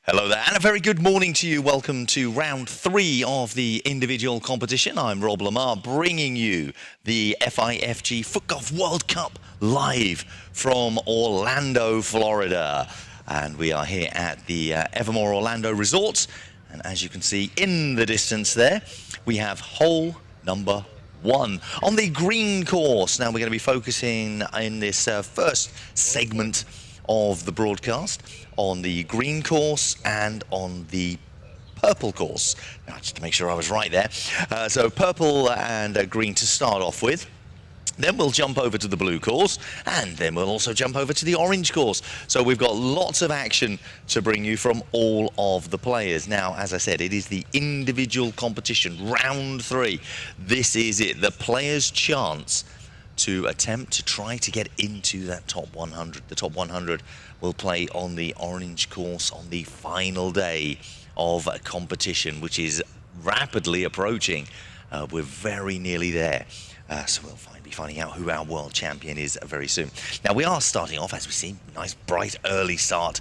Hello there, and a very good morning to you. Welcome to round 3 of the individual competition. I'm Rob Lamar, bringing you the FIFG FootGolf World Cup live from Orlando, Florida. And we are here at the Evermore Orlando Resort. And as you can see in the distance there, we have hole number 1 on the green course. Now we're going to be focusing in this first segment of the broadcast on the green course and on the purple course. Now, just to make sure I was right there. So purple and green to start off with. Then we'll jump over to the blue course, and then we'll also jump over to the orange course. So we've got lots of action to bring you from all of the players. Now, as I said, it is the individual competition, round 3. This is it, the players' chance to attempt to try to get into that top 100. The top 100 will play on the orange course on the final day of a competition, which is rapidly approaching. We're very nearly there. So we'll be finding out who our world champion is very soon. Now, we are starting off, as we see, nice, bright, early start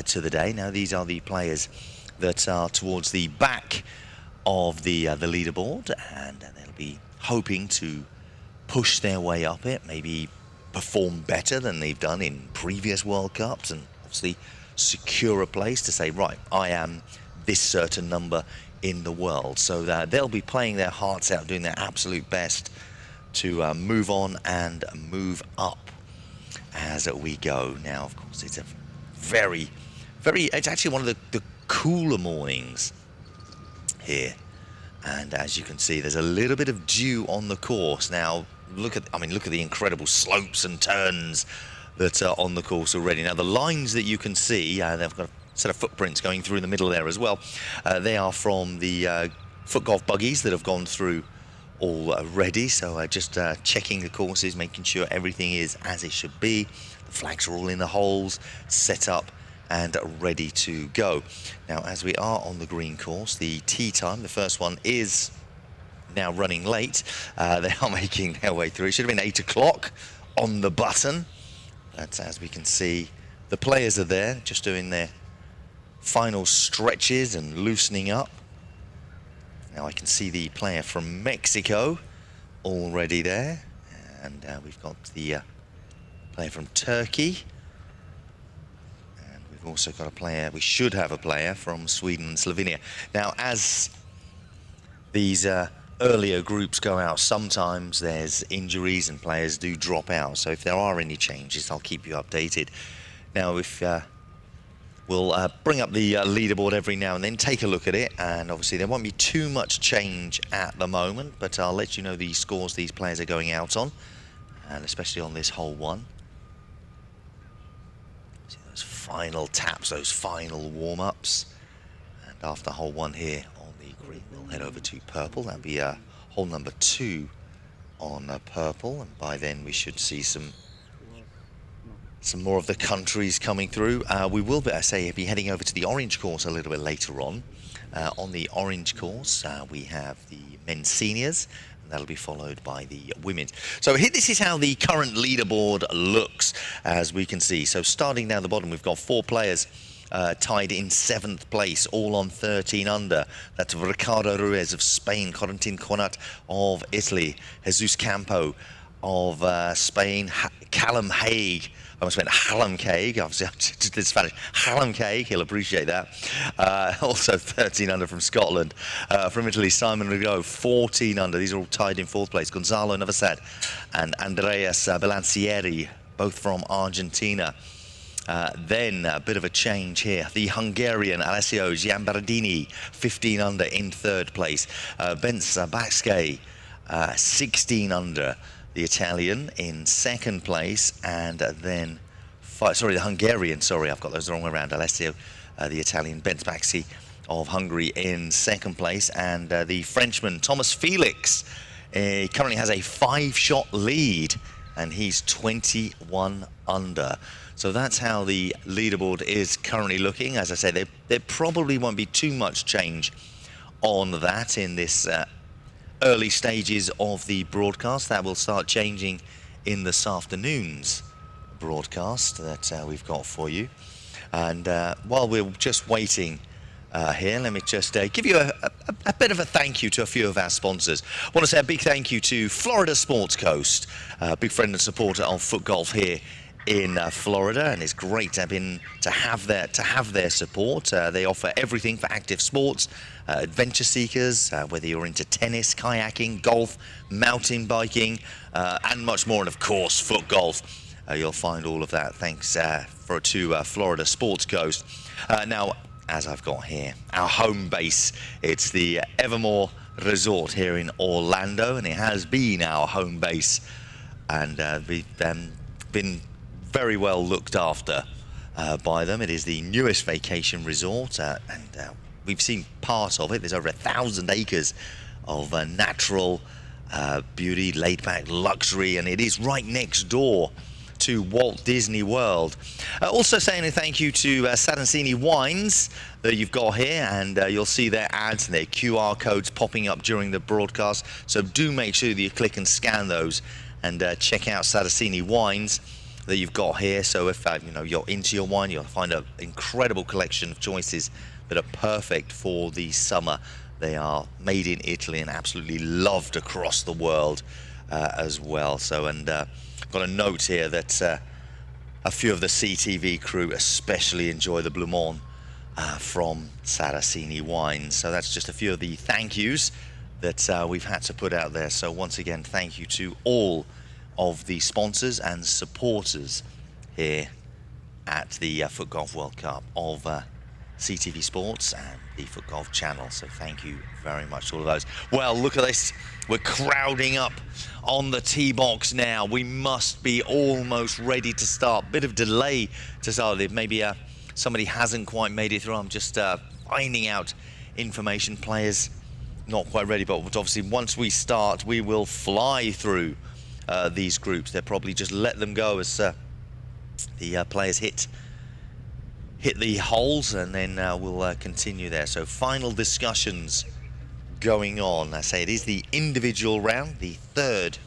to the day. Now, these are the players that are towards the back of the leaderboard, and they'll be hoping to push their way up it, maybe perform better than they've done in previous World Cups, and obviously secure a place to say, right, I am this certain number in the world. So that they'll be playing their hearts out, doing their absolute best to move on and move up as we go. Now, of course, it's a it's actually one of the cooler mornings here. And as you can see, there's a little bit of dew on the course. Now, look at the incredible slopes and turns that are on the course already. Now, the lines that you can see, they've got a set of footprints going through the middle there as well. They are from the FootGolf buggies that have gone through already. So just checking the courses, making sure everything is as it should be. The flags are all in the holes, set up and ready to go. Now, as we are on the green course, the tee time, the first one is now running late. They are making their way through. It should have been 8 o'clock on the button. But as we can see, the players are there, just doing their final stretches and loosening up. Now I can see the player from Mexico already there. And we've got the player from Turkey. We've also got a player, we should have a player from Sweden and Slovenia. Now, as these earlier groups go out, sometimes there's injuries and players do drop out. So if there are any changes, I'll keep you updated. Now, if we'll bring up the leaderboard every now and then, take a look at it, and obviously there won't be too much change at the moment, but I'll let you know the scores these players are going out on, and especially on this hole 1. Those final taps, those final warm-ups, and after hole 1 here on the green, we'll head over to purple. That'll be hole number 2 on purple, and by then we should see some more of the countries coming through. We will be, be heading over to the orange course a little bit later on. On the orange course, we have the men's seniors, and that'll be followed by the women's. So here, this is how the current leaderboard looks, as we can see. So starting down the bottom, we've got 4 players tied in 7th place, all on 13 under. That's Ricardo Ruiz of Spain, Corentin Conat of Italy, Jesus Campo of Spain, Callum Haig. I almost went Hallam Cake, obviously I did Spanish. Hallam Cake, he'll appreciate that. Also 13 under from Scotland. From Italy, Simon Rigaud, 14 under. These are all tied in 4th place. Gonzalo Navasad and Andreas Belancieri, both from Argentina. Then a bit of a change here. The Hungarian Alessio Giambardini, 15 under in 3rd place. Bence Baxke, 16 under. The Italian in 2nd place, and then, the Hungarian, I've got those the wrong way around. Alessio, the Italian, Bence Baxi of Hungary in 2nd place, and the Frenchman, Thomas Felix, currently has a 5-shot lead, and he's 21 under. So that's how the leaderboard is currently looking. As I say, there probably won't be too much change on that in this early stages of the broadcast. That will start changing in this afternoon's broadcast that we've got for you. And while we're just waiting here, let me just give you a bit of a thank you to a few of our sponsors. I want to say a big thank you to Florida Sports Coast, big friend and supporter of FootGolf here in Florida, and it's great to have their support. They offer everything for active sports, adventure seekers, whether you're into tennis, kayaking, golf, mountain biking, and much more, and of course FootGolf. You'll find all of that thanks to Florida Sports Coast. Now, as I've got here, our home base, it's the Evermore Resort here in Orlando, and it has been our home base, and we've been very well looked after by them. It is the newest vacation resort, and we've seen part of it. There's over 1,000 acres of natural beauty, laid-back luxury, and it is right next door to Walt Disney World. Also saying a thank you to Sadancini Wines that you've got here, and you'll see their ads and their QR codes popping up during the broadcast, so do make sure that you click and scan those and check out Sadancini Wines that you've got here. So if you're into your wine, you'll find an incredible collection of choices that are perfect for the summer. They are made in Italy and absolutely loved across the world as well. So, and got a note here that a few of the CTV crew especially enjoy the Blue Mon from Sadancini Wines. So that's just a few of the thank yous that we've had to put out there. So once again, thank you to all of the sponsors and supporters here at the FootGolf World Cup of CTV Sports and the FootGolf channel. So thank you very much to all of those. Well, look at this. We're crowding up on the tee box now. We must be almost ready to start. Bit of delay to start with. Maybe somebody hasn't quite made it through. I'm just finding out information. Players not quite ready, but obviously once we start, we will fly through these groups. They'll probably just let them go as the players hit the holes, and then we'll continue there. So final discussions going on. I say it is the individual round, the third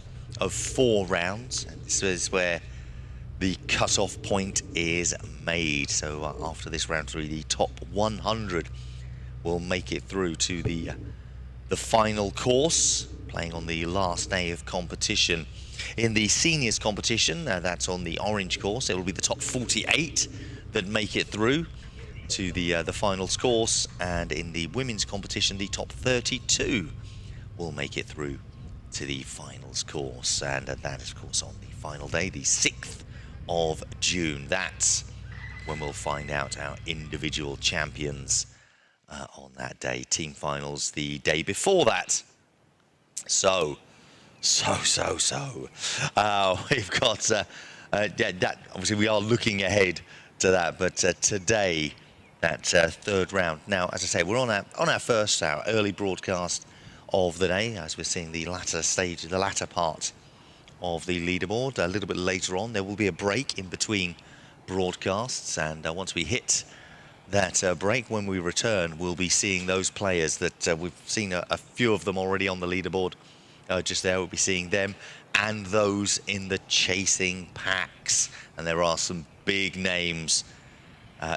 of 4 rounds. And this is where the cut-off point is made. So after this round 3, the top 100 will make it through to the final course, playing on the last day of competition. In the seniors competition, that's on the orange course. It will be the top 48 that make it through to the finals course, and in the women's competition, the top 32 will make it through to the finals course, and that is, of course, on the final day, the 6th of June. That's when we'll find out our individual champions on that day. Team finals the day before that. So we've got that. Obviously, we are looking ahead to that, but today, that third round. Now, as I say, we're on our first, our early broadcast of the day, as we're seeing the latter stage, the latter part of the leaderboard. A little bit later on, there will be a break in between broadcasts, and once we hit that break, when we return, we'll be seeing those players that we've seen a few of them already on the leaderboard. Just there, we'll be seeing them and those in the chasing packs, and there are some big names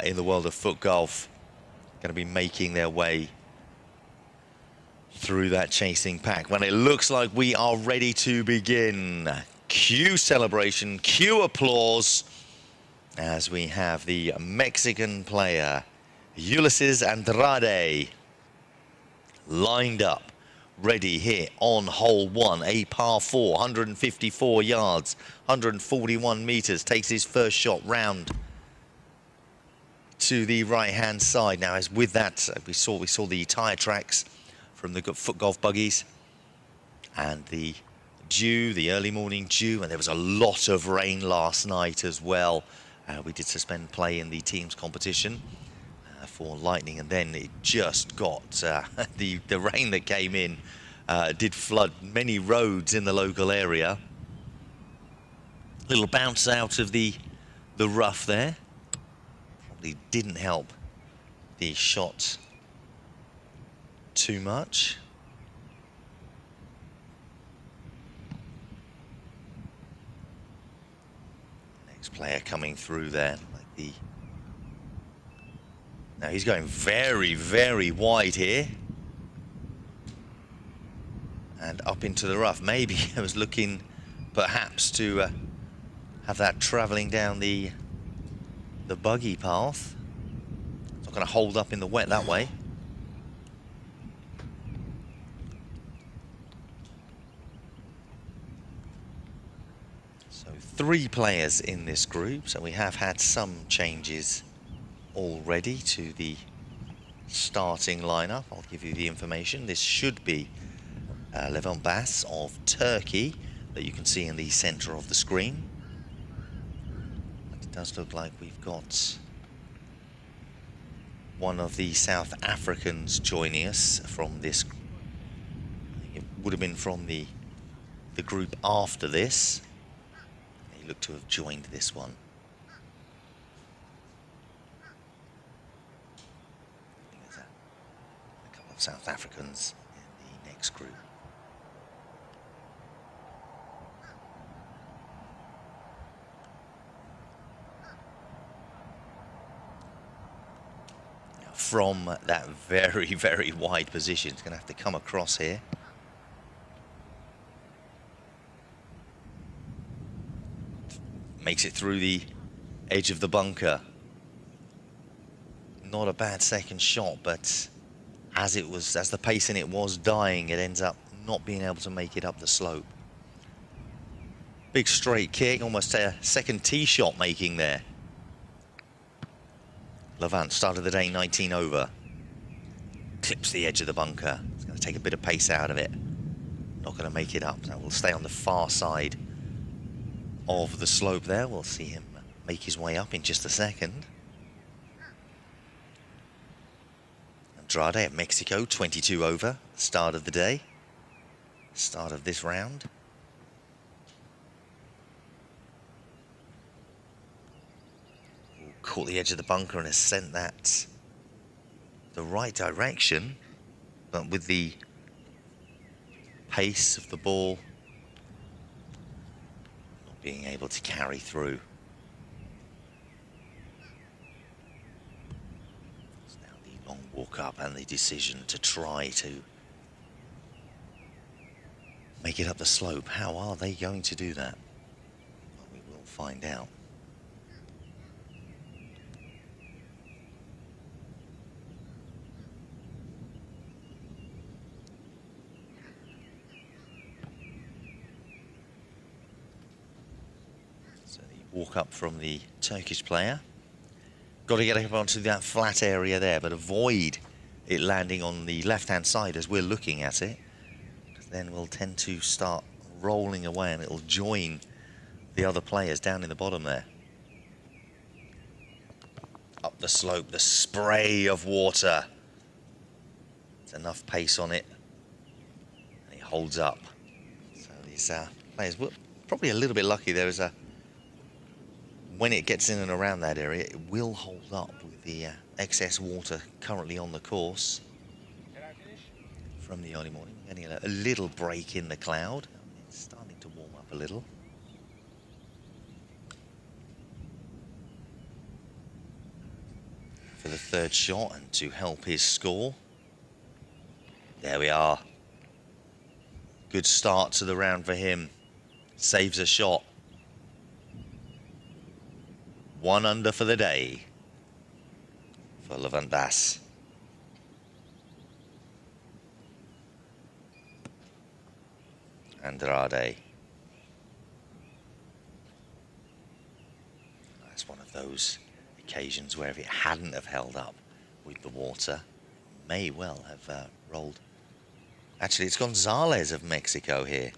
in the world of FootGolf going to be making their way through that chasing pack. When it looks like we are ready to begin, cue celebration, cue applause, as we have the Mexican player Ulises Andrade lined up, ready here on hole 1, a par 4, 154 yards, 141 meters, takes his first shot round to the right-hand side. Now, as with that, we saw the tyre tracks from the FootGolf buggies and the dew, the early morning dew, and there was a lot of rain last night as well. We did suspend play in the teams competition for lightning, and then it just got the rain that came in did flood many roads in the local area. Little bounce out of the rough there. Probably didn't help the shot too much. Next player coming through there, like the Now he's going very, very wide here. And up into the rough. Maybe I was looking perhaps to have that travelling down the buggy path. It's not going to hold up in the wet that way. So 3 players in this group. So we have had some changes already to the starting lineup. I'll give you the information. This should be Levent Bass of Turkey that you can see in the center of the screen. It does look like we've got one of the South Africans joining us from this. It would have been from the group after this. He looked to have joined this one. There's a couple of South Africans in the next group. From that very, very wide position, it's going to have to come across here. Makes it through the edge of the bunker. Not a bad second shot, but as the pace in it was dying, it ends up not being able to make it up the slope. Big straight kick, almost a second tee shot making there. Levent started the day 19 over. Clips the edge of the bunker. It's going to take a bit of pace out of it. Not going to make it up. So we'll stay on the far side of the slope there. We'll see him make his way up in just a second. Andrade at Mexico, 22 over. Start of the day. Start of this round. Caught the edge of the bunker and has sent that the right direction, but with the pace of the ball not being able to carry through. It's now the long walk up and the decision to try to make it up the slope. How are they going to do that? Well, we will find out. Walk up from the Turkish player. Got to get up onto that flat area there, but avoid it landing on the left-hand side as we're looking at it. Because then we'll tend to start rolling away and it'll join the other players down in the bottom there. Up the slope, the spray of water. There's enough pace on it. And it holds up. So these players were probably a little bit lucky. There is when it gets in and around that area, it will hold up with the excess water currently on the course. From the early morning, getting a little break in the cloud. It's starting to warm up a little. For the third shot and to help his score. There we are. Good start to the round for him. Saves a shot. 1 under for the day for Levent Bass. Andrade. That's one of those occasions where if it hadn't have held up with the water, may well have rolled. Actually, it's Gonzalez of Mexico here.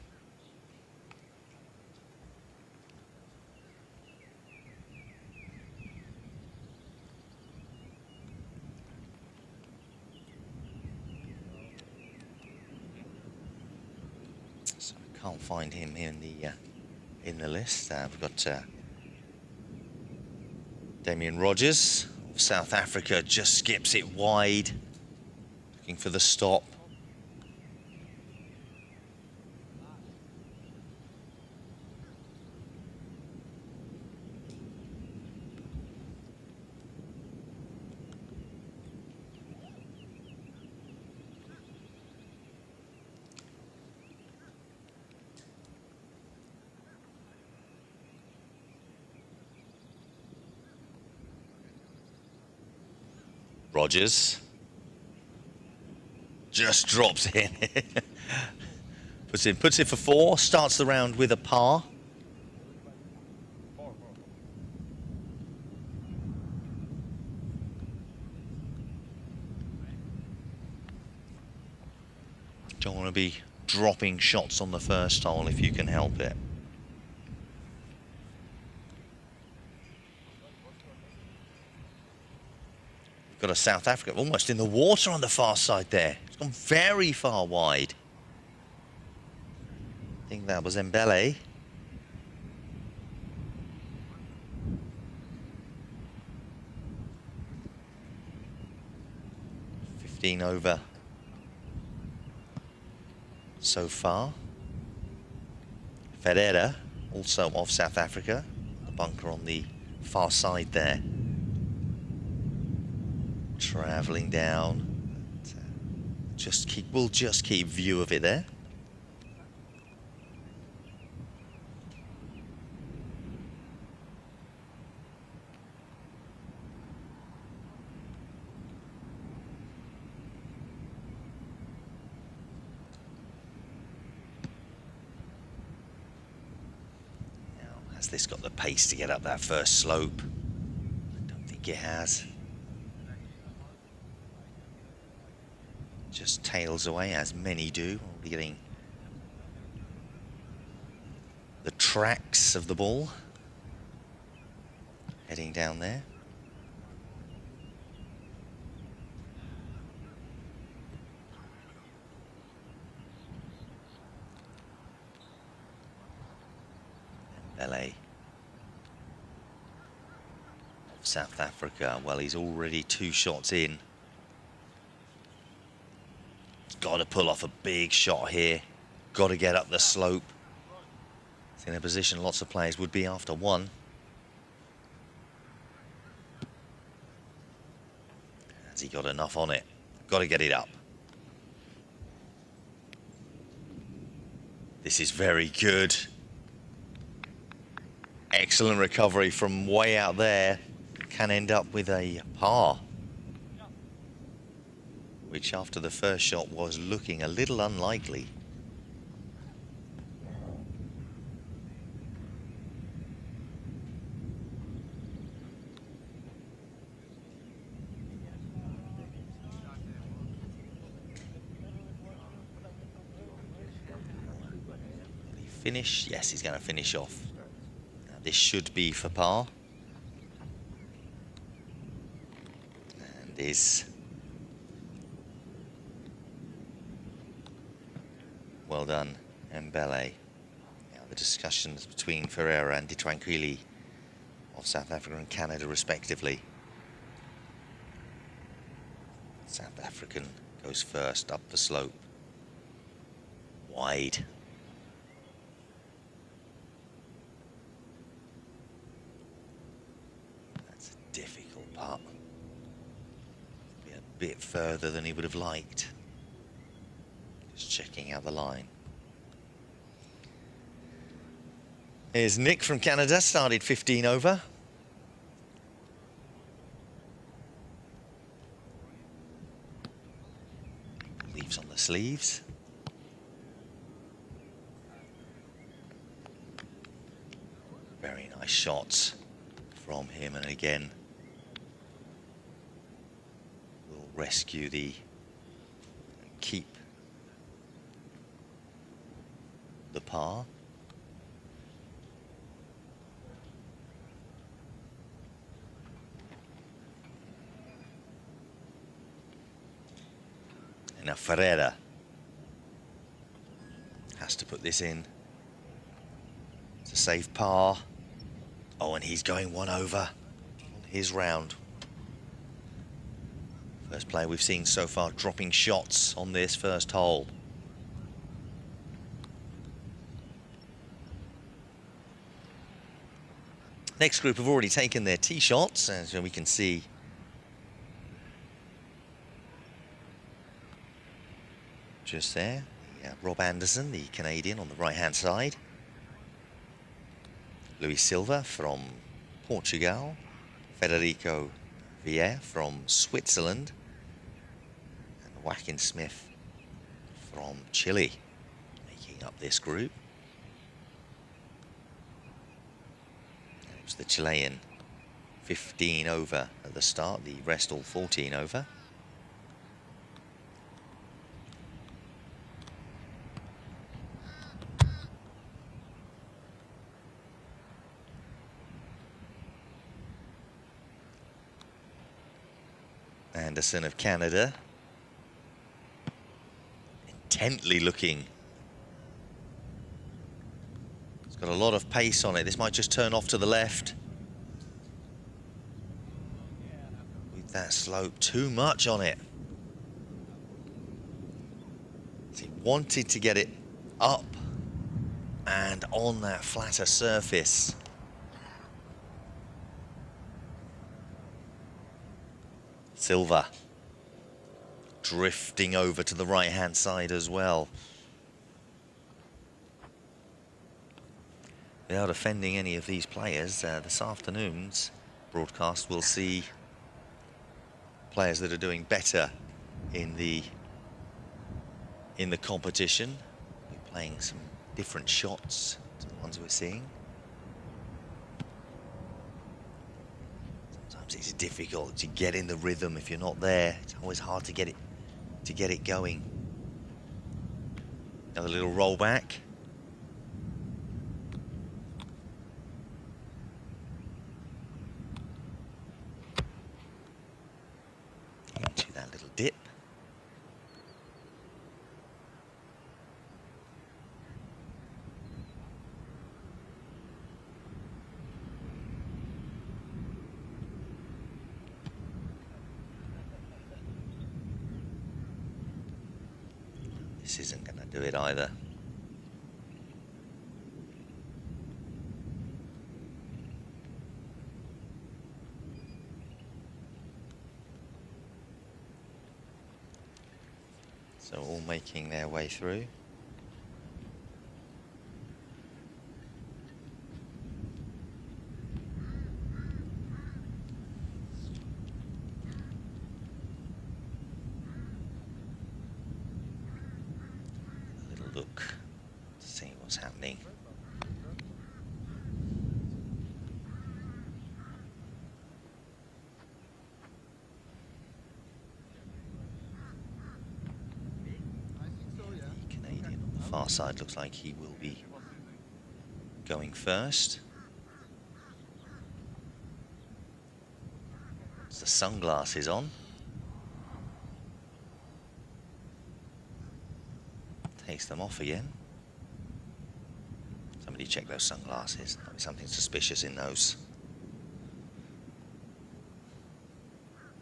Can't find him here in the list. We've got Damien Rogers of South Africa, just skips it wide, looking for the stop. Rogers just drops in. puts it for 4, starts the round with a par. Don't want to be dropping shots on the first hole if you can help it. We've got a South Africa almost in the water on the far side there. It's gone very far wide. I think that was Mbele. Over so far. Ferreira, also of South Africa, the bunker on the far side there. Travelling down. We'll just keep view of it there. Has this got the pace to get up that first slope? I don't think it has. Just tails away, as many do. We'll be getting the tracks of the ball heading down there. LA of South Africa. Well, he's already 2 shots in. Got to pull off a big shot here. Got to get up the slope. It's in a position lots of players would be after 1. Has he got enough on it? Got to get it up. This is very good. Excellent recovery from way out there. Can end up with a par, which after the first shot was looking a little unlikely. Will he finish? Yes, he's going to finish off. This should be for par. And is. Well done, Mbele. Now the discussions between Ferreira and Di Tranquilli of South Africa and Canada respectively. South African goes first up the slope. Wide. Difficult putt. Be a bit further than he would have liked. Just checking out the line. Here's Nick from Canada, started 15 over. Leaves on the sleeves. Very nice shots from him, and again will rescue keep the par. And now Ferreira has to put this in. It's a safe par. Oh, and he's going 1 over on his round. First player we've seen so far dropping shots on this first hole. Next group have already taken their tee shots, as we can see. Just there, Rob Anderson, the Canadian, on the right-hand side. Luis Silva from Portugal. Federico Vier from Switzerland, and Joaquin Smith from Chile, making up this group. And it was the Chilean 15 over at the start, the rest all 14 over. Anderson of Canada, intently looking. It's got a lot of pace on it. This might just turn off to the left. With that slope, too much on it. He wanted to get it up and on that flatter surface. Silva drifting over to the right-hand side as well. Without offending any of these players, this afternoon's broadcast will see players that are doing better in the competition. We're playing some different shots to the ones we're seeing. Sometimes it's difficult to get in the rhythm if you're not there. It's always hard to get it going. Another little roll back. Into that little dip. This isn't going to do it either. So all making their way through. Look to see what's happening. The Canadian on the far side looks like he will be going first. It's the sunglasses on. Takes them off again. Somebody check those sunglasses. Might be something suspicious in those.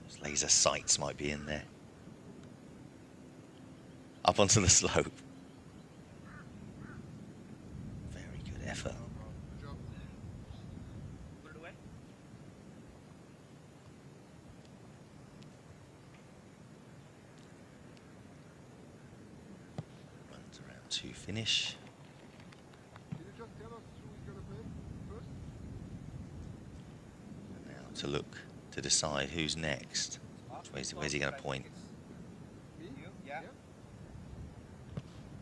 Those laser sights might be in there. Up onto the slope. Very good effort. To finish. And now to look to decide who's next. Where's he going to point? Yeah.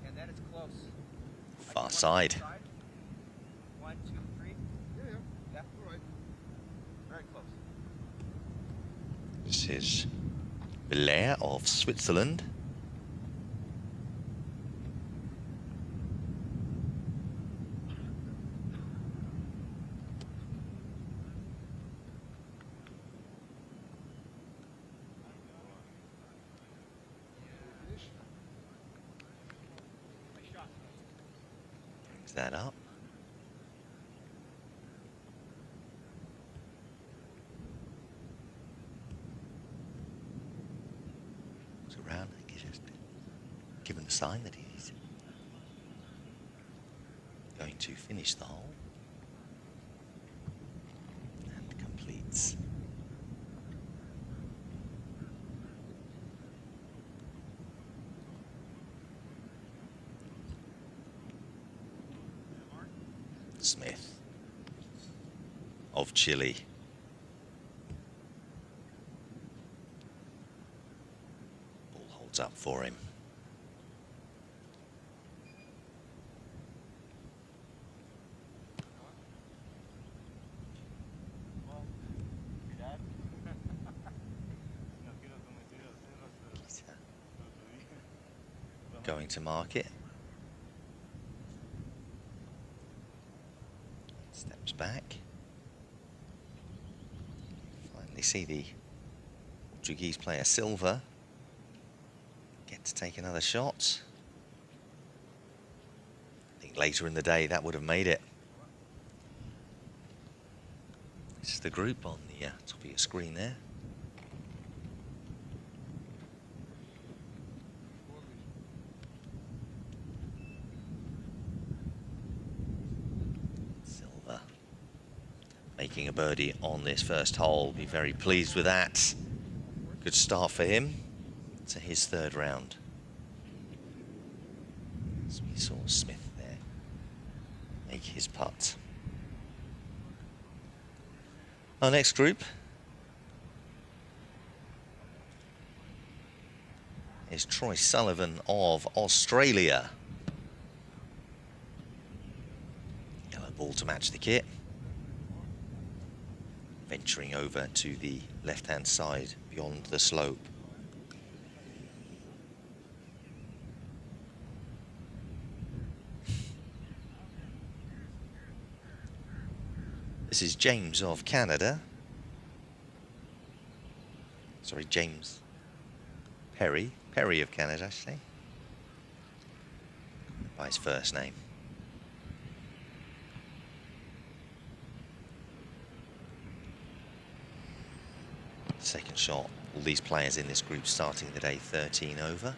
And then it's close. Far side. 1, 2, 3. Yeah. All right. Very close. This is Blair of Switzerland. That up. Looks around and just given the sign that he's going to finish the hole and completes. Smith of Chile. shot up for him. Going to market. Steps back. Finally see the Portuguese player Silva get to take another shot. I think later in the day that would have made it. This is the group on the top of your screen there. Silva making a birdie on this first hole. Be very pleased with that. Good start for him to his third round. As we saw Smith there make his putt. Our next group is Troy Sullivan of Australia. Yellow ball to match the kit. Venturing over to the left-hand side beyond the slope. This is James of Canada. Sorry, James Perry of Canada, I should say. By his first name. Second shot. All these players in this group starting the day 13 over.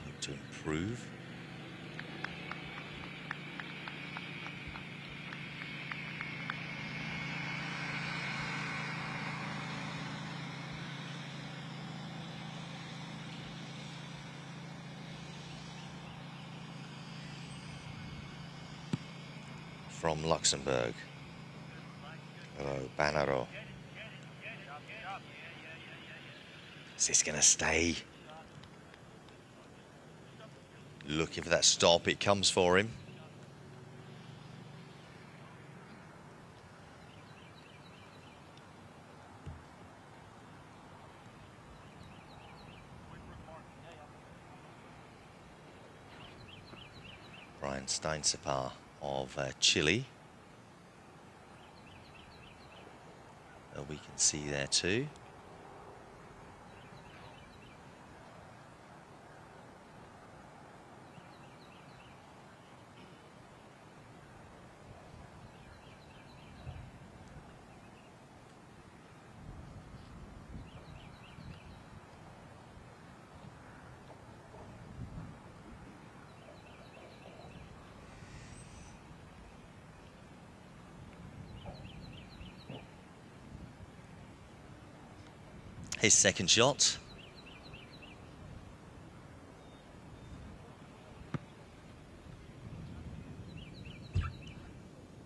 Hope to improve. From Luxembourg. Banaro. Is this going to stay? Looking for that stop. It comes for him. Brian Steinsepar of Chile. We can see there too. His second shot.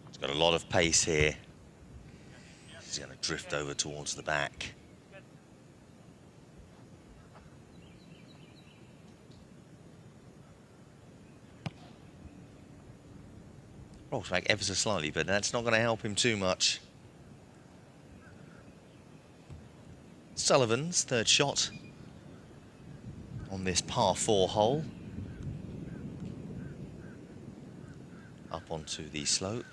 He's got a lot of pace here. He's going to drift over towards the back. Rocks back ever so slightly, but that's not going to help him too much. Sullivan's third shot on this par 4 hole. Up onto the slope.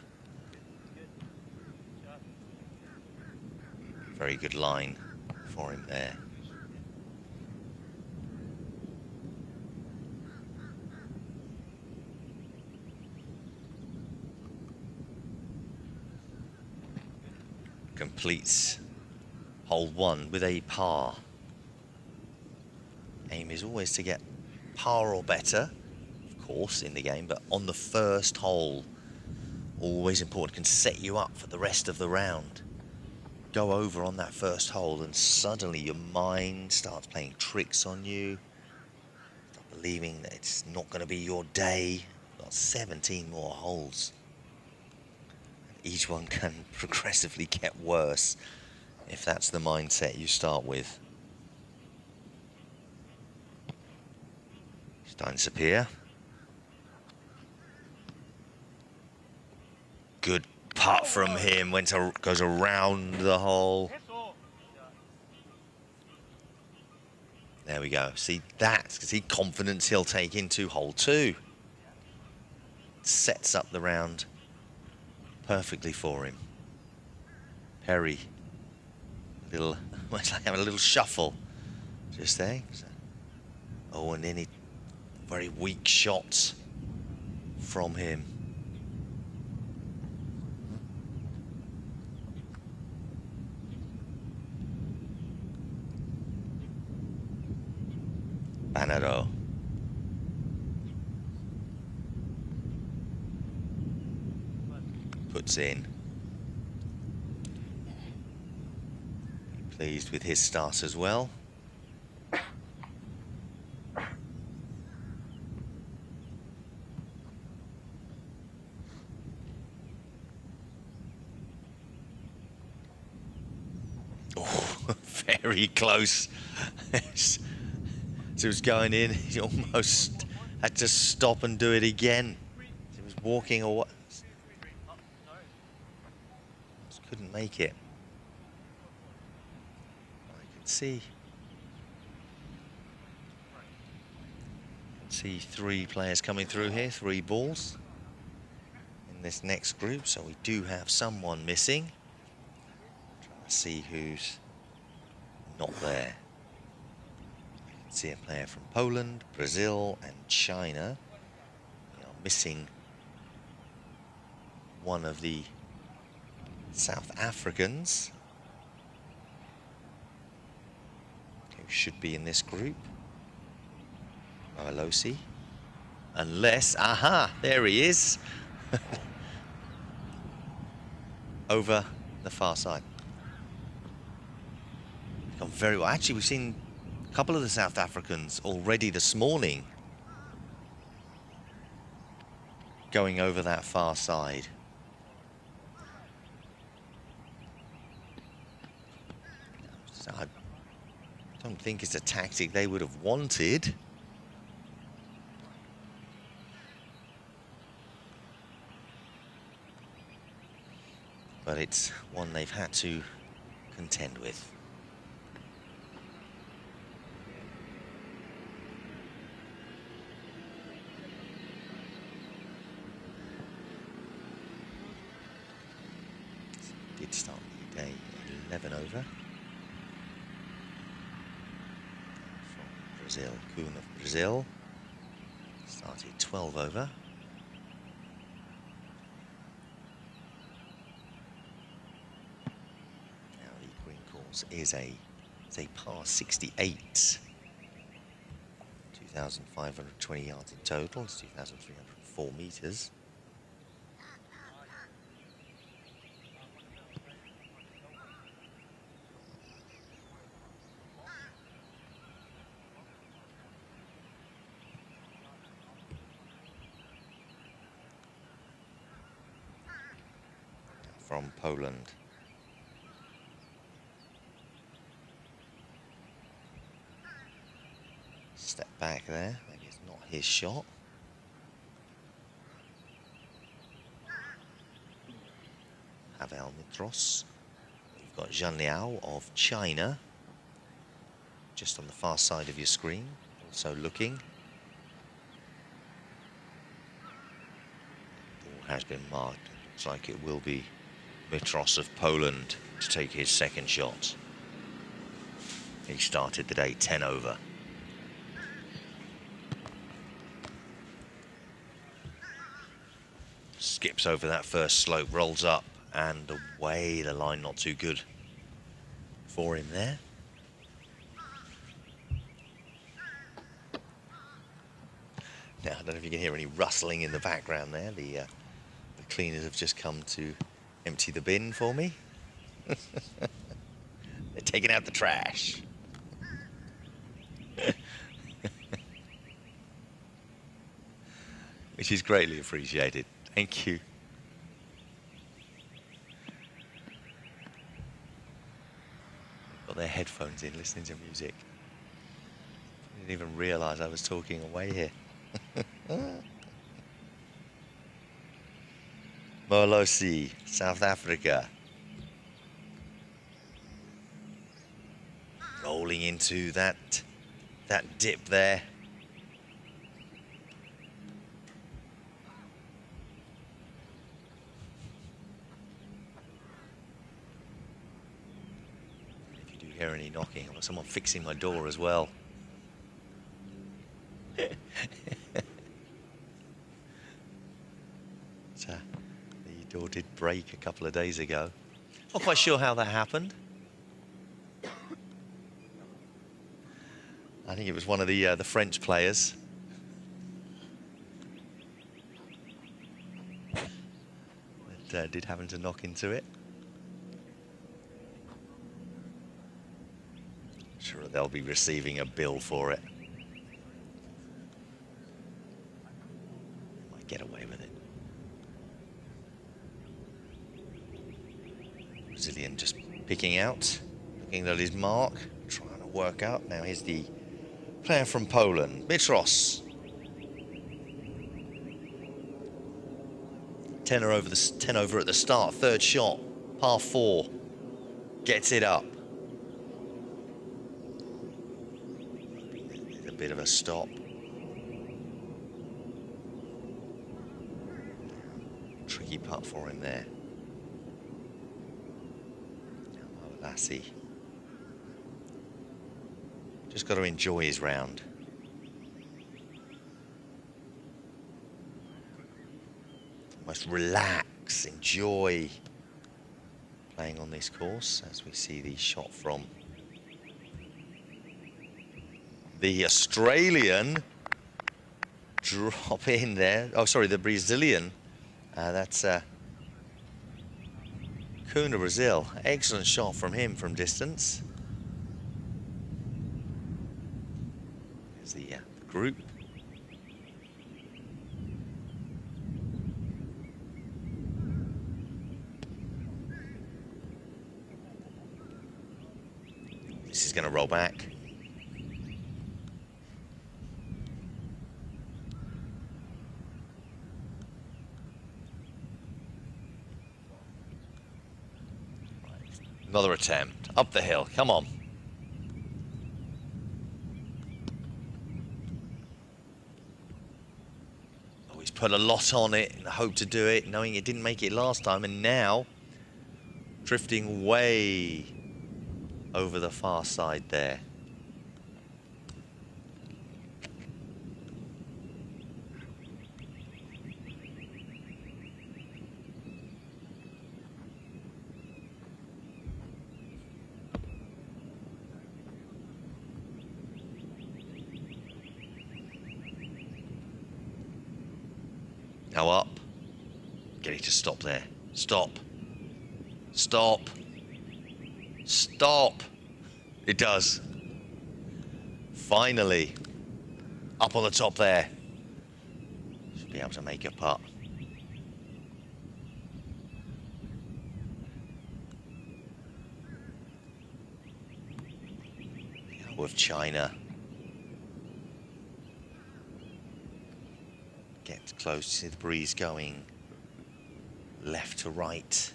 Very good line for him there. Completes hole 1 with a par. Aim is always to get par or better, of course, in the game, but on the first hole, always important, can set you up for the rest of the round. Go over on that first hole and suddenly your mind starts playing tricks on you. Start believing that it's not going to be your day. You've got 17 more holes. Each one can progressively get worse if that's the mindset you start with. Starting to appear. Good putt from him, goes around the hole. There we go. See, that's because he confidence he'll take into hole 2. Sets up the round perfectly for him. Perry, it's like having a little shuffle just there. Oh, and then very weak shots from him. Banero. Puts in. Pleased with his start as well. Oh, very close. As it was going in, he almost had to stop and do it again. He was walking away. Just couldn't make it. I can see 3 players coming through here, 3 balls in this next group. So we do have someone missing. Trying to see who's not there. See a player from Poland, Brazil and China. We are missing one of the South Africans who should be in this group. Malosi. Unless, aha, there he is. Over the far side. Gone very well. Actually, we've seen a couple of the South Africans already this morning going over that far side. I don't think it's a tactic they would have wanted. But it's one they've had to contend with. Did start the day 11 over. From Brazil, Kuhn of Brazil. Started 12 over. Now the green course is a par 68. 2,520 yards in total. It's 2,304 meters. From Poland. Step back there, maybe it's not his shot. Pavel Mitros. You've got Zhang Liao of China, just on the far side of your screen, also looking. Ball has been marked. Looks like it will be Mitros of Poland to take his second shot. He started the day 10 over. Skips over that first slope, rolls up and away. The line not too good for him there. Now, I don't know if you can hear any rustling in the background there. The cleaners have just come to empty the bin for me. They're taking out the trash. Which is greatly appreciated. Thank you. their headphones in, listening to music. Didn't even realise I was talking away here. Molosi, South Africa. Rolling into that dip there. If you do hear any knocking, I've got someone fixing my door as well. So, the door did break a couple of days ago. Not quite sure how that happened. I think it was one of the French players. That did happen to knock into it. Sure, they'll be receiving a bill for it. Might get away with it. Brazilian just picking out, looking at his mark, trying to work out. Now here's the player from Poland, Mitros. 10 over at the start, third shot, par 4, gets it up. There's a bit of a stop. Tricky putt for him there. Now Lassie. Just got to enjoy his round. Almost relax, enjoy playing on this course as we see the shot from the Australian. Drop in there. Oh, sorry, the Brazilian. That's Kuna, Brazil. Excellent shot from him from distance. Here's the group. This is going to roll back. Another attempt, up the hill, come on. Oh, he's put a lot on it and hoped to do it, knowing it didn't make it last time, and now drifting way over the far side there. Now up. Get it to stop there. Stop. Stop. Stop. It does. Finally. Up on the top there. Should be able to make a putt. With China. Get close to the breeze going left to right.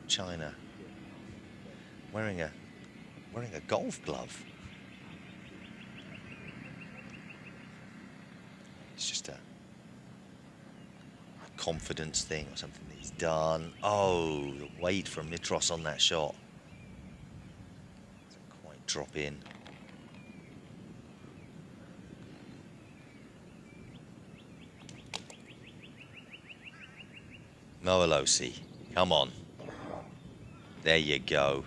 China wearing a golf glove. It's just a confidence thing or something that he's done. Oh, the weight from Mitros on that shot. Doesn't quite drop in. Moelosi, come on. There you go.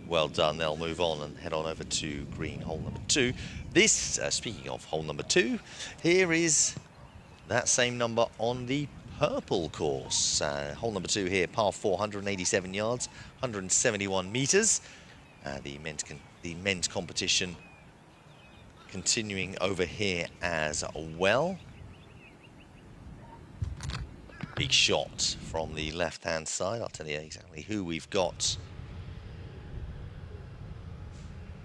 Well done. They'll move on and head on over to green hole number 2. This, speaking of hole number 2, here is that same number on the purple course. Hole number 2 here, par 4, 187 yards, 171 meters. The men's competition continuing over here as well. Big shot from the left-hand side. I'll tell you exactly who we've got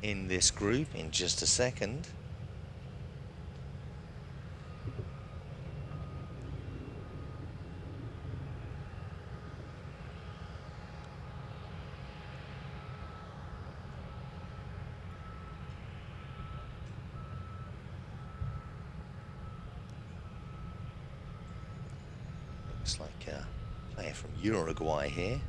in this group in just a second. Looks like a player from Uruguay here.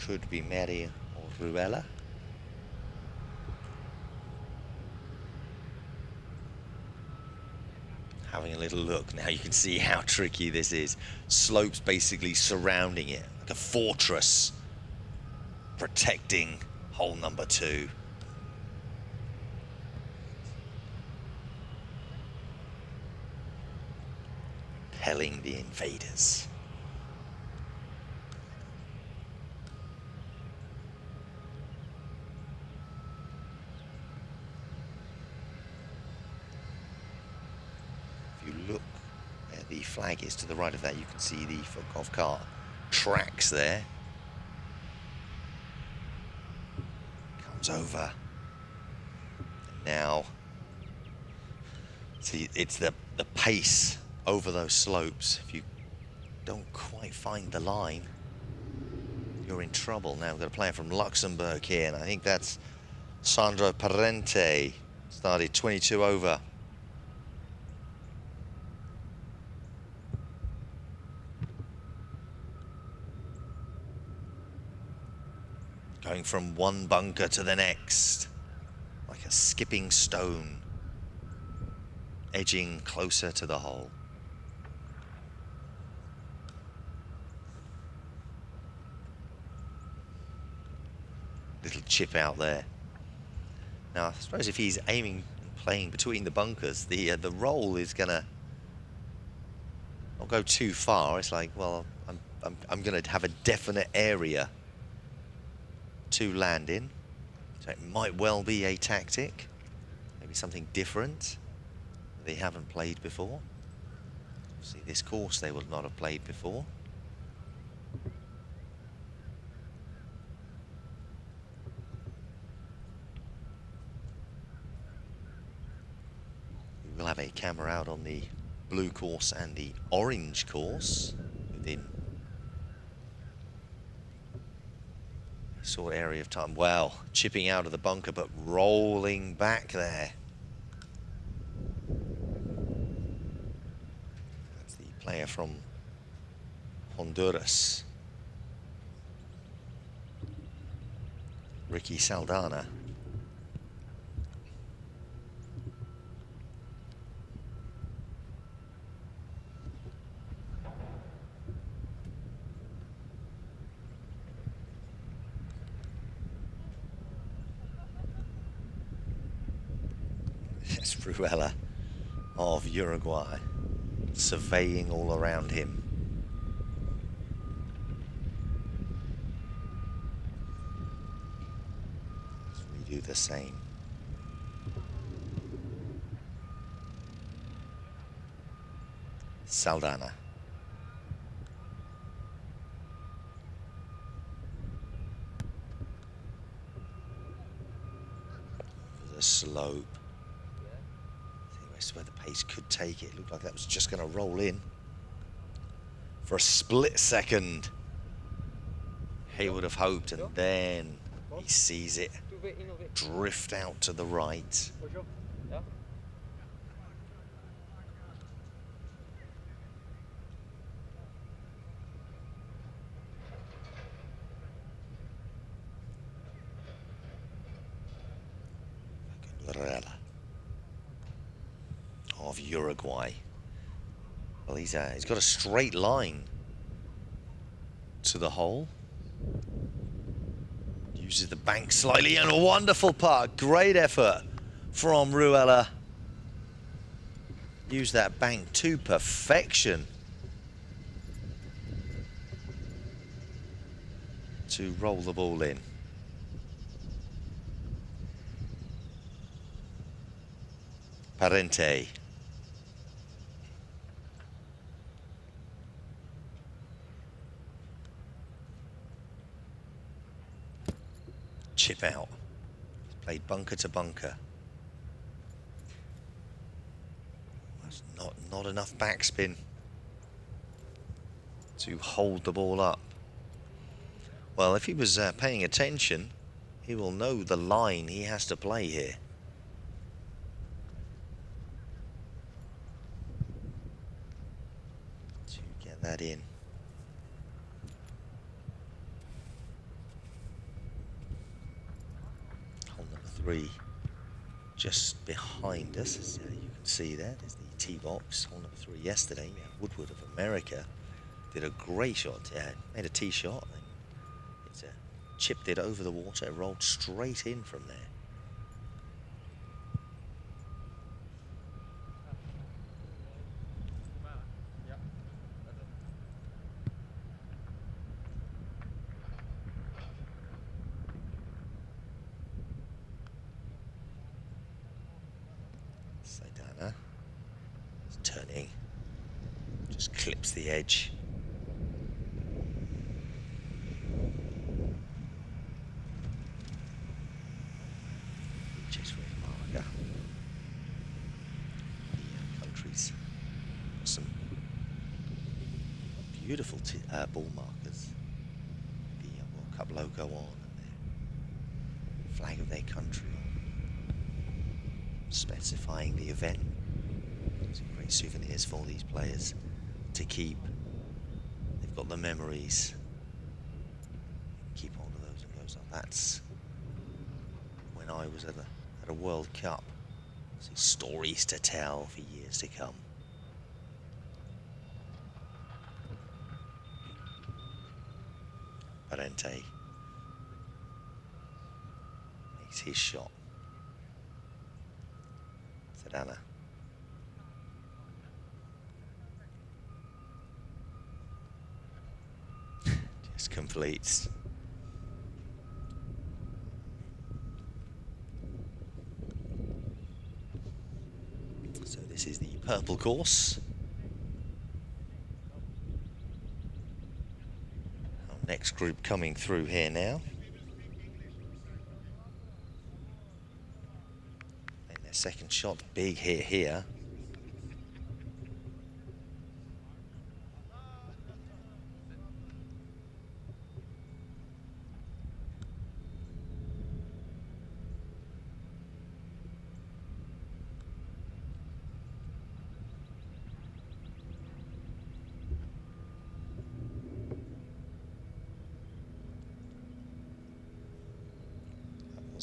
Could be Mary or Ruella. Having a little look. Now you can see how tricky this is. Slopes basically surrounding it, like a fortress protecting hole number 2. Repelling the invaders. If you look where the flag is to the right of that, you can see the FootGolf car tracks there. Comes over. And now, see, it's the pace over those slopes. If you don't quite find the line, you're in trouble. Now we've got a player from Luxembourg here, and I think that's Sandro Parente. Started 22 over. Going from one bunker to the next, like a skipping stone, edging closer to the hole. Little chip out there. Now, I suppose if he's aiming and playing between the bunkers, the roll is gonna not go too far. It's like, well, I'm gonna have a definite area to land in. So it might well be a tactic, maybe something different they haven't played before. See, this course they would not have played before. We'll have a camera out on the blue course and the orange course within a short area of time. Wow, chipping out of the bunker but rolling back there. That's the player from Honduras, Ricky Saldana. It's Ruella of Uruguay, surveying all around him. Let's redo the same. Saldana. The slope. Where the pace could take it. It looked like that was just going to roll in. For a split second, he would have hoped, and then he sees it drift out to the right. Of Uruguay. Well, he's got a straight line to the hole. Uses the bank slightly, and a wonderful putt. Great effort from Ruella. Used that bank to perfection to roll the ball in. Parente. Chip out. He's played bunker to bunker. That's not enough backspin to hold the ball up. Well, if he was paying attention, he will know the line he has to play here. To get that in. Hole number 3, just behind us, as you can see there. There's the tee box. Hole number 3 yesterday. Woodward of America did a great shot. Made a tee shot. It chipped it over the water. It rolled straight in from there. Saidana is turning, just clips the edge. Reaches for his marker. The country's got some beautiful ball markers. The World Cup logo on and the flag of their country on, specifying the event. Some great souvenirs for these players to keep. They've got the memories. Keep hold of those and goes up. That's when I was at a World Cup. So stories to tell for years to come. Parente makes his shot. Saidana. Just completes. So this is the purple course. Our next group coming through here now. And their second shot, big hit here.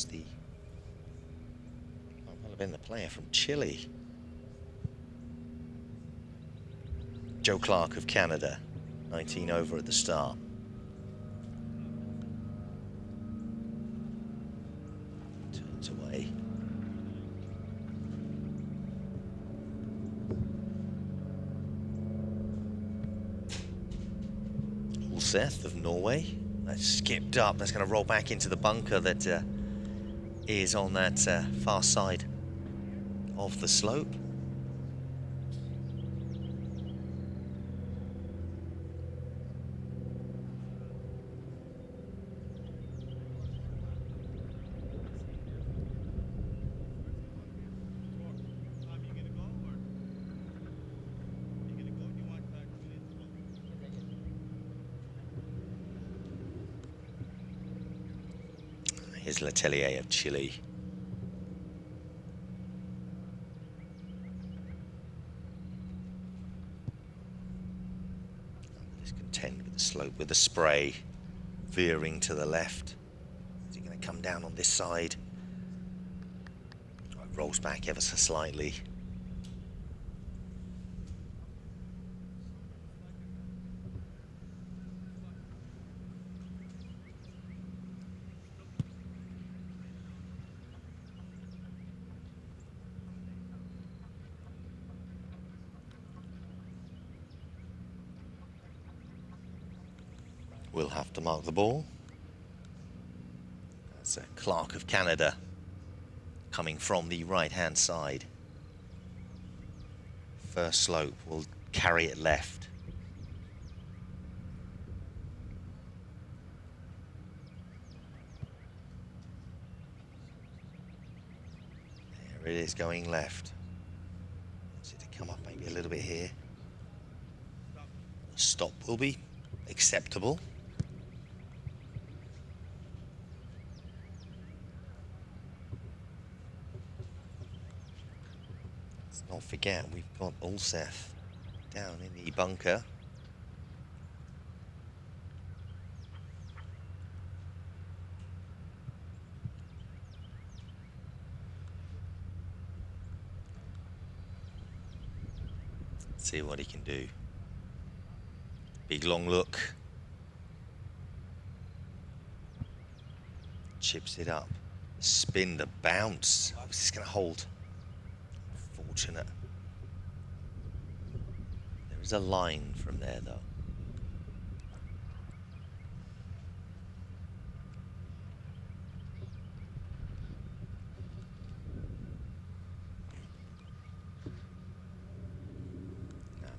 The might have been the player from Chile, Joe Clark of Canada, 19 over at the start. Turns away. Ulseth of Norway, that's skipped up. That's going to roll back into the bunker that is on that far side of the slope. Here's Letelier of Chile. Let's contend with the slope, with the spray veering to the left. Is he going to come down on this side? Oh, it rolls back ever so slightly. We'll have to mark the ball. That's Clark of Canada coming from the right-hand side. first slope will carry it left. There it is, going left. Wants it to come up maybe a little bit here. Stop will be acceptable. Let's not forget we've got Ulseth down in the bunker. Let's see what he can do. Big long look. Chips it up. Spin, the bounce. Oh, is this going to hold? Fortunate. There is a line from there, though.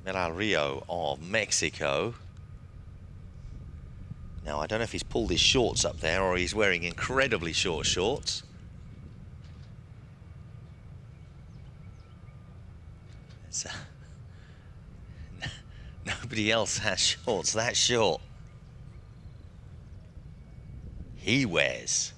Miguel Rio of Mexico. Now, I don't know if he's pulled his shorts up there or he's wearing incredibly short shorts. Nobody else has shorts that short. He wears.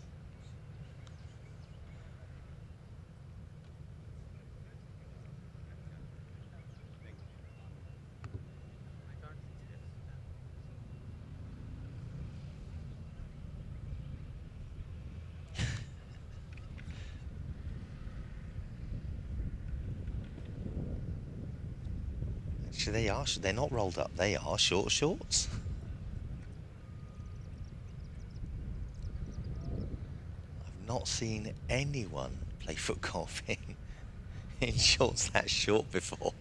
Actually, they're not rolled up, they are short shorts. I've not seen anyone play foot golf in shorts that short before.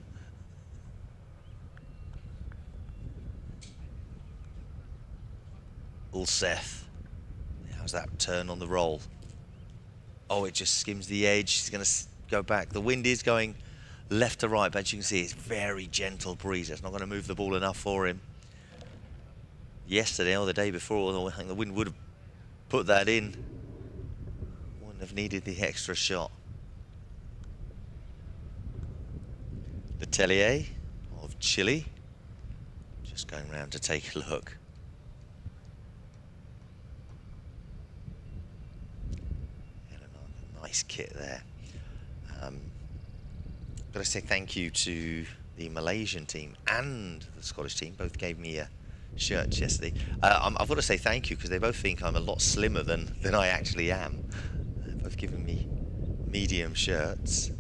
Ulseth, how's that turn on the roll? Oh, it just skims the edge. He's going to go back. The wind is going left to right, but as you can see, it's very gentle breeze. It's not going to move the ball enough for him. Yesterday or the day before, I think the wind would have put that in. Wouldn't have needed the extra shot. The Tellier of Chile, just going round to take a look. And a nice kit there. Got to say thank you to the Malaysian team and the Scottish team. Both gave me shirts yesterday. I've got to say thank you because they both think I'm a lot slimmer than I actually am. They're both giving me medium shirts.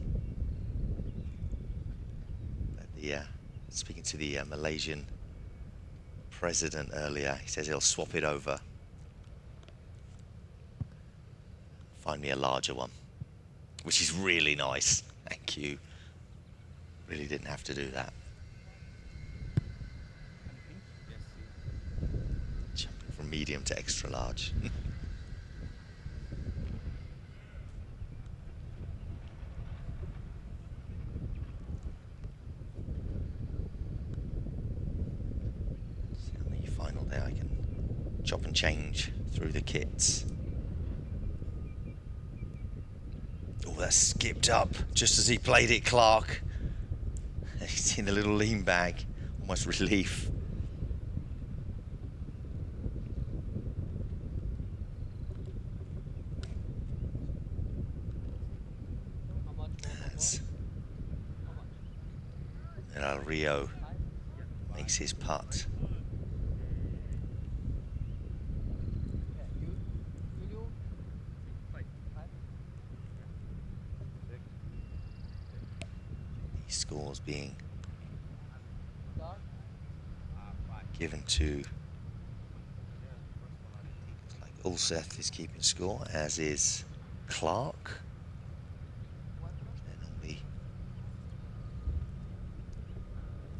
But speaking to the Malaysian president earlier, he says he'll swap it over. Find me a larger one, which is really nice. Thank you. Really didn't have to do that. Jumping from medium to extra large. See, on the final there, I can chop and change through the kits. Oh, that skipped up just as he played it, Clark. He's seen the little lean bag, almost relief. That's Rio makes his putt. These scores being given to, like Ulseth is keeping score, as is Clark. And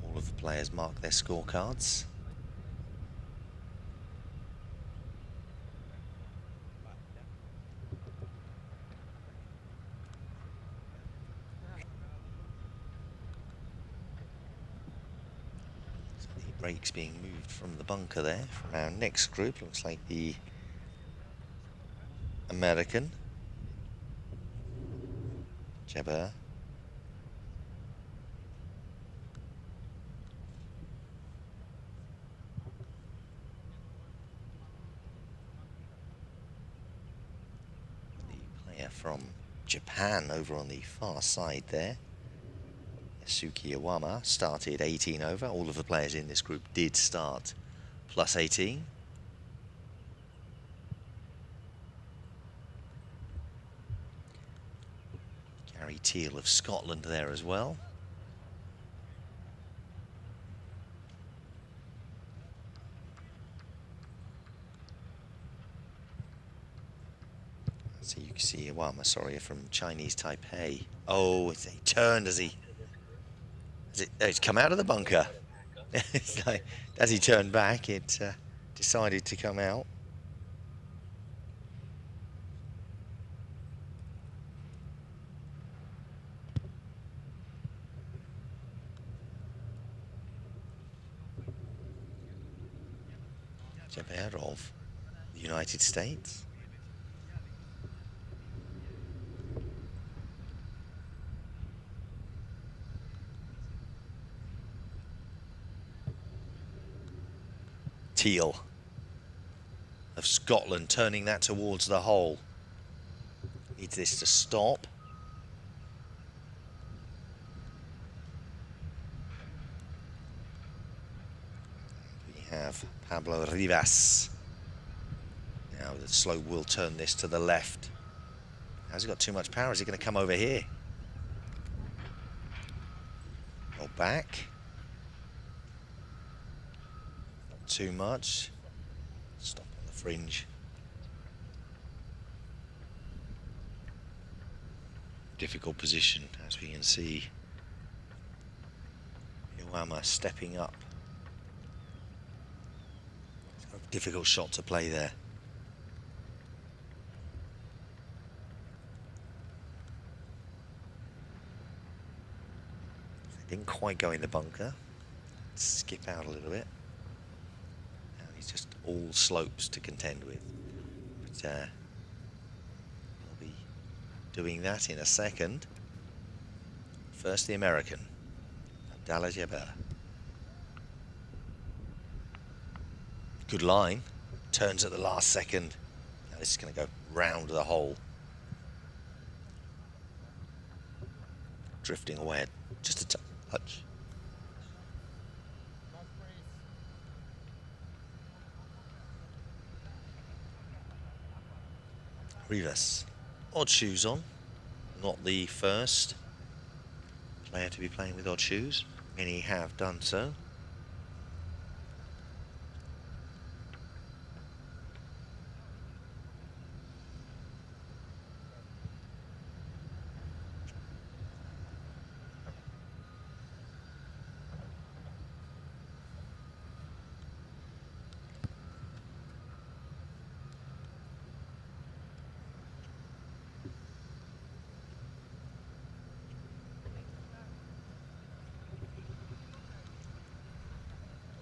all of the players mark their scorecards. Brakes being moved from the bunker there. From our next group, looks like the American Jabber. The player from Japan over on the far side there, Yasuki Iwama, started 18 over. All of the players in this group did start plus 18. Gary Teal of Scotland there as well. So you can see Iwama, sorry, from Chinese Taipei. Oh, he turned as he... It's come out of the bunker. It's like, as he turned back, it decided to come out. Jabber of the United States. Teal of Scotland turning that towards the hole. Needs this to stop. We have Pablo Rivas. Now the slope will turn this to the left. Has he got too much power? Is he going to come over here? Roll back. Not too much. Stop on the fringe. Difficult position, as we can see. Iwama stepping up. Difficult shot to play there. Didn't quite go in the bunker. Skip out a little bit. Now he's just all slopes to contend with. But we'll be doing that in a second. First the American, Abdallah Jabber. Good line, turns at the last second. Now this is going to go round the hole. Drifting away, just a touch. Rivas, odd shoes on, not the first player to be playing with odd shoes. Many have done so.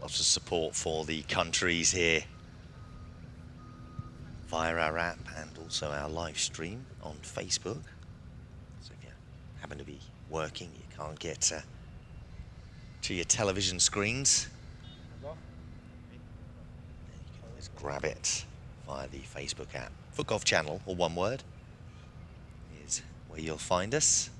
Lots of support for the countries here via our app and also our live stream on Facebook. So if you happen to be working, you can't get to your television screens, then you can always grab it via the Facebook app. FootGolf channel, or one word, is where you'll find us.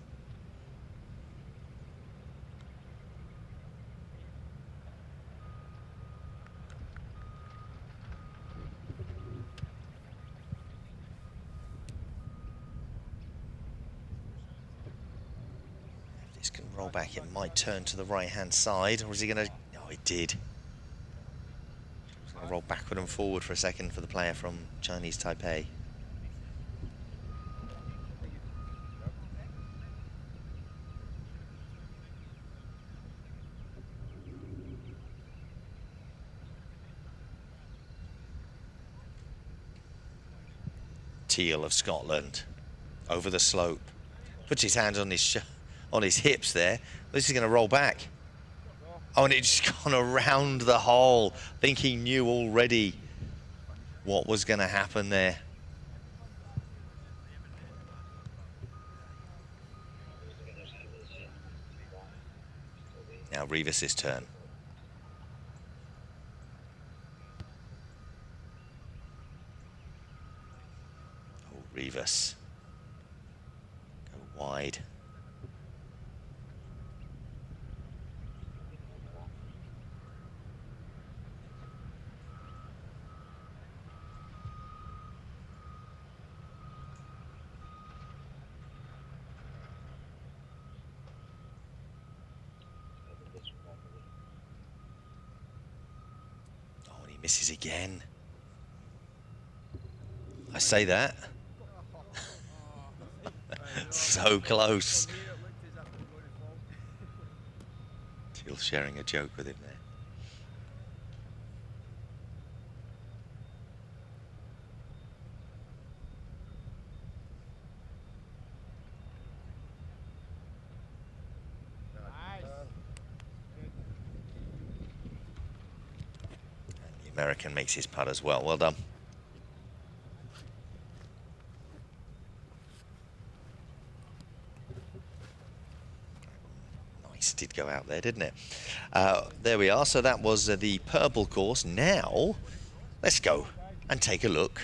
Roll back, it might turn to the right hand side, or is he going to... Oh, it did. He's going to roll backward and forward for a second for the player from Chinese Taipei. Teal of Scotland, over the slope, puts his hands on his hips there. This is going to roll back. Oh, and it's gone around the hole. I think he knew already what was going to happen there. Now Rivas' turn. Oh, Rivas. Go wide. Oh, and he misses again. I say that. So close. Still sharing a joke with him there. And the American makes his putt as well. Well done. Nice, did go out there, didn't it? There we are. So that was the purple course. Now, let's go and take a look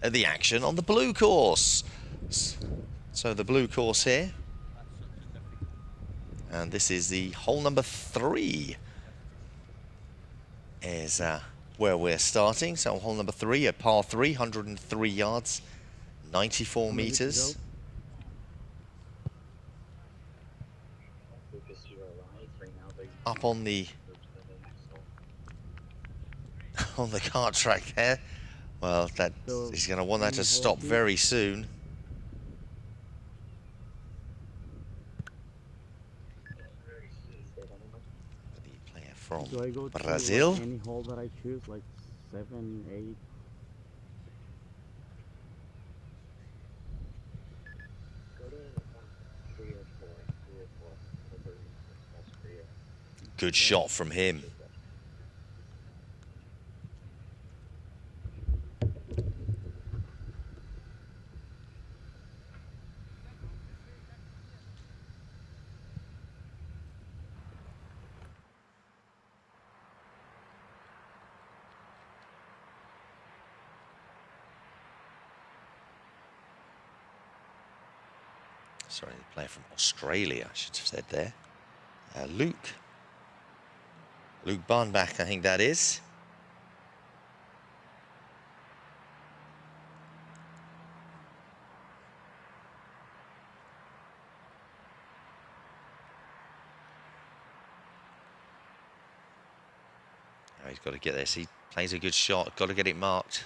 at the action on the blue course. So the blue course here. And this is the hole number 3 is where we're starting. So hole number 3, a par 3, 103 yards, 94 meters. Up on the kart track there. Well, that he's going to want that to stop very soon. The player from Brazil. To, any hole that I choose, like 7, 8. Good shot from him. Sorry, the player from Australia, I should have said there. Luke Barnbach, I think that is. Now he's got to get there. So he plays a good shot, got to get it marked.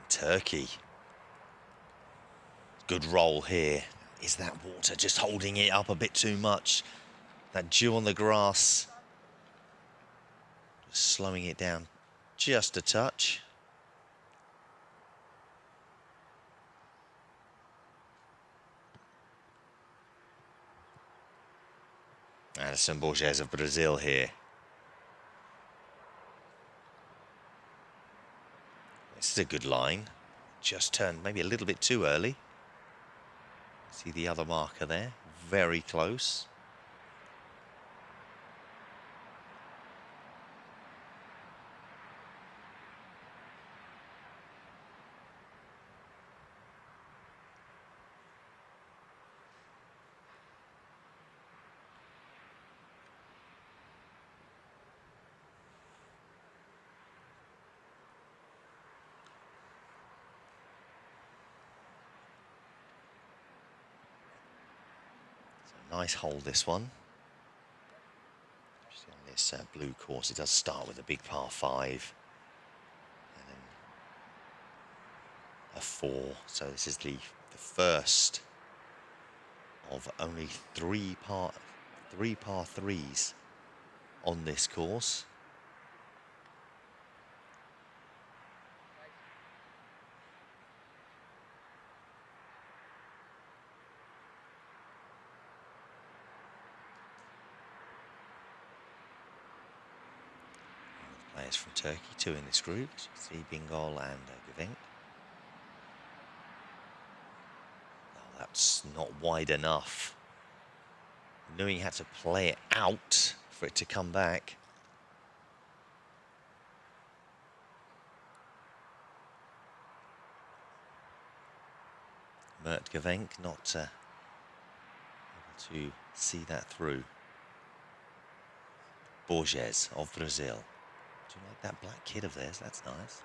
Turkey. Good roll here. Is that water just holding it up a bit too much? That dew on the grass. Just slowing it down just a touch. Addison Borges of Brazil here. This is a good line. Just turned maybe a little bit too early. See the other marker there, very close. Nice hole, this one. On this blue course, it does start with a big par 5. And then a 4. So this is the first of only three par 3s on this course. players from Turkey, 2 in this group. As you can see, Bingöl and Gevink. Oh, that's not wide enough. Knew he had to play it out for it to come back. Mert Gevink not able to see that through. Borges of Brazil. Do you like that black kid of theirs? That's nice.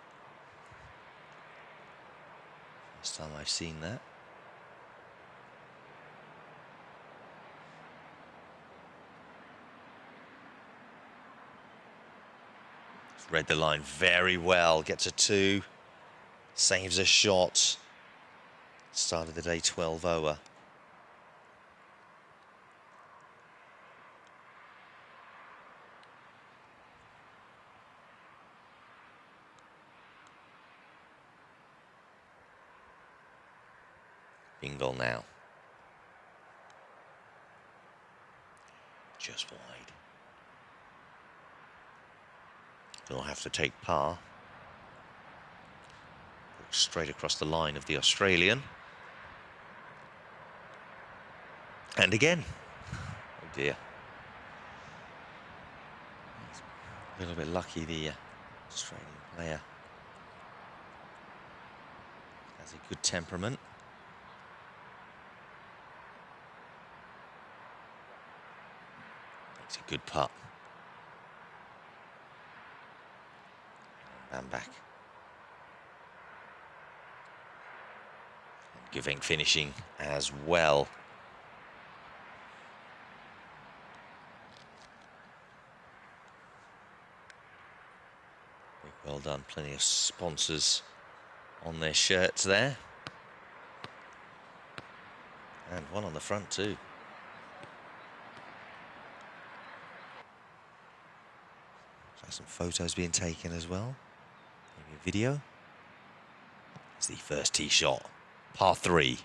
First time I've seen that. He's read the line very well. Gets a 2. Saves a shot. Started the day 12 over. Bingöl now. Just wide. He'll have to take par. Straight across the line of the Australian. And again. Oh dear. He's a little bit lucky, the Australian player. Has a good temperament. Makes a good putt. And back. And Gevink finishing as well. Well done, plenty of sponsors on their shirts there. And one on the front too. So some photos being taken as well. Maybe a video. It's the first tee shot, par 3.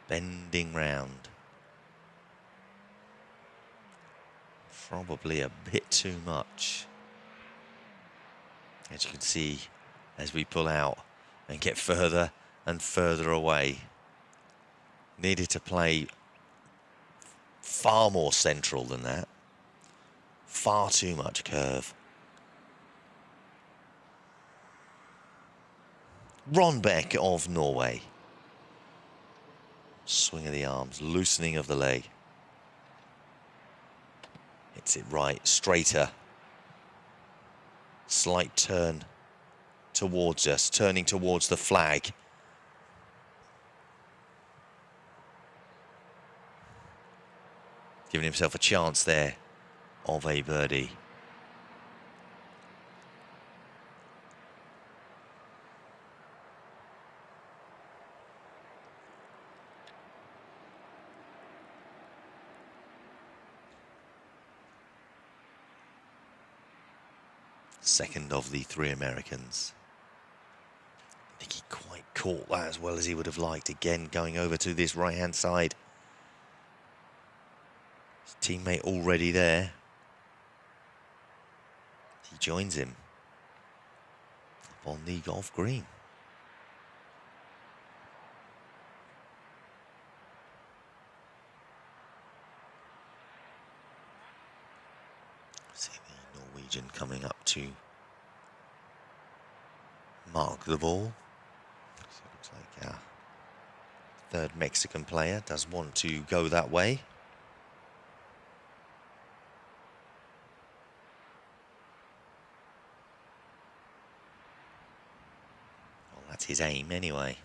Bending round. Probably a bit too much. As you can see, as we pull out and get further and further away. Needed to play far more central than that. Far too much curve. Ron Beck of Norway. Swing of the arms, loosening of the leg. Hits it right, straighter. Slight turn towards us, turning towards the flag. Giving himself a chance there of a birdie. Second of the 3 Americans. I think he quite caught that as well as he would have liked. Again, going over to this right-hand side. His teammate already there. He joins him up on the golf green. See the Norwegian coming up to mark the ball. So it looks like our third Mexican player does want to go that way. Well, that's his aim anyway.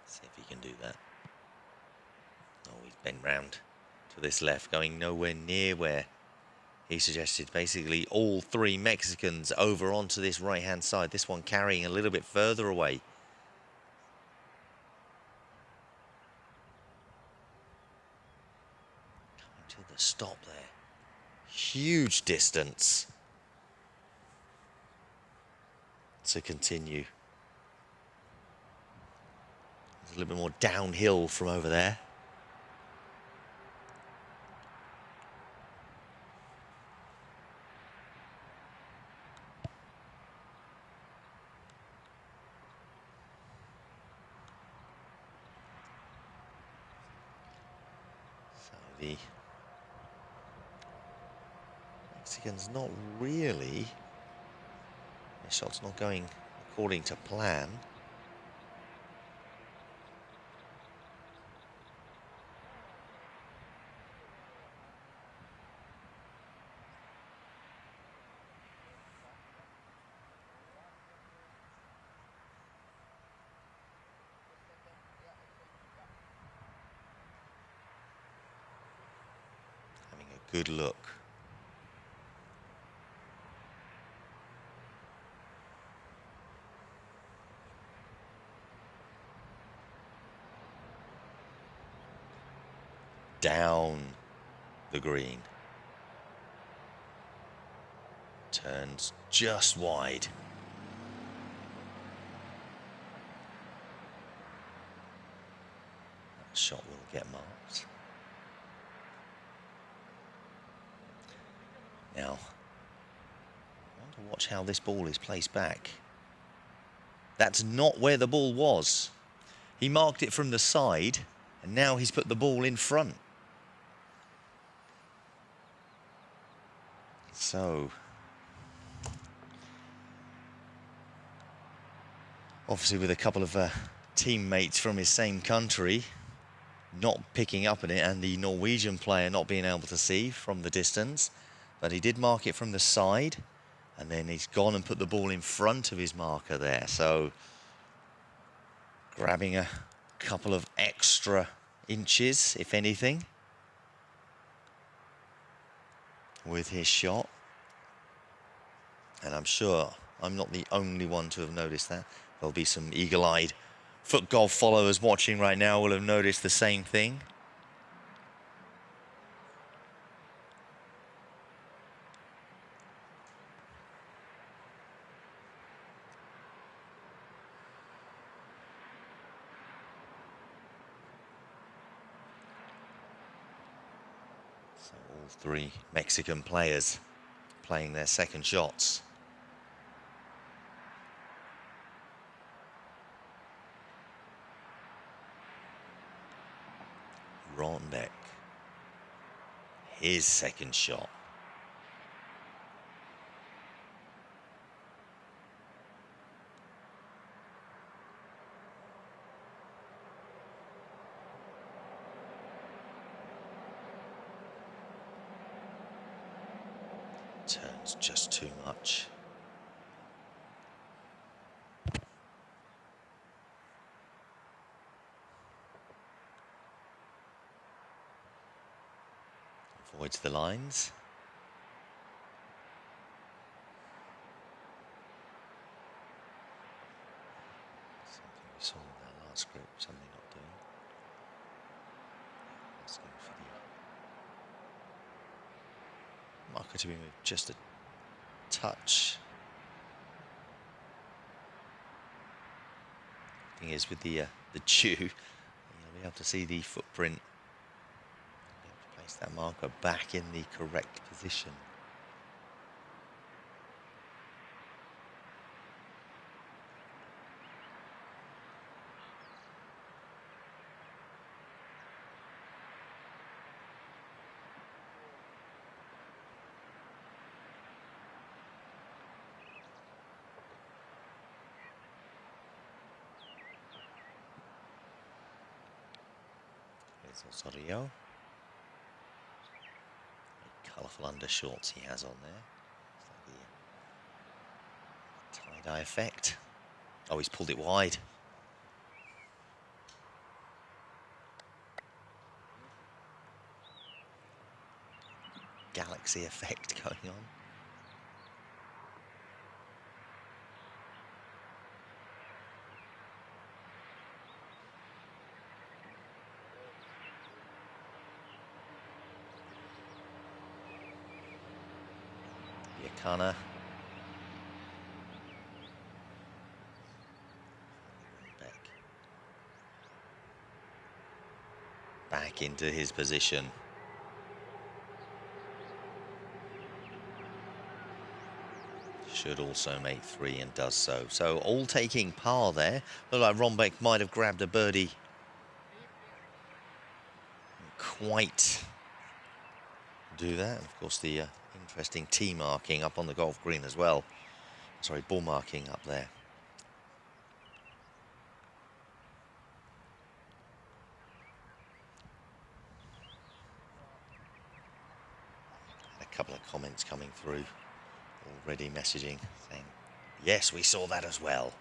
See if he can do that. Oh, he's bent round to this left, going nowhere near where he suggested. Basically, all 3 Mexicans over onto this right-hand side. This one carrying a little bit further away. Coming to the stop there. Huge distance to continue. It's a little bit more downhill from over there. So the Mexican's not really, the shot's not going according to plan. Having a good look. Down the green. Turns just wide. That shot will get marked. Now, I want to watch how this ball is placed back. That's not where the ball was. He marked it from the side, and now he's put the ball in front. So, obviously with a couple of teammates from his same country not picking up on it, and the Norwegian player not being able to see from the distance, but he did mark it from the side, and then he's gone and put the ball in front of his marker there. So, grabbing a couple of extra inches, if anything, with his shot. And I'm sure I'm not the only one to have noticed that. There'll be some eagle-eyed FootGolf followers watching right now will have noticed the same thing. So all three Mexican players playing their second shots. Rondeck, his second shot. Turns just too much. Avoids the lines. Something we saw in that last group, something not doing. Asking for the marker to be moved just a touch. Thing is, with the dew, you'll be able to see the footprint. Place that marker back in the correct position. Here's Osorio. Colourful undershorts he has on there. It's like the tie-dye effect. Oh, he's pulled it wide. Galaxy effect going on. Yakana. Back. back into his position. Should also make 3 and does so. So all taking par there. Looked like Rombeck might have grabbed a birdie. Quite do that. Of course, the interesting tee marking up on the golf green as well. Sorry, ball marking up there. A couple of comments coming through already, messaging saying, yes, we saw that as well.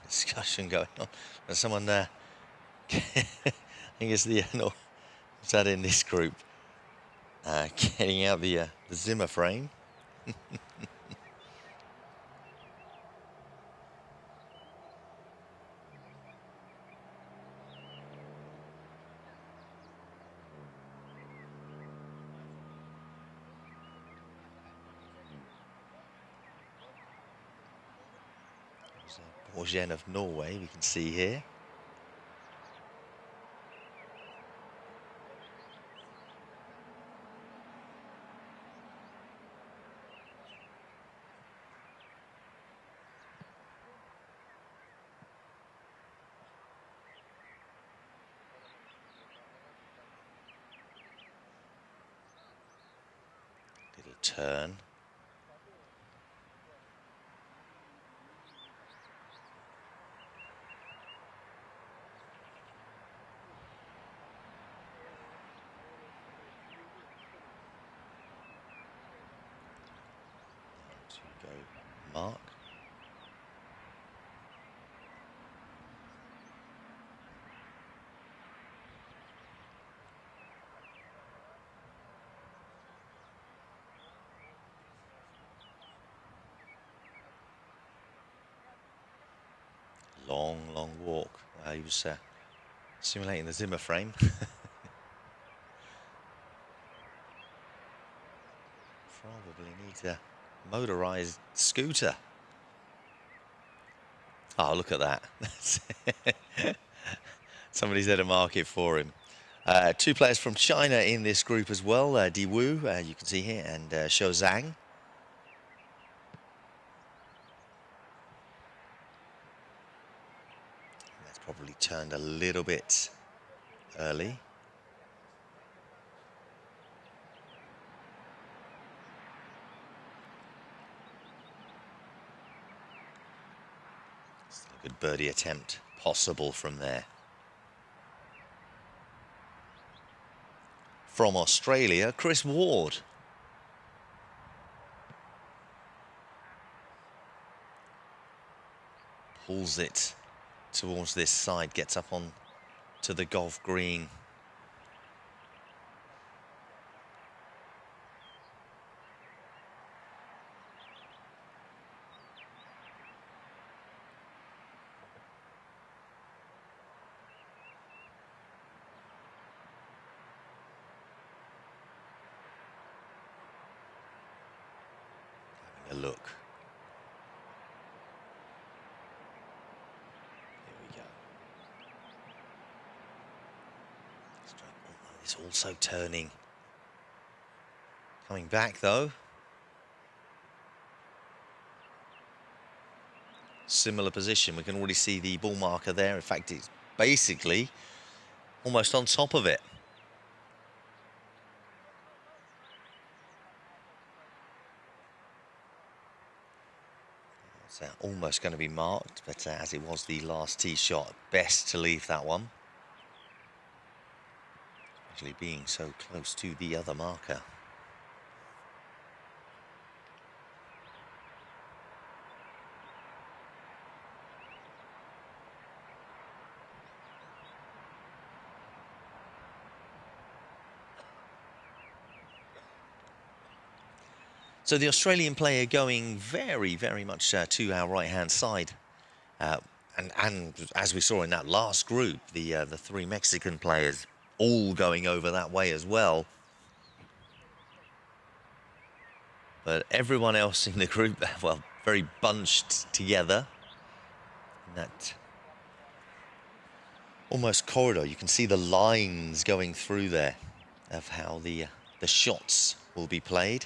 Discussion going on. There's someone there. I think it's the no, what's that in this group? Getting out the Zimmer frame. Borgen of Norway, we can see here. Little turn. Mark. Long walk. He was simulating the Zimmer frame. Probably needs a motorized scooter. Oh, look at that. Somebody's there to mark it for him. 2 players from China in this group as well. Di Wu, you can see here, and Shou Zhang. That's probably turned a little bit early. Good birdie attempt possible from there. From Australia, Chris Ward. Pulls it towards this side, gets up on to the golf green. A look. Here we go. It's also turning. Coming back though. Similar position. We can already see the ball marker there. In fact, it's basically almost on top of it. Almost going to be marked, but as it was the last tee shot, best to leave that one. Especially being so close to the other marker. So the Australian player going very, very much to our right-hand side. And as we saw in that last group, the 3 Mexican players all going over that way as well. But everyone else in the group, well, very bunched together in that almost corridor. You can see the lines going through there of how the shots will be played.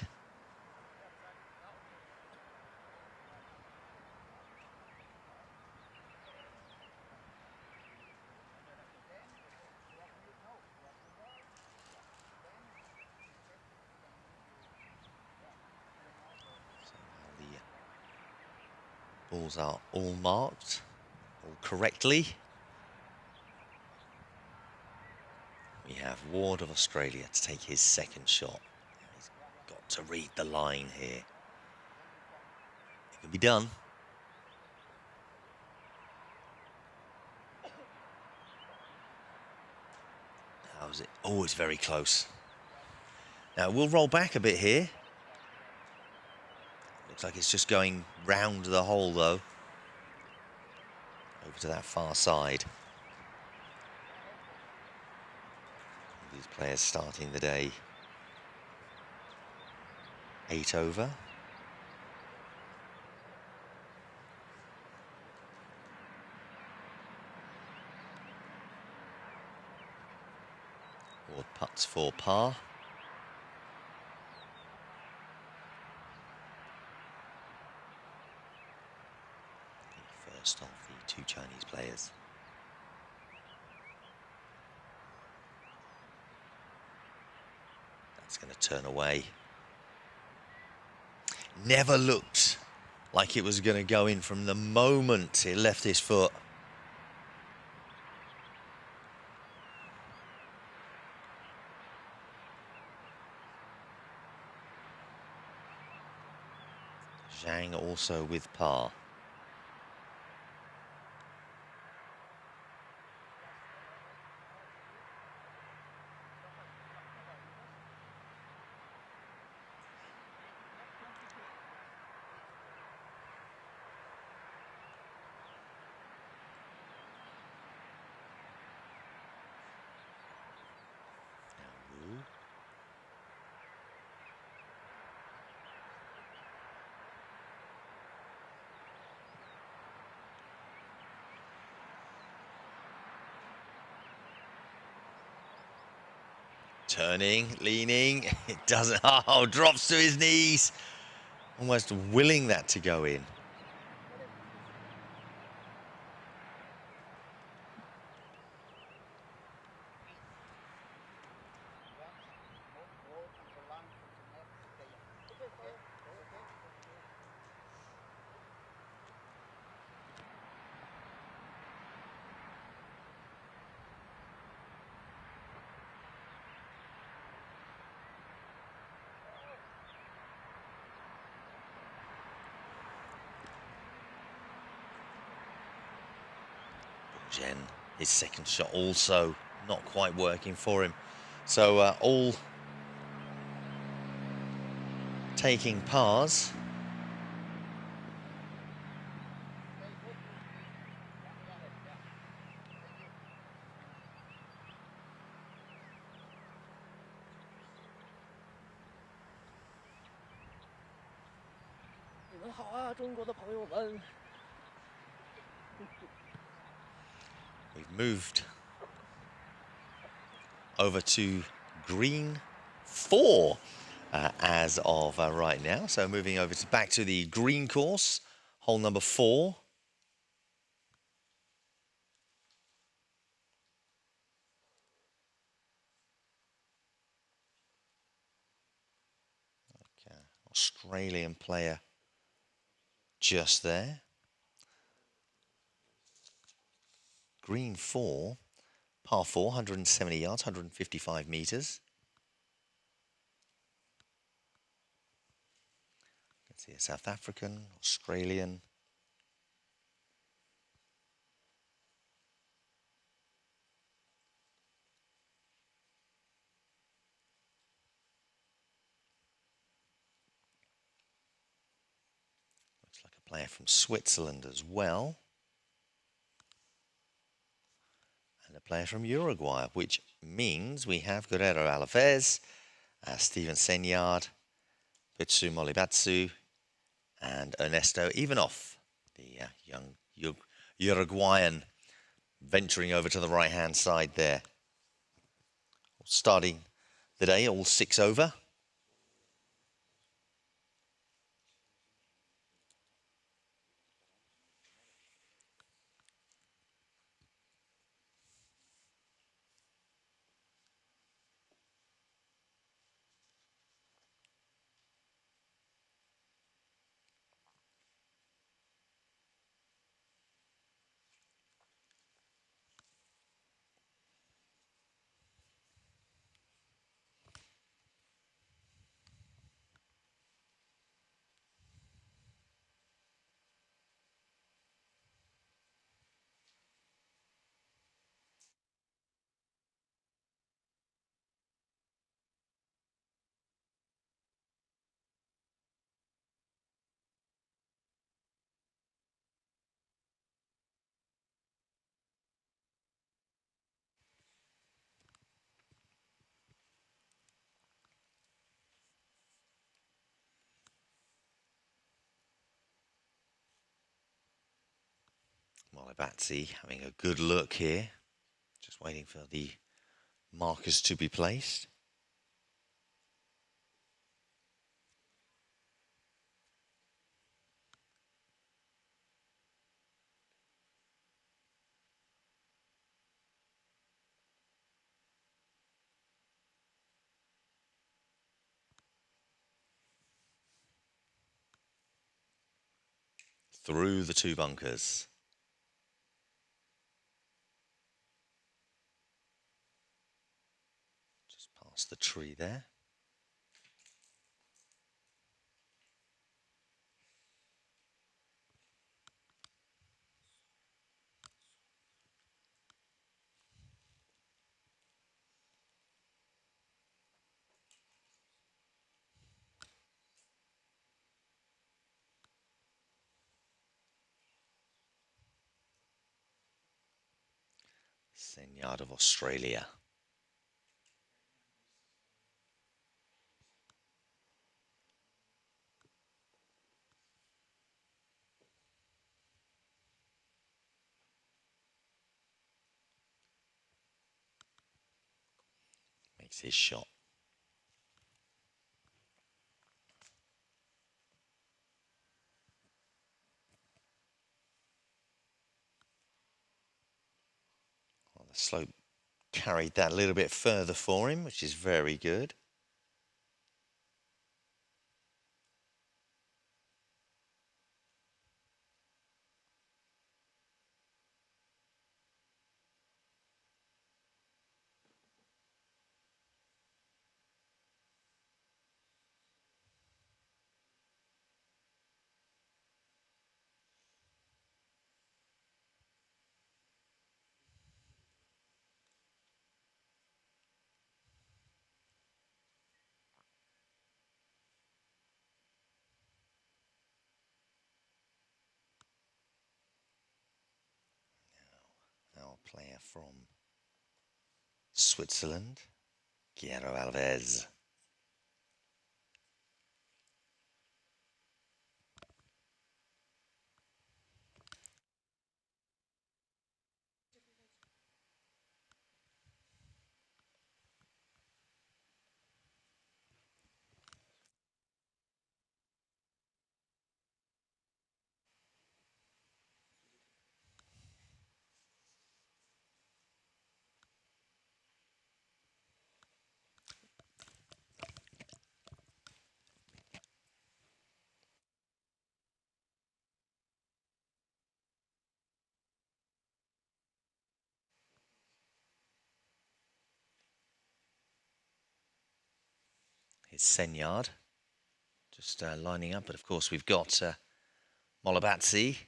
The balls are all marked, all correctly. We have Ward of Australia to take his second shot. He's got to read the line here. It can be done. How was it? Always very close. Now we'll roll back a bit here. Looks like it's just going round the hole though. Over to that far side. These players starting the day 8 over. Ward putts for par. The first of the two Chinese players. That's going to turn away. Never looked like it was going to go in from the moment it left his foot. Zhang also with par. Turning, leaning, it doesn't, oh, drops to his knees. Almost willing that to go in. Zhen, his second shot also not quite working for him. So all taking pars. We've moved over to green 4 as of right now. So moving over to back to the green course, hole number 4. Okay, Australian player just there. Green 4, par 4, 170 yards, 155 meters. You can see a South African, Australian. Looks like a player from Switzerland as well. And a player from Uruguay, which means we have Guerrero Alves, Steven Senyard, Bitsu Molibatsu and Ernesto Ivanov, the young Uruguayan, venturing over to the right-hand side there. Starting the day, all 6 over. Molibatsi having a good look here. Just waiting for the markers to be placed. Through the 2 bunkers. Just past the tree there. Senyard of Australia. Makes his shot. Well, the slope carried that a little bit further for him, which is very good. Our player from Switzerland, Guillermo Alves. His Senyard just lining up, but of course we've got Molibatsi.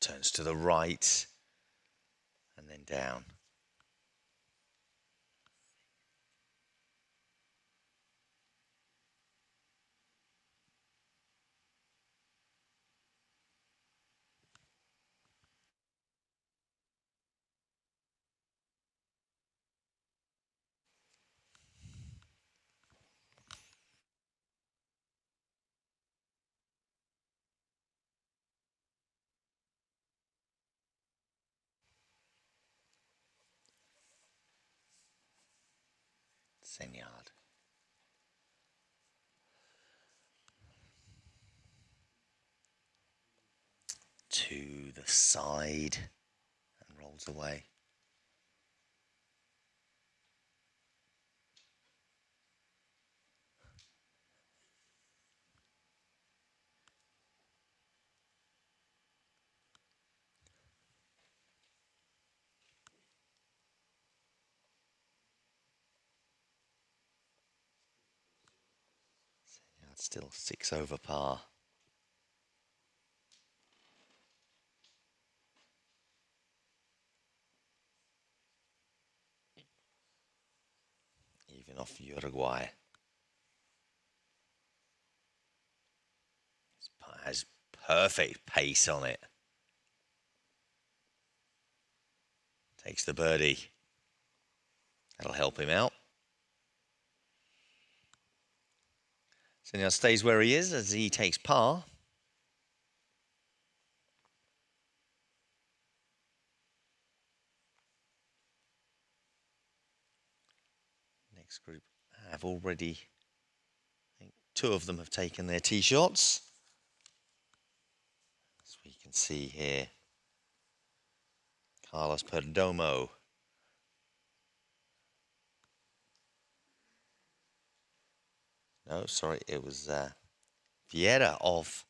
Turns to the right and then down. Senyard. To the side and rolls away. Senyard still 6 over par. Even off Uruguay. Has perfect pace on it. Takes the birdie. That'll help him out. Senyard stays where he is as he takes par. Next group have already, I think 2 of them have taken their tee shots. As we can see here, Carlos Perdomo. No, sorry, it was Vieira of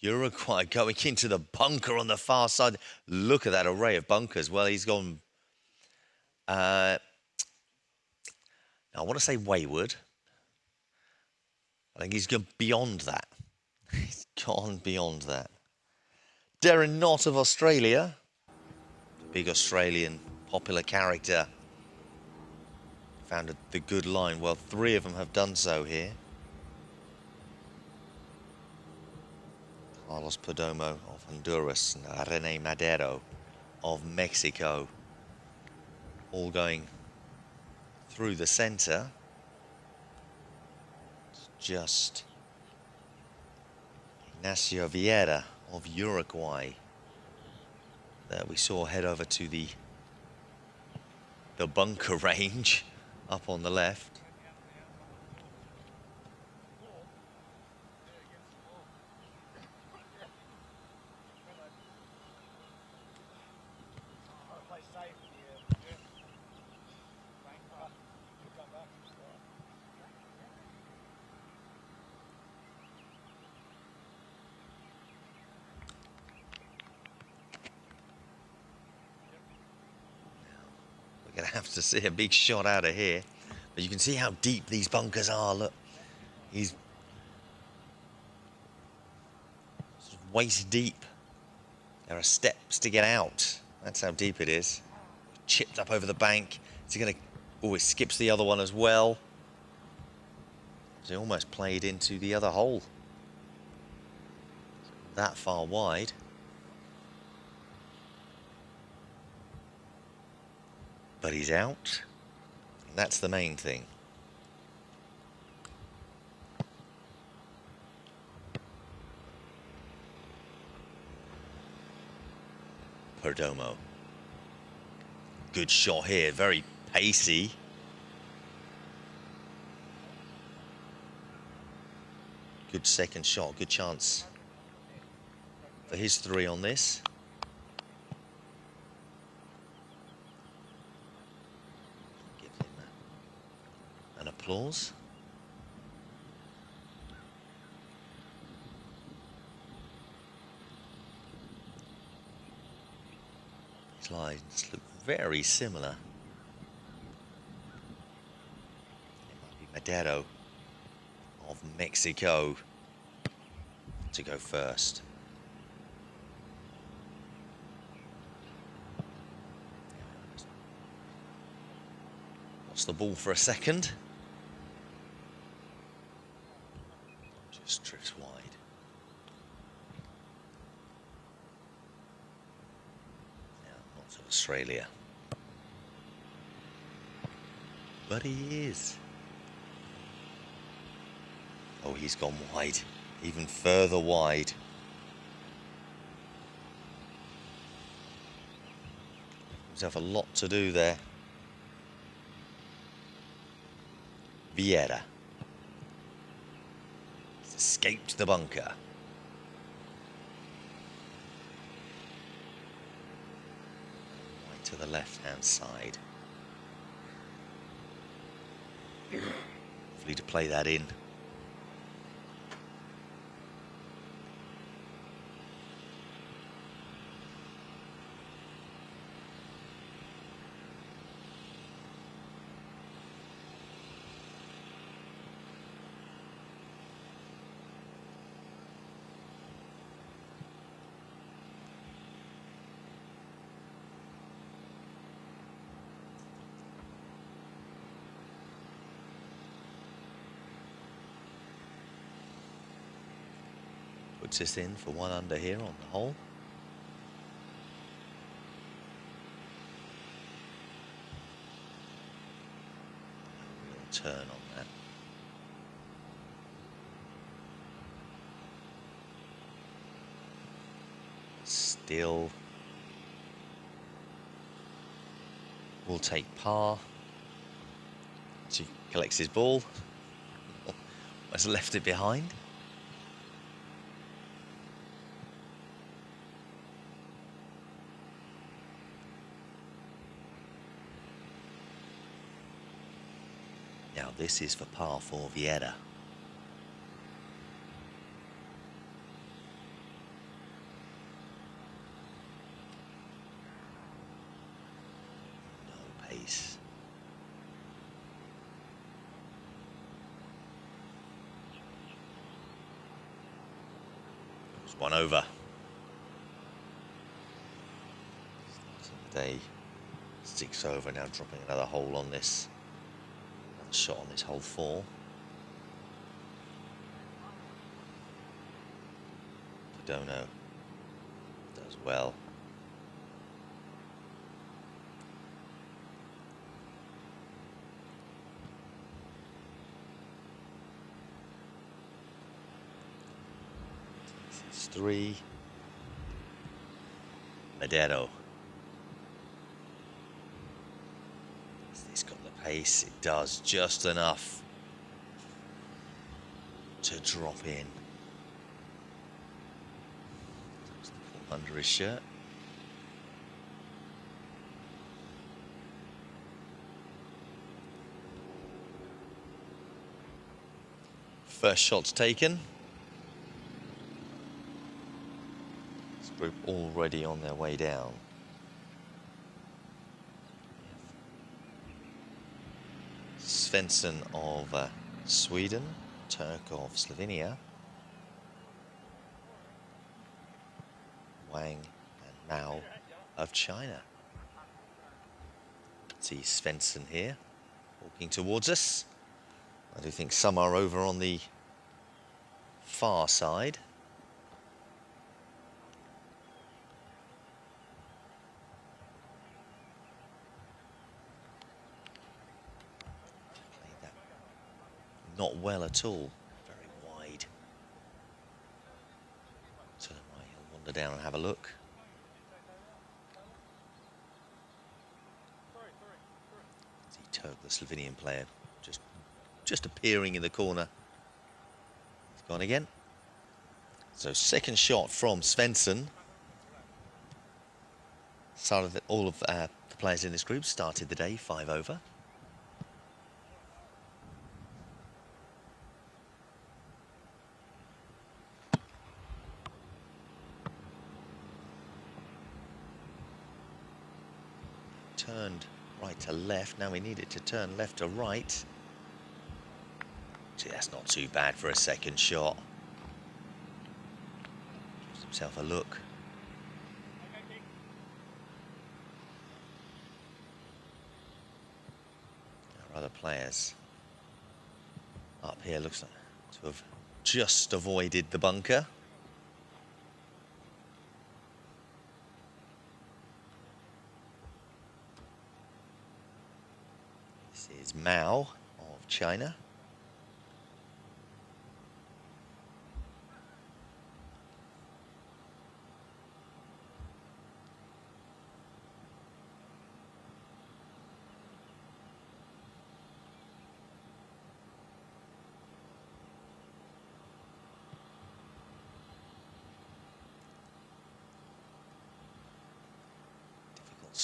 Uruguay going into the bunker on the far side. Look at that array of bunkers. Well, he's gone, I want to say wayward. I think he's gone beyond that. He's gone beyond that. Darren Knott of Australia, big Australian popular character, found the good line. Well, 3 of them have done so here. Carlos Perdomo of Honduras and Rene Madero of Mexico, all going through the center. It's just Ignacio Vieira of Uruguay that we saw head over to the bunker range up on the left. We're going to have to see a big shot out of here. But you can see how deep these bunkers are. Look, he's sort of waist deep. There are steps to get out. That's how deep it is. Chipped up over the bank. Is he going to... Oh, it skips the other one as well. So he almost played into the other hole. That far wide. But he's out. And that's the main thing. Perdomo. Good shot here, very pacey. Good second shot, good chance for his 3 on this. Give him an applause. His lines look very similar. It might be Madero of Mexico to go first. Lost the ball for a second. Just drifts wide. Now, not to Australia. But he is. Oh, he's gone wide, even further wide. Himself a lot to do there. Vieira. He's escaped the bunker. Right to the left-hand side. Hopefully to play that in. Puts this in for 1 under here on the hole. No real turn on that. Still will take par. As he collects his ball. Has left it behind. Now this is for par for Vieira. No pace. It's 1 over. Starting the day 6 over, now dropping another hole on this. Shot on this hole 4. Perdomo does well. This is 3. Madero. It's got the pace, it does just enough to drop in. Under his shirt. First shot's taken. This group already on their way down. Svensson of Sweden, Turk of Slovenia, Wang and Mao of China. See Svensson here, walking towards us. I do think some are over on the far side. Not well at all, very wide. To the right, he'll wander down and have a look. See Turk, the Slovenian player, just appearing in the corner. He's gone again. So second shot from Svensson. All of the players in this group started the day 5 over. Turned right to left, now we need it to turn left to right. See, that's not too bad for a second shot. Gives himself a look. Our other players up here looks like to have just avoided the bunker. This is Mao of China.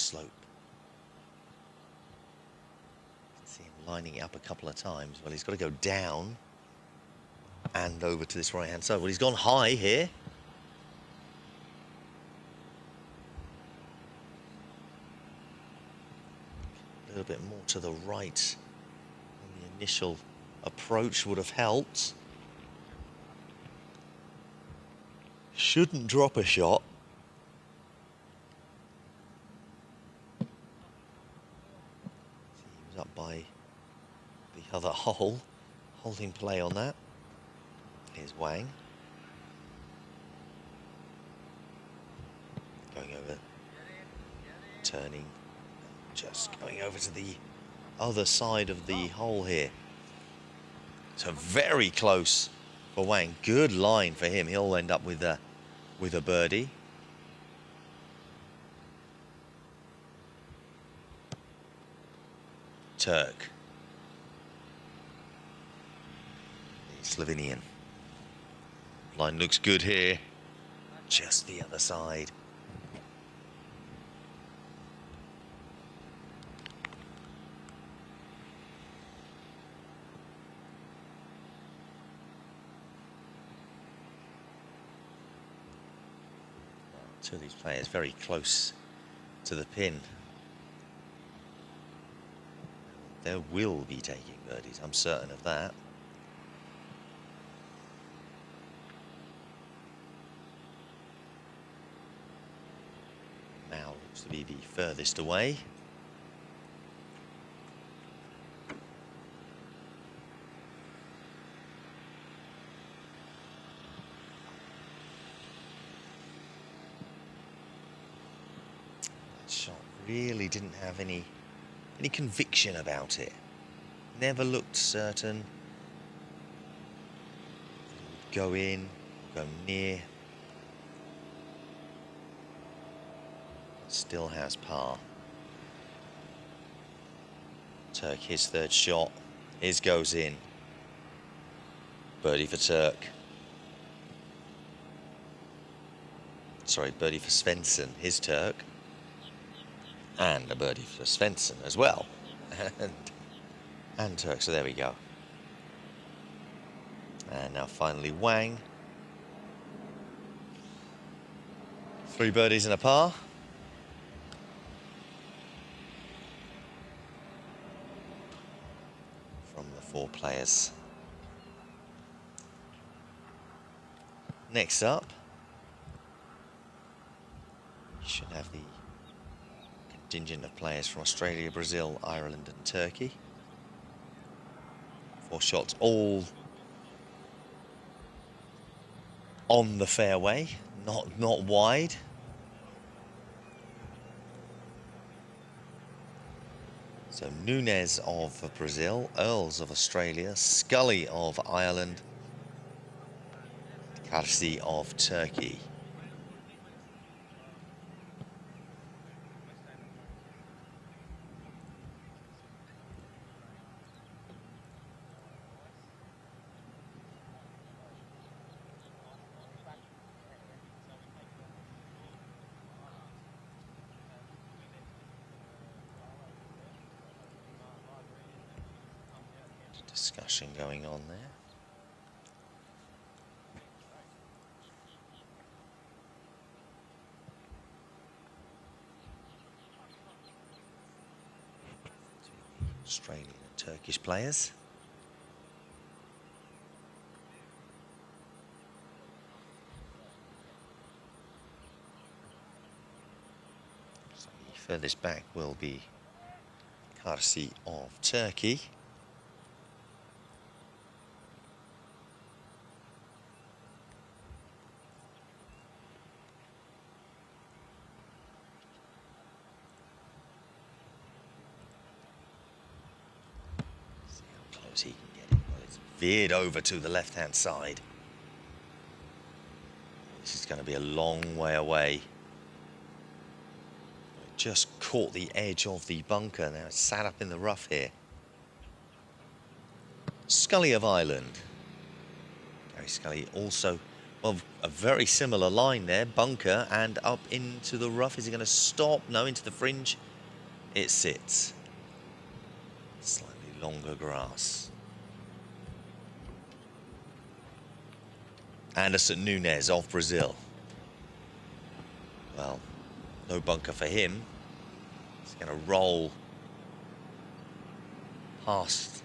slope. See him lining it up a couple of times. Well, he's got to go down and over to this right-hand side. Well, he's gone high here. A little bit more to the right than the initial approach would have helped. Shouldn't drop a shot. He was up by the other hole, holding play on that. Here's Wang. Going over, turning, just going over to the other side of the hole here. So very close for Wang. Good line for him. He'll end up with a birdie. Turk. The Slovenian. Line looks good here. Just the other side. Two of these players very close to the pin. They will be taking birdies, I'm certain of that. Now looks to be the furthest away. That shot really didn't have any conviction about it. Never looked certain. Go in, go near. Still has par. Turk, his third shot. His goes in. Birdie for Turk. Sorry, birdie for Svensson, his Turk. And a birdie for Svensson as well. And Turk, so there we go. And now finally Wang. 3 birdies and a par. From the 4 players. Next up, you should have the contingent of players from Australia, Brazil, Ireland and Turkey. 4 shots all on the fairway, not wide. So Nunes of Brazil, Earls of Australia, Scully of Ireland, Karsi of Turkey. Discussion going on there. Australian and Turkish players. So the furthest back will be Karsi of Turkey. He can get it. Well, it's veered over to the left-hand side. This is going to be a long way away. It just caught the edge of the bunker. Now it's sat up in the rough here. Scully of Ireland. Gary Scully also Well, a very similar line there, bunker and up into the rough. Is he going to stop? No, into the fringe. It sits. Slightly longer grass. Anderson Nunes of Brazil. Well, no bunker for him. He's going to roll past.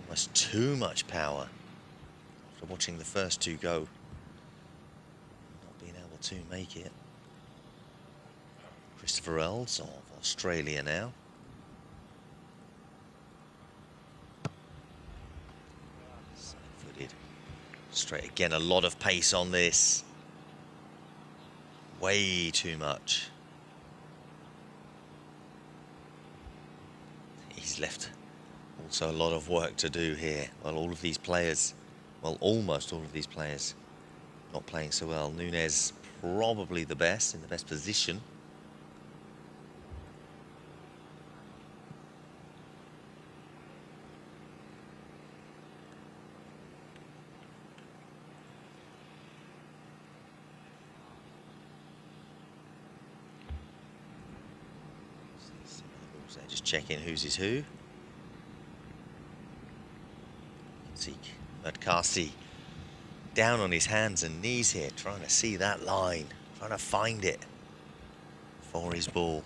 Almost too much power. After watching the first two go, not being able to make it. Christopher Elds of Australia now. Side-footed. Straight again, a lot of pace on this. Way too much. He's left also a lot of work to do here. Well, all of these players, well, almost all of these players not playing so well. Nunes probably the best, in the best position. Just checking who's is who. You can see Mudkasi down on his hands and knees here, trying to see that line, trying to find it for his ball.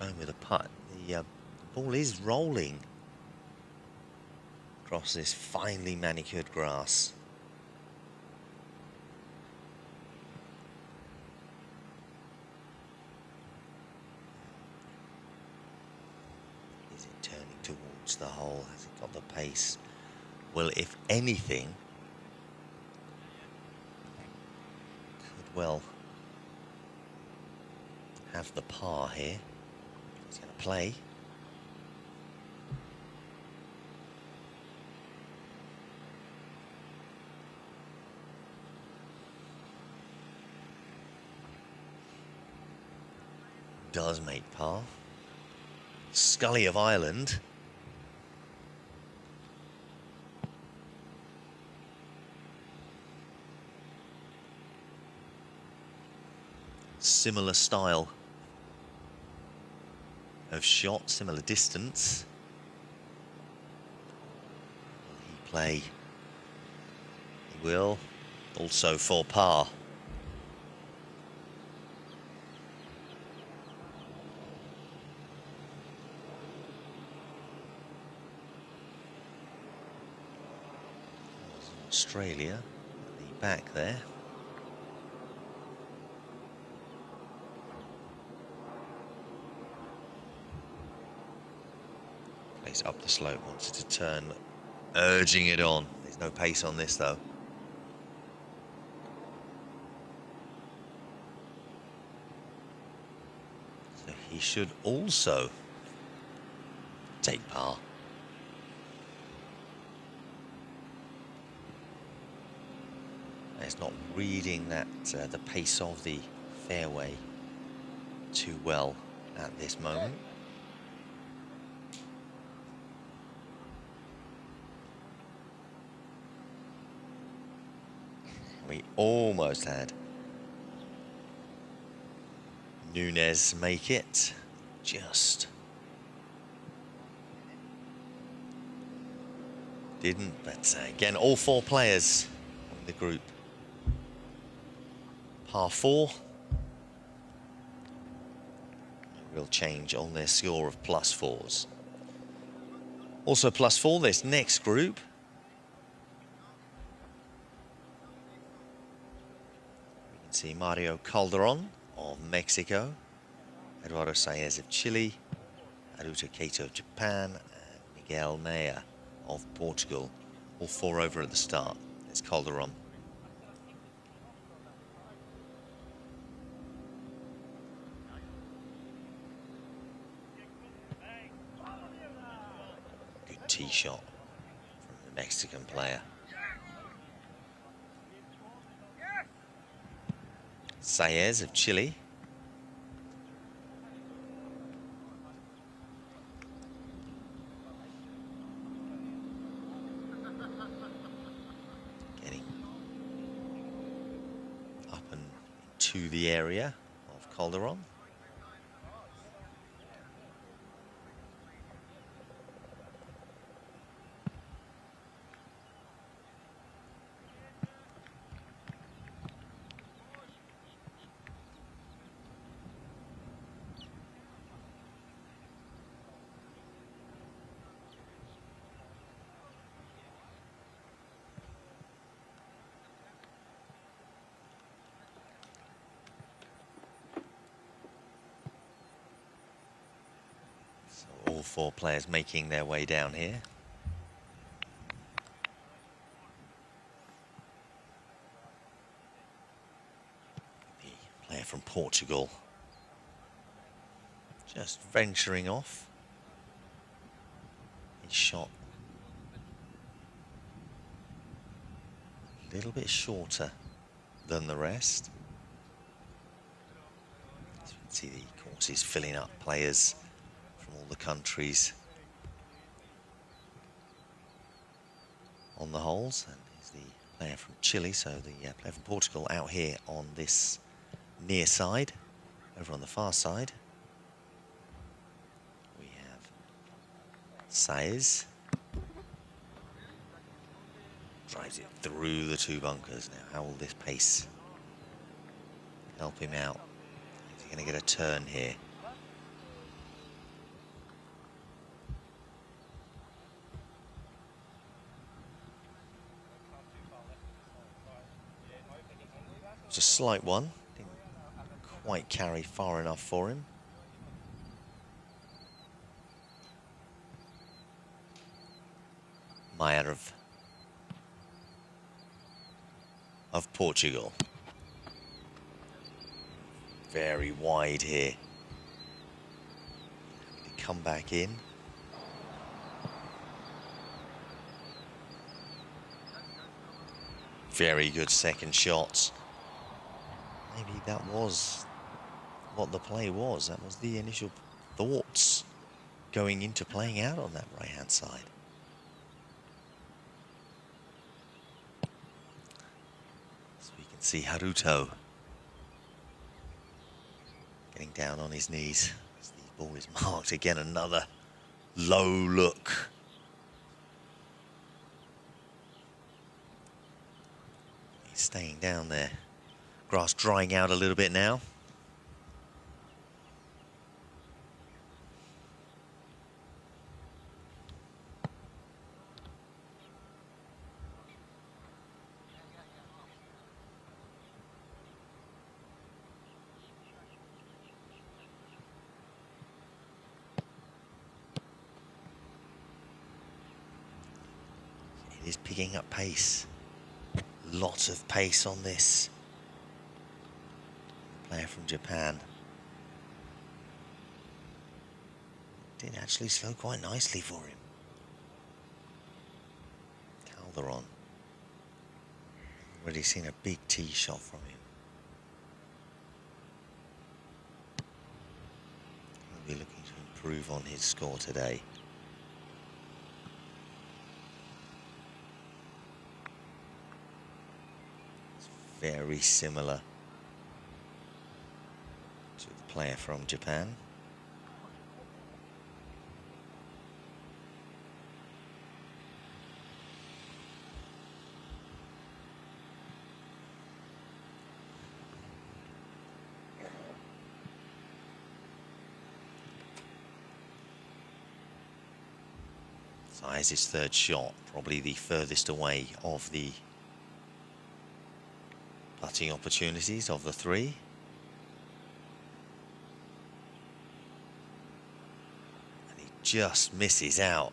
Going with a putt. The ball is rolling across this finely manicured grass. Is it turning towards the hole? Has it got the pace? Well, if anything, could well have the par here. He's going to play. Does make par. Scully of Ireland. Similar style of shot, similar distance. Will he play? He will. Also for par. Australia, the back there. Plays up the slope, wants it to turn, urging it on. There's no pace on this though. So he should also take par. He's not reading that the pace of the fairway too well at this moment. We almost had Nunes make it, just didn't. But again, all four players in the group. Par 4. Real change on their score of +4s. Also +4, this next group. We can see Mario Calderon of Mexico, Eduardo Saez of Chile, Haruta Kato of Japan, and Miguel Meyer of Portugal. All four over at the start. It's Calderon. Tee shot from the Mexican player. Saez of Chile. Getting up and to the area of Calderon. So all four players making their way down here. The player from Portugal just venturing off. He shot a little bit shorter than the rest. As you can see, the course is filling up players from all the countries on the holes. And here's the player from Chile, so the player from Portugal out here on this near side. Over on the far side, we have Saez. Drives it through the two bunkers. Now, how will this pace help him out? Is he going to get a turn here? It's a slight one. Didn't quite carry far enough for him. Maier of Portugal. Very wide here. To come back in. Very good second shot. Maybe that was what the play was. That was the initial thoughts going into playing out on that right-hand side. So we can see Haruto getting down on his knees as the ball is marked. Again, another low look. He's staying down there. Grass drying out a little bit now. It is picking up pace. Lots of pace on this. Player from Japan. Did actually slow quite nicely for him. Calderon. Already seen a big tee shot from him. He'll be looking to improve on his score today. It's very similar to the player from Japan. As his third shot, probably the furthest away of the putting opportunities of the three. And he just misses out.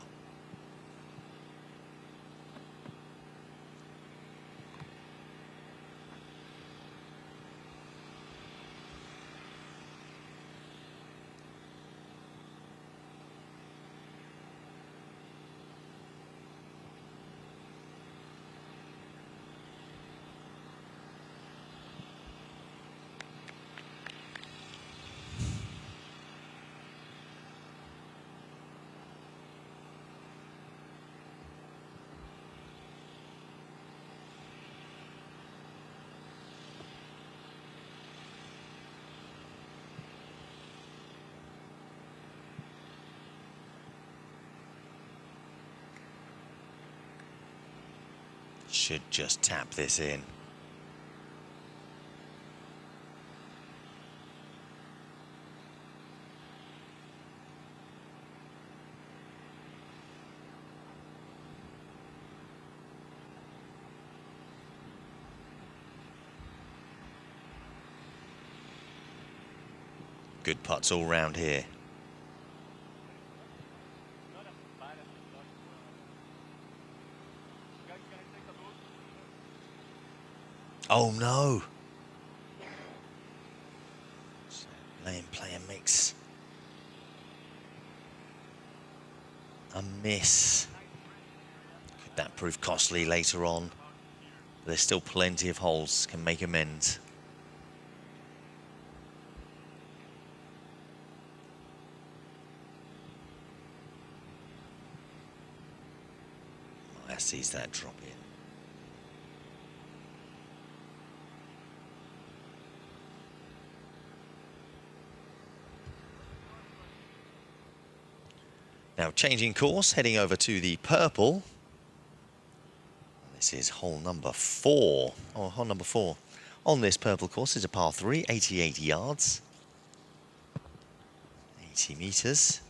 Should just tap this in. Good putts all round here. Oh no! So player makes a miss. Could that prove costly later on? But there's still plenty of holes can make amends. Maya sees that drop in. Now changing course, heading over to the purple. This is hole number 4. Oh, hole number 4 on this purple course is a par 3, 88 yards, 80 meters.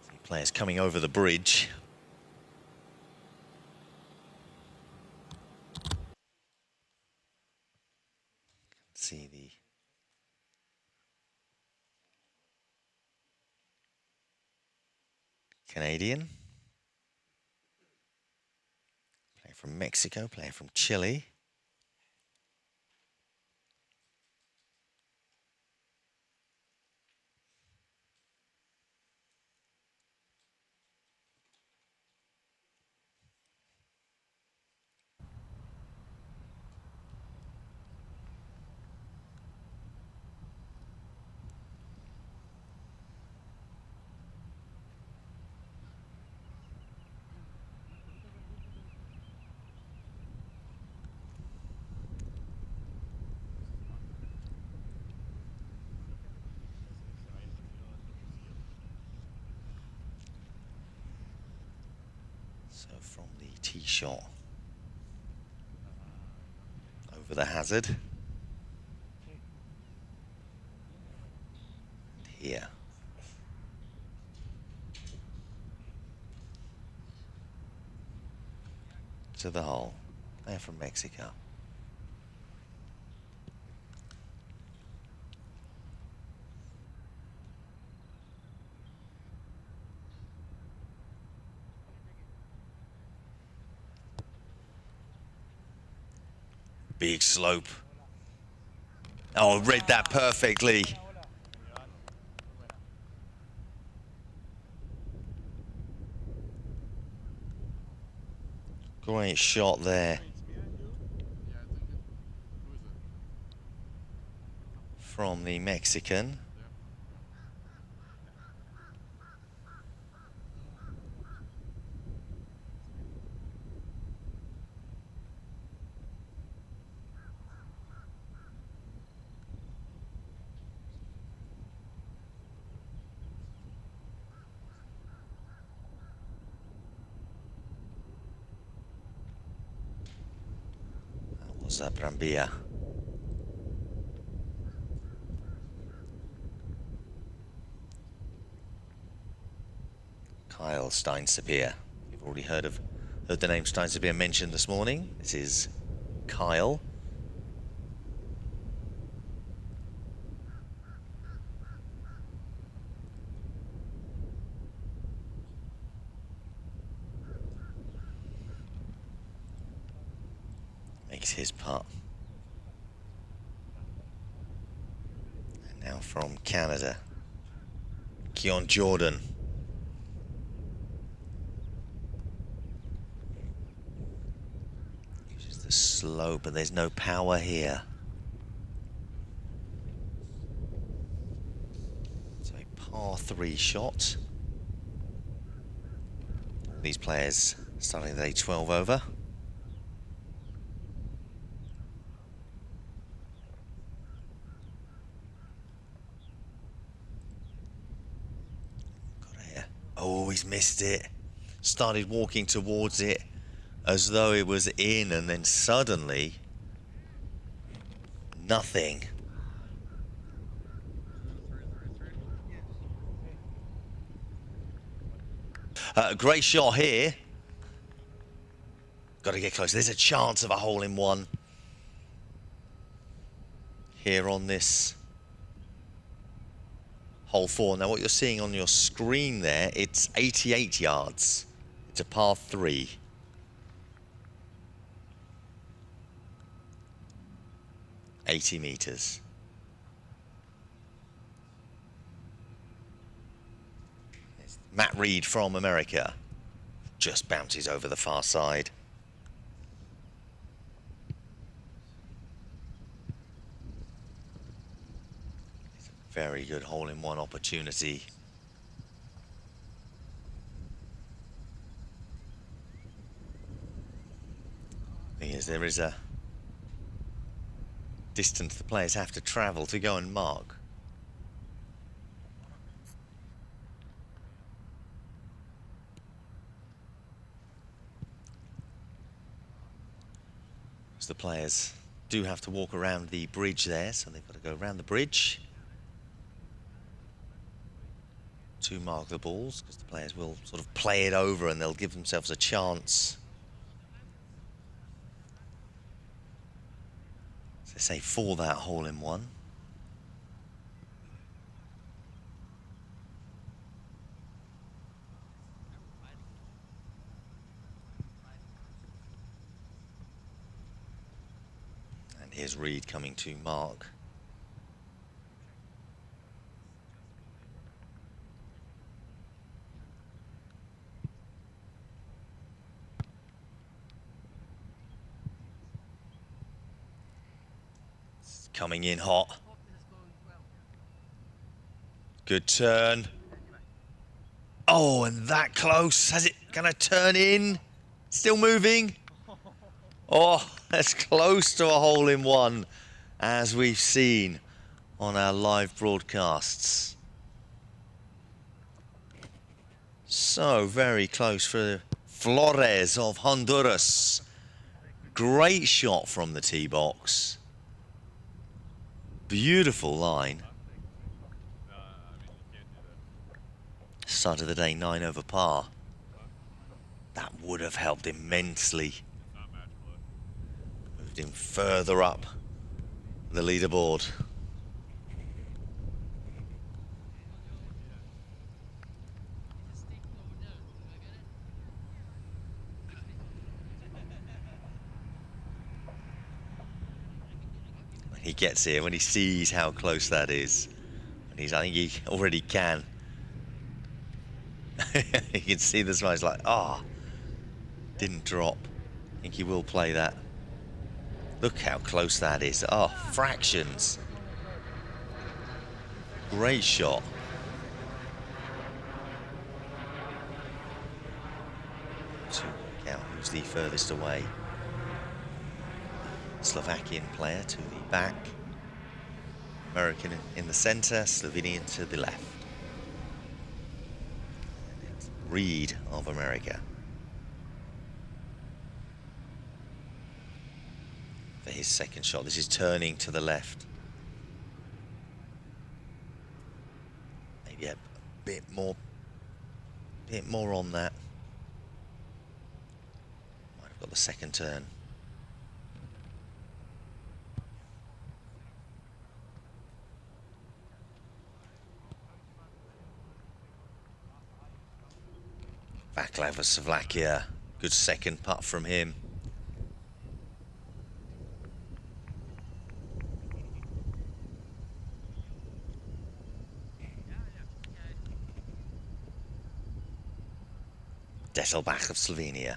See players coming over the bridge. See the Canadian, player from Mexico, player from Chile. So from the tee shot over the hazard. And here. To the hole. They're from Mexico. Big slope. Oh, read that perfectly. Great shot there. From the Mexican. That was Brambilla. Kyle Steinsapir. You've already heard the name Steinsapir mentioned this morning. This is Kyle. Makes his putt. And now from Canada, Keon Jordan. Uses the slope, but there's no power here. So a par 3 shot. All these players starting the day 12 over. he's missed it. Started walking towards it as though it was in, and then suddenly, nothing. Great shot here. Got to get close. There's a chance of a hole-in-one here on this hole 4. Now what you're seeing on your screen there, it's 88 yards. It's a par 3. $80 meters. There's Matt Reed from America. Just bounces over the far side. It's a very good hole-in-one opportunity. Thing is, there is a distance the players have to travel to go and mark. So the players do have to walk around the bridge there, so they've got to go around the bridge to mark the balls, because the players will sort of play it over and they'll give themselves a chance. As I say, for that hole-in-one. And here's Reed coming to mark. Coming in hot. Good turn. Oh, and that close. Has it gonna turn in? Still moving. Oh, that's close to a hole-in-one, as we've seen on our live broadcasts. So very close for Flores of Honduras. Great shot from the tee box. Beautiful line. Start of the day, 9 over par. That would have helped immensely. Moved him further up the leaderboard. He gets here when he sees how close that is, and I think he already can. You can see the smile. He's like, didn't drop. I think he will play that. Look how close that is. Oh, fractions. Great shot. To work out who's the furthest away. Slovakian player to the back, American in the center, Slovenian to the left. And it's Reed of America. For his second shot, this is turning to the left. Maybe a bit more on that. Might have got the second turn. Vaclav of Slovakia, good second putt from him. Dettelbach of Slovenia.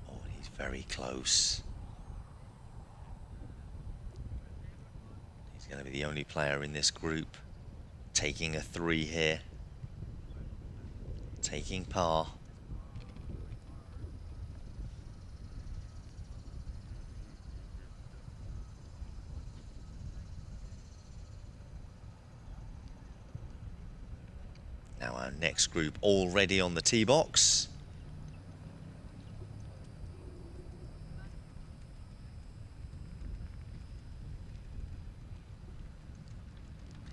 Oh, he's very close. He's going to be the only player in this group taking a 3 here. Taking par. Our next group already on the tee box.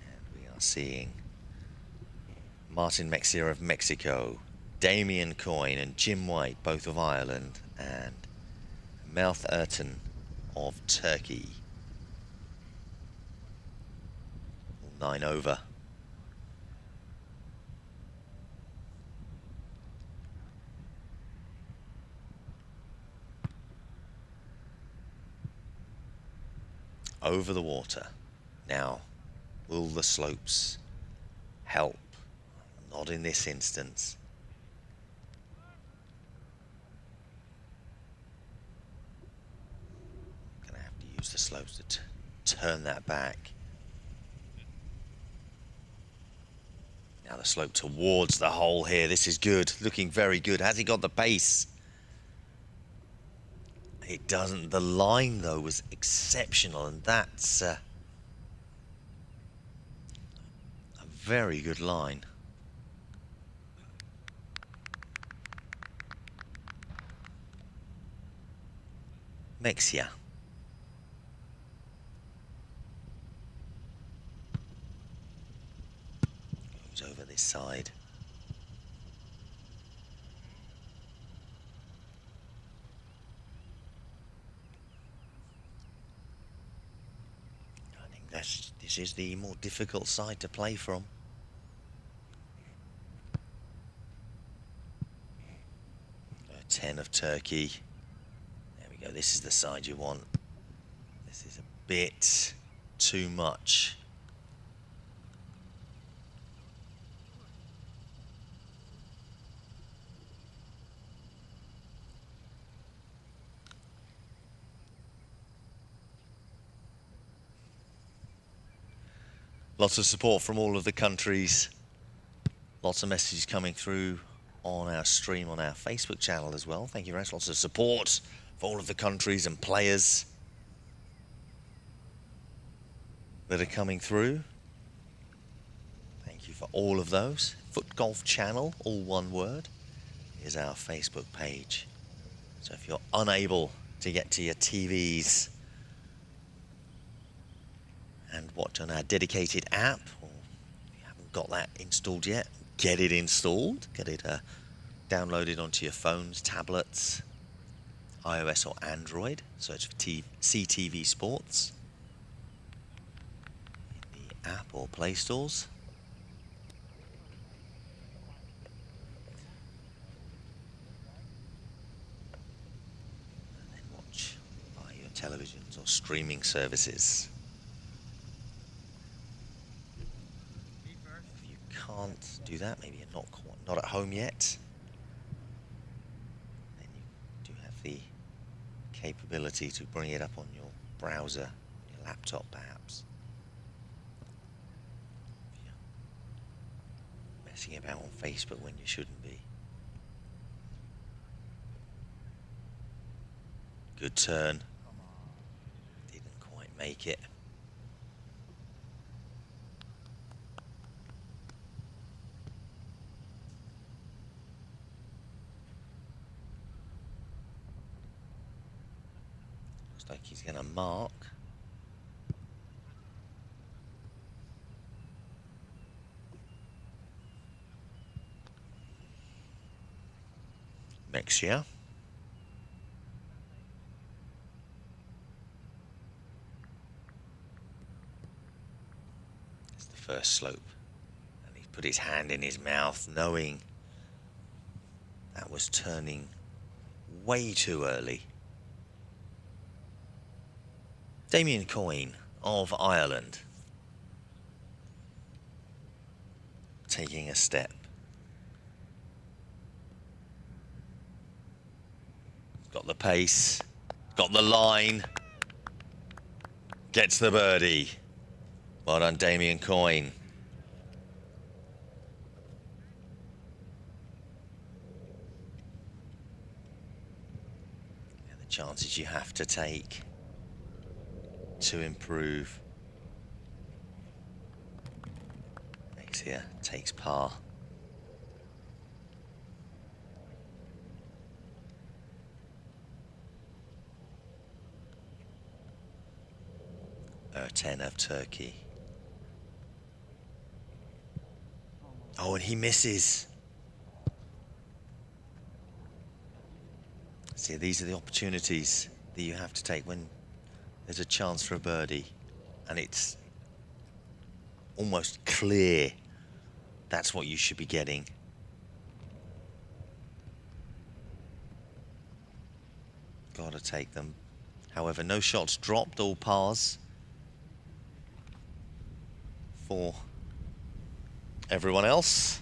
And we are seeing Martin Mexia of Mexico, Damien Coyne and Jim White, both of Ireland, and Mouth Erton of Turkey. 9 over. Over the water. Now, will the slopes help? Not in this instance. Gonna have to use the slopes to turn that back. Now the slope towards the hole here. This is good, looking very good. Has he got the pace? It doesn't. The line though was exceptional, and that's a very good line. Mexia. Goes over this side. I think this is the more difficult side to play from. A 10 of Turkey. Go. This is the side you want. This is a bit too much. Lots of support from all of the countries. Lots of messages coming through on our stream on our Facebook channel as well. Thank you very much. Lots of support for all of the countries and players that are coming through. Thank you for all of those. FootGolf channel, all one word, is our Facebook page. So if you're unable to get to your TVs and watch on our dedicated app, or you haven't got that installed yet, get it installed. Get it downloaded onto your phones, tablets, iOS or Android. Search for CTV Sports in the app or Play stores. And then watch via your televisions or streaming services. If you can't do that, maybe you're not at home yet, then you do have the capability to bring it up on your browser, your laptop perhaps. If you're messing about on Facebook when you shouldn't be. Good turn. Didn't quite make it. Like he's going to mark. Mexia. It's the first slope. And he put his hand in his mouth, knowing that was turning way too early. Damien Coyne of Ireland taking a step. Got the pace, got the line, gets the birdie. Well done, Damien Coyne. Yeah, the chances you have to take to improve. Mexia takes par. number 10 of Turkey. Oh, and he misses. See, these are the opportunities that you have to take when there's a chance for a birdie. And it's almost clear that's what you should be getting. Gotta take them. However, no shots dropped, all pars for everyone else.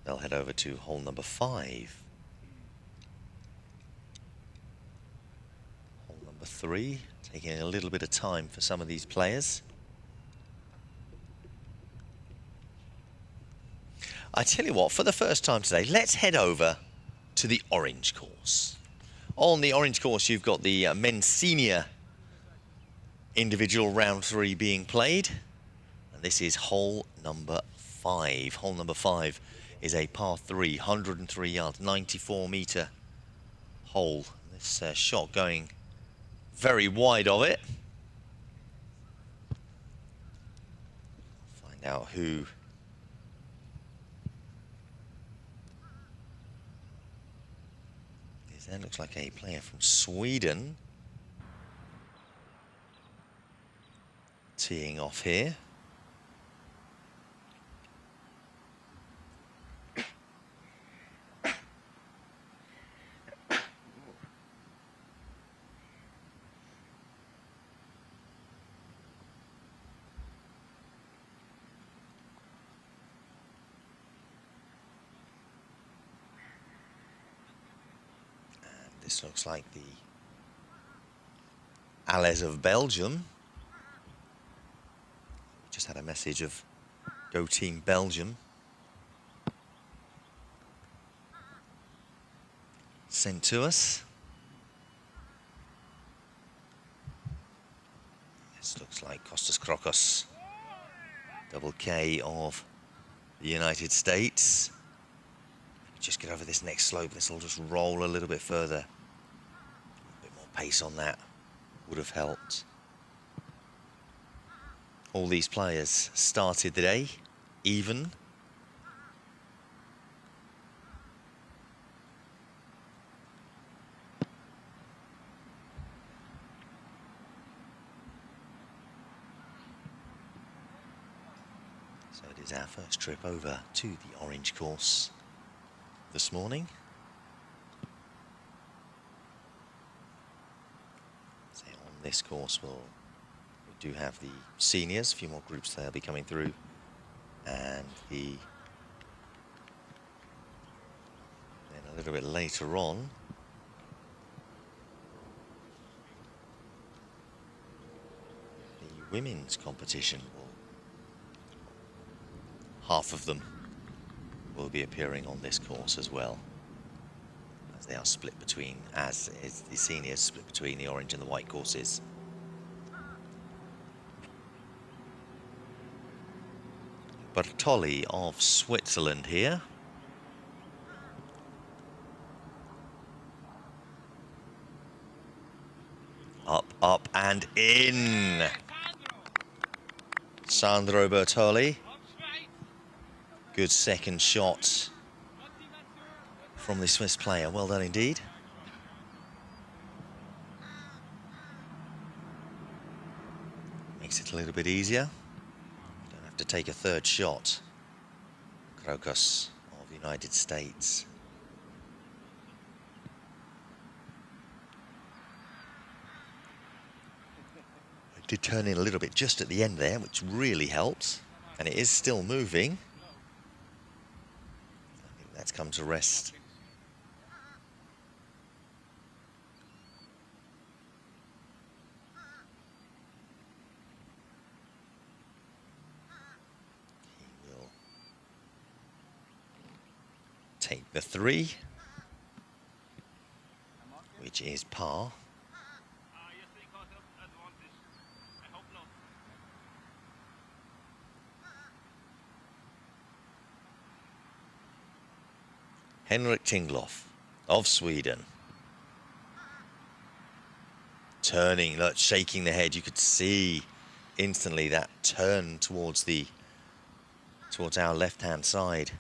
They'll head over to hole number 5. Hole number 3, taking a little bit of time for some of these players. I tell you what, for the first time today, let's head over to the orange course. On the orange course, you've got the men's senior individual round 3 being played. And this is hole number 5. Hole number 5 is a par 3, 103 yards, 94-meter hole. This shot going very wide of it. Find out who is there. Looks like a player from Sweden teeing off here. This looks like the Allies of Belgium. We just had a message of Go Team Belgium sent to us. This looks like Kostas Krokos, double K of the United States. Just get over this next slope. This will just roll a little bit further. A bit more pace on that would have helped. All these players started the day even. So it is our first trip over to the orange course this morning. So on this course we do have the seniors, a few more groups they'll be coming through, and then a little bit later on the women's competition half of them will be appearing on this course as well, as they are split between, as is the seniors split between the orange and the white courses. Bertolli of Switzerland here. Up, up and in. Sandro Bertolli. Good second shot from the Swiss player. Well done indeed. Makes it a little bit easier. Don't have to take a third shot. Krokos of the United States. It did turn in a little bit just at the end there, which really helped. And it is still moving. That's come to rest. He will take the 3, which is par. Henrik Tingloff of Sweden. Turning, look, shaking the head. You could see instantly that turn towards our left-hand side.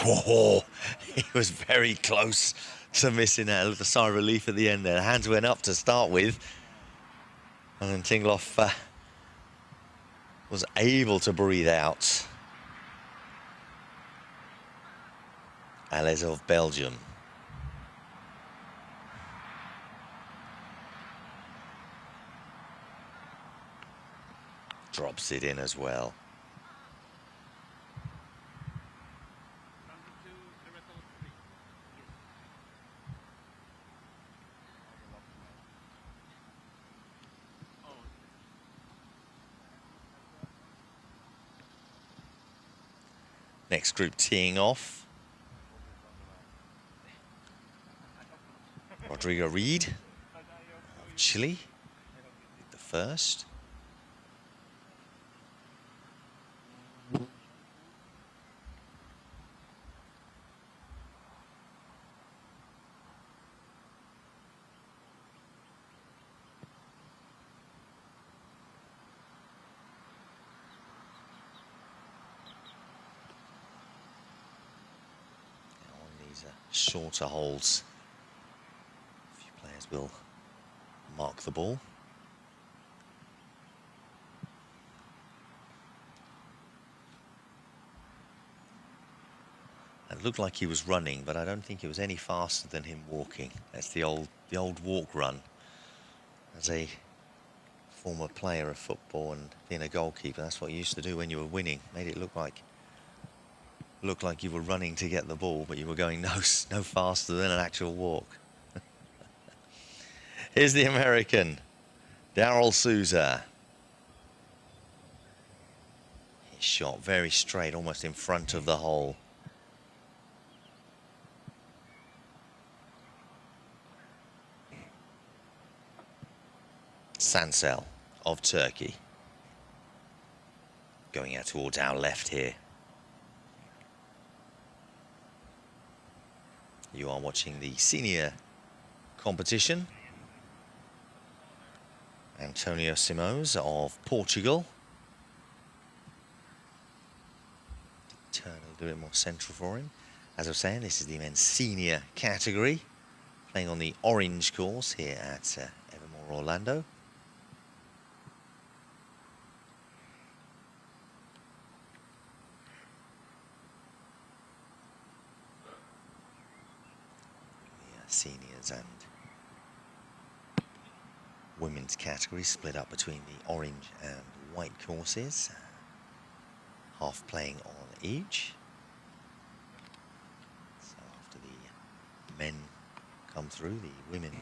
Oh, he was very close to missing that. A little sigh of relief at the end there. Hands went up to start with. And then Tingloff was able to breathe out. Alès of Belgium. Drops it in as well. Next group teeing off. Rodrigo Reed of Chile, the first. Shorter holes. A few players will mark the ball. It looked like he was running, but I don't think it was any faster than him walking. That's the old walk run. As a former player of football and being a goalkeeper, that's what you used to do when you were winning. Made it look like you were running to get the ball, but you were going no faster than an actual walk. Here's the American, Darrell Souza. His shot very straight, almost in front of the hole. Sansel of Turkey. Going out towards our left here. You are watching the senior competition. Antonio Simões of Portugal. Turn a little bit more central for him. As I was saying, this is the men's senior category. Playing on the orange course here at Evermore Orlando. Seniors and women's category split up between the orange and white courses, half playing on each. So after the men come through, the women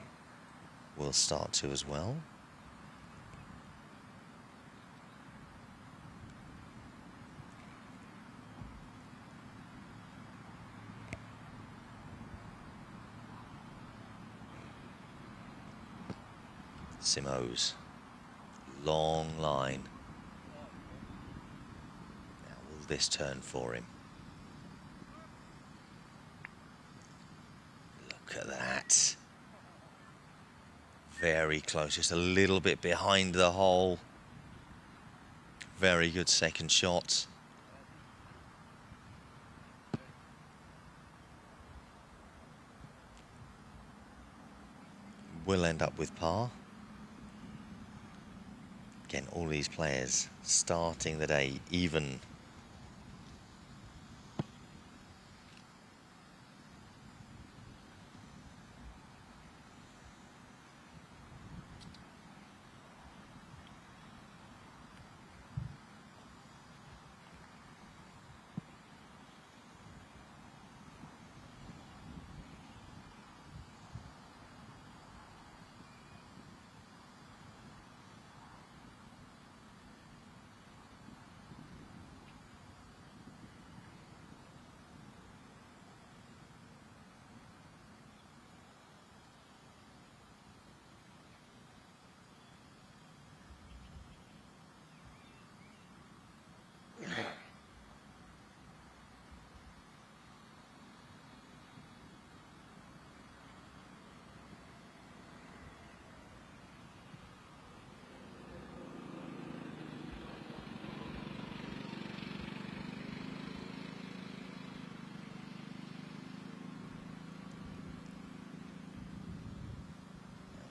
will start to as well. Simões, long line. Now will this turn for him? Look at that. Very close, just a little bit behind the hole. Very good second shot. Will end up with par. Again, all these players starting the day even.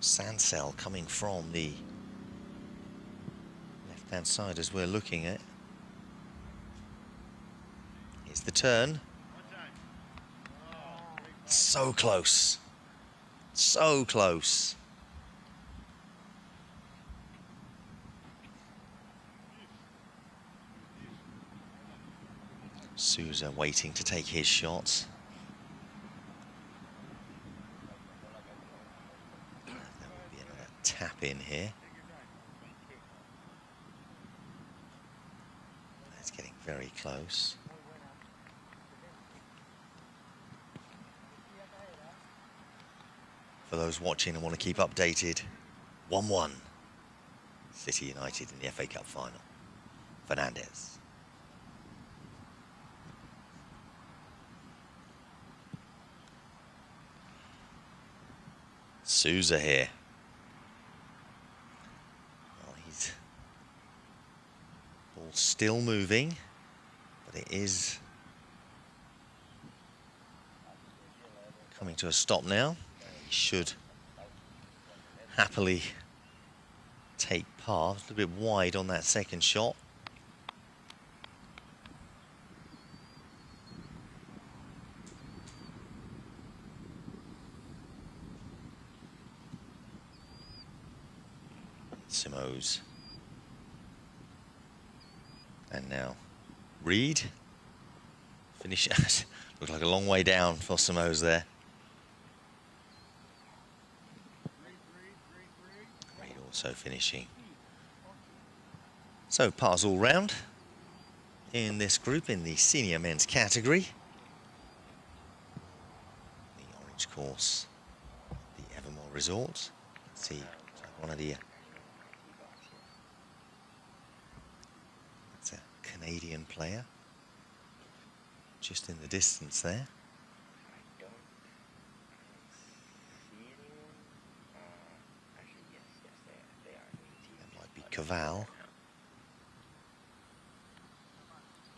Sand cell coming from the left-hand side as we're looking at. Here's the turn. So close. So close. Souza waiting to take his shots. There will be another tap in here. It's getting very close. For those watching and want to keep updated, 1-1. City United in the FA Cup final. Fernandez. Souza here. Well, he's ball still moving, but it is coming to a stop now. He should happily take par. A little bit wide on that second shot. Simoes. And now Reed. Finish. Looks like a long way down for Simoes there. Reed also finishing. So pars all round in this group in the senior men's category. The orange course, the Evermore Resort. Let's see, one of the it's a Canadian player just in the distance there. That might be Cavall.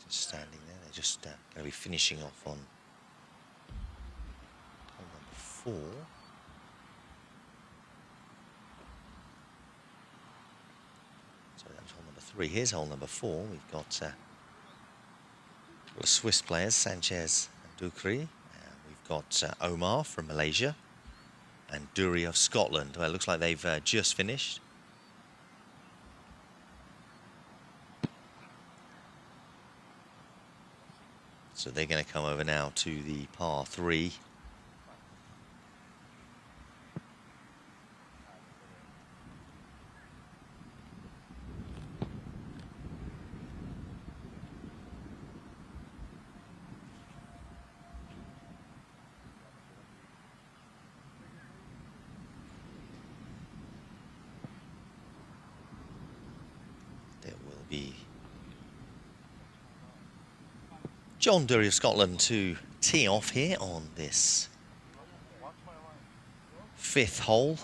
Just standing there. They're just going to be finishing off on hole number 4. Sorry, that was hole number 3. Here's hole number 4. We've got the Swiss players, Sanchez and Ducry. We've got Omar from Malaysia and Dury of Scotland. Well, it looks like they've just finished. So they're going to come over now to the par 3. There will be John Dury of Scotland to tee off here on this 5th hole.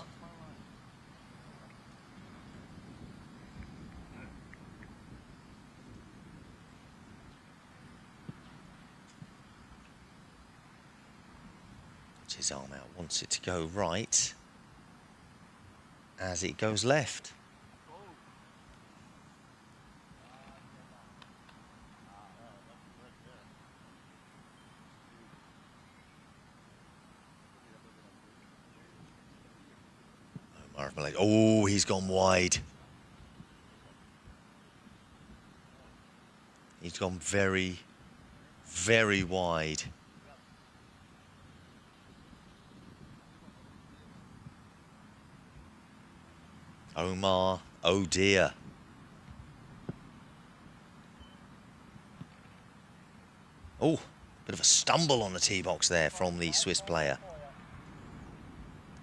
Puts his arm out, wants it to go right as it goes left. Oh, he's gone wide. He's gone very, very wide. Omar, oh dear. Oh, bit of a stumble on the tee box there from the Swiss player.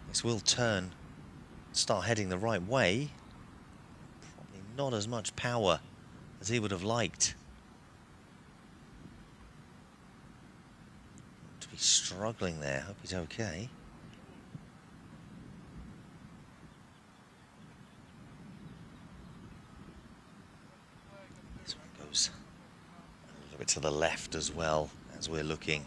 This will turn, start heading the right way. Probably not as much power as he would have liked. To be struggling there. Hope he's okay. This one goes a little bit to the left as well as we're looking.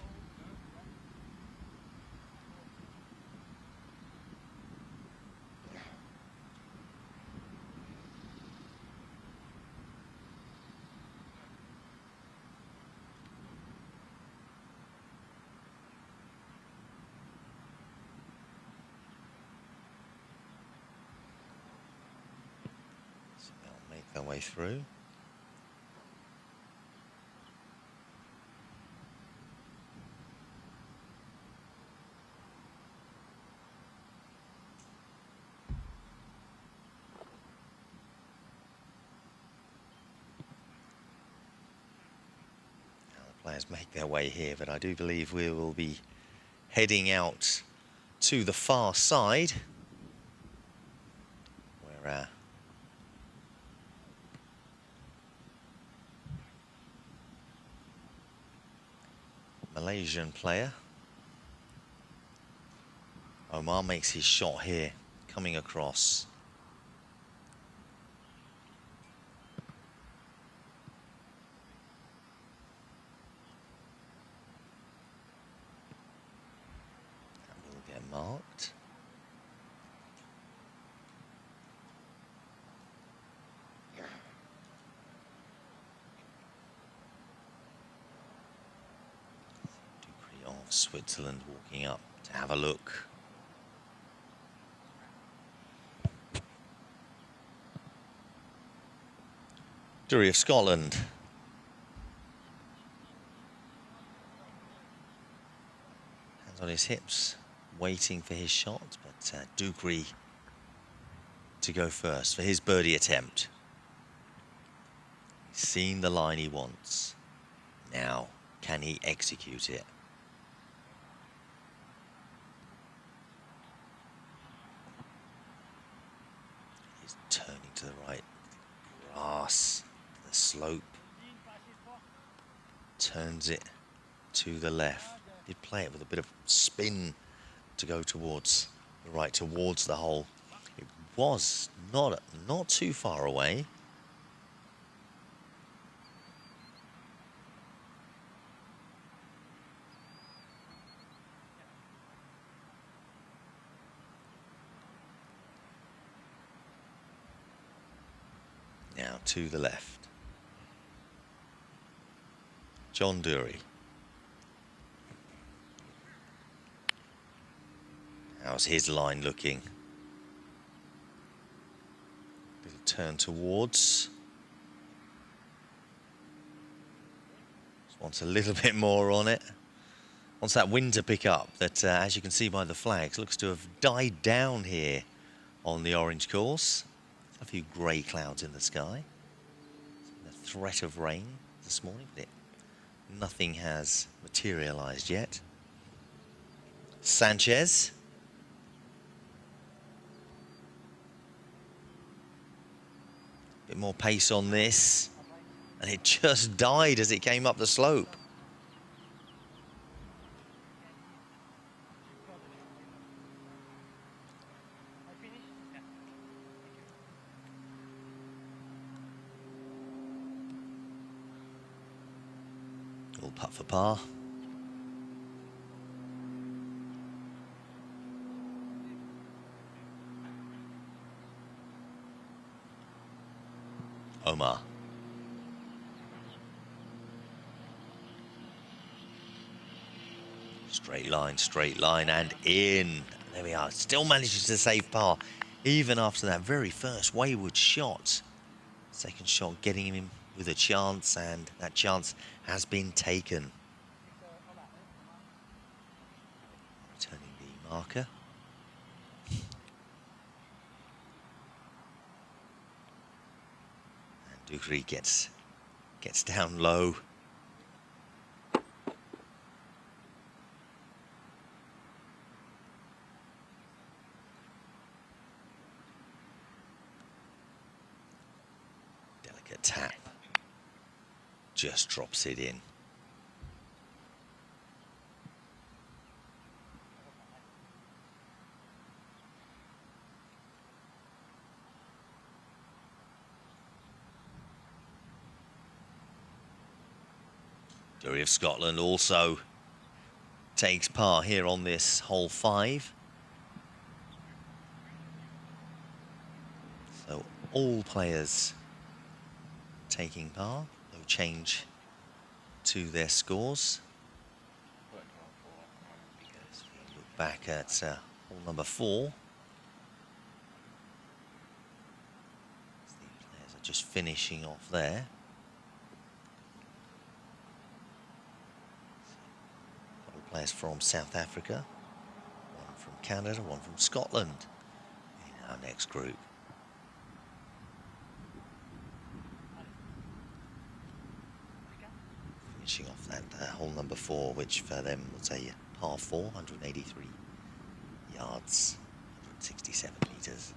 way through. Players make their way here, but I do believe we will be heading out to the far side where Malaysian player Omar makes his shot here, coming across. Marked. Dupree of Switzerland walking up to have a look. Dupree of Scotland. Hands on his hips, waiting for his shot, but Dupree to go first for his birdie attempt. He's seen the line he wants. Now, can he execute it? He's turning to the right. Grass, the slope. Turns it to the left. Did play it with a bit of spin to go towards the right, towards the hole. It was not too far away. Now to the left. John Dury. How's his line looking? Little turn towards. Just wants a little bit more on it. Wants that wind to pick up that, as you can see by the flags, looks to have died down here on the orange course. A few grey clouds in the sky. A threat of rain this morning, but nothing has materialised yet. Sanchez. Bit more pace on this, and it just died as it came up the slope. All putt for par. Omar. Straight line, and in. There we are. Still manages to save par, even after that very first wayward shot. Second shot getting him in with a chance, and that chance has been taken. Returning the marker. Dupree gets down low. Delicate tap. Just drops it in. Dury of Scotland also takes par here on this hole 5. So all players taking par, no change to their scores. As we look back at hole number 4. The players are just finishing off there. A couple of players from South Africa, one from Canada, one from Scotland in our next group. Finishing off that hole number 4, which for them was a par 4, 183 yards, 167 meters.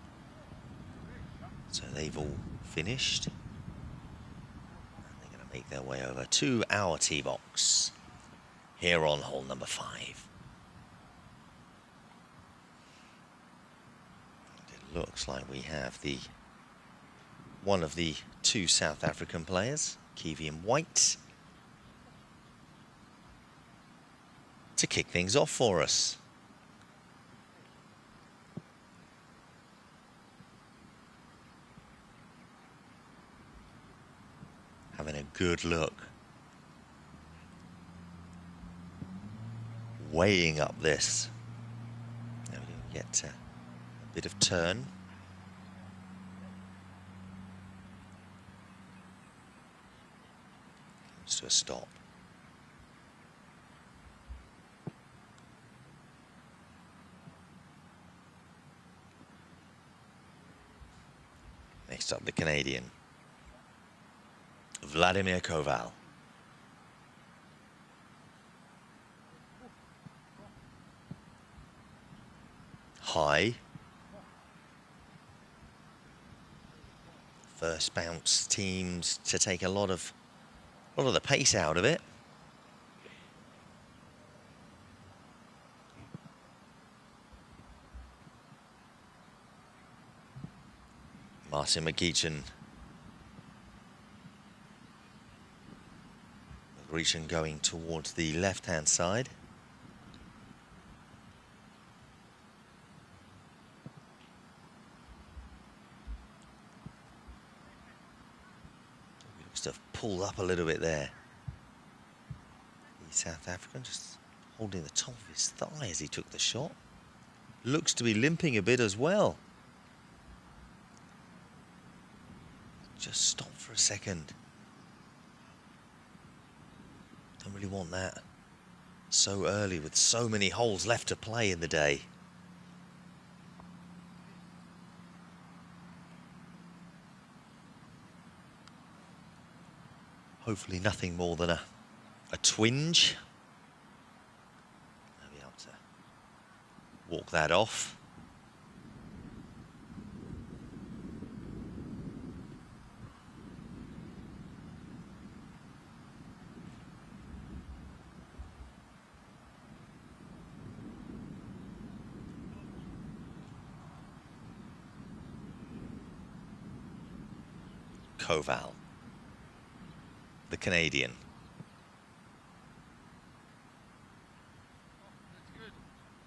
So they've all finished. And they're going to make their way over to our tee box here on hole number 5. And it looks like we have one of the 2 South African players, Kevian White, to kick things off for us. Having a good look. Weighing up this. Now we do get a bit of turn. Comes to a stop. Next up, the Canadian, Vladimir Koval. High. First bounce teams to take a lot of the pace out of it. Martin McGeechan. McGeechan going towards the left-hand side. He looks to have pulled up a little bit there. The South African just holding the top of his thigh as he took the shot. Looks to be limping a bit as well. Just stop for a second. Don't really want that so early with so many holes left to play in the day. Hopefully nothing more than a twinge. I'll be able to walk that off. Koval, the Canadian.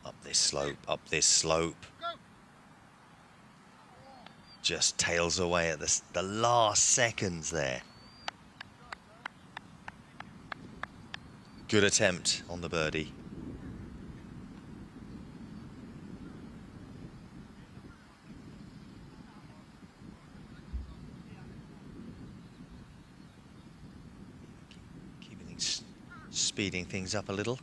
Up this slope, up this slope. Just tails away at the last seconds there. Good attempt on the birdie. Speeding things up a little.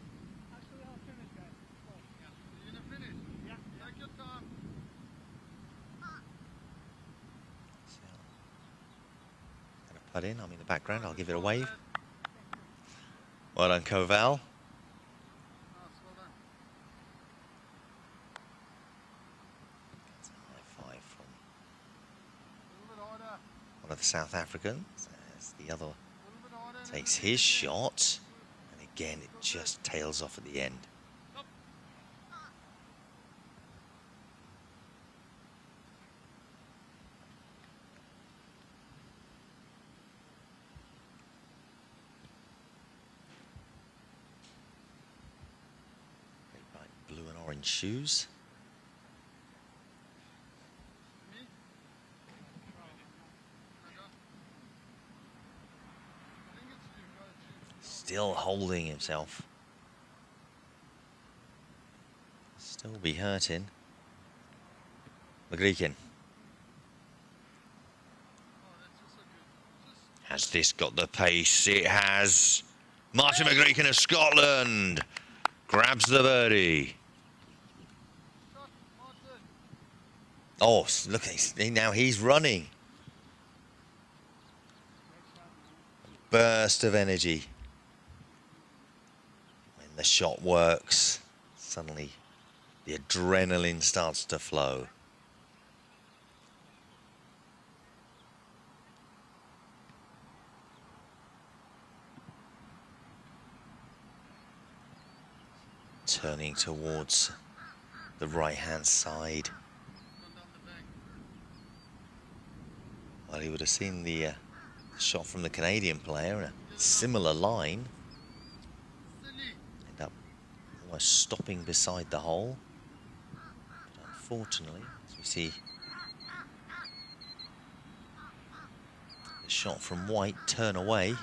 Gonna putt in, I'm in the background, I'll give it a wave. Well done, Koval. That's a high five from one of the South Africans as the other takes his shot. Again, it just tails off at the end. Very bright blue and orange shoes. Still holding himself. Still be hurting. McGeechan. Has this got the pace? It has. Martin McGreekin of Scotland grabs the birdie. Oh, look, now he's running. Burst of energy. When the shot works, suddenly the adrenaline starts to flow. Turning towards the right-hand side. Well, he would have seen the shot from the Canadian player in a similar line. End up almost stopping beside the hole. But unfortunately, as we see the shot from White turn away.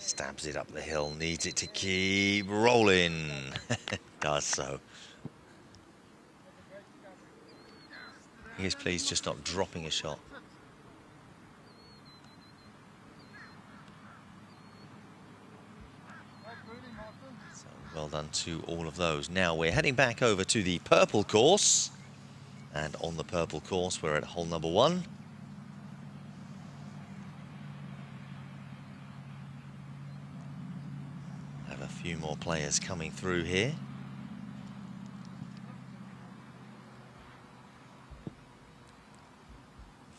Stabs it up the hill, needs it to keep rolling. Does so. He is pleased just not dropping a shot. So well done to all of those. Now we're heading back over to the purple course. And on the purple course, we're at hole number 1. Have a few more players coming through here.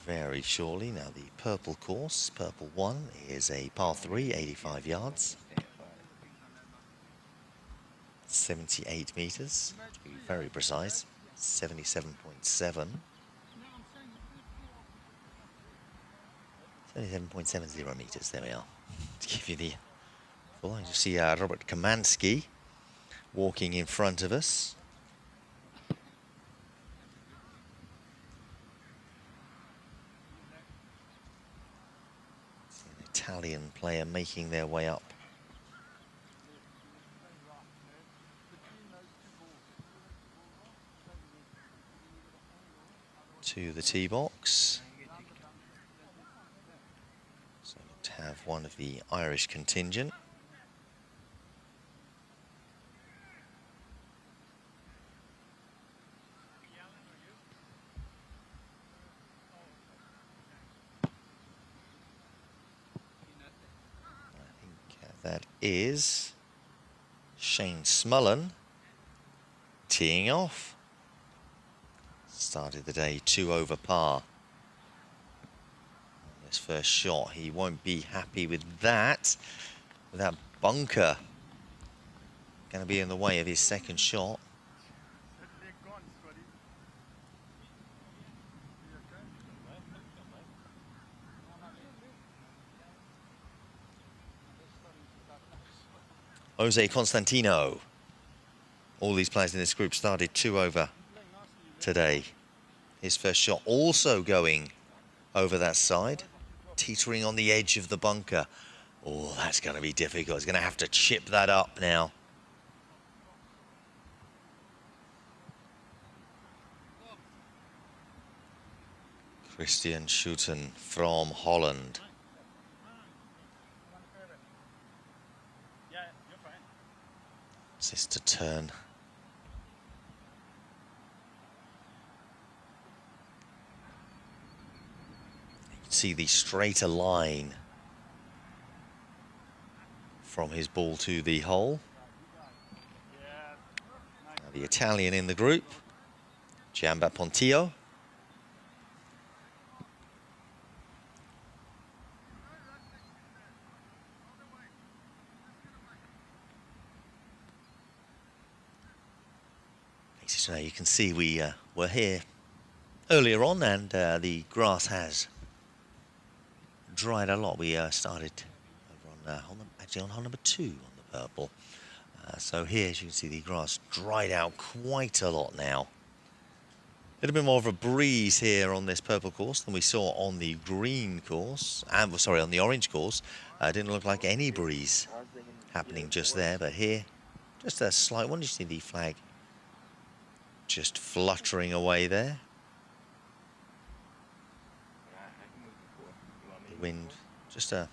Very shortly. Now the purple course, purple 1, is a par 3, 85 yards. 78 meters, to be very precise. 77.7. 77.70 meters, there we are. To give you the full, you see Robert Kamansky walking in front of us. An Italian player making their way up to the tee box. So to have one of the Irish contingent. I think that is Shane Smullen teeing off. Started the day 2 over par. On his first shot, he won't be happy with that. With that bunker going to be in the way of his second shot. Jose Constantino. All these players in this group started 2 over today. His first shot also going over that side, teetering on the edge of the bunker. Oh, that's going to be difficult. He's going to have to chip that up now. Christian Schouten from Holland. Sister turn. See the straighter line from his ball to the hole. Now the Italian in the group, Giamba Pontillo. So you can see we were here earlier on, and the grass has dried a lot. We started over on actually on hole number 2 on the purple. So here, as you can see, the grass dried out quite a lot now. little bit more of a breeze here on this purple course than we saw on the green course, and sorry, on the orange course. Didn't look like any breeze happening just there, but here, just a slight one. You see the flag just fluttering away there. The wind just a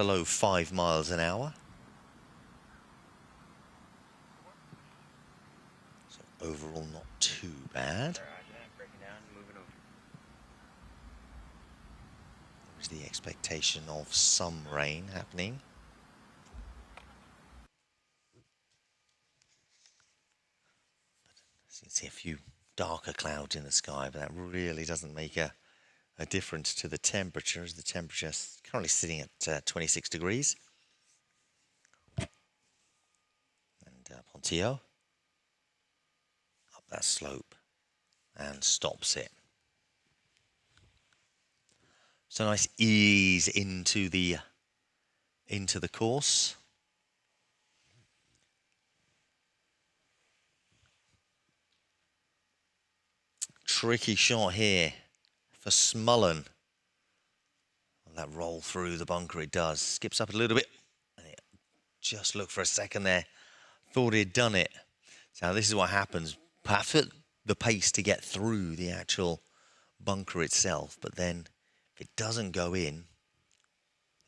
low 5 miles an hour. So overall, not too bad. There's the expectation of some rain happening. So you can see a few darker clouds in the sky, but that really doesn't make a difference to the temperature, as the temperature is currently sitting at 26 degrees. And Pontillo up that slope and stops it. So nice ease into the course. Tricky shot here for Smullen. That roll through the bunker, it does. Skips up a little bit. And it just looked for a second there. Thought he'd done it. So this is what happens. Perhaps at the pace to get through the actual bunker itself. But then if it doesn't go in,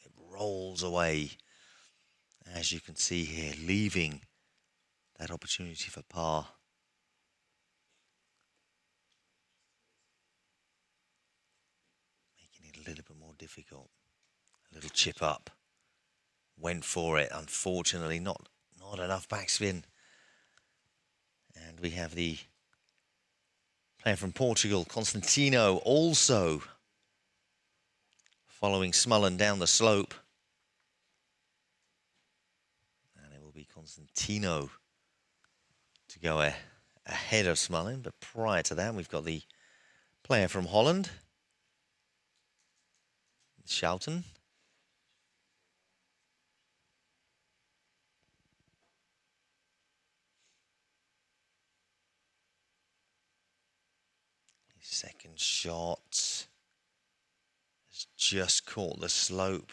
it rolls away. As you can see here, leaving that opportunity for par. Making it a little bit more difficult. A little chip up. Went for it. Unfortunately, not enough backspin. And we have the player from Portugal, Constantino, also following Smullen down the slope. And it will be Constantino to go ahead of Smullen. But prior to that, we've got the player from Holland, Schouten. His second shot has just caught the slope.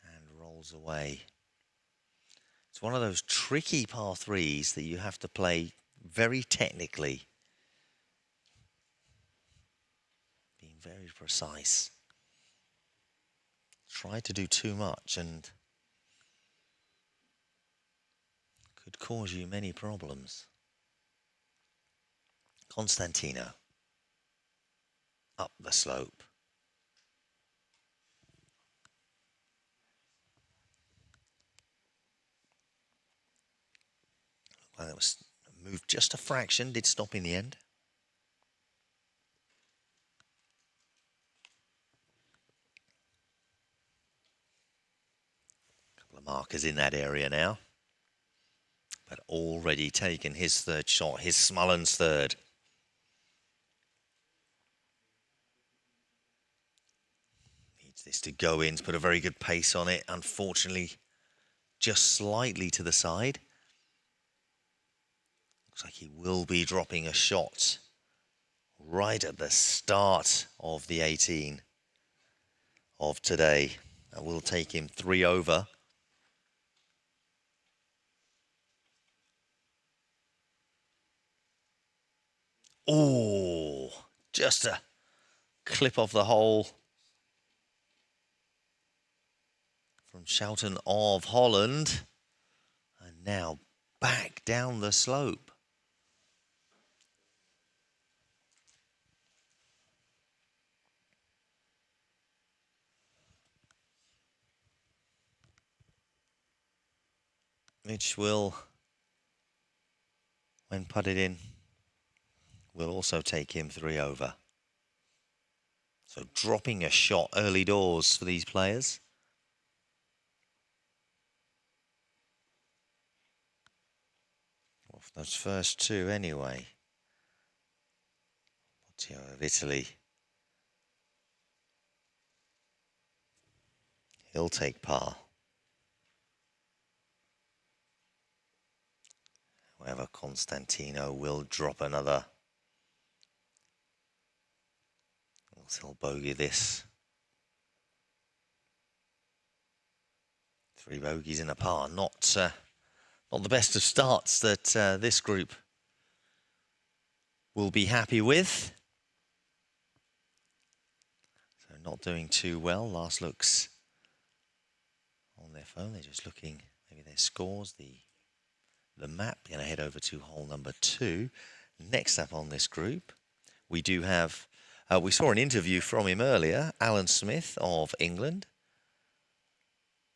And rolls away. It's one of those tricky par threes that you have to play very technically. Being very precise. Try to do too much and could cause you many problems. Constantino. Up the slope. Well, that was moved just a fraction, did stop in the end. Couple of markers in that area now. But already taken his third shot, his Smullen's third. Needs this to go in, to put a very good pace on it. Unfortunately, just slightly to the side. Looks like he will be dropping a shot right at the start of the 18 of today. That will take him 3 over. Oh, just a clip off the hole from Schouten of Holland. And now back down the slope. Which will, when putted in, will also take him 3 over. So dropping a shot early doors for these players. Off those first two anyway. Pontillo of Italy. He'll take par. Constantino will drop another. He'll bogey this. 3 bogeys in a par. Not the best of starts that this group will be happy with. So not doing too well. Last looks on their phone. They're just looking maybe their scores, the map. Going to head over to hole number 2. Next up on this group, we do have. We saw an interview from him earlier. Alan Smith of England,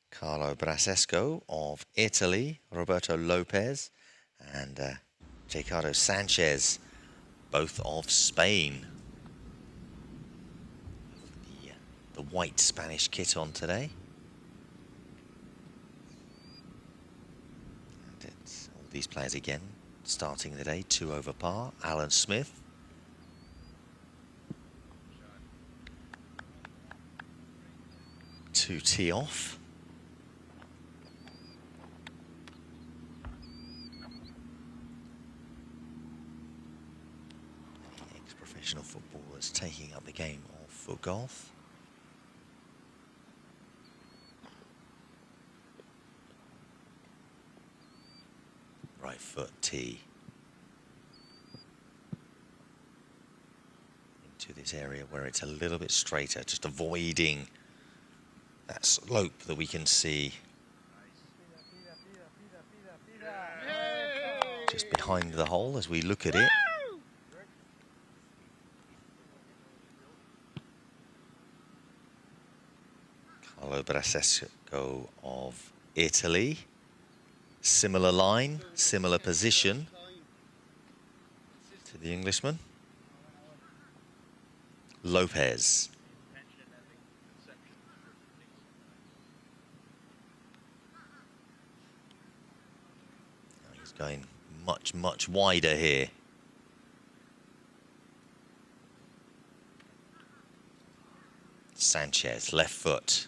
Carlo Brasesco of Italy, Roberto Lopez, and Ricardo Sanchez, both of Spain. The white Spanish kit on today. And it's all these players again starting the day 2 over par. Alan Smith. To tee off. Ex-professional footballers taking up the game of FootGolf. Right foot tee. Into this area where it's a little bit straighter, just avoiding that slope that we can see just behind the hole as we look at it. Carlo Brasesco of Italy. Similar line, similar position to the Englishman. Lopez. He's going much wider here. Sanchez, left foot.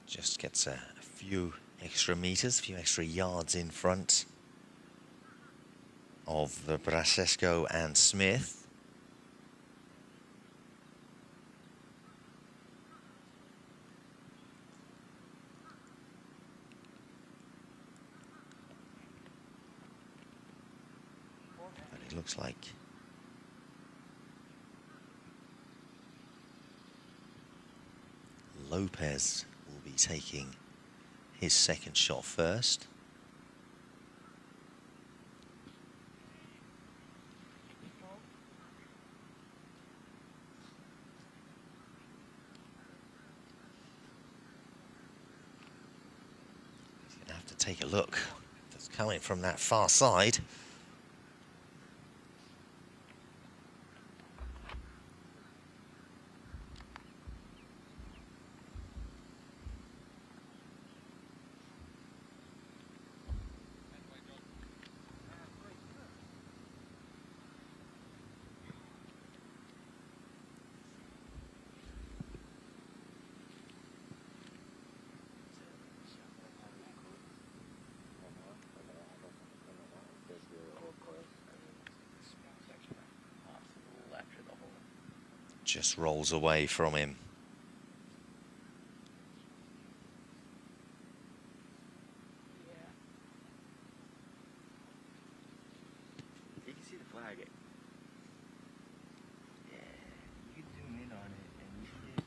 Just gets a few extra meters, a few extra yards in front of the Brasesco and Smith. But it looks like Lopez will be taking his second shot first. He's going to have to take a look. That's coming from that far side. Just rolls away from him. You can see the flag. Yeah, you can zoom in on it and you see it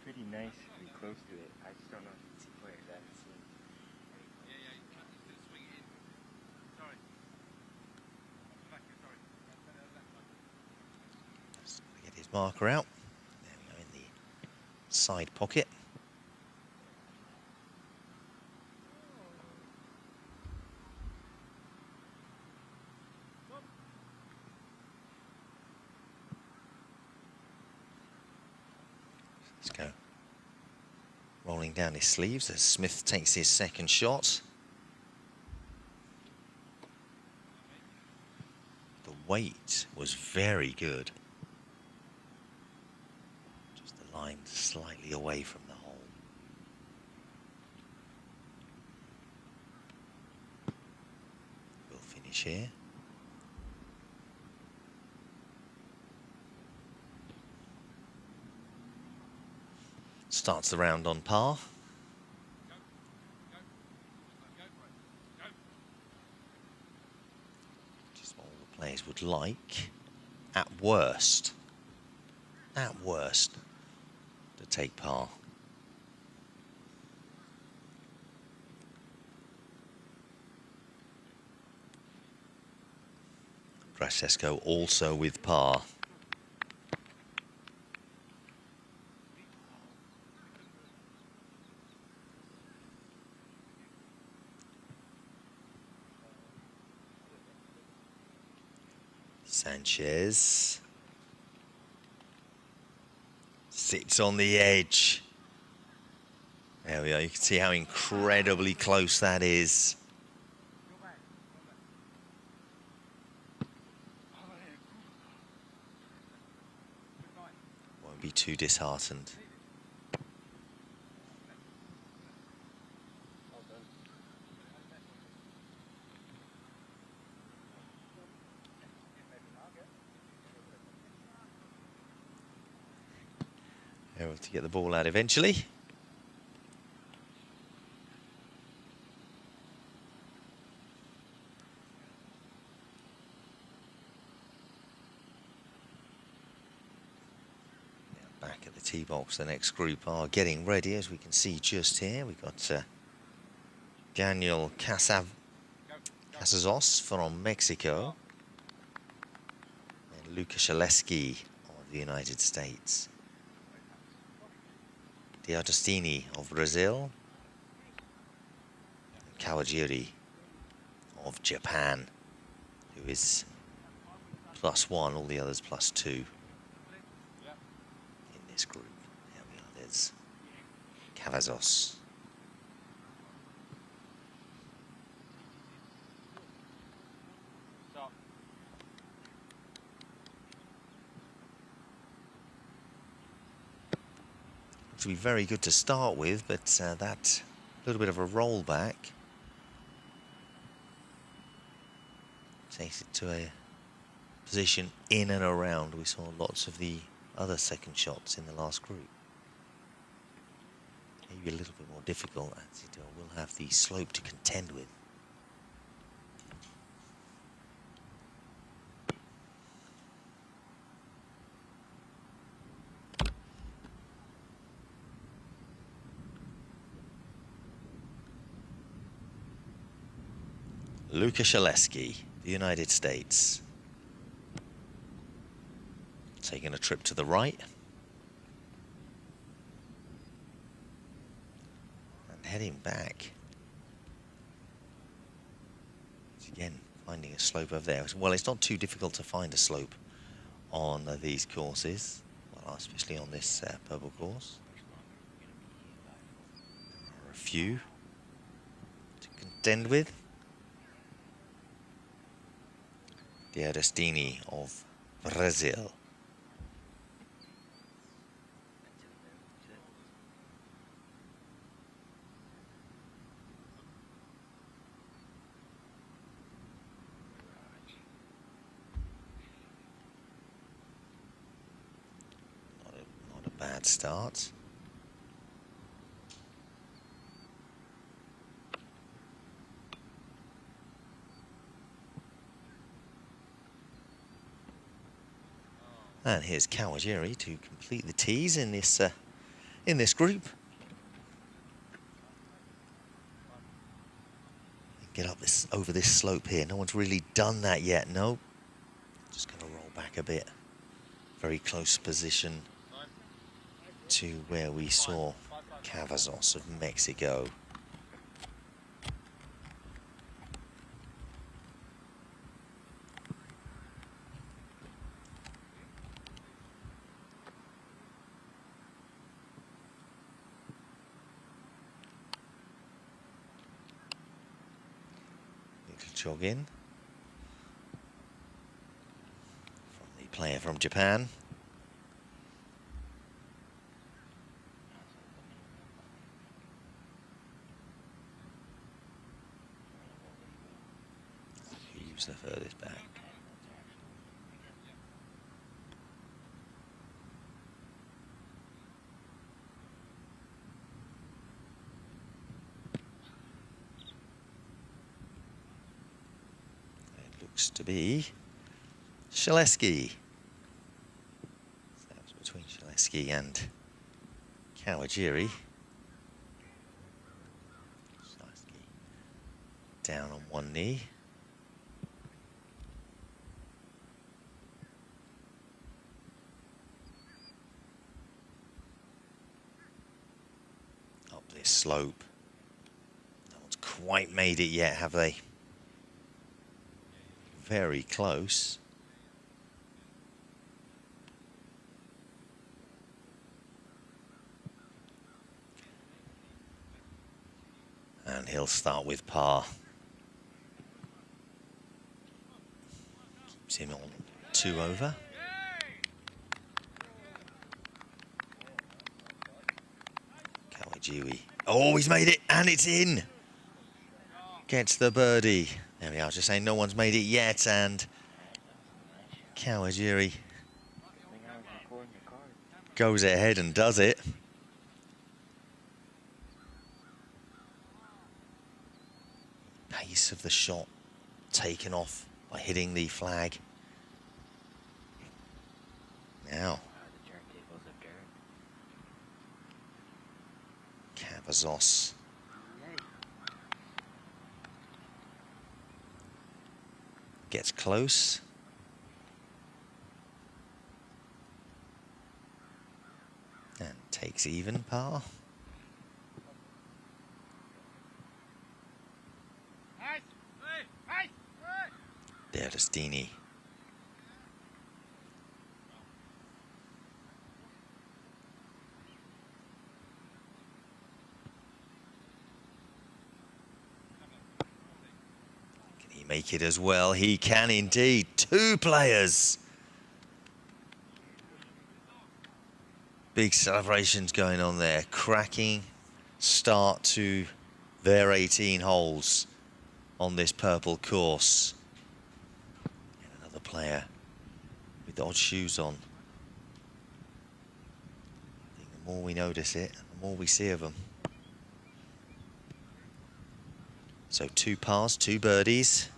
pretty nice and close to it. I just don't know if you can see players. I haven't seen. Yeah, you can just swing it in. Sorry. Back here, sorry. Get his marker out. There we go, in the side pocket. Let's go. Rolling down his sleeves as Smith takes his second shot. The weight was very good. line slightly away from the hole. We'll finish here. Starts the round on par. Just what all the players would like, at worst, to take par. Francesco also with par. Sanchez sits on the edge. There we are. You can see how incredibly close that is. Won't be too disheartened. Able to get the ball out eventually. Back at the tee box, the next group are getting ready, as we can see just here. We've got Daniel Casazos from Mexico and Luca Shaleski of the United States. Diagostini of Brazil, and Kawajiri of Japan, who is +1, all the others +2 in this group. There we are, there's Cavazos. To be very good to start with, but that little bit of a rollback takes it to a position in and around. We saw lots of the other second shots in the last group. Maybe a little bit more difficult, as it will have the slope to contend with. Luca Shaleski, the United States, taking a trip to the right and heading back. Again, finding a slope over there. Well, it's not too difficult to find a slope on these courses, well, especially on this purple course. There are a few to contend with. Diagostini of Brazil. Not a bad start. And here's Kawajiri to complete the tees in this group. Get up over this slope here. No one's really done that yet. No. Just going to roll back a bit. Very close position to where we saw Cavazos of Mexico. Jog in from the player from Japan. Who's the furthest back? It looks to be Shaleski. So that was between Shaleski and Kawajiri. Shaleski down on one knee. Up this slope. No one's quite made it yet, have they? Very close. And he'll start with par. Keeps him on 2 over. Kawajiri. Oh, he's made it, and it's in. Gets the birdie. There we are, just saying no one's made it yet, and Kawajiri goes ahead and does it. Pace of the shot taken off by hitting the flag. Now, Cavazos gets close. And takes even par. Berestini. Can he make it as well? He can indeed. 2 players. Big celebrations going on there. Cracking start to their 18 holes on this purple course. And another player with odd shoes on. I think the more we notice it, the more we see of them. So 2 pars, 2 birdies.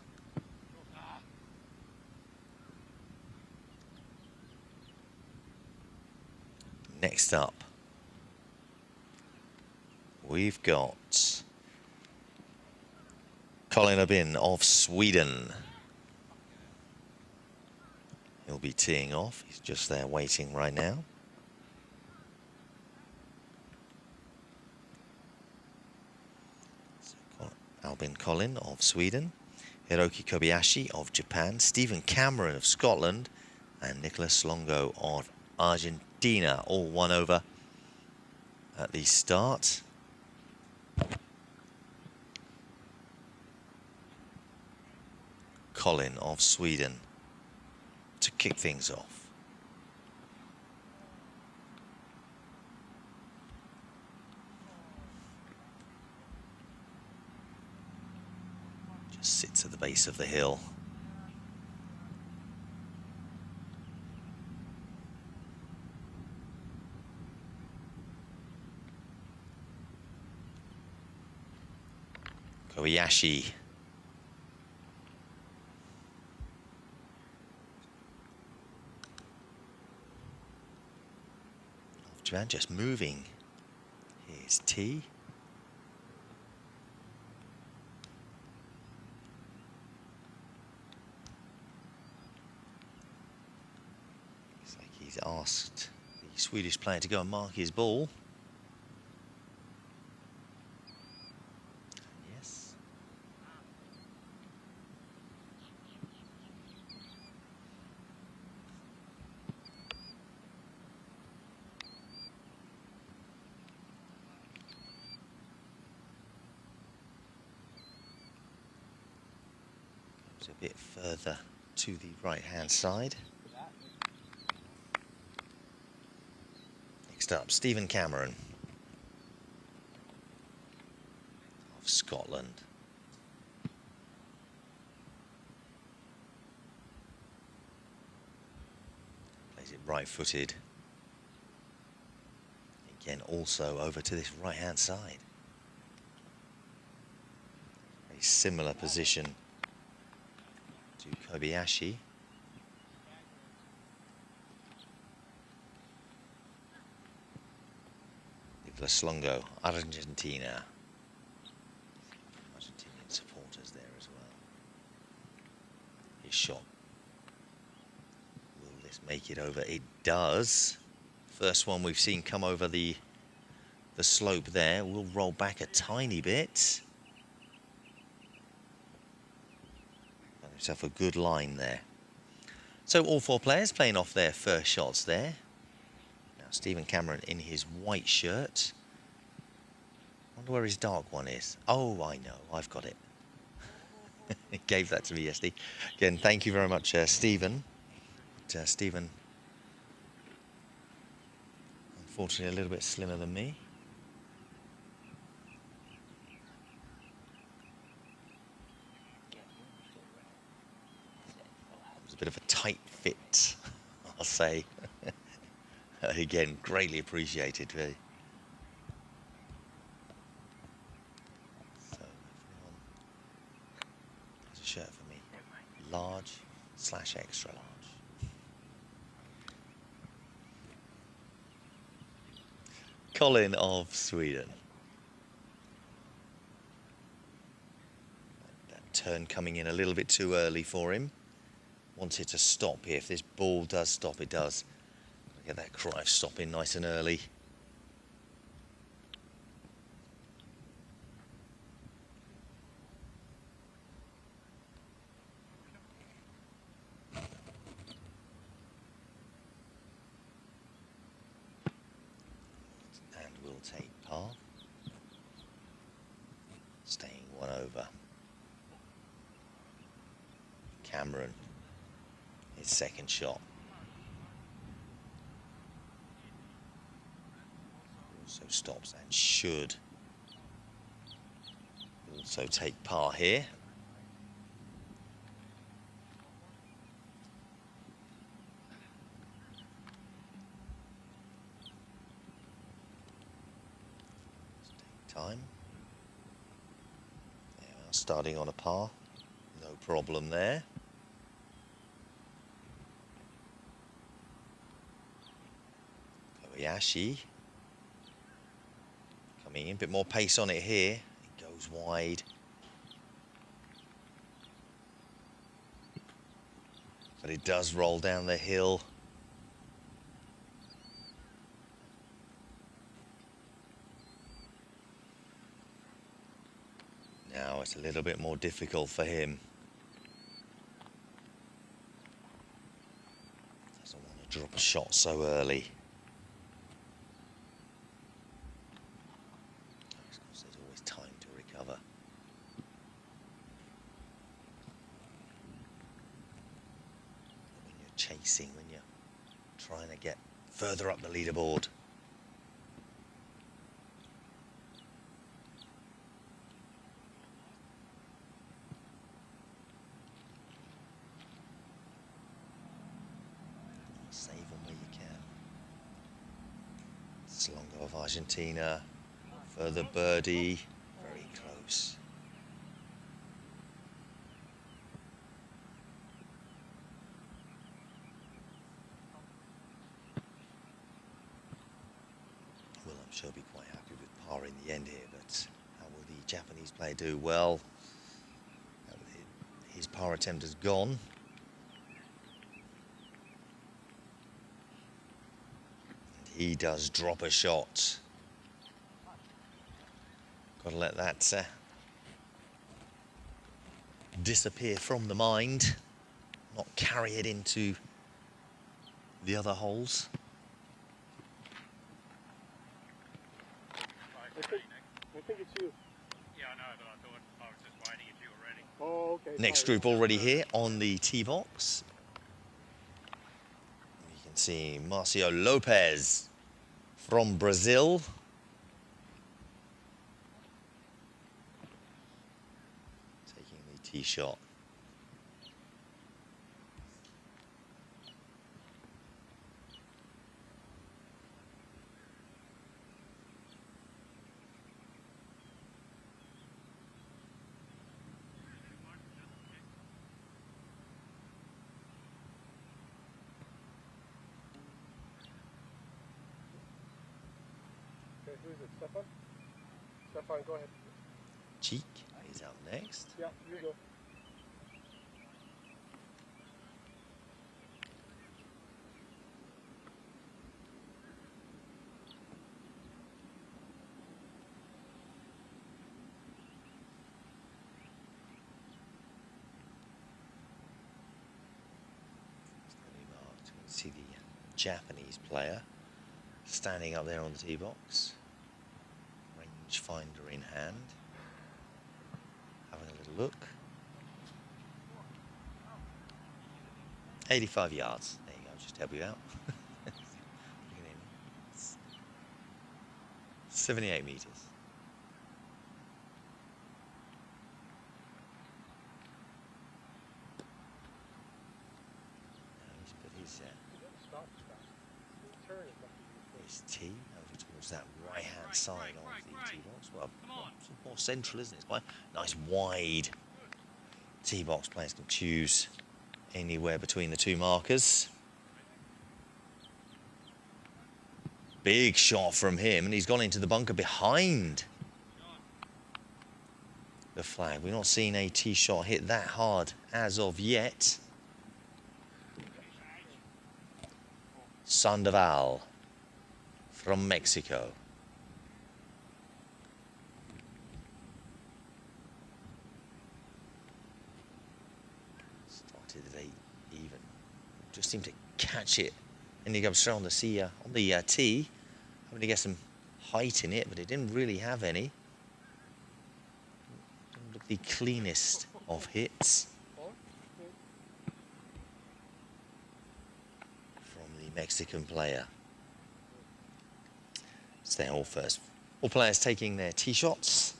Next up, we've got Colin Abin of Sweden. He'll be teeing off. He's just there waiting right now. So, Albin Colin of Sweden, Hiroki Kobayashi of Japan, Stephen Cameron of Scotland, and Nicholas Longo of Argentina, all 1 over at the start. Colin of Sweden to kick things off. Just sits at the base of the hill. Kobayashi. Japan just moving. Here's T. Looks like he's asked the Swedish player to go and mark his ball. Yes. A bit further to the right-hand side. Next up, Stephen Cameron of Scotland. Plays it right-footed. Again, also over to this right-hand side. A similar position to Kobayashi. Nicolas Longo, Argentina. Argentinian supporters there as well. His shot. Will this make it over? It does. First one we've seen come over the slope there. We'll roll back a tiny bit. Got himself a good line there. So all four players playing off their first shots there. Now Stephen Cameron in his white shirt. Wonder where his dark one is. Oh, I know. I've got it. He gave that to me yesterday. Again, thank you very much, Stephen. Stephen, unfortunately, a little bit slimmer than me. It was a bit of a tight fit, I'll say. Again, greatly appreciated. Really. So, everyone has a shirt for me. Large/extra large. Colin of Sweden. That turn coming in a little bit too early for him. Wants it to stop here. If this ball does stop, it does. Get that drive stopping nice and early. And we'll take par. Staying one over. Cameron, his second shot. Also stops and should also take par here. Time. There we are, starting on a par. No problem there. Kobayashi. Coming in, a bit more pace on it here. It goes wide. But it does roll down the hill. Now it's a little bit more difficult for him. Doesn't want to drop a shot so early. There's always time to recover. When you're chasing, when you're trying to get further up the leaderboard. Save them where you can. Slongo of Argentina. Further birdie. Very close. Will, I'm sure, be quite happy with par in the end here, but how will the Japanese player do? Well, his par attempt has gone. He does drop a shot. Got to let that disappear from the mind, not carry it into the other holes. I think it's you. Yeah, I know, but I thought I was just waiting if you were ready. Oh, okay. Next sorry. group already here on the tee box. You can see Marcio Lopez from Brazil. Taking the tee shot. Who is it? Stefan? Stefan, go ahead. Cheek is up next. Yeah, you go. See the Japanese player standing up there on the tee box, rangefinder in hand, having a little look. 85 yards. There you go, just to help you out. Look at him. 78 meters. Now he's put his Stop. Turn it. his tee over towards that right-hand side of the tee box. Well, more central, isn't it? It's quite nice wide tee box. Players can choose anywhere between the two markers. Big shot from him, and he's gone into the bunker behind the flag. We've not seen a tee shot hit that hard as of yet. Sandoval from Mexico. Started at 8 even. Just seemed to catch it, and he goes straight on the tee, having to get some height in it, but it didn't really have any. Didn't look the cleanest of hits from the Mexican player. Stay all first. All players taking their tee shots.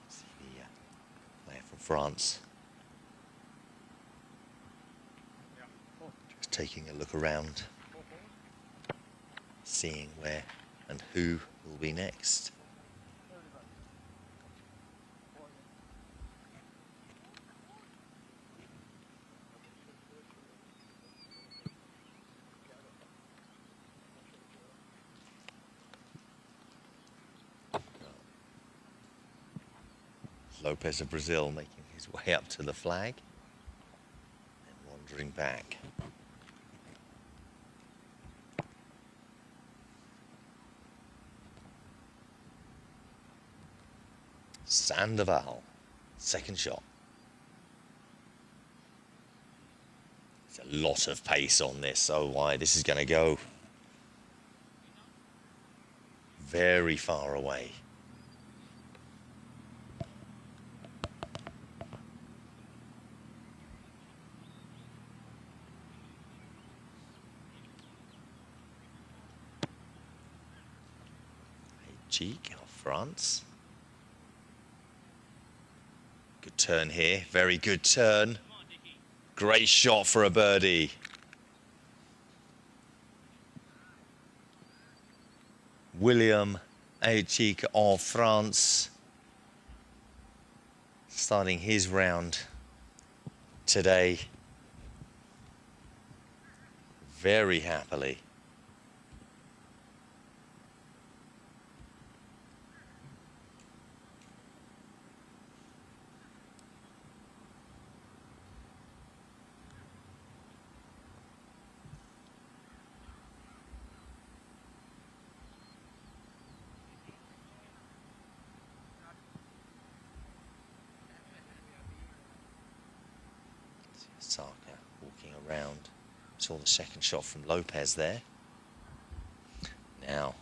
See the player from France. Just taking a look around, seeing where and who will be next. Lopez of Brazil making his way up to the flag and wandering back. Sandoval, second shot. There's a lot of pace on this. Oh, why this is going to go very far away. Cheek of France. Good turn here, very good turn. Great shot for a birdie. William Cheek of France starting his round today very happily. Saka walking around. Saw the second shot from Lopez there. Now,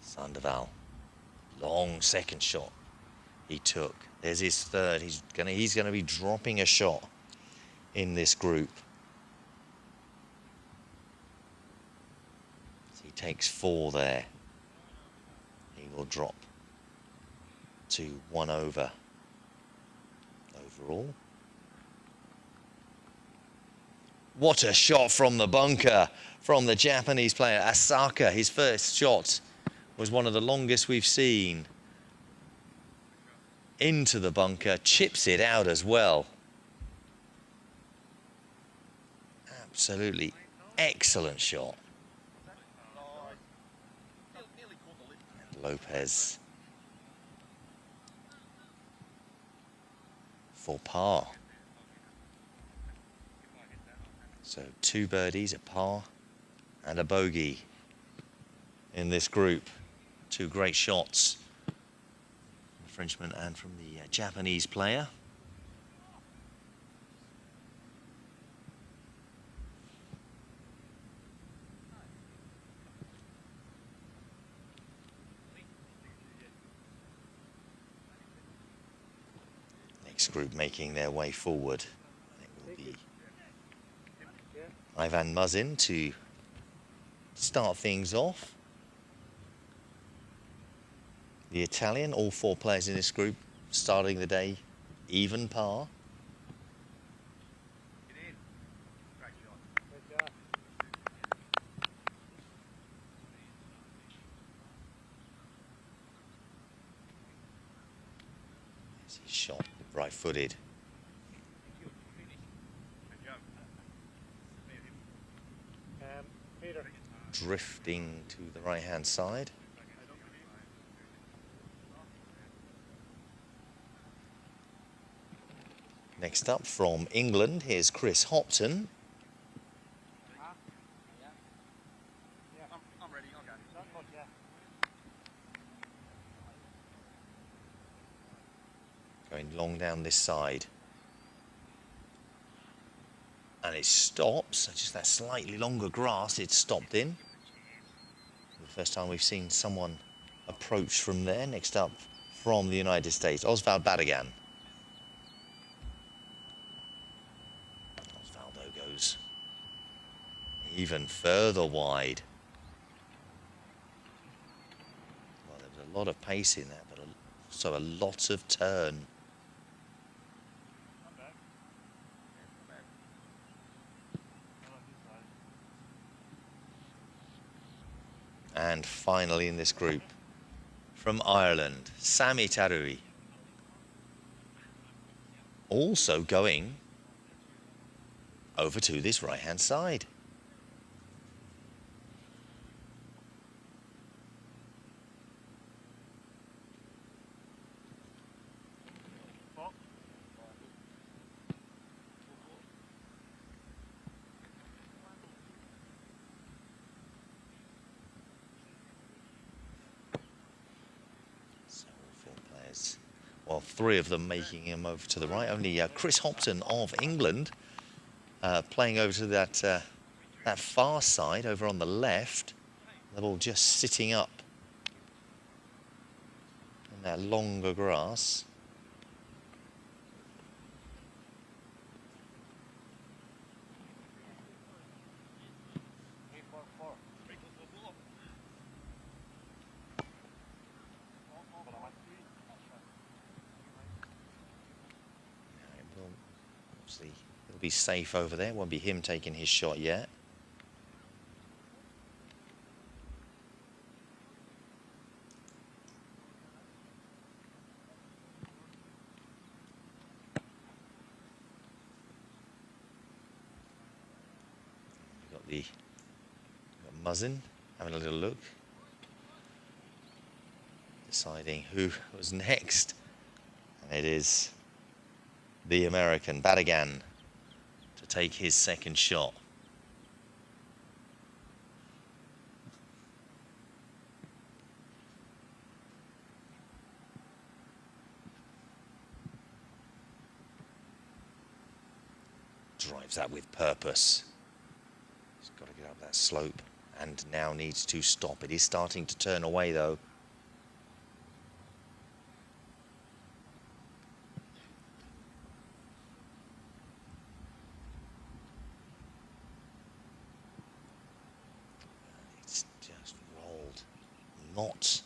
Sandoval. Long second shot he took. There's his third. He's gonna be dropping a shot in this group. So he takes 4 there. He will drop to 1 over overall. What a shot from the bunker from the Japanese player Asaka. His first shot was one of the longest we've seen. Into the bunker, chips it out as well. Absolutely excellent shot. And Lopez for par. So 2 birdies, a par and a bogey in this group. 2 great shots from the Frenchman and from the Japanese player. Next group making their way forward. It will be Ivan Muzin to start things off. The Italian, all 4 players in this group starting the day even par. Good job. There's his shot, right-footed. Peter. Drifting to the right-hand side. Next up from England, here's Chris Hopton. I'm ready, I'll go. Not much, yeah. Going long down this side. And it stops, just that slightly longer grass it's stopped in. The first time we've seen someone approach from there. Next up from the United States, Osvaldo Barragan. Osvaldo goes even further wide. Well, there was a lot of pace in that, but also a lot of turn. And finally in this group, from Ireland, Sami Tarui. Also going over to this right-hand side. Well, 3 of them making him over to the right. Only Chris Hopton of England playing over to that far side over on the left. They're all just sitting up in that longer grass. He'll be safe over there. Won't be him taking his shot yet. We've got Muzzin having a little look, deciding who was next, and it is the American Barragan to take his second shot. Drives that with purpose. He's got to get up that slope and now needs to stop. It is starting to turn away though. It's just rolled. Not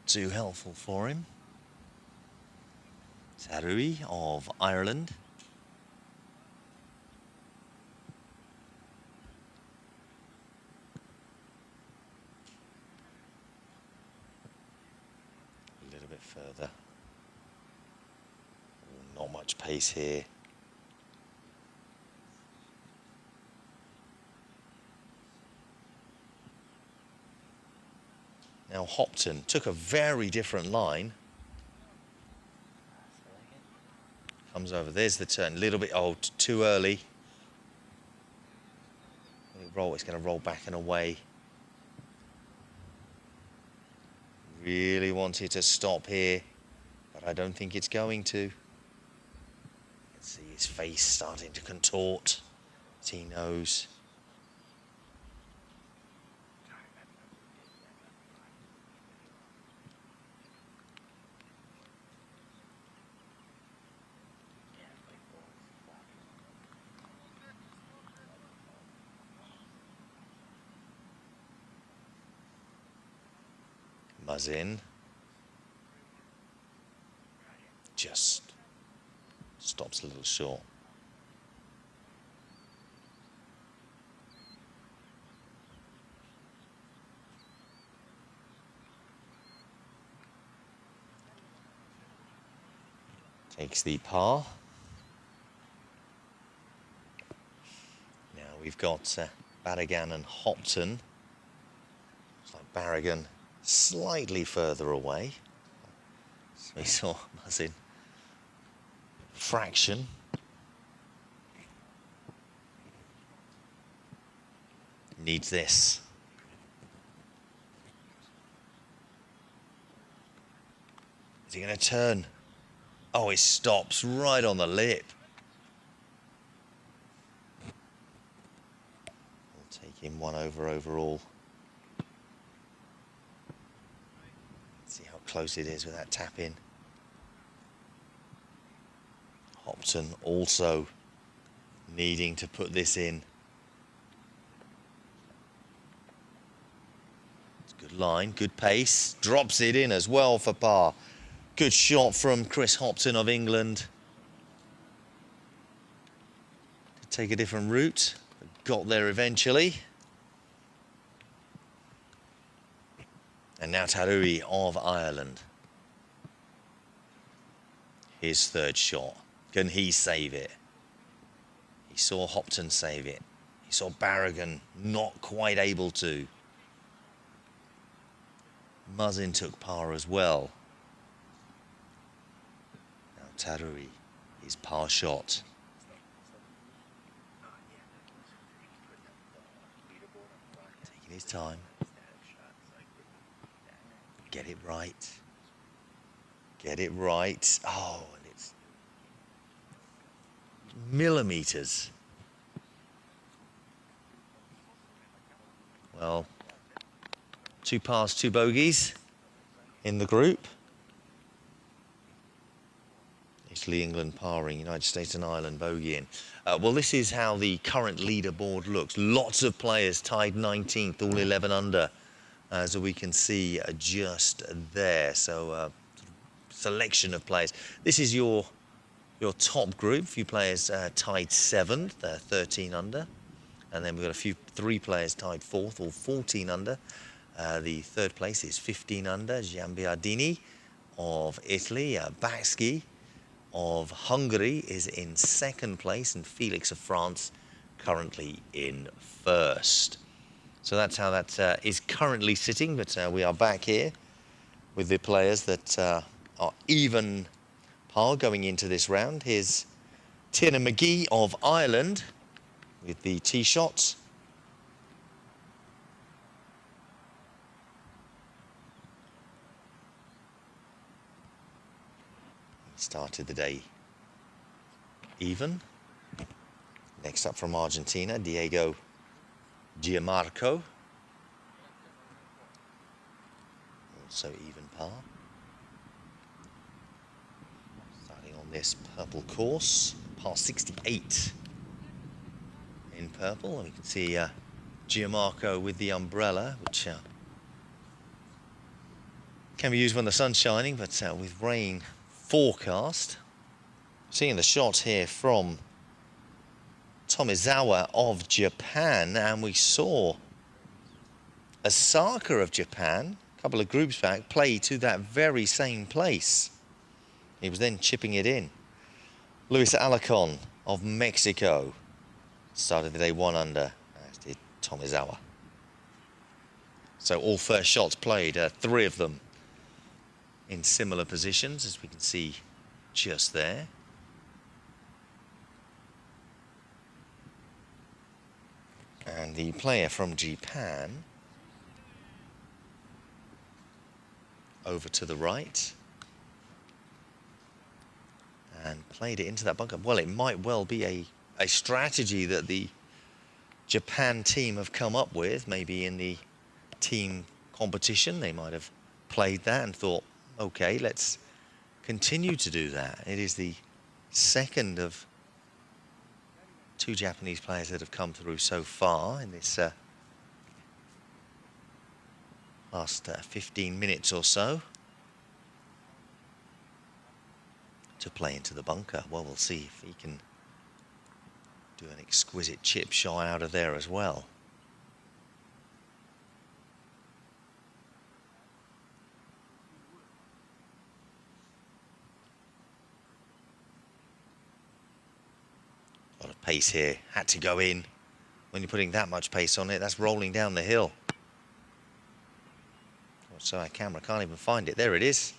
too helpful for him. Tarui of Ireland. little bit further. Not much pace here. Now Hopton took a very different line. Comes over, there's the turn, a little bit too early. It's going to roll back and away. Really wanted to stop here, but I don't think it's going to. You can see his face starting to contort, as he knows. Mazin just stops a little short. Takes the par. Now we've got Barragan and Hopton. Looks like Barragan slightly further away. So we saw Mazin fraction. Needs this. Is he going to turn? Oh, it stops right on the lip. We'll take him 1 over overall. See how close it is with that tap in. Hopton also needing to put this in. It's a good line, good pace. Drops it in as well for par. Good shot from Chris Hopton of England. To take a different route, but got there eventually. And now Tarui of Ireland. His third shot. Can he save it? He saw Hopton save it. He saw Barragan not quite able to. Mazin took par as well. Now Tarui, his par shot. Taking his time. Get it right. Get it right. Oh, and it's millimeters. Well, 2 pars, 2 bogeys in the group. Italy, England parring, United States and Ireland bogeying. Well, this is how the current leaderboard looks. Lots of players tied 19th, all 11 under. As we can see just there, so selection of players. This is your top group. A few players tied 7th, 13 under, and then we've got 3 players tied 4th, or 14 under. The third place is 15 under. Giambiardini of Italy, Baxki of Hungary is in 2nd place, and Felix of France currently in 1st. So that's how that is currently sitting, but we are back here with the players that are even par going into this round. Here's Tiernan McGee of Ireland with the tee shots. He started the day even. Next up from Argentina, Diego Gianmarco, also even par. Starting on this purple course, par 68 in purple, and you can see Gianmarco with the umbrella, which can be used when the sun's shining, but with rain forecast. Seeing the shot here from Tomizawa of Japan, and we saw Osaka of Japan couple of groups back, play to that very same place. He was then chipping it in. Luis Alarcon of Mexico started the day 1 under, as did Tomizawa. So all first shots played, 3 of them in similar positions, as we can see just there. And the player from Japan over to the right and played it into that bunker. Well, it might well be a strategy that the Japan team have come up with. Maybe in the team competition they might have played that and thought, okay, let's continue to do that. It is the second of 2 Japanese players that have come through so far in this last 15 minutes or so to play into the bunker. Well, we'll see if he can do an exquisite chip shot out of there as well. A lot of pace here, had to go in. When you're putting that much pace on it, that's rolling down the hill. So our camera can't even find it. There it is.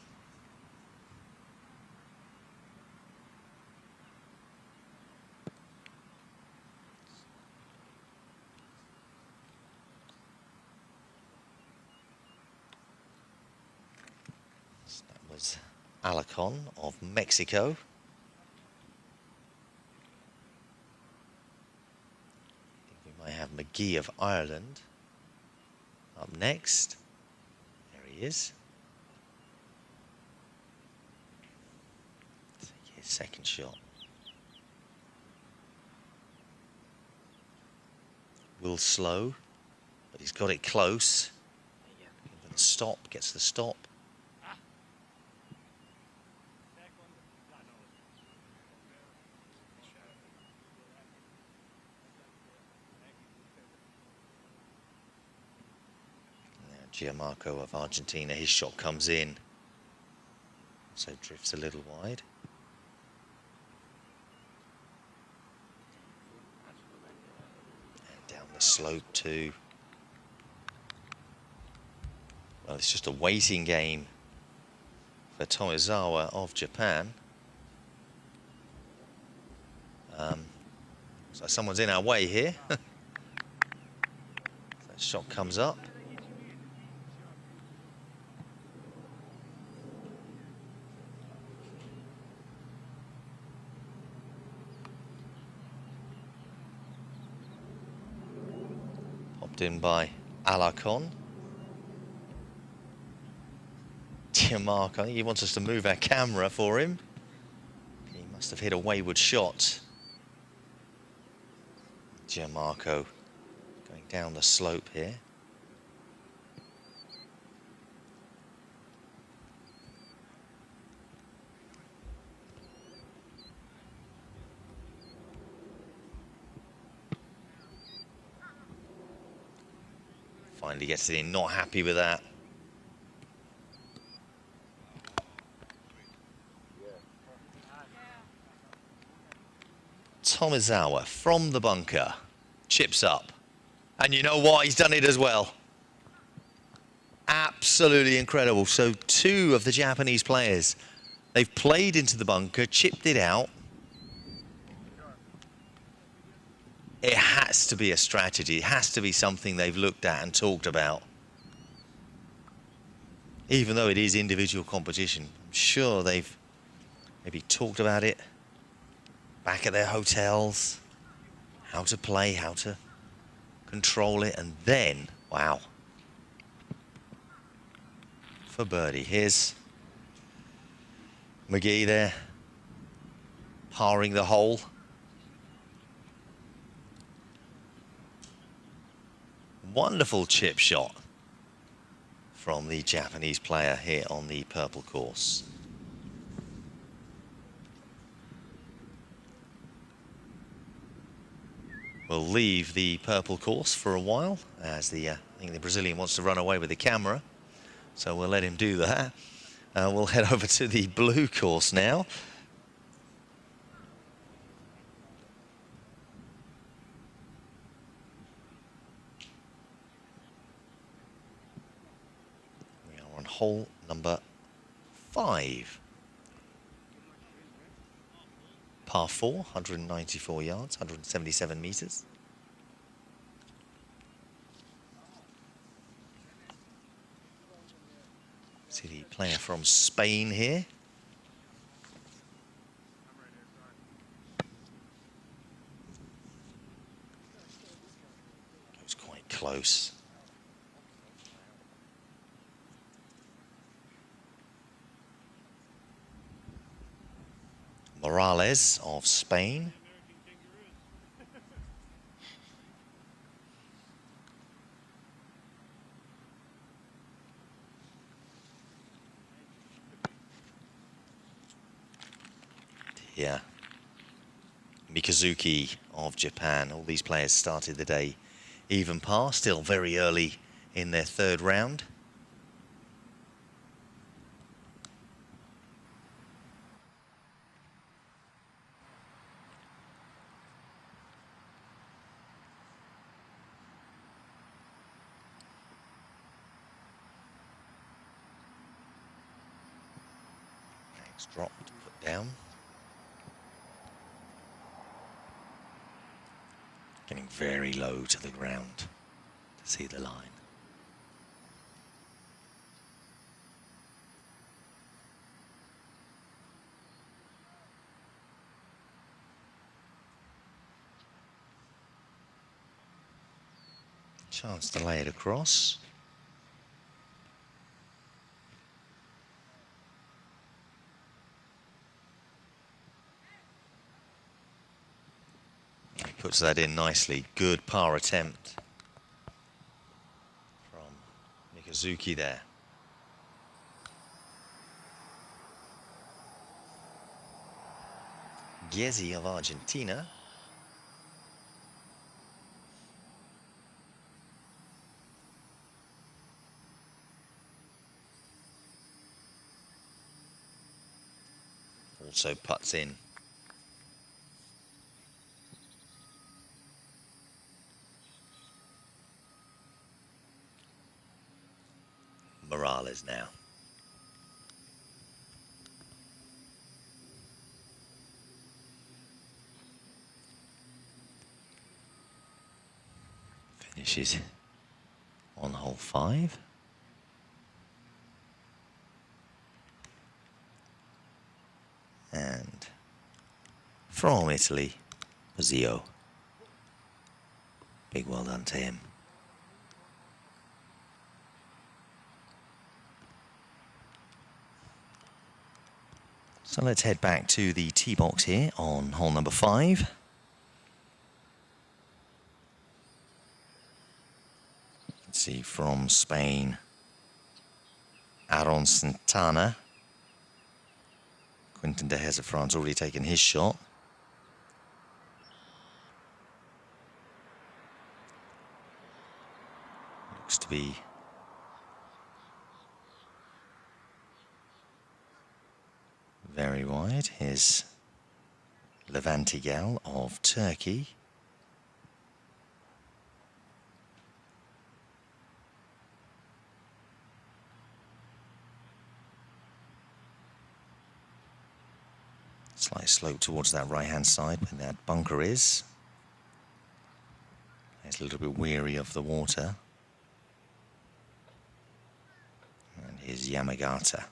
So that was Alarcon of Mexico. I have McGee of Ireland up next. There he is. Take his second shot. Will slow, but he's got it close. The stop, gets the stop. Gianmarco of Argentina, his shot comes in, so drifts a little wide. And down the slope too. Well, it's just a waiting game for Tomizawa of Japan. So someone's in our way here. That shot comes up. In by Alarcon. Gianmarco, I think he wants us to move our camera for him. He must have hit a wayward shot. Gianmarco going down the slope here. Finally gets it in, not happy with that. Tomizawa from the bunker, chips up. And you know what? He's done it as well. Absolutely incredible. So 2 of the Japanese players, they've played into the bunker, chipped it out. It has to be a strategy. It has to be something they've looked at and talked about. Even though it is individual competition, I'm sure they've maybe talked about it back at their hotels, how to play, how to control it, and then, wow, for birdie. Here's McGee there, parring the hole. Wonderful chip shot from the Japanese player here on the purple course. We'll leave the purple course for a while as I think the Brazilian wants to run away with the camera. So we'll let him do that. We'll head over to the blue course now. We are on hole number 5. Par 4, 194 yards, 177 meters. See the player from Spain here. Goes quite close. Morales of Spain. Yeah. Mikazuki of Japan. All these players started the day even par, still very early in their third round. Next drop to put down. Getting very low to the ground to see the line. Chance to lay it across. He puts that in nicely. Good par attempt from Mikazuki there. Ghezi of Argentina. Also putts in. Morales now. Finishes on hole 5. And from Italy, Zio. Big well done to him. So let's head back to the tee box here on hole number 5. Let's see, from Spain, Aaron Santana. Quinton de Hezefran's already taken his shot. Looks to be very wide. Here's Levantigal of Turkey. Slight slope towards that right-hand side where that bunker is. He's a little bit weary of the water. And here's Yamagata.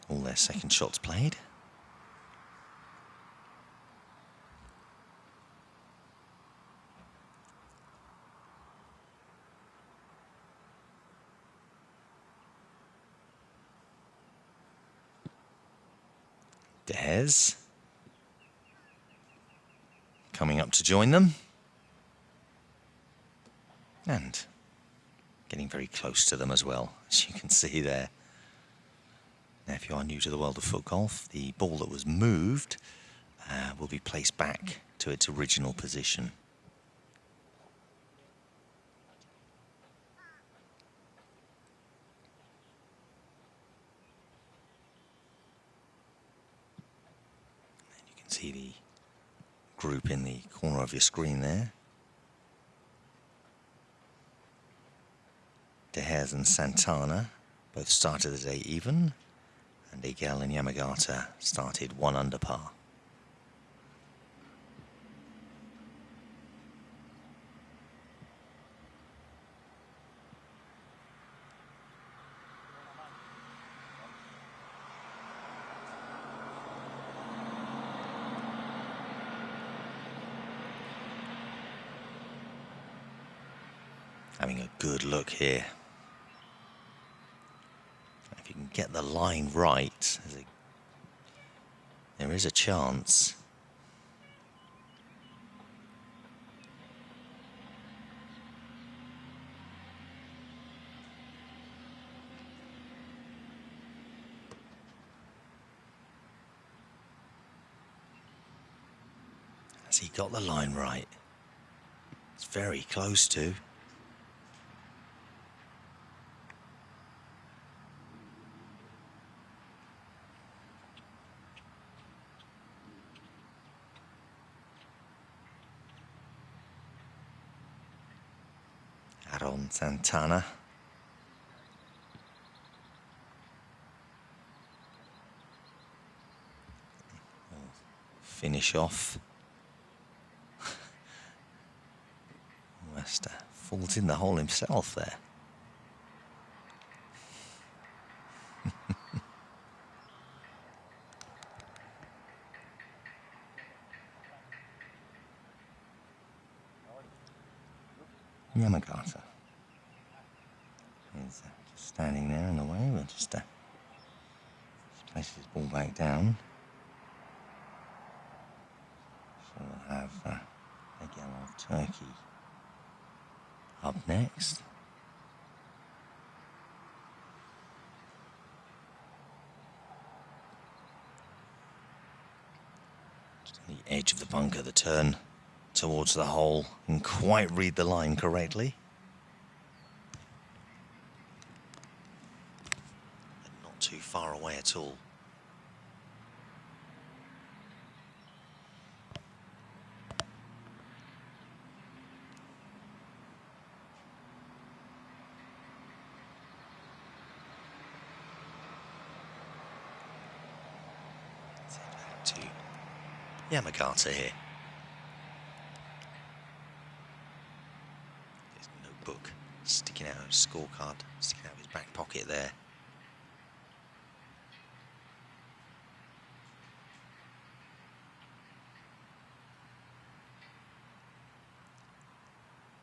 All their second shots played. Des coming up to join them. And getting very close to them as well, as you can see there. Now, if you are new to the world of FootGolf, the ball that was moved will be placed back to its original position. And you can see the group in the corner of your screen there. De Haas and Santana both started the day even, and Egel and Yamagata started 1 under par. Having a good look here. If you can get the line right, there is a chance. Has he got the line right? It's very close to. Aaron Santana. Finish off. Wester falls in the hole himself there. Yamagata is just standing there in the way. We'll just place his ball back down. So we'll have Egel of Turkey up next. Just on the edge of the bunker, the turn towards the hole, and quite read the line correctly. And not too far away at all. Let's head back to Yamagata here. Book sticking out of his scorecard, sticking out of his back pocket there.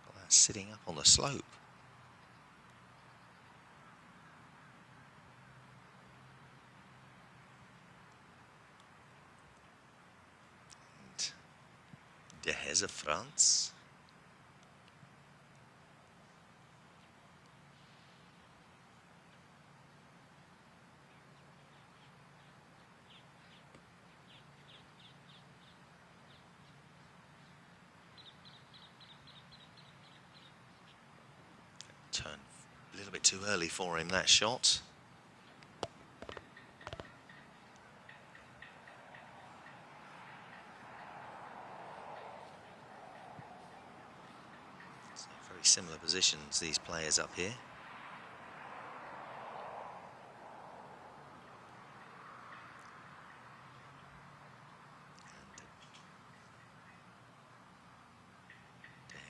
Well, that's sitting up on the slope. And De Haas of France. Turn a little bit too early for him, that shot. So very similar positions, these players up here.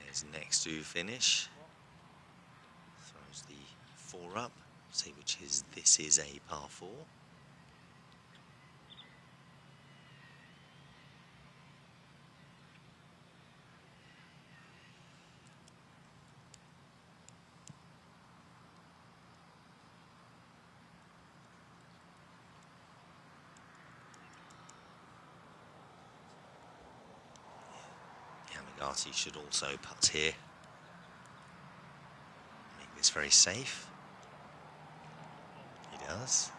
There's next to finish. Throws the 4 up, see which is, this is a par 4. Yamagata should also putt here. Make this very safe. He does.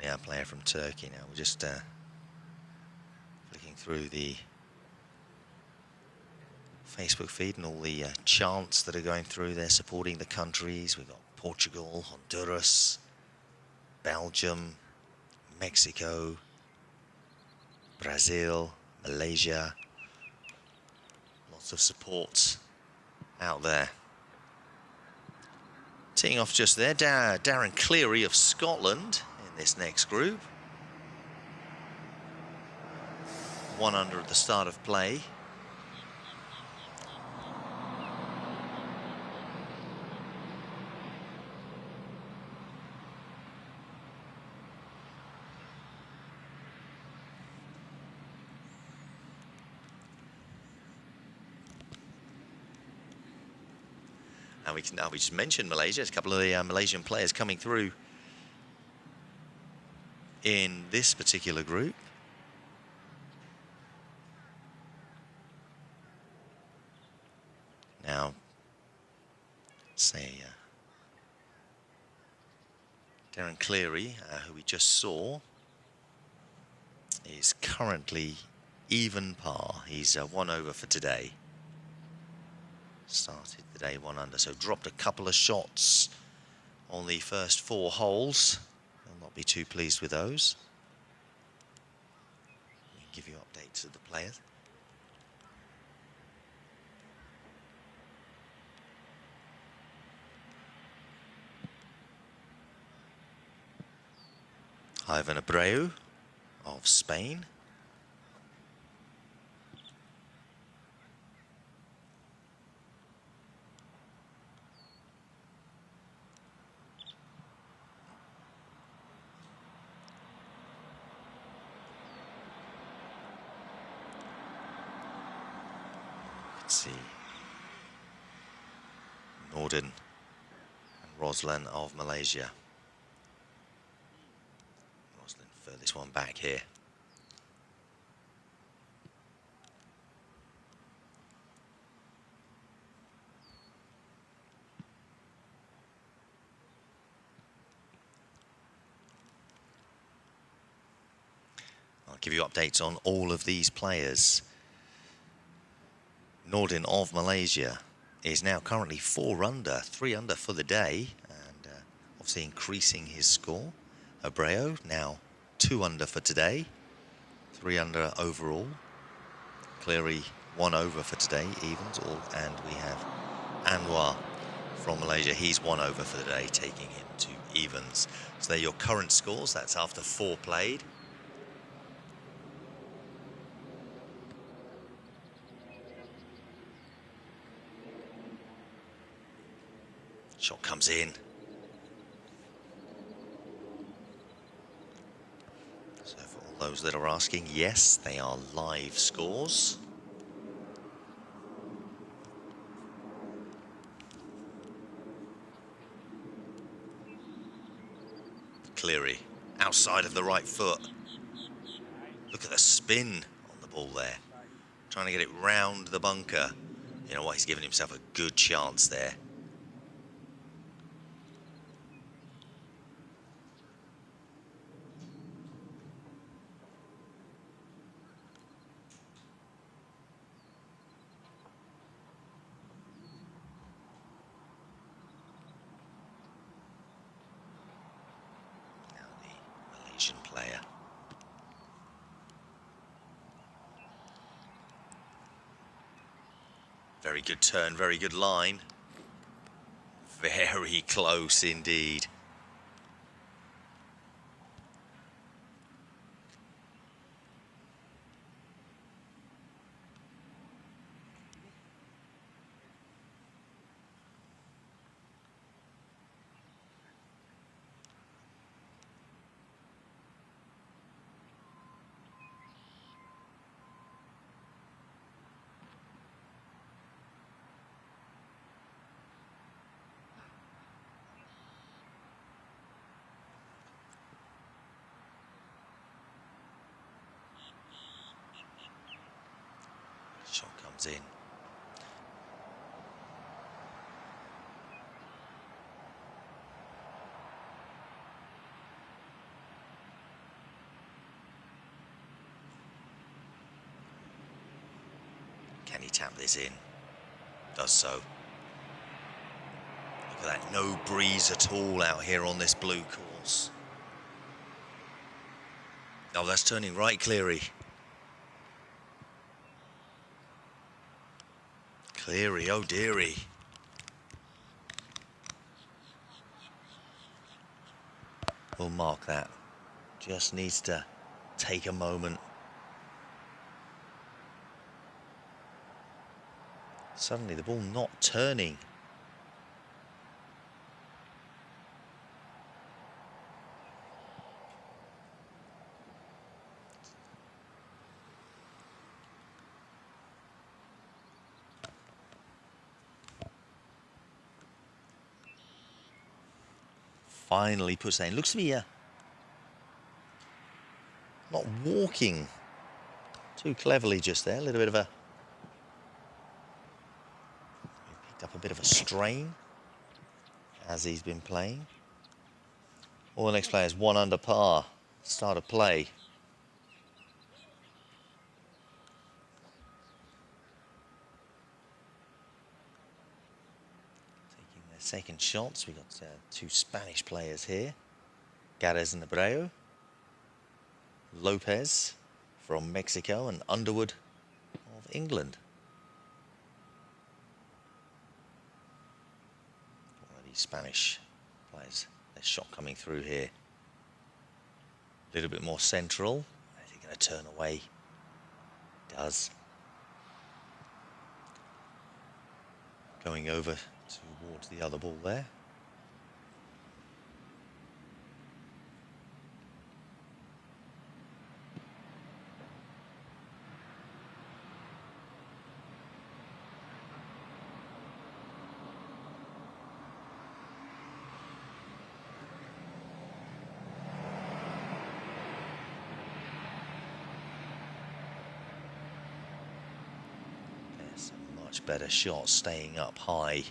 Yeah, player from Turkey now. We're just flicking through the Facebook feed and all the chants that are going through there supporting the countries. We've got Portugal, Honduras, Belgium, Mexico, Brazil, Malaysia. Lots of support out there. Teeing off just there, Darren Cleary of Scotland in this next group. 1 under at the start of play. And we just mentioned Malaysia. There's a couple of the Malaysian players coming through in this particular group. Now, say Darren Cleary, who we just saw, is currently even par. He's 1 over for today. Started the day 1 under, so dropped a couple of shots on the first 4 holes. I'll not be too pleased with those. I'll give you updates of the players. Ivan Abreu of Spain. Let's see. Norden and Roslan of Malaysia. Roslan furthest one back here. I'll give you updates on all of these players. Norden of Malaysia is now currently 4 under, 3 under for the day, and obviously increasing his score. Abreu now 2 under for today, 3 under overall. Cleary 1 over for today, evens all, and we have Anwar from Malaysia. He's 1 over for the day, taking him to evens. So they're your current scores. That's after 4 played. Shot comes in. So for all those that are asking, yes, they are live scores. Cleary, outside of the right foot. Look at the spin on the ball there. Trying to get it round the bunker. You know what, he's given himself a good chance there. Player. Very good turn, very good line. Very close indeed. Shot comes in. Can he tap this in? Does so. Look at that, no breeze at all out here on this blue course. Oh, that's turning right, Cleary. Cleary, oh dearie. We'll mark that. Just needs to take a moment. Suddenly the ball not turning. Finally puts that in. Looks to be not walking too cleverly just there. A little bit of a... Picked up a bit of a strain as he's been playing. All the next players 1 under par. Start of play. Taking their second shots. We've got 2 Spanish players here. Gares and Abreu. Lopez from Mexico and Underwood of England. One of these Spanish players. Their shot coming through here. A little bit more central. Is he going to turn away? Does. Going over towards the other ball there. Better shot staying up high.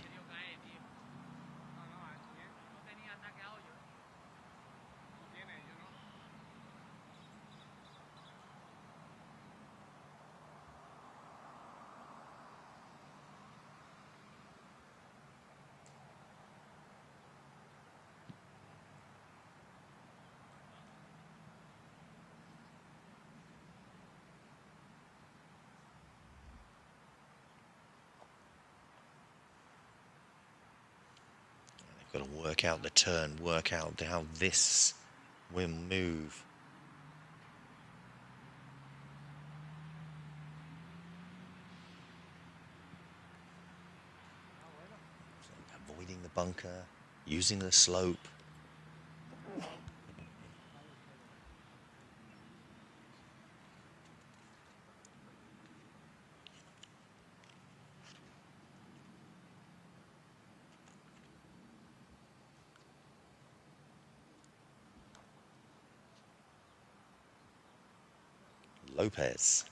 Got to work out the turn, work out how this will move. Avoiding the bunker, using the slope. Lopez.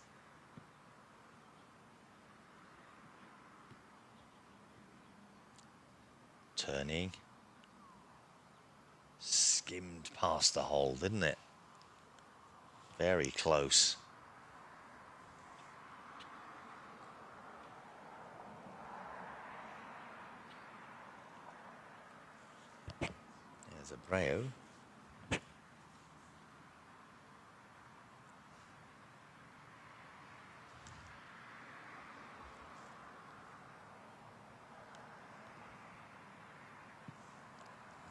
Turning. Skimmed past the hole, didn't it? Very close. There's Abreu.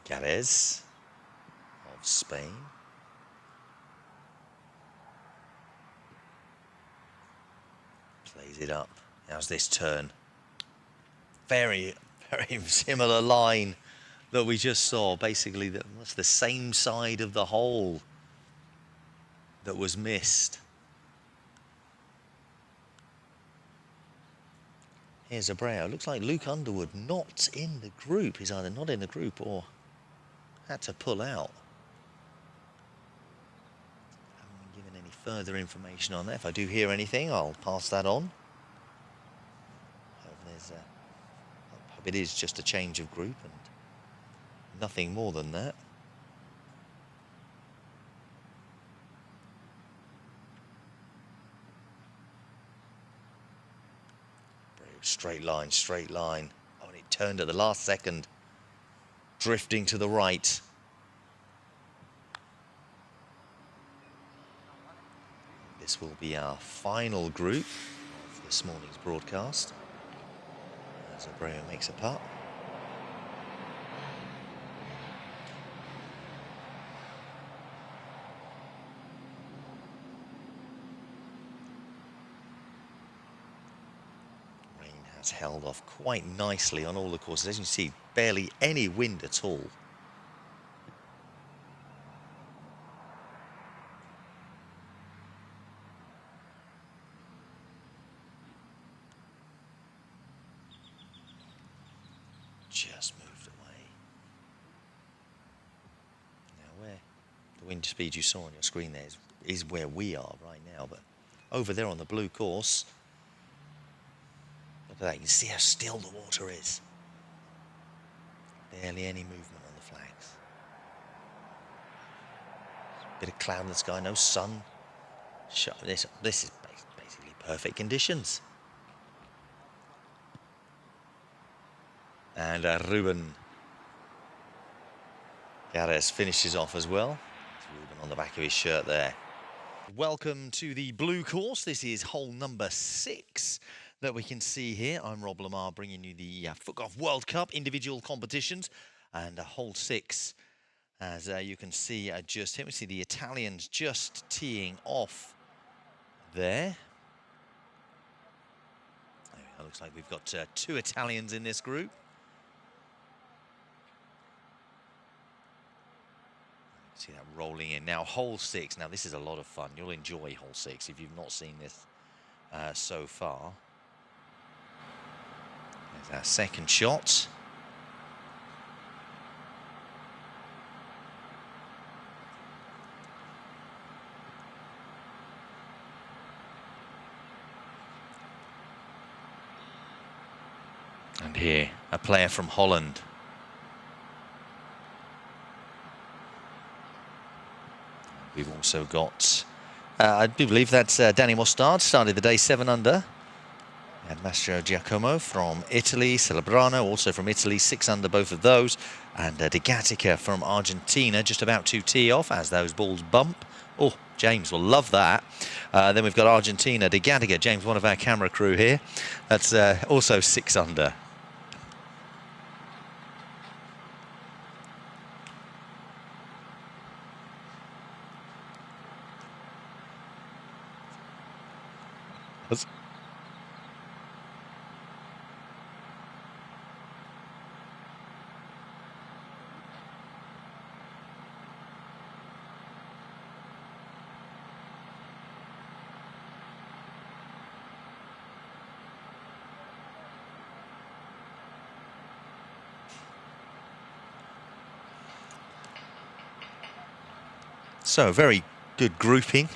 Gares of Spain. Plays it up. How's this turn? Very, very similar line that we just saw. Basically, that's the same side of the hole that was missed. Here's Abreu. Looks like Luke Underwood not in the group. He's either not in the group or had to pull out. Haven't been given any further information on that. If I do hear anything, I'll pass that on. Hope it is just a change of group and nothing more than that. straight line, straight line. Oh, and it turned at the last second, drifting to the right. This will be our final group of this morning's broadcast as Abreu makes a putt. Rain has held off quite nicely on all the courses. As you can see, barely any wind at all. Just moved away. Now where the wind speed you saw on your screen there is where we are right now, but over there on the blue course, look at that, you can see how still the water is. Barely any movement on the flags. Bit of cloud in the sky, no sun. This is basically perfect conditions. And Ruben Gares finishes off as well. There's Ruben on the back of his shirt there. Welcome to the blue course. This is hole number 6 that we can see here. I'm Rob Lamar bringing you the FootGolf World Cup individual competitions. And hole 6, as you can see, just here we see the Italians just teeing off there. It looks like we've got 2 Italians in this group. See that rolling in. Now, hole 6. Now, this is a lot of fun. You'll enjoy hole 6 if you've not seen this so far. There's our second shot. And here, a player from Holland. We've also got, I do believe that's Danny Mostard, started the day 7 under. We had Mastro Giacomo from Italy, Celebrano also from Italy, 6 under both of those. And De Gatica from Argentina, just about to tee off as those balls bump. Oh, James will love that. Then we've got Argentina, De Gatica, James, one of our camera crew here. That's also 6 under. So, very good grouping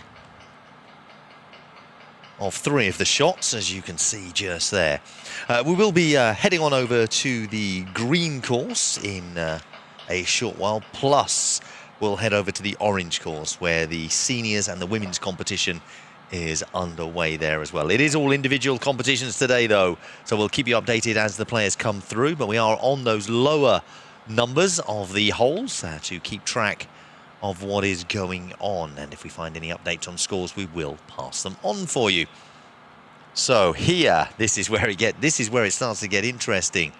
of 3 of the shots, as you can see just there. We will be heading on over to the green course in a short while, plus we'll head over to the orange course where the seniors and the women's competition is underway there as well. It is all individual competitions today though, so we'll keep you updated as the players come through, but we are on those lower numbers of the holes to keep track of what is going on, and if we find any updates on scores, we will pass them on for you. So here, this is where it starts to get interesting.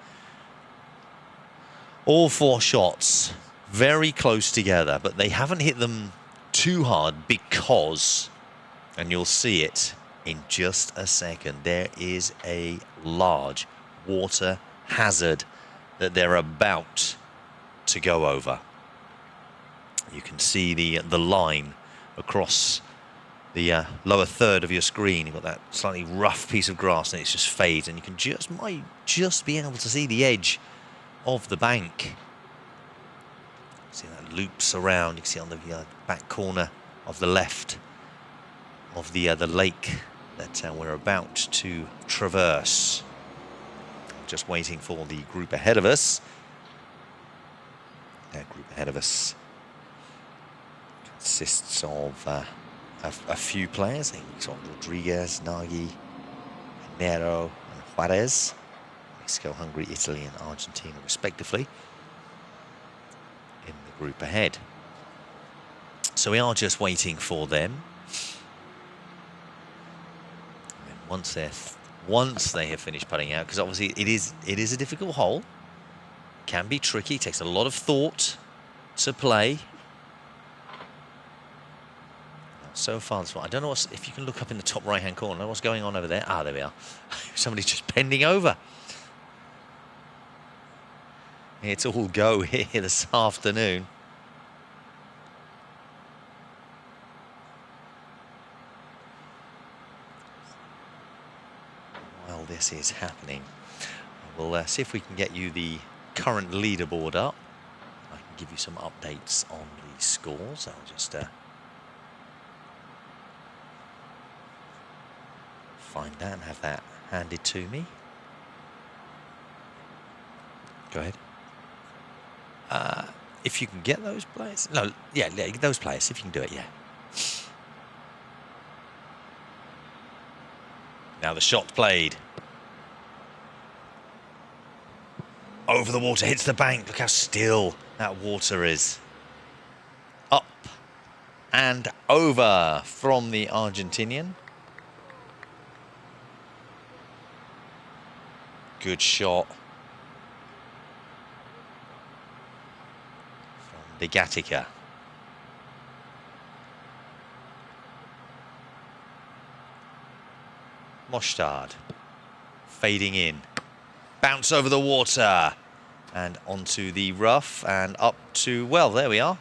All 4 shots very close together, but they haven't hit them too hard because, and you'll see it in just a second, there is a large water hazard that they're about to go over. You can see the line across the lower third of your screen. You've got that slightly rough piece of grass and it's just fades, and you can might just be able to see the edge of the bank. See that loops around. You can see on the back corner of the left of the lake that we're about to traverse. Just waiting for the group ahead of us. That group ahead of us consists of a few players. I think we've got Rodriguez, Nagy, Nero, and Juarez, Mexico, Hungary, Italy and Argentina respectively in the group ahead. So we are just waiting for them. And once they have finished putting out, because obviously it is a difficult hole, can be tricky, takes a lot of thought to play. So far, I don't know if you can look up in the top right-hand corner. What's going on over there? Ah, there we are. Somebody's just bending over. It's all go here this afternoon. While this is happening, we'll see if we can get you the current leaderboard up. I can give you some updates on the scores. I'll just find that and have that handed to me. Go ahead. If you can get those players. No, yeah, those players, if you can do it, yeah. Now the shot played. Over the water, hits the bank. Look how still that water is. Up and over from the Argentinian. Good shot from De Gatica. Mostard fading in. Bounce over the water and onto the rough and up to, well, there we are.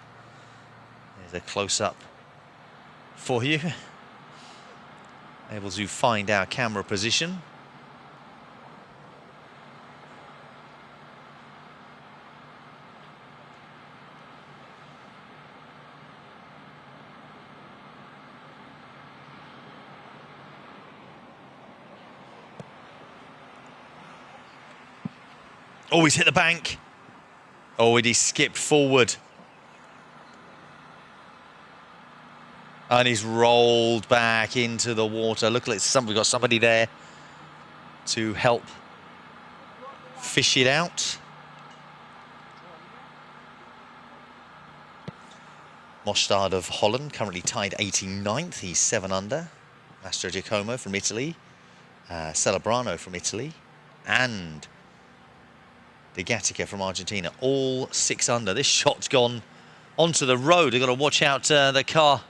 There's a close-up for you. Able to find our camera position. Oh, he's hit the bank. Oh, and he skipped forward. And he's rolled back into the water. Look, we've got somebody there to help fish it out. Mostard of Holland, currently tied 89th. He's 7 under. Mastro Giacomo from Italy. Celebrano from Italy. And De Gatica from Argentina, all 6 under. This shot's gone onto the road. They've got to watch out the car.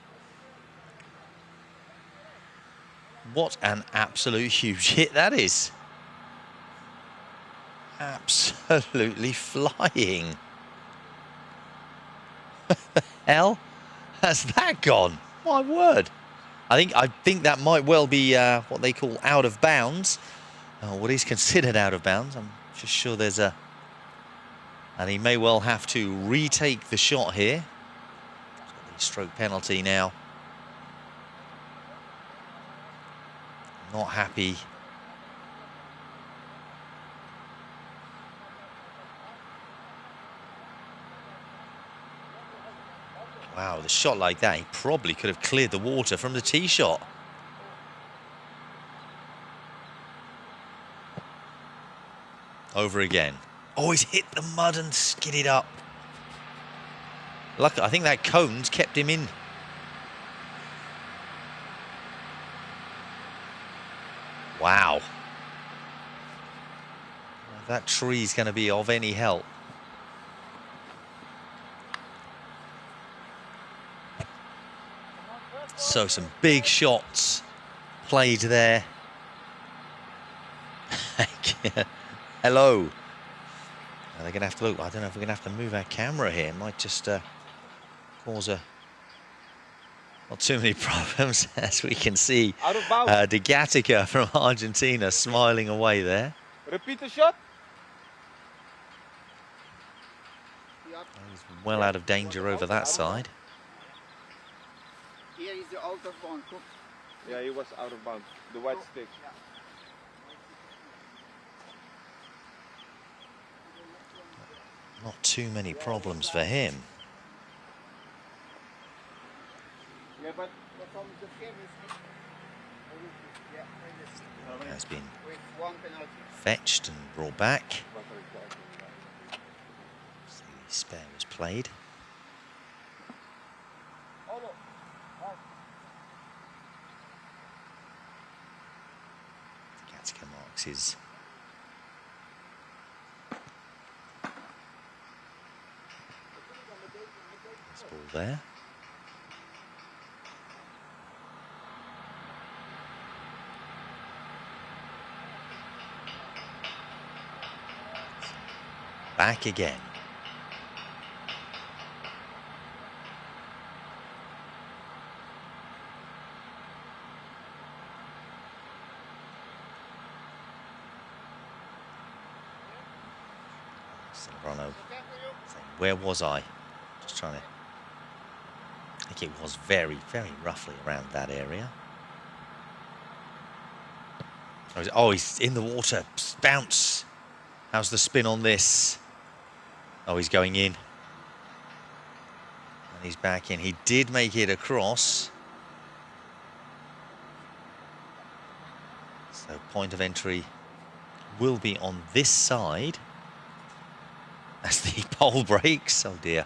What an absolute huge hit that is. Absolutely flying. What the hell has that gone? My word. I think that might well be what they call out of bounds. What is considered out of bounds. I'm just sure there's a... And he may well have to retake the shot here. The stroke penalty now. Not happy. Wow, the shot like that, he probably could have cleared the water from the tee shot. Over again. Oh, he's hit the mud and skidded up. Luckily, I think that cone's kept him in. Wow. If that tree's going to be of any help. So some big shots played there. Hello. They're going to have to look. I don't know if we're going to have to move our camera here. It might just cause not too many problems, as we can see. De Gatica from Argentina smiling away there. Repeat the shot. He's well out of danger over that side. Here is the out of bounds. Yeah, he was out of bounds. The white stick. Not too many problems for him. Yeah, but from the game is... has been fetched and brought back. So the spare was played. Gatica marks his ball there. Back again. Silverano saying, where was I? Just trying to... I think it was very, very roughly around that area. Oh, he's in the water. Bounce. How's the spin on this? Oh, he's going in. And he's back in. He did make it across. So point of entry will be on this side as the pole breaks. Oh dear.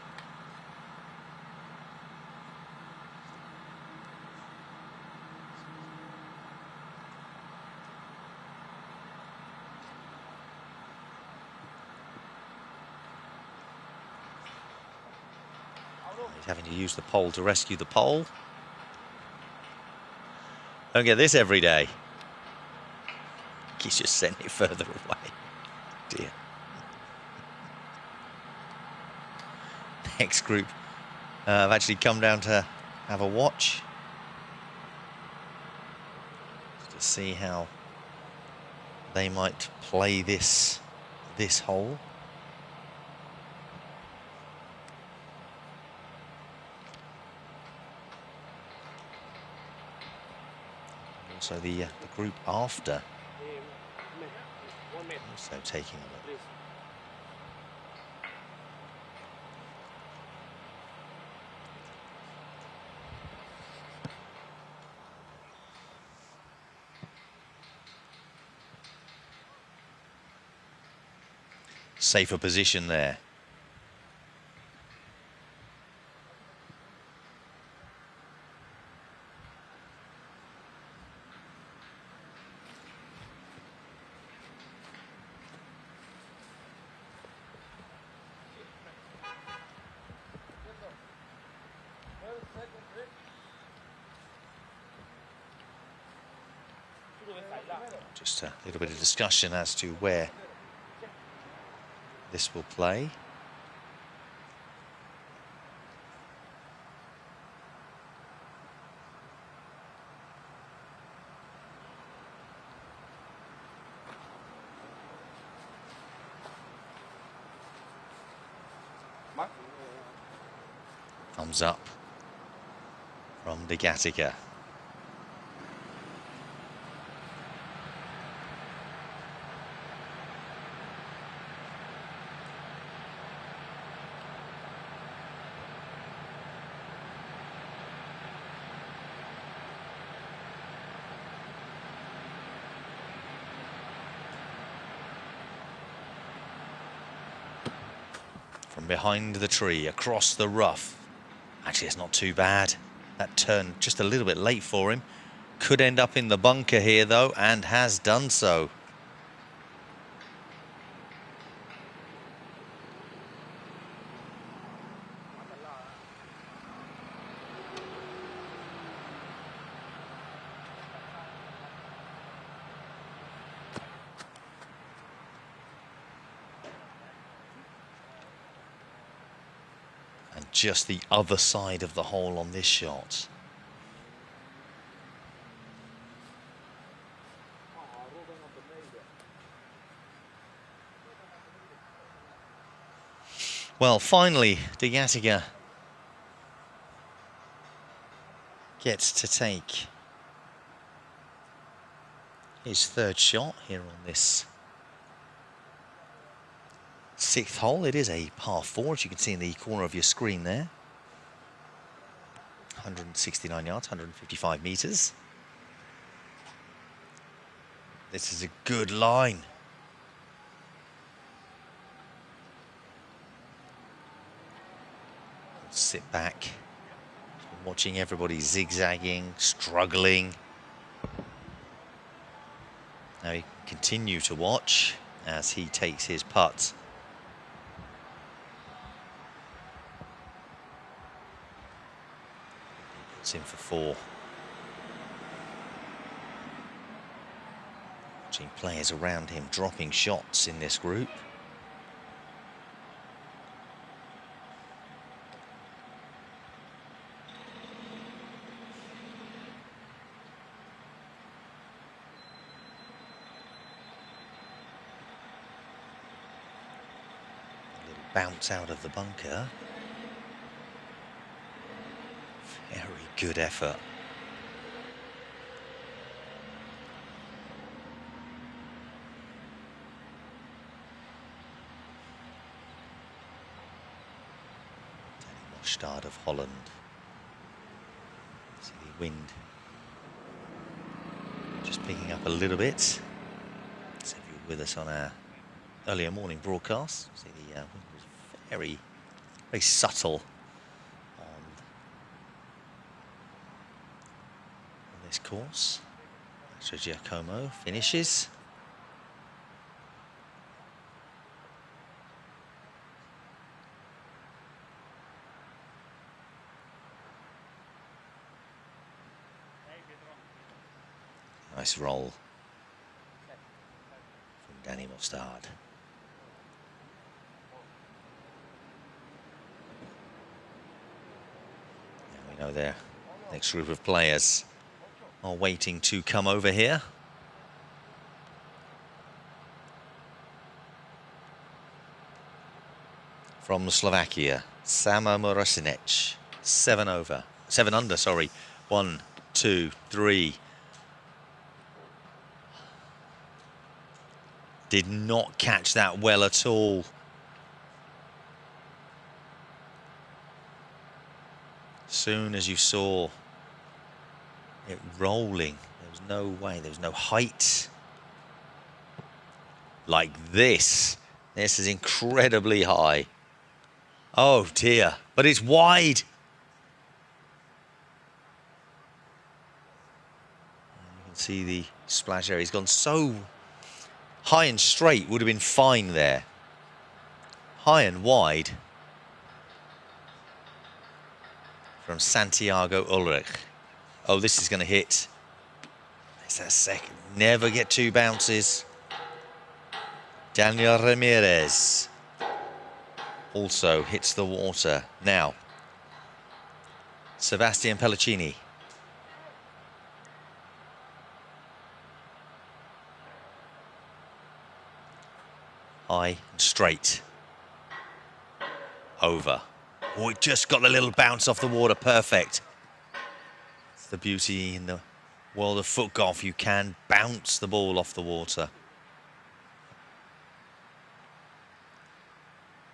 He's having to use the pole to rescue the pole. Don't get this every day. He's just sending it further away. Dear. Next group have actually come down to have a watch to see how they might play this hole. Also the group after also taking a look. Safer position there. Just a little bit of discussion as to where this will play. Thumbs up from the Gatica. From behind the tree, across the rough. Actually, it's not too bad. That turn just a little bit late for him. Could end up in the bunker here, though, and has done so. Just the other side of the hole on this shot. Well, finally, De Gatica gets to take his third shot here on this sixth hole. It is a par 4, as you can see in the corner of your screen there. 169 yards, 155 meters. This is a good line. Sit back. Watching everybody zigzagging, struggling. Now you can continue to watch as he takes his putt. He puts in for 4. Watching players around him dropping shots in this group. Bounce out of the bunker. Very good effort. Danny Mostard of Holland. See the wind just picking up a little bit. So if you're with us on our earlier morning broadcast, see the wind was very, very subtle on this course. So Giacomo finishes. Nice roll from Danny Mostard. And we know their next group of players are waiting to come over here. From Slovakia, Sama Morosinic, 7 under, sorry. 1, 2, 3. Did not catch that well at all. Soon as you saw it rolling, there was no way, there was no height. Like this. This is incredibly high. Oh dear, but it's wide. You can see the splash area. He's gone so high and straight, would have been fine there. High and wide from Santiago Ulrich. Oh, this is going to hit. It's that second. Never get 2 bounces. Daniel Ramirez also hits the water. Now, Sebastian Pellicini. High and straight. Over. Oh, it just got the little bounce off the water. Perfect. It's the beauty in the world of foot golf. You can bounce the ball off the water.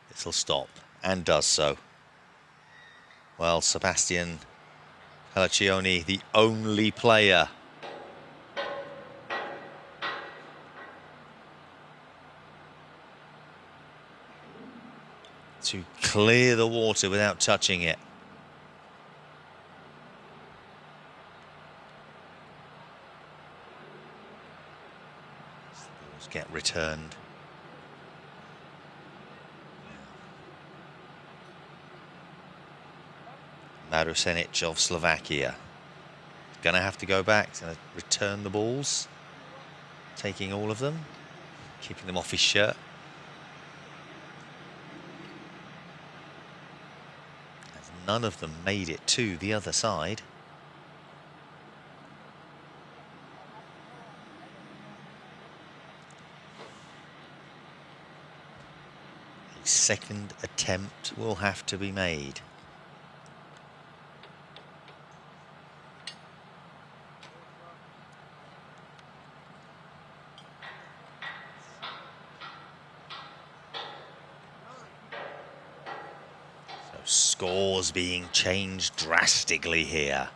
This'll stop, and does so. Well, Sebastian Pellicini, the only player to clear the water without touching it. The balls get returned. Marusenic of Slovakia. Gonna have to go back, gonna return the balls. Taking all of them, keeping them off his shirt. None of them made it to the other side. A second attempt will have to be made. Scores being changed drastically here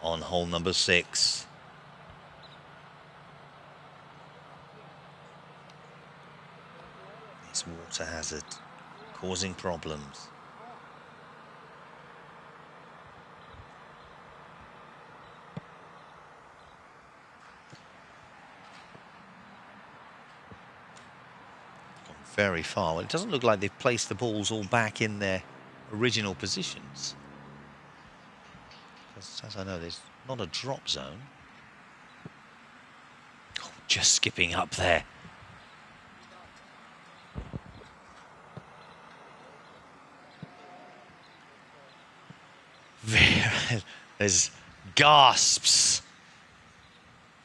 on hole number 6. This water hazard causing problems. Gone very far. Well, it doesn't look like they've placed the balls all back in their original positions. As I know, there's not a drop zone. Oh, just skipping up there. There's gasps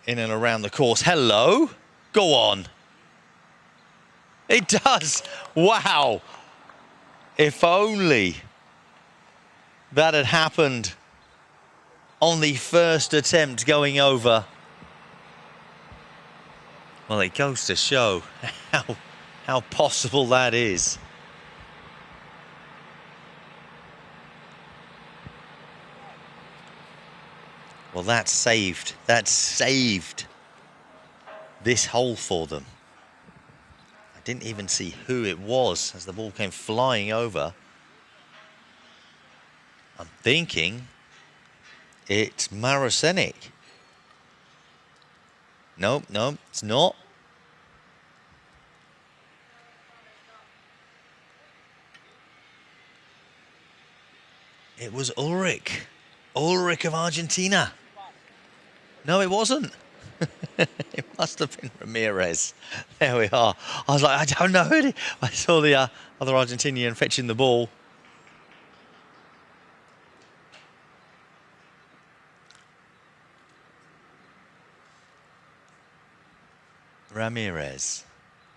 in and around the course. Hello, go on. It does. Wow. If only that had happened on the first attempt going over. Well, it goes to show how possible that is. Well, that's saved this hole for them. I didn't even see who it was as the ball came flying over. I'm thinking it's Marosenic. Nope, it's not. It was Ulrich of Argentina. No, it wasn't. It must have been Ramirez. There we are. I was like, I don't know who it is. I saw the other Argentinian fetching the ball. Ramirez.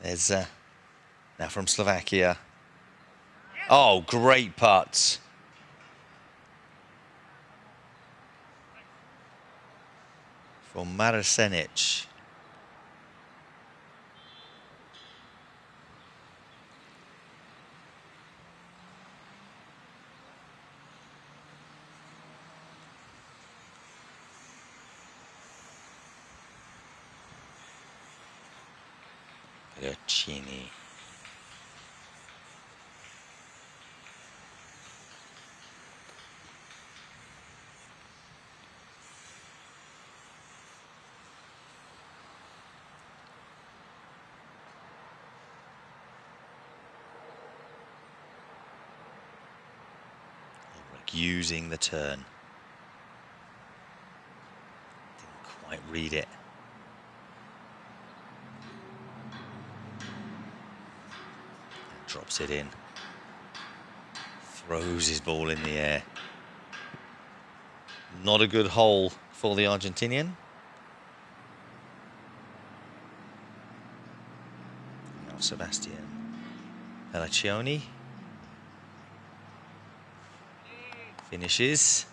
There's now from Slovakia. Oh, great putts. From Marosenic. Gacchini. Using the turn. Didn't quite read it. Drops it in. Throws his ball in the air. Not a good hole for the Argentinian. Now Sebastian Pelliccioni. Finishes.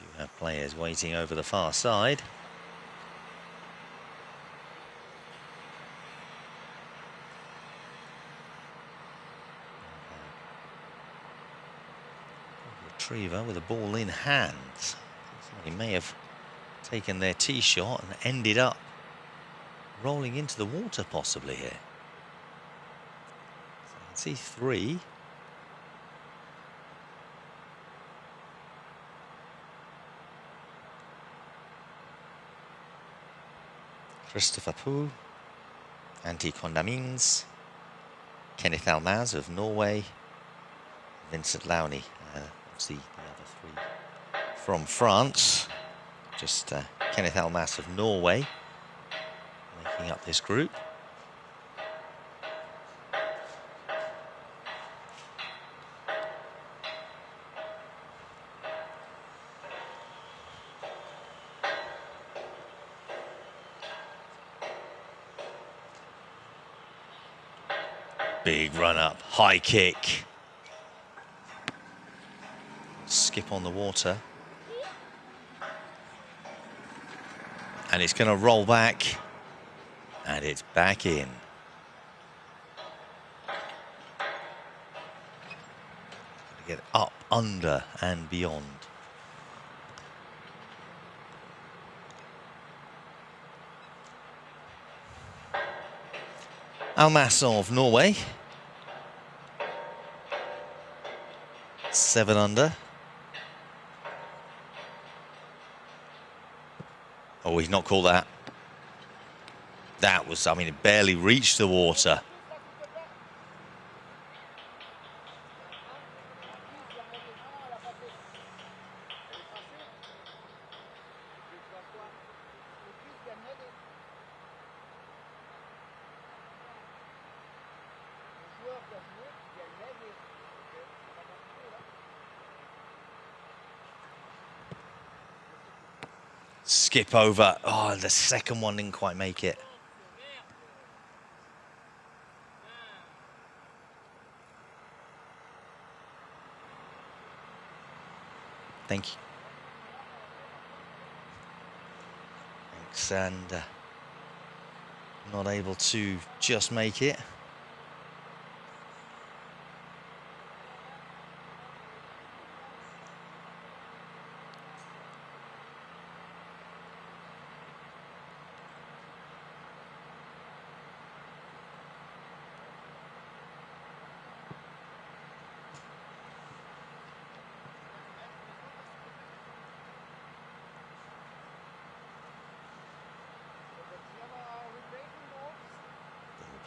We do have players waiting over the far side. Retriever with a ball in hand. He may have taken their tee shot and ended up rolling into the water possibly here. So you can see three. Christopher Pugh, Antti Kondamins, Kenneth Almaz of Norway, Vincent Launay, obviously the other three from France. Just Kenneth Almaz of Norway making up this group. Big run up, high kick. Skip on the water. And it's going to roll back. And it's back in. Get up, under, and beyond. Almas of Norway. 7 under. Oh, he's not called that. That was, I mean, it barely reached the water. Skip over. Oh, the second one didn't quite make it. Thank you. Thanks, and not able to just make it.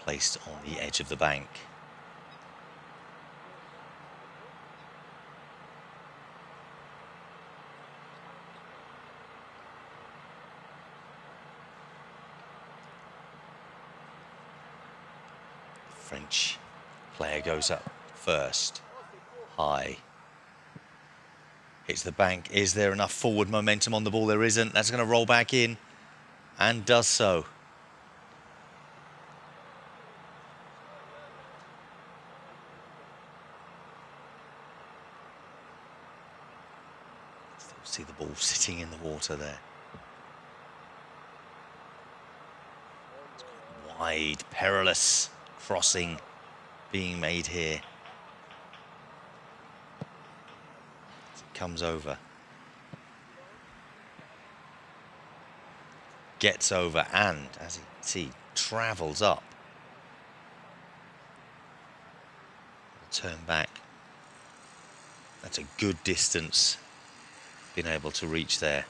Placed on the edge of the bank. French player goes up first, high. Hits the bank. Is there enough forward momentum on the ball? There isn't. That's going to roll back in, and does so. See the ball sitting in the water there. Wide, perilous crossing being made here. As it comes over. Gets over, and as you see, travels up. Turn back. That's a good distance. Been able to reach there.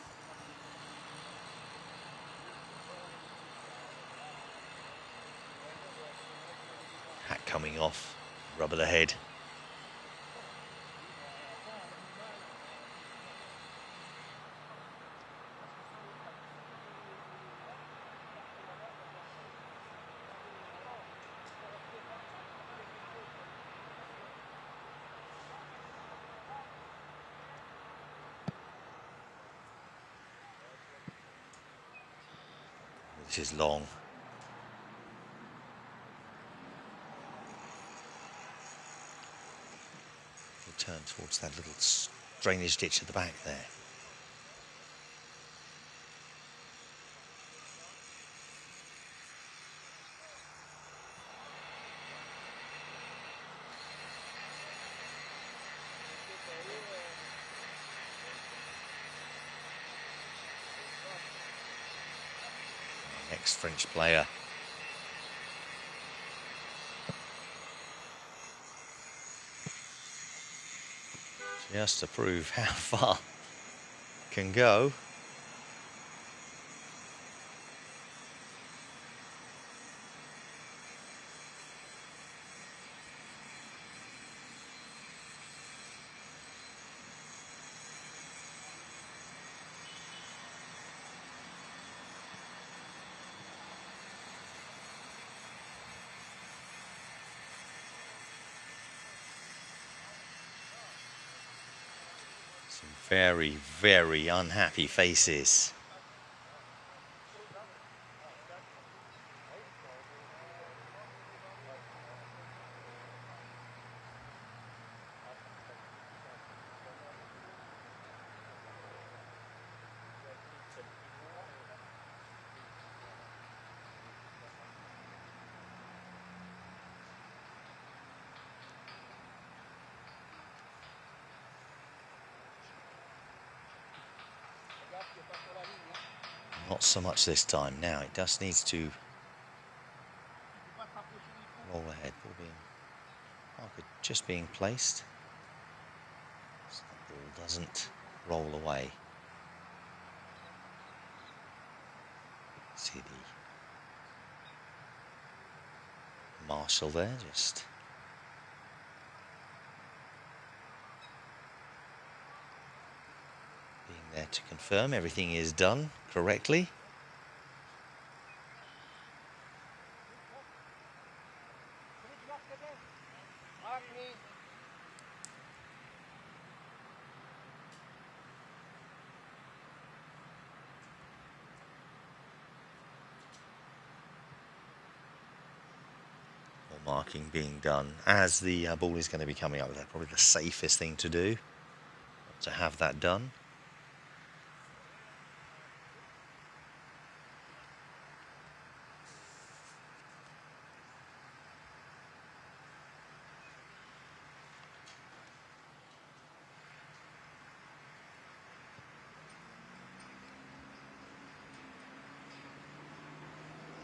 Hat coming off, rubber the head. This is long. We'll turn towards that little drainage ditch at the back there. Next French player. Just to prove how far can go. Some very, very unhappy faces. Not so much this time. Now it just needs to roll ahead. Ball being, marker just being placed. So the ball doesn't roll away. See the marshal there, just being there to confirm everything is done correctly. Marking being done as the ball is going to be coming up. That's probably the safest thing to do, to have that done.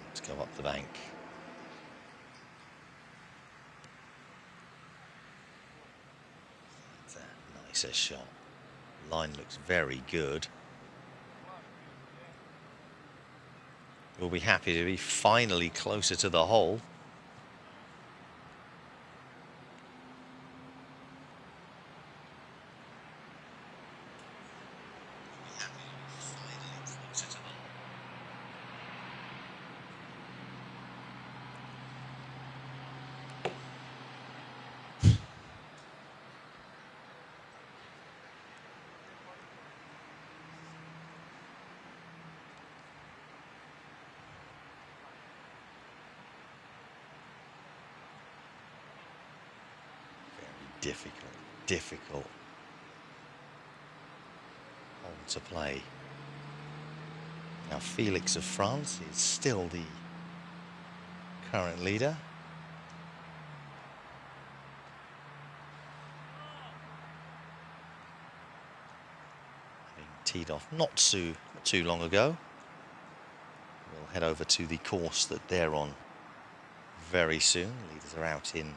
Let's go up the bank. Nicer shot. Line looks very good. We'll be happy to be finally closer to the hole. Difficult hole to play. Now Felix of France is still the current leader. Having teed off not too long ago. We'll head over to the course that they're on very soon. Leaders are out in.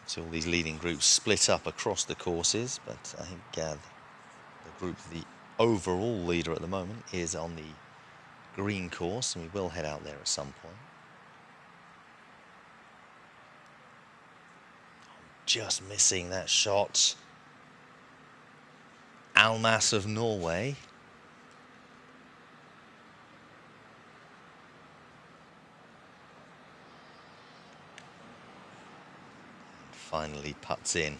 So all these leading groups split up across the courses, but I think the group, the overall leader at the moment, is on the green course, and we will head out there at some point. Just missing that shot. Almas of Norway. Finally putts in.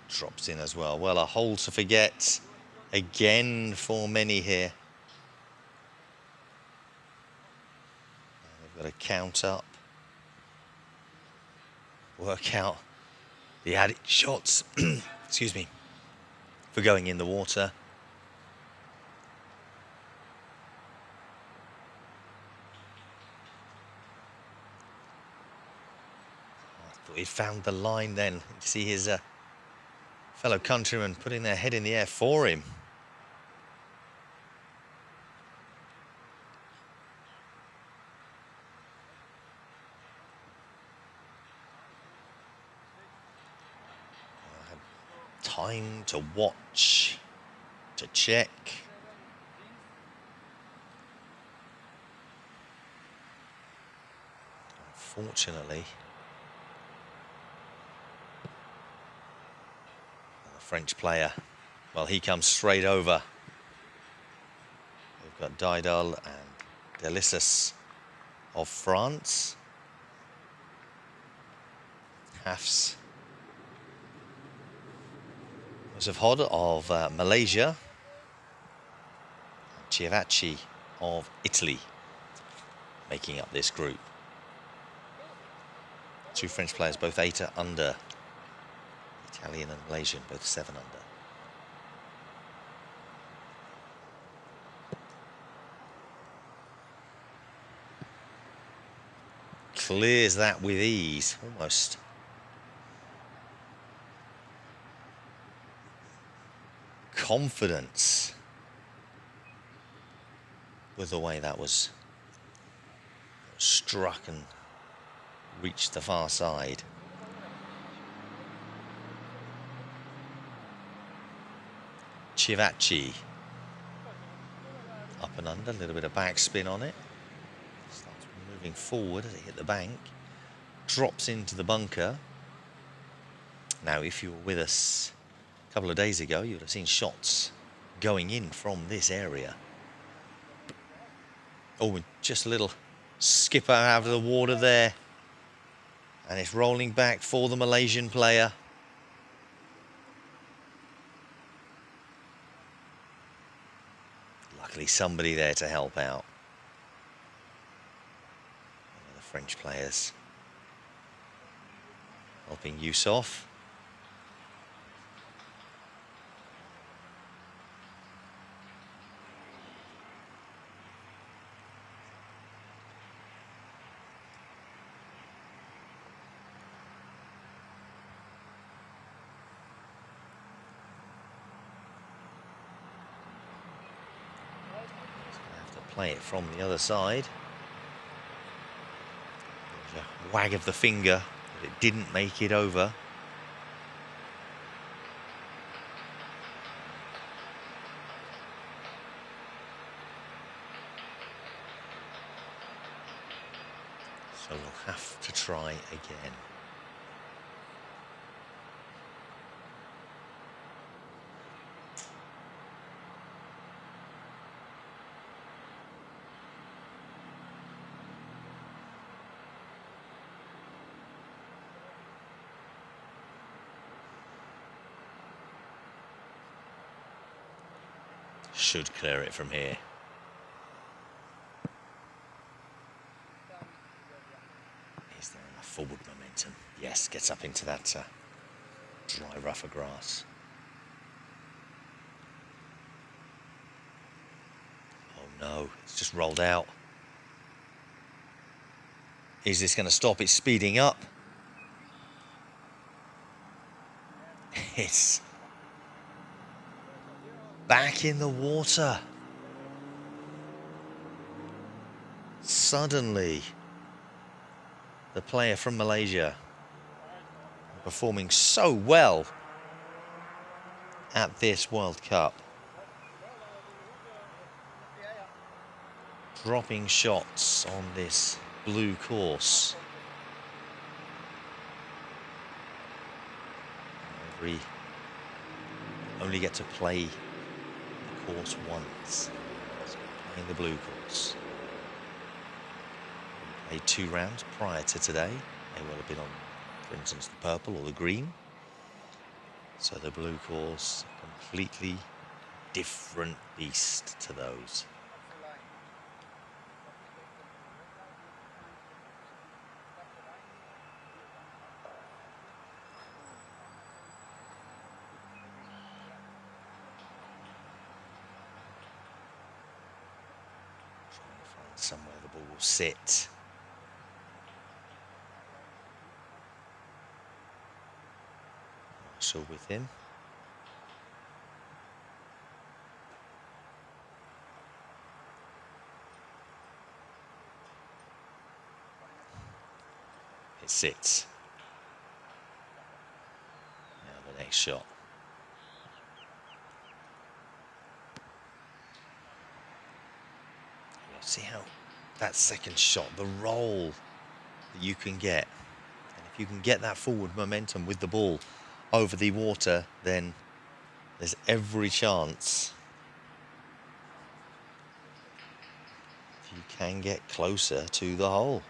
Drops in as well. Well, a hole to forget again for many here. They've got to count up, work out the added shots. Excuse me. For going in the water. I thought he'd found the line then. You see his fellow countrymen putting their head in the air for him. Time to watch, to check. Unfortunately, the French player, well, he comes straight over. We've got Didal and Delissus of France. Hafs of Hod of Malaysia, Chiavacci of Italy, making up this group. Two French players, both 8 under. Italian and Malaysian, both 7 under. clears that with ease, almost. Confidence with the way that was struck and reached the far side. Chivachi up and under, a little bit of backspin on it. Starts moving forward as it hit the bank. Drops into the bunker. Now, if you were with us a couple of days ago, you would have seen shots going in from this area. Oh, just a little skipper out of the water there. And it's rolling back for the Malaysian player. Luckily, somebody there to help out. One of the French players helping Yusof. Play it from the other side. There's a wag of the finger, but it didn't make it over. So we'll have to try again. Should clear it from here. Is there enough forward momentum? Yes, gets up into that dry, rougher grass. Oh no, it's just rolled out. Is this going to stop it speeding up? It's back in the water. Suddenly, the player from Malaysia performing so well at this World Cup. Dropping shots on this blue course. We only get to play course once, so playing the blue course. We played 2 rounds prior to today. They will have been on, for instance, the purple or the green. So the blue course, a completely different beast to those. Somewhere the ball will sit. Marshall with him. It sits. Now the next shot. See how that second shot, the roll that you can get. And if you can get that forward momentum with the ball over the water, then there's every chance you can get closer to the hole.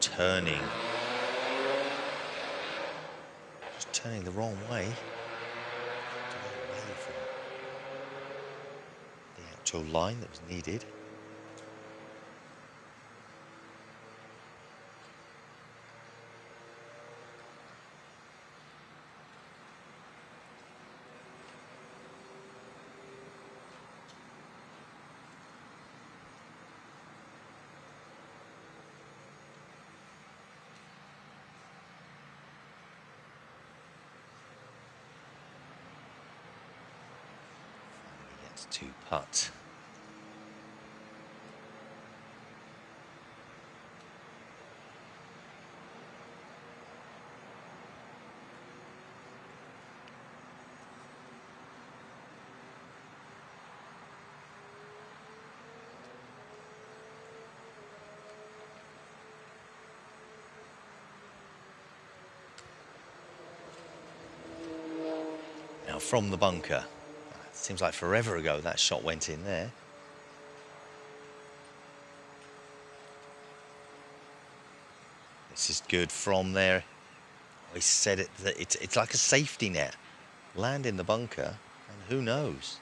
Turning turning the wrong way. Away from the actual line that was needed. To putt. Now from the bunker. Seems like forever ago that shot went in there. This is good from there. I said it that it's like a safety net. Land in the bunker, and who knows?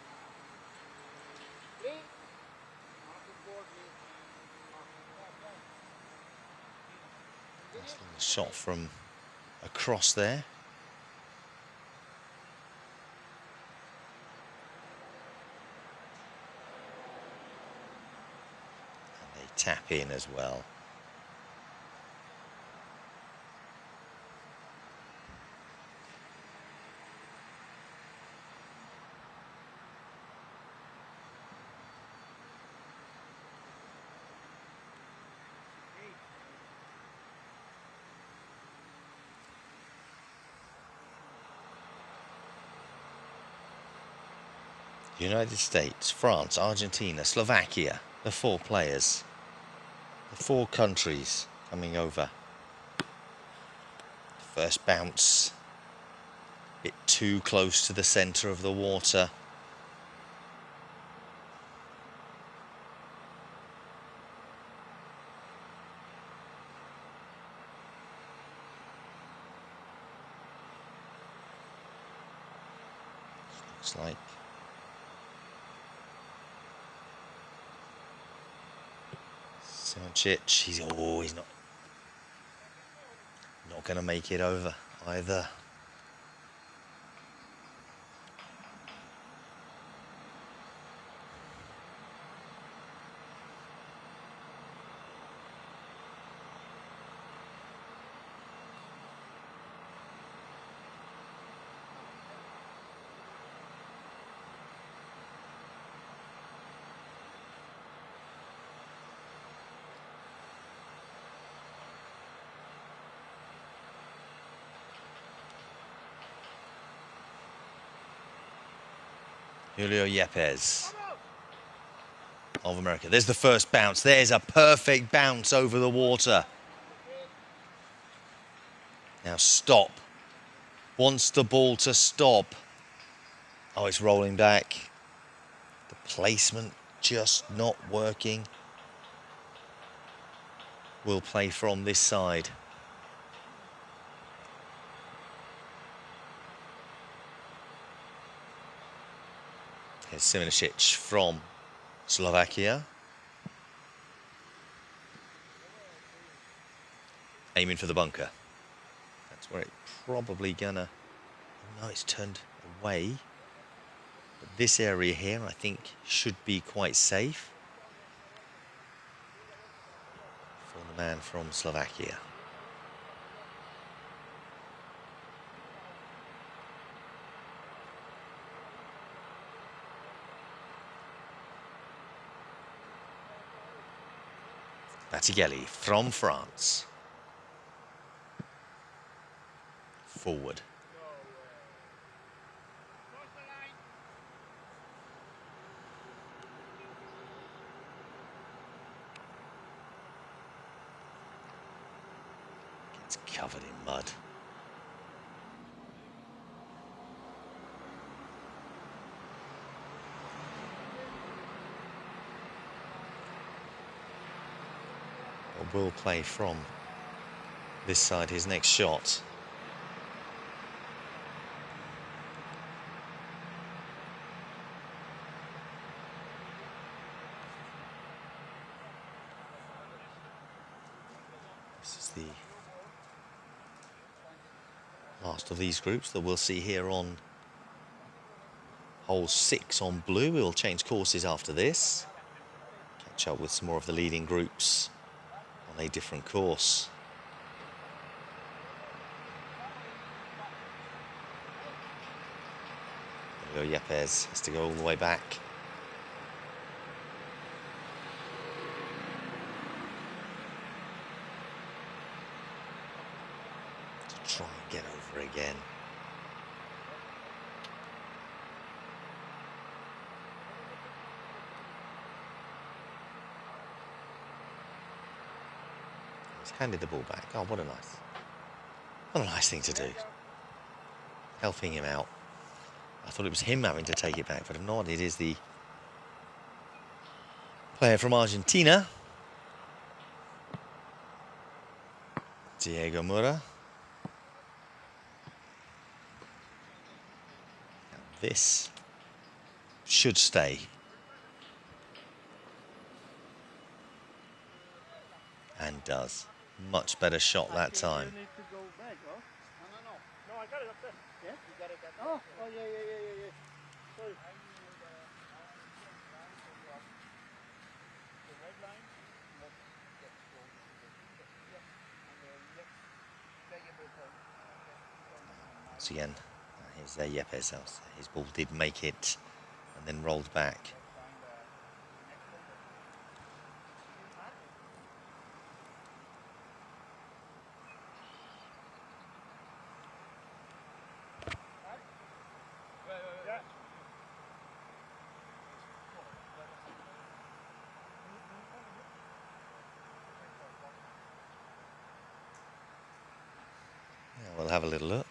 Nice little shot from across there. Tap in as well. United States, France, Argentina, Slovakia, the 4 players. The 4 countries coming over. First bounce, a bit too close to the centre of the water. Looks like he's not going to make it over either. Julio Yepes of America. There's the first bounce. There's a perfect bounce over the water. Now stop. Wants the ball to stop. Oh, it's rolling back. The placement just not working. We'll play from this side. Here's Simonicic from Slovakia. Aiming for the bunker. That's where it's probably gonna... Oh no, it's turned away. But this area here, I think, should be quite safe for the man from Slovakia. Battigelli from France. Forward. Gets covered in mud. Will play from this side his next shot. This is the last of these groups that we'll see here on hole 6 on blue. We'll change courses after this. Catch up with some more of the leading groups on a different course. There we go, Yepes has to go all the way back. To try and get over again. He's handed the ball back. Oh, what a nice thing to do. Helping him out. I thought it was him having to take it back, but if not, it is the player from Argentina, Diego Mura. Now this should stay. And does. Much better shot that time. No, I got it up there. Yeah? You got it up there. Oh, yeah. Sorry. The red line. Once again, here's Yepes house. His ball did make it and then rolled back. We'll have a little look.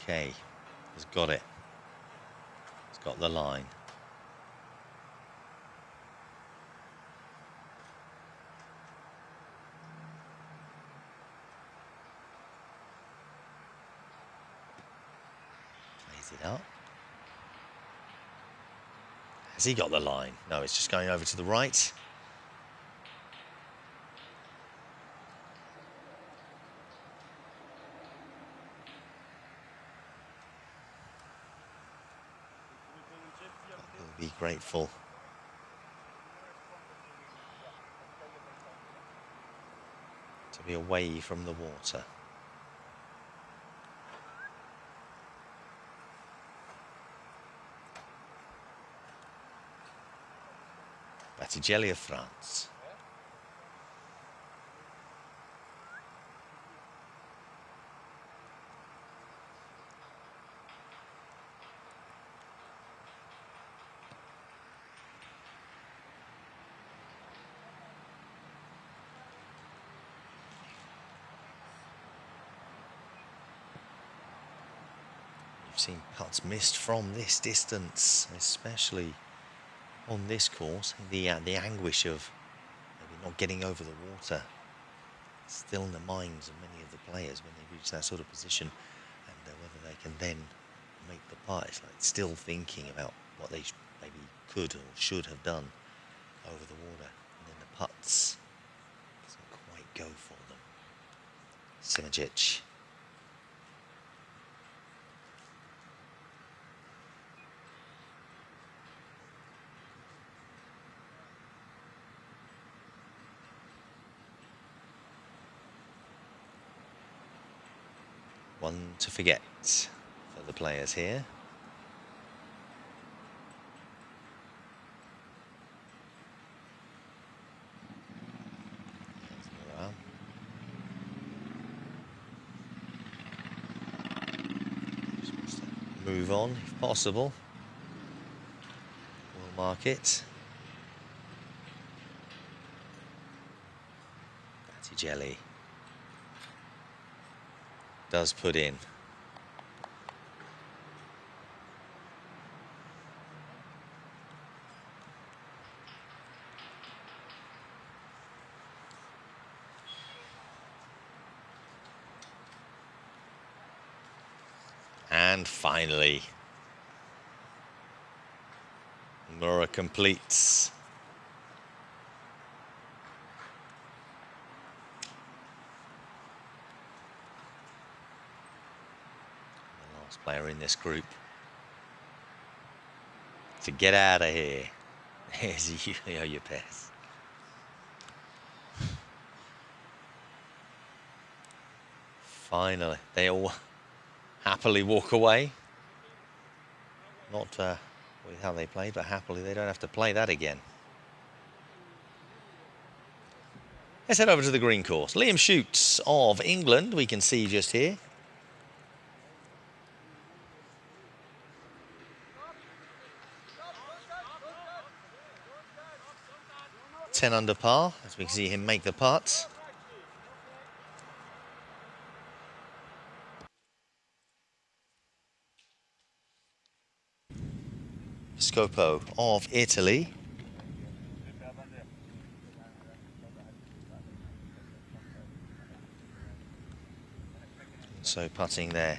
Okay, he's got it. He's got the line. Plays it up. Has he got the line? No, it's just going over to the right. He'll be grateful. To be away from the water. Battigelli of France. You've seen putts missed from this distance, especially on this course. The anguish of maybe not getting over the water still in the minds of many of the players when they reach that sort of position, and whether they can then make the putt. It's like still thinking about what they maybe could or should have done over the water, and then the putts doesn't quite go for them. Simijic. One to forget for the players here. Just move on if possible. We'll mark it. Battigelli does put in. And finally, Mura completes. The last player in this group to get out of here. Here's your pass. Finally, they all happily walk away. Not with how they played, but happily they don't have to play that again. Let's head over to the green course. Liam Shoots of England, we can see just here. Ten under par, as we can see him make the putts. Scopo of Italy. So putting there.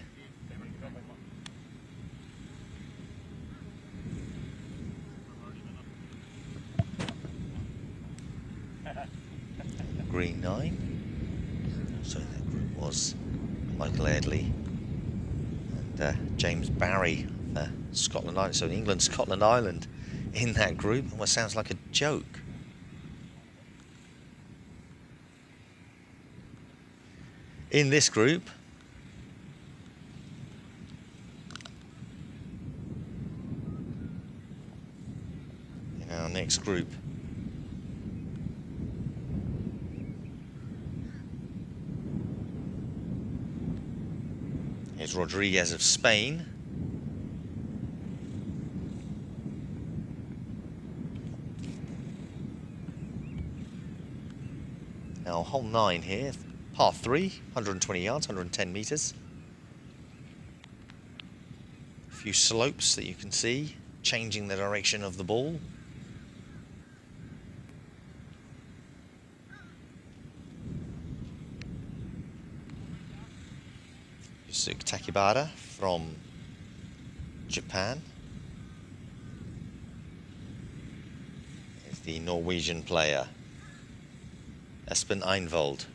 Green 9. So that group was Michael Eardley and James Barry, Scotland Island. So England, Scotland Island in that group. Almost sounds like a joke. In this group, in our next group, is Rodriguez of Spain. Now hole 9 here, par 3, 120 yards, 110 meters. A few slopes that you can see, changing the direction of the ball. Yusuke Takibara from Japan is the Norwegian player. Espen Einvold.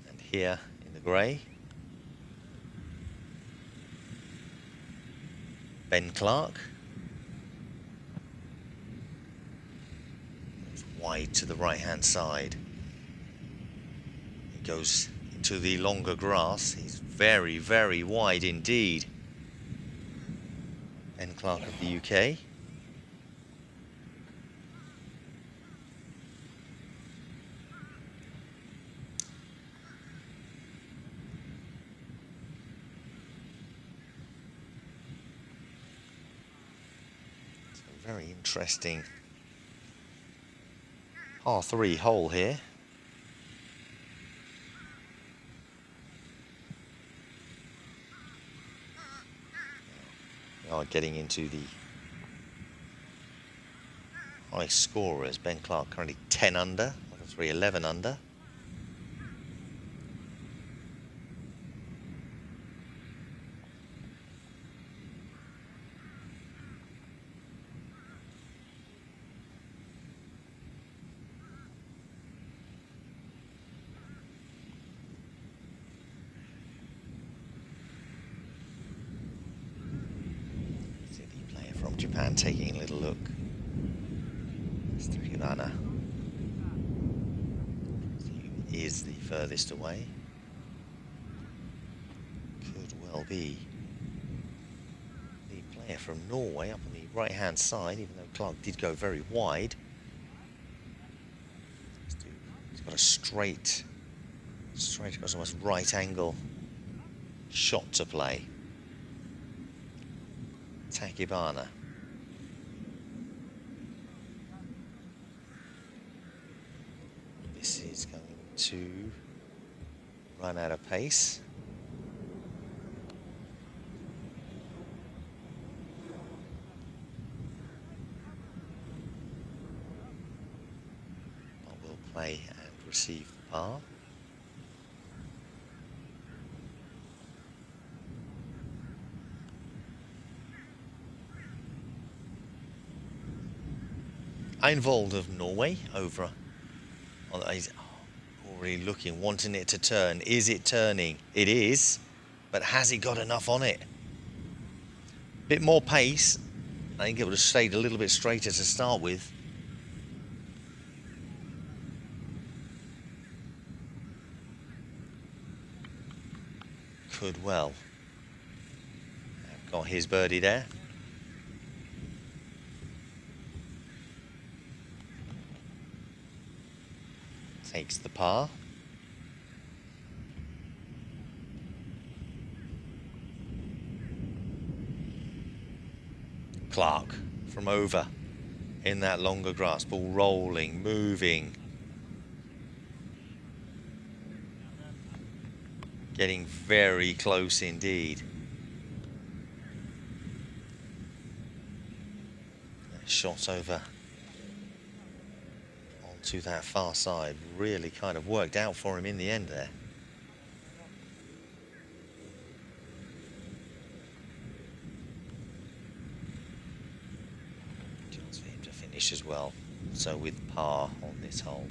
And here in the grey, Ben Clark. It's wide to the right-hand side. He goes into the longer grass. He's very, very wide indeed. Ben Clark of the UK. It's a very interesting par 3 hole here. Are getting into the high scorers. Ben Clark currently 10 under, 3, 11 under. Japan taking a little look. Hirana is the furthest away. Could well be the player from Norway up on the right hand side, even though Clark did go very wide. He's got a straight across, almost right angle shot to play. Takibana. This is going to run out of pace. receive par. Einvold of Norway over on he's already looking, wanting it to turn. Is it turning? It is, but has he got enough on it? Bit more pace. I think it would have stayed a little bit straighter to start with. Could well have got his birdie there. Takes the par. Clark from over in that longer grass. Ball rolling, moving. Getting very close indeed. Shot over onto that far side really kind of worked out for him in the end there. Chance for him to finish as well. So with par on this hole.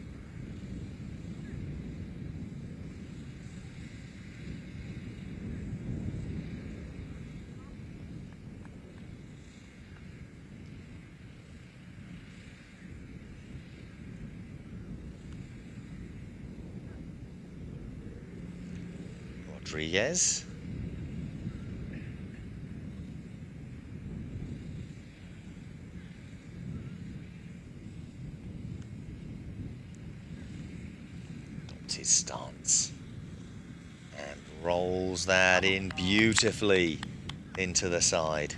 Rodriguez. Adopts his stance and rolls that in beautifully into the side.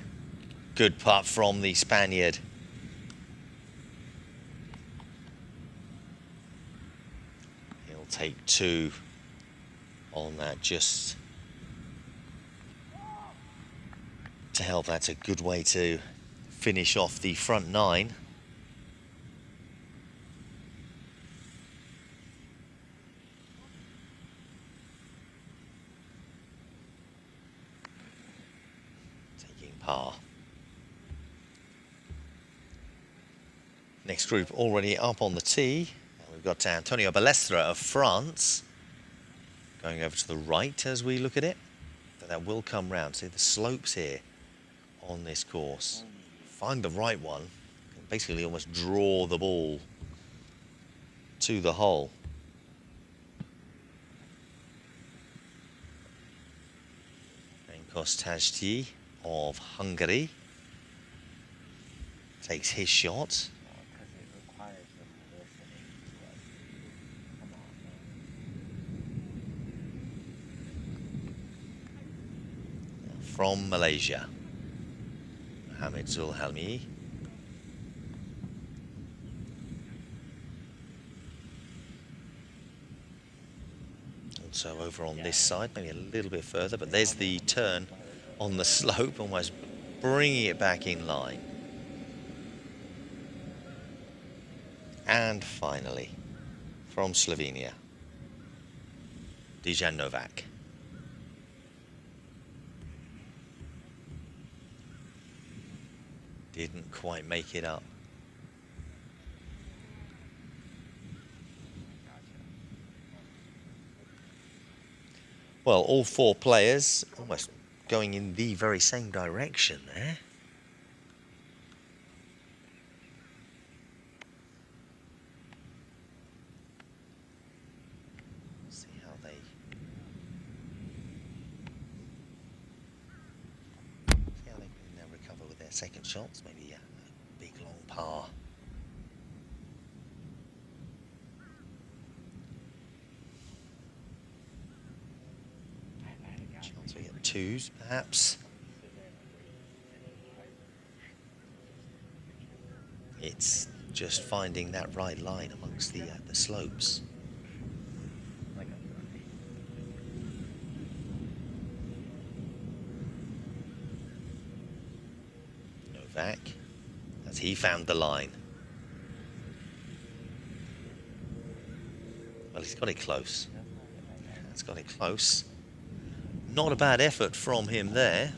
Good putt from the Spaniard. He'll take two on that just to help. That's a good way to finish off the front nine. Taking par. Next group already up on the tee. We've got Antonio Balestra of France going over to the right as we look at it. But that will come round. See the slopes here on this course. Find the right one and basically almost draw the ball to the hole. Benkos Tajti of Hungary takes his shot. Because it requires them listening to us. Come on, man. From Malaysia, Mohamed Zulhalmi. Also over on this side, maybe a little bit further, but there's the turn on the slope, almost bringing it back in line. And finally, from Slovenia, Dejan Novak. Didn't quite make it up. Well, all four players almost going in the very same direction there. See how they can recover with their second shots. Maybe a big long par. Chance we get twos, perhaps. It's just finding that right line amongst the slopes. Novak, as he found the line. Well, he's got it close. He's got it close. Not a bad effort from him there.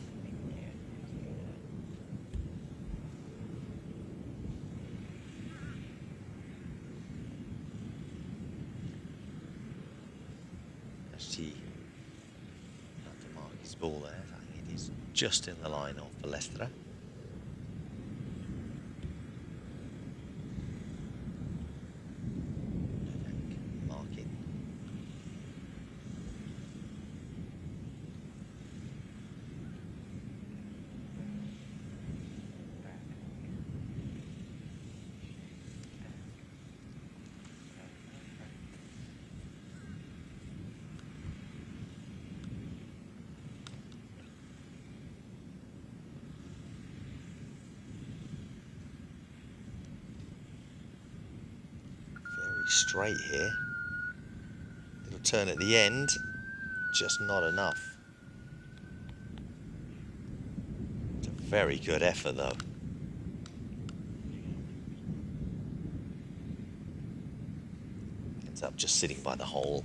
Actually, have to mark his ball there. I think it is just in the line of Balestra. Marking. Straight here. Little turn at the end, just not enough. It's a very good effort though. Ends up just sitting by the hole,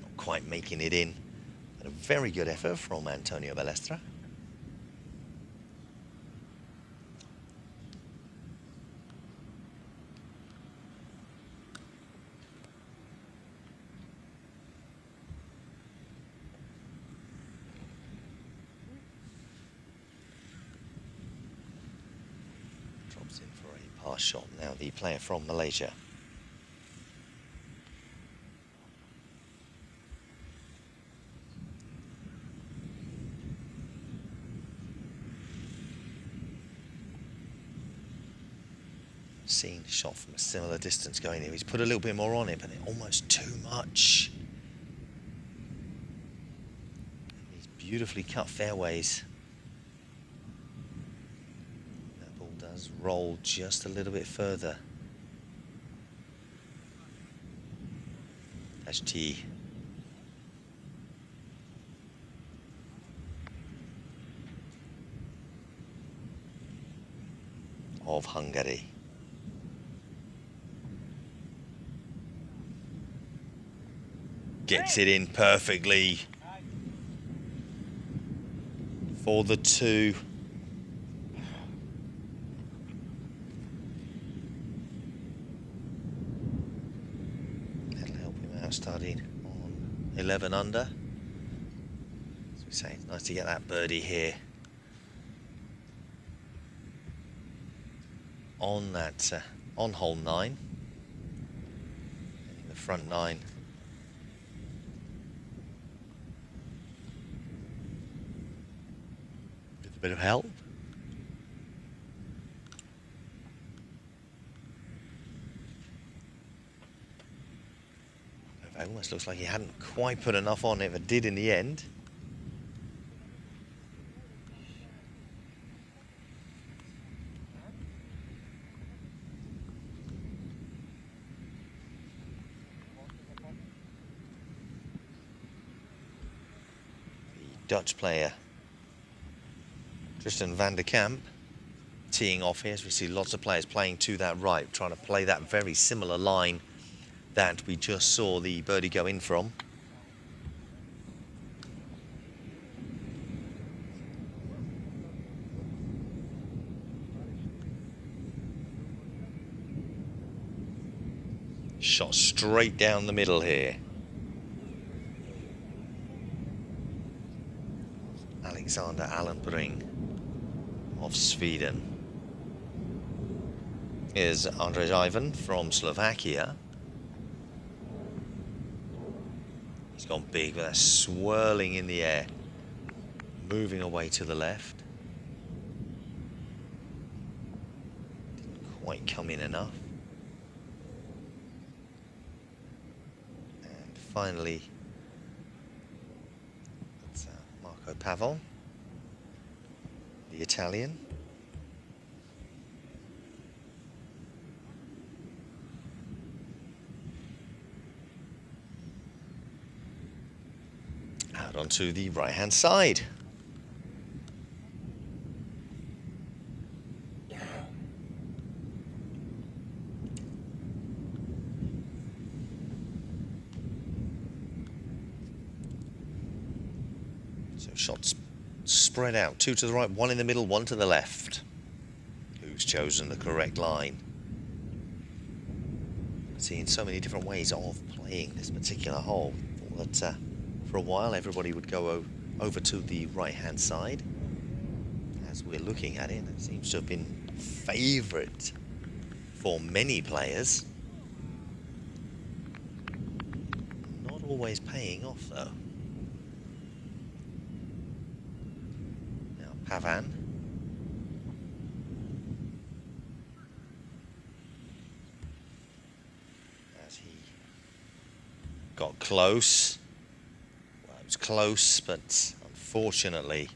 not quite making it in. But a very good effort from Antonio Balestra. Drops in for a pass shot now, the player from Malaysia. Seen a shot from a similar distance going in. He's put a little bit more on it, but almost too much. These beautifully cut fairways. That ball does roll just a little bit further. That's T. Of Hungary. Gets it in perfectly for the 2. That'll help him out starting on 11 under. As we say, it's nice to get that birdie here on that on hole 9. In the front 9. A bit of help. It almost looks like he hadn't quite put enough on it, but did in the end. The Dutch player Tristan van der Kamp teeing off here, as we see lots of players playing to that right, trying to play that very similar line that we just saw the birdie go in from. Shot straight down the middle here. Alexander Allenbring of Sweden. Here's Andrej Ivan from Slovakia. He's gone big with that swirling in the air, moving away to the left. Didn't quite come in enough. And finally, that's Marco Pavon, the Italian. Out onto the right-hand side. So shots spread out, 2 to the right, 1 in the middle, 1 to the left. Who's chosen the correct line? Seeing so many different ways of playing this particular hole. Thought that for a while everybody would go over to the right-hand side. As we're looking at it, it seems to have been favourite for many players. Not always paying off though. Now Pavan. As he got close. Well, it was close, but unfortunately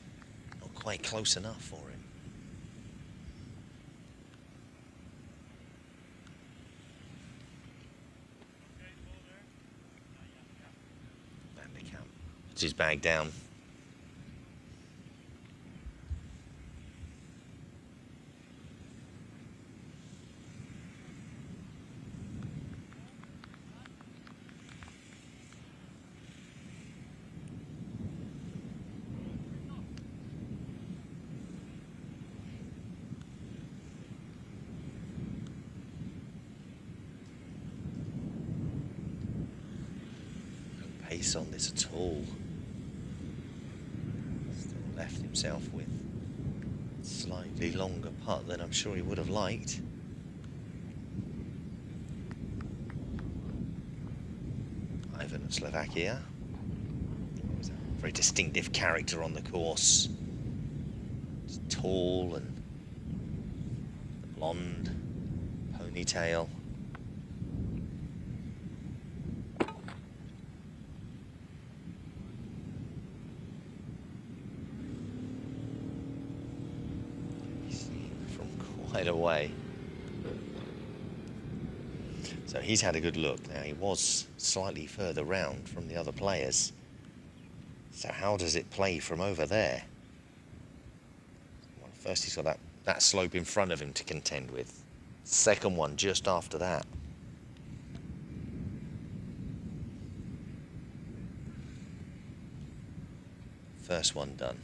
not quite close enough for him. Puts his bag down. No pace on this at all. Left himself with a slightly longer putt than I'm sure he would have liked. Ivan of Slovakia. He's a very distinctive character on the course. He's tall and blonde ponytail. Quite away. So he's had a good look. Now he was slightly further round from the other players. So how does it play from over there? Well, first he's got that slope in front of him to contend with. Second one just after that. First one done.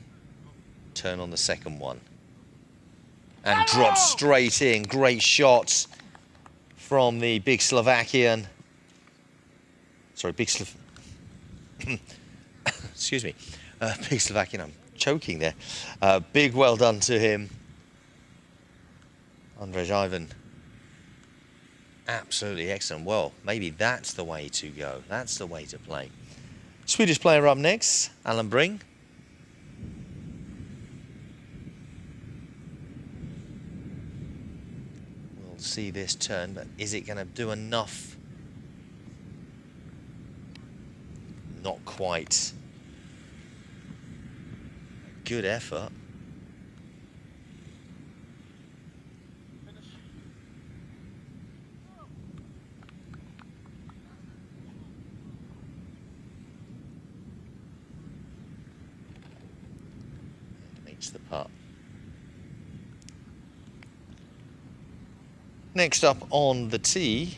Turn on the second one. And drops straight in. Great shots from the big Slovakian. Sorry, excuse me. Big Slovakian, I'm choking there. Big well done to him. Andrej Ivan. Absolutely excellent. Well, maybe that's the way to go. That's the way to play. Swedish player up next, Alan Bring. See this turn, but is it going to do enough? Not quite. Good effort. Makes the putt. Next up on the tee.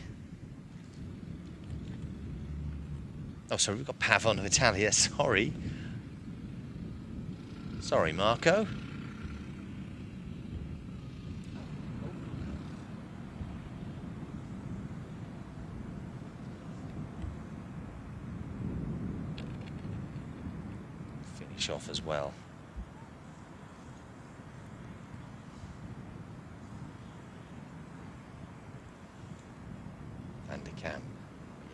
Oh, sorry, we've got Pavan of Italia. Sorry. Sorry, Marco. Finish off as well.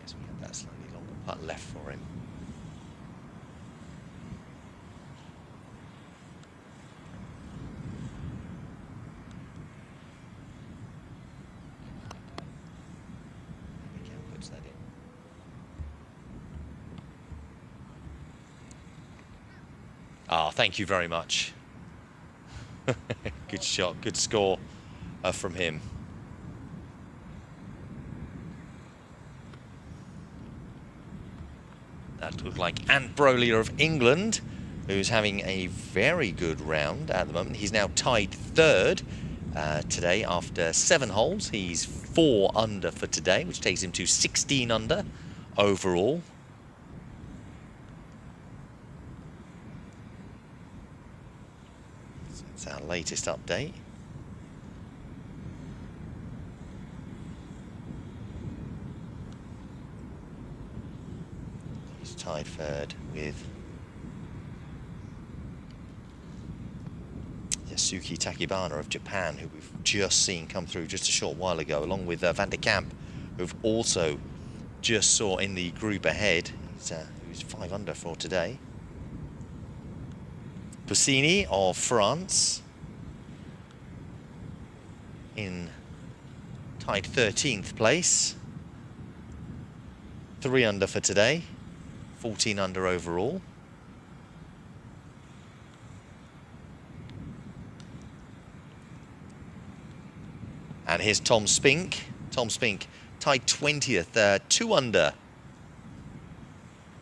Yes, we had that slightly longer putt left for him. Cam puts that in. Ah, thank you very much. Good shot, good score from him. That looked like Ant Brolier of England, who's having a very good round at the moment. He's now tied third today after 7 holes. He's 4 under for today, which takes him to 16 under overall. That's our latest update. He's tied third with Yasuki Takibana of Japan, who we've just seen come through just a short while ago, along with Van de Kamp, who've also just saw in the group ahead. Who's 5 under for today. Puccini of France in tied 13th place. 3 under for today, 14 under overall. And here's Tom Spink. Tom Spink tied 20th, 2 under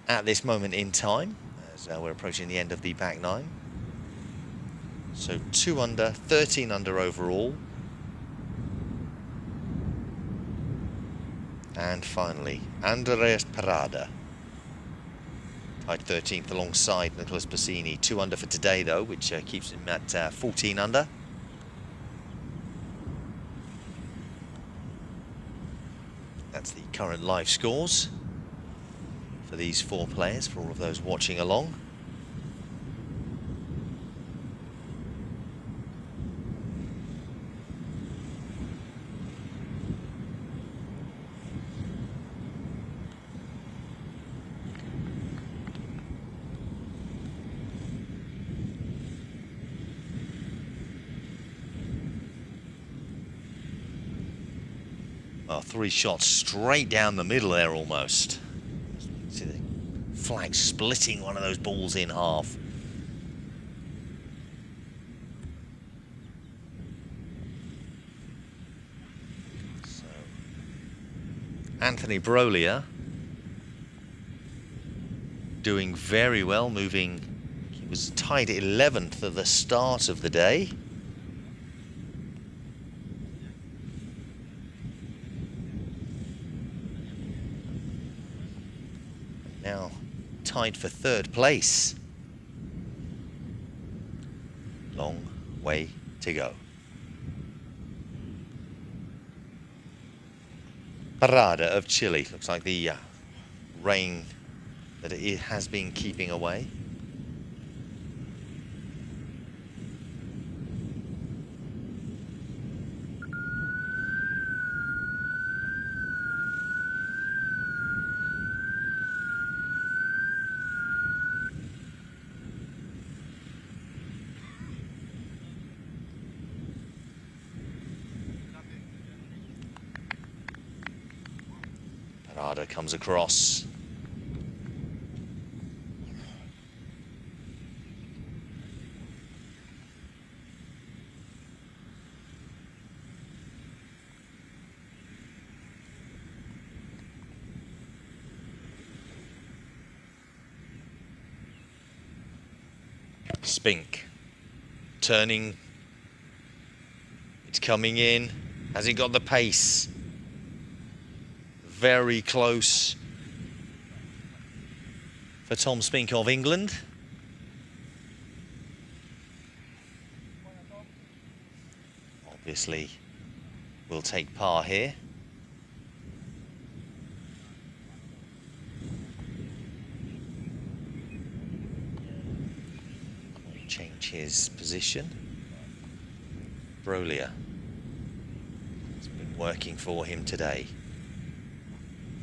at this moment in time, as we're approaching the end of the back 9. So 2 under, 13 under overall. And finally, Andreas Parada, tied 13th alongside Nicholas Puccini. 2 under for today, though, which keeps him at 14 under. That's the current live scores for these 4 players, for all of those watching along. Well, 3 shots straight down the middle there almost. See the flag splitting one of those balls in half. So, Anthony Brolia doing very well, moving. He was tied 11th at the start of the day. Now tied for 3rd place. Long way to go. Parada of Chile. Looks like the rain that it has been keeping away. Parada comes across. Spink turning. It's coming in. Has he got the pace? Very close for Tom Spink of England. Obviously, will take par here. Change his position. Brolia. It's been working for him today.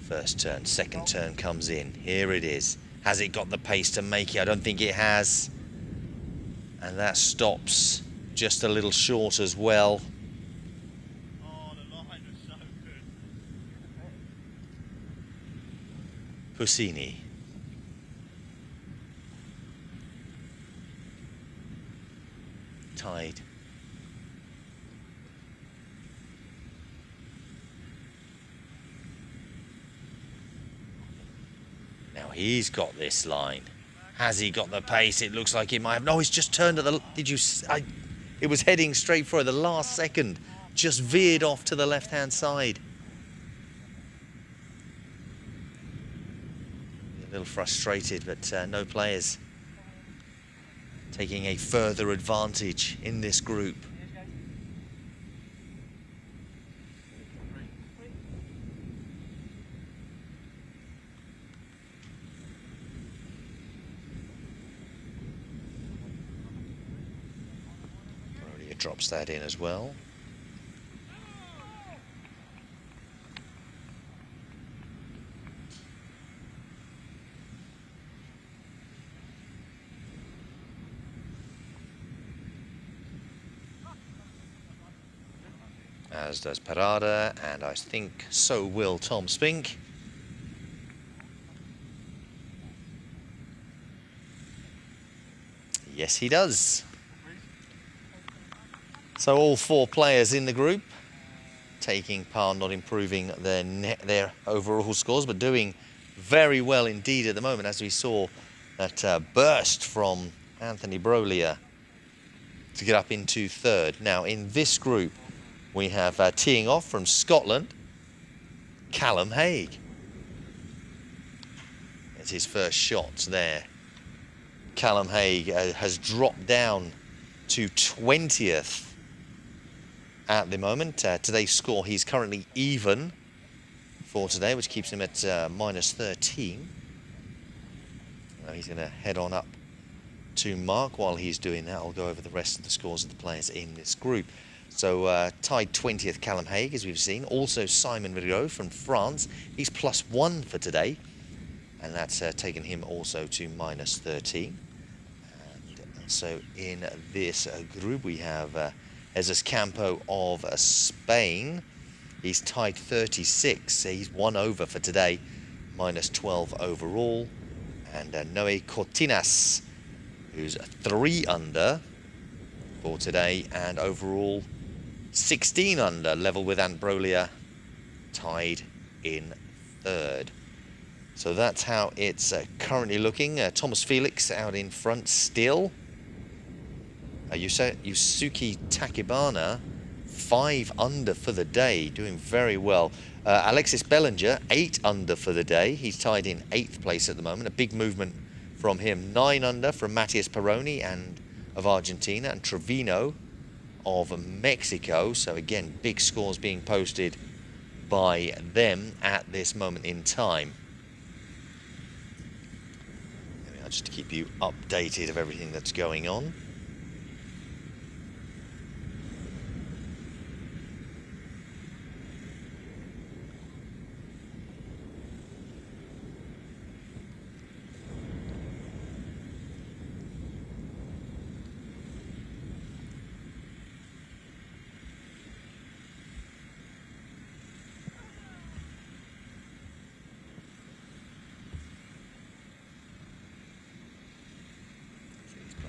First turn, second turn comes in. Here it is. Has it got the pace to make it? I don't think it has. And that stops just a little short as well. Oh, the line was so good. Puccini. Tied. Now he's got this line. Has he got the pace? It looks like he might have. No, he's just turned at the. Did you? It was heading straight for the last second. Just veered off to the left-hand side. A little frustrated, but no players taking a further advantage in this group. Brolia drops that in as well. As does Parada, and I think so will Tom Spink. Yes, he does. So all 4 players in the group taking part, not improving their overall scores, but doing very well indeed at the moment, as we saw that burst from Anthony Brolia to get up into 3rd. Now, in this group, we have teeing off from Scotland, Callum Haig. It's his first shot there. Callum Haig has dropped down to 20th at the moment. Today's score, he's currently even for today, which keeps him at minus 13. Now he's going to head on up to Mark. While he's doing that, I'll go over the rest of the scores of the players in this group. So tied 20th Callum Haig, as we've seen. Also Simon Rigaud from France. He's +1 for today. And that's taken him also to minus 13. And so in this group we have Jesus Campo of Spain. He's tied 36. He's 1 over for today. Minus 12 overall. And Noé Cortinas, who's 3 under for today. And overall 16 under, level with Ant Brolia, tied in 3rd. So that's how it's currently looking. Thomas Felix out in front still. Yusuke Takibana, 5 under for the day, doing very well. Alexis Bellinger, 8 under for the day. He's tied in 8th place at the moment. A big movement from him. 9 under from Matias Peroni and of Argentina, and Trevino of Mexico. So again, big scores being posted by them at this moment in time. There we are, just to keep you updated of everything that's going on.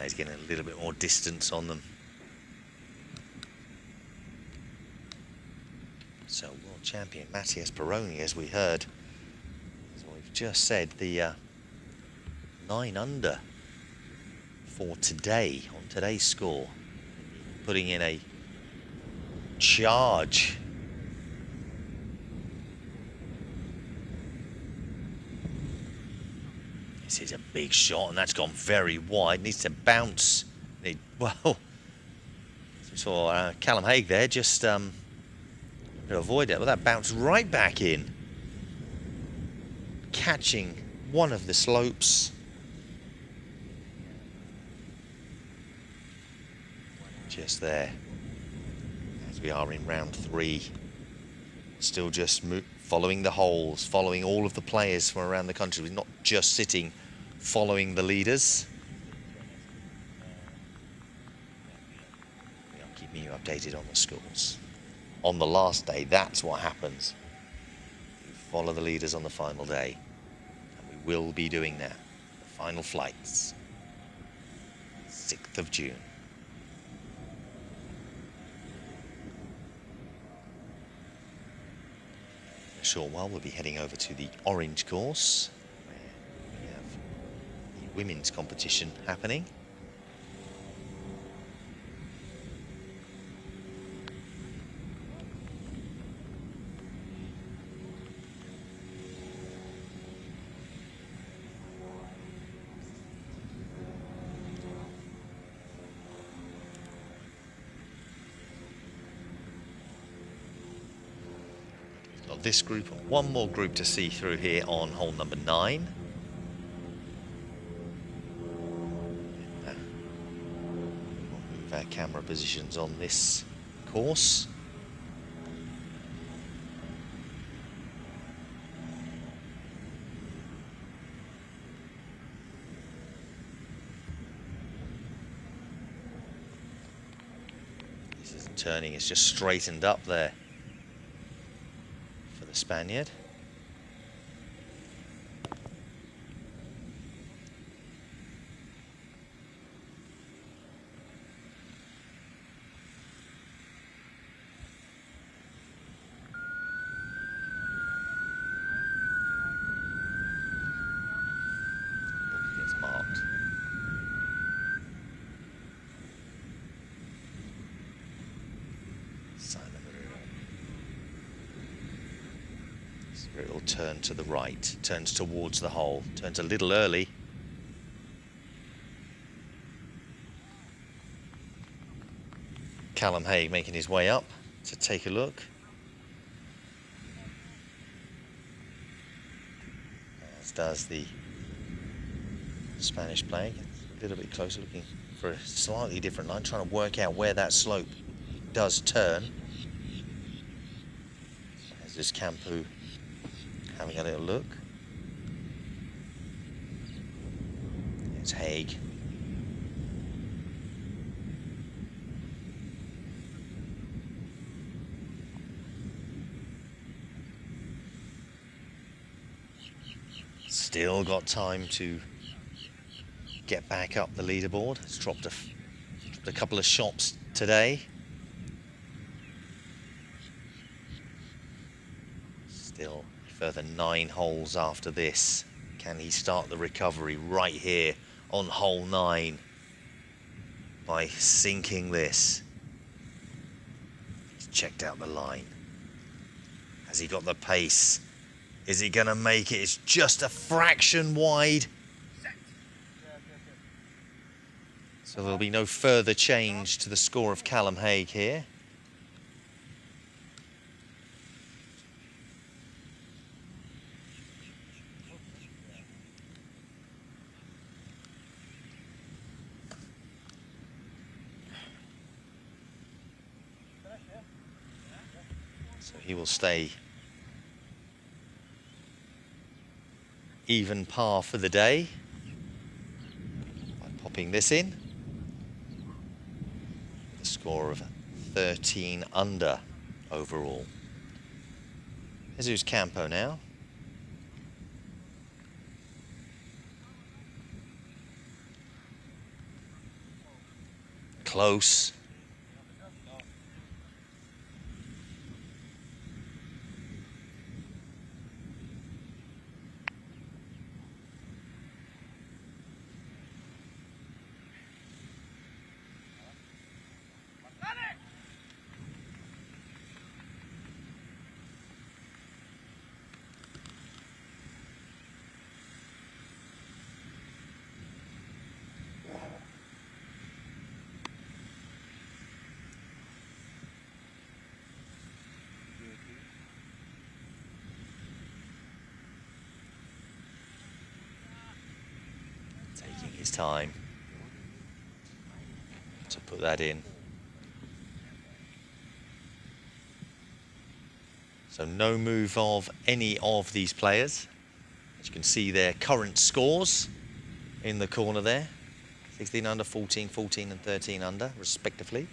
He's getting a little bit more distance on them. So world champion Matias Peroni, as we heard, as we've just said, the 9 under for today, on today's score, putting in a charge. This is a big shot, and that's gone very wide. Needs to bounce. Well, we saw Callum Haig there just to avoid it. Well, that bounced right back in, catching one of the slopes. Just there, as we are in round 3. Still just following the holes, following all of the players from around the country. We're not just sitting following the leaders. We are keeping you updated on the scores. On the last day, that's what happens. You follow the leaders on the final day. And we will be doing that. The final flights. 6th of June. In a short while, we'll be heading over to the orange course, where we have the women's competition happening. this group. One more group to see through here on hole number 9. We'll move our camera positions on this course. This isn't turning, it's just straightened up there for the Spaniard. Gets marked. It'll turn to the right, turns towards the hole, turns a little early. Callum Haig making his way up to take a look. As does the Spanish player. A little bit closer, looking for a slightly different line, trying to work out where that slope does turn. As is Campu having a little look. It's Haig. Still got time to get back up the leaderboard. It's dropped a couple of shots today. Still further 9 holes after this. Can he start the recovery right here on hole 9 by sinking this? He's checked out the line. Has he got the pace? Is he going to make it? It's just a fraction wide. So there'll be no further change to the score of Callum Haig here. So he will stay even par for the day by popping this in. The score of 13 under overall. Jesus Campo now. Close. Taking his time to put that in. So no move of any of these players. As you can see, their current scores in the corner there. 16 under, 14, 14 and 13 under, respectively.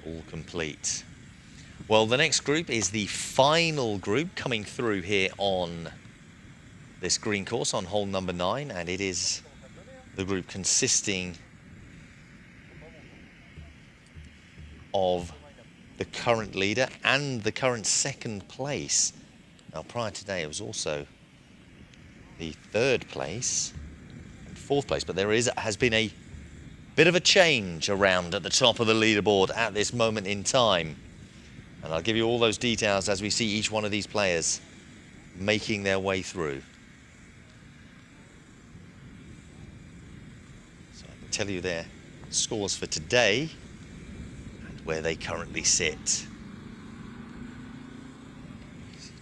All complete. Well, the next group is the final group coming through here on this green course on hole number 9, and it is the group consisting of the current leader and the current second place. Now, prior today, it was also the 3rd place and 4th place, but there has been a Bit of a change around at the top of the leaderboard at this moment in time. And I'll give you all those details as we see each one of these players making their way through. So I can tell you their scores for today and where they currently sit.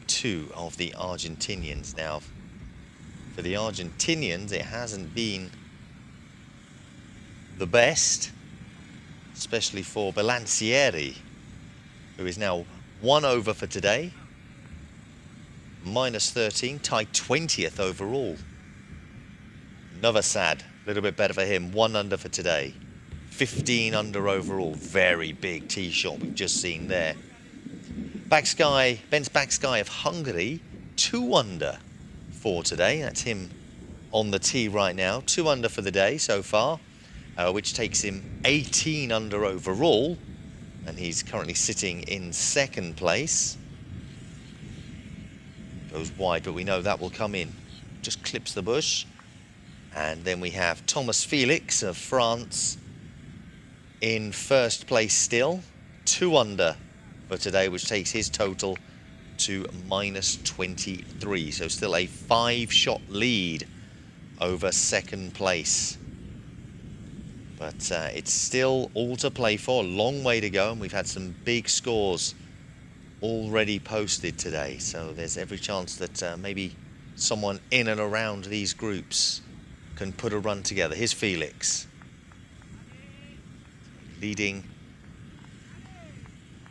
Two of the Argentinians now. For the Argentinians, it hasn't been the best, especially for Balancieri, who is now 1 over for today, minus 13, tied 20th overall. Novasad, a little bit better for him, 1 under for today, 15 under overall. Very big tee shot we've just seen there. Backsky, Ben's Backsky of Hungary, 2 under for today. That's him on the tee right now, 2 under for the day so far, which takes him 18 under overall, and he's currently sitting in 2nd place. Goes wide, but we know that will come in. Just clips the bush. And then we have Thomas Felix of France in 1st place still, 2 under for today, which takes his total to minus 23. So still a 5-shot lead over 2nd place. But it's still all to play for, a long way to go, and we've had some big scores already posted today. So there's every chance that maybe someone in and around these groups can put a run together. Here's Felix. Leading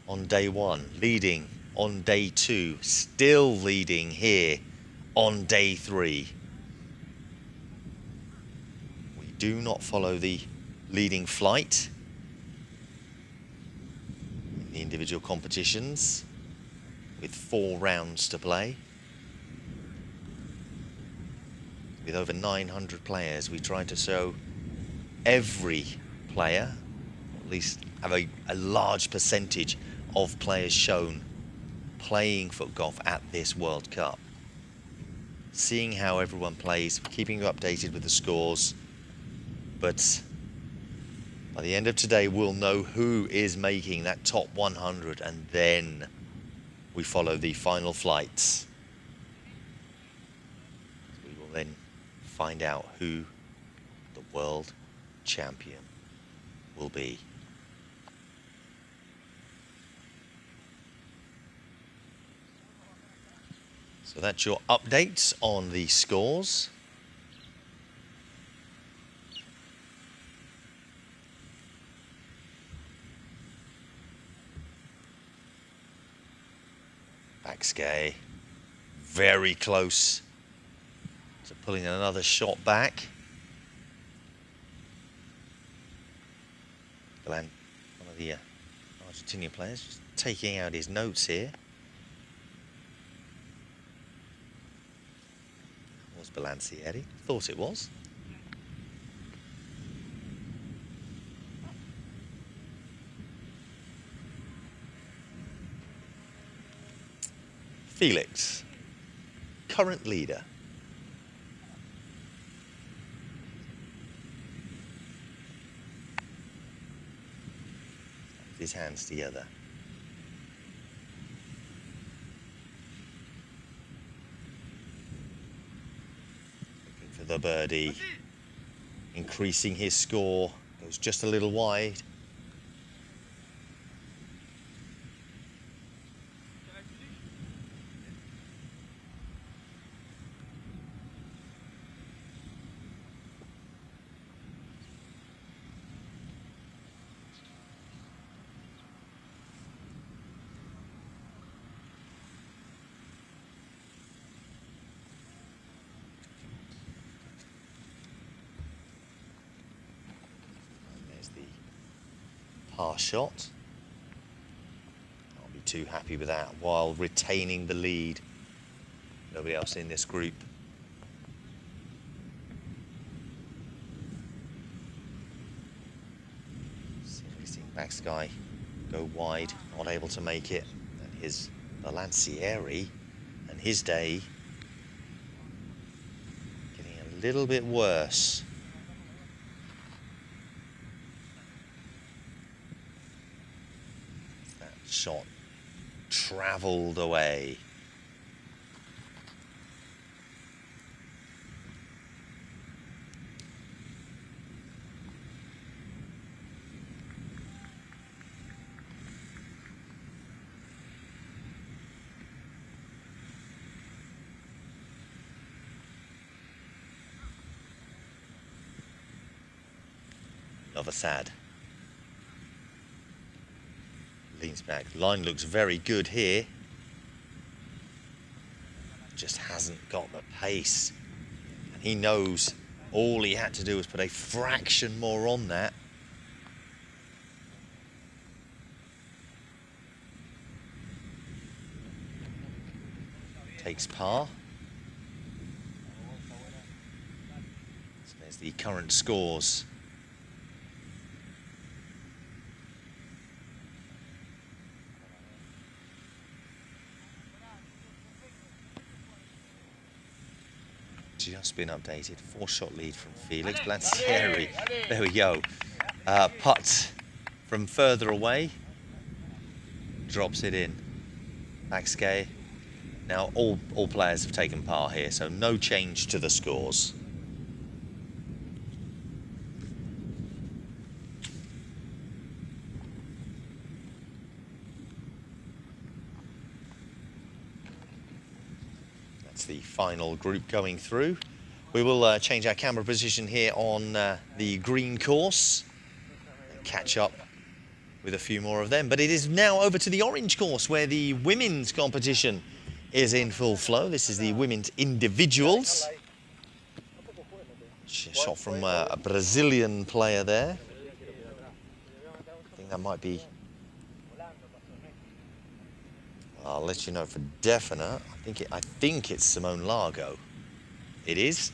on day 1, leading on day 2, still leading here on day 3. We do not follow the leading flight in the individual competitions with 4 rounds to play. With over 900 players, we try to show every player, or at least have a large percentage of players shown playing FootGolf at this World Cup. Seeing how everyone plays, keeping you updated with the scores, but by the end of today, we'll know who is making that top 100, and then we follow the final flights. We will then find out who the world champion will be. So that's your updates on the scores. Backsky, very close to pulling another shot back. One of the Argentinian players just taking out his notes here. Was Balancieri? Thought it was. Felix, current leader. With his hands together. Looking for the birdie. Increasing his score. Goes just a little wide. Par shot. I'll be too happy with that while retaining the lead. Nobody else in this group. Seeing Backsky go wide, not able to make it. And his Balancieri and his day getting a little bit worse. shot travelled away. Another sad. Leans back. Line looks very good here. Just hasn't got the pace. And he knows all he had to do was put a fraction more on that. Takes par. So there's the current scores. Just been updated. 4-shot lead from Felix Blancieri. There we go. Putt from further away. Drops it in. Backskay. Now all players have taken par here, so no change to the scores. The final group going through. We will change our camera position here on the green course and catch up with a few more of them. But it is now over to the orange course where the women's competition is in full flow. This is the women's individuals. Shot from a Brazilian player there. I think that might be... I'll let you know for definite. I think it's Simone Largo. It is.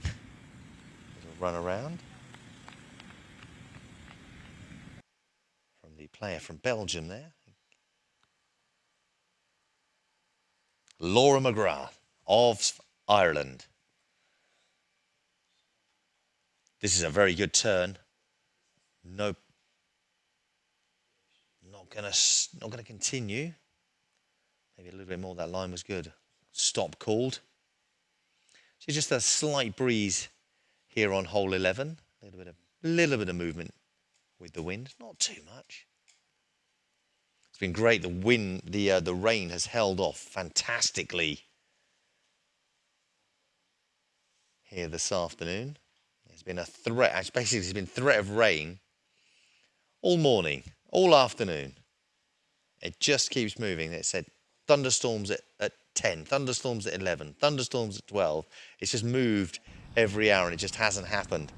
Little run around from the player from Belgium there, Laura McGrath of Ireland. This is a very good turn. Nope. Not gonna continue. Maybe a little bit more. That line was good. Stop called. So just a slight breeze here on hole 11. A little bit of movement with the wind. Not too much. It's been great. The rain has held off fantastically here this afternoon. There's been a threat, basically there's been threat of rain all morning, all afternoon. It just keeps moving. It said thunderstorms at 10, thunderstorms at 11, thunderstorms at 12. It's just moved every hour and it just hasn't happened.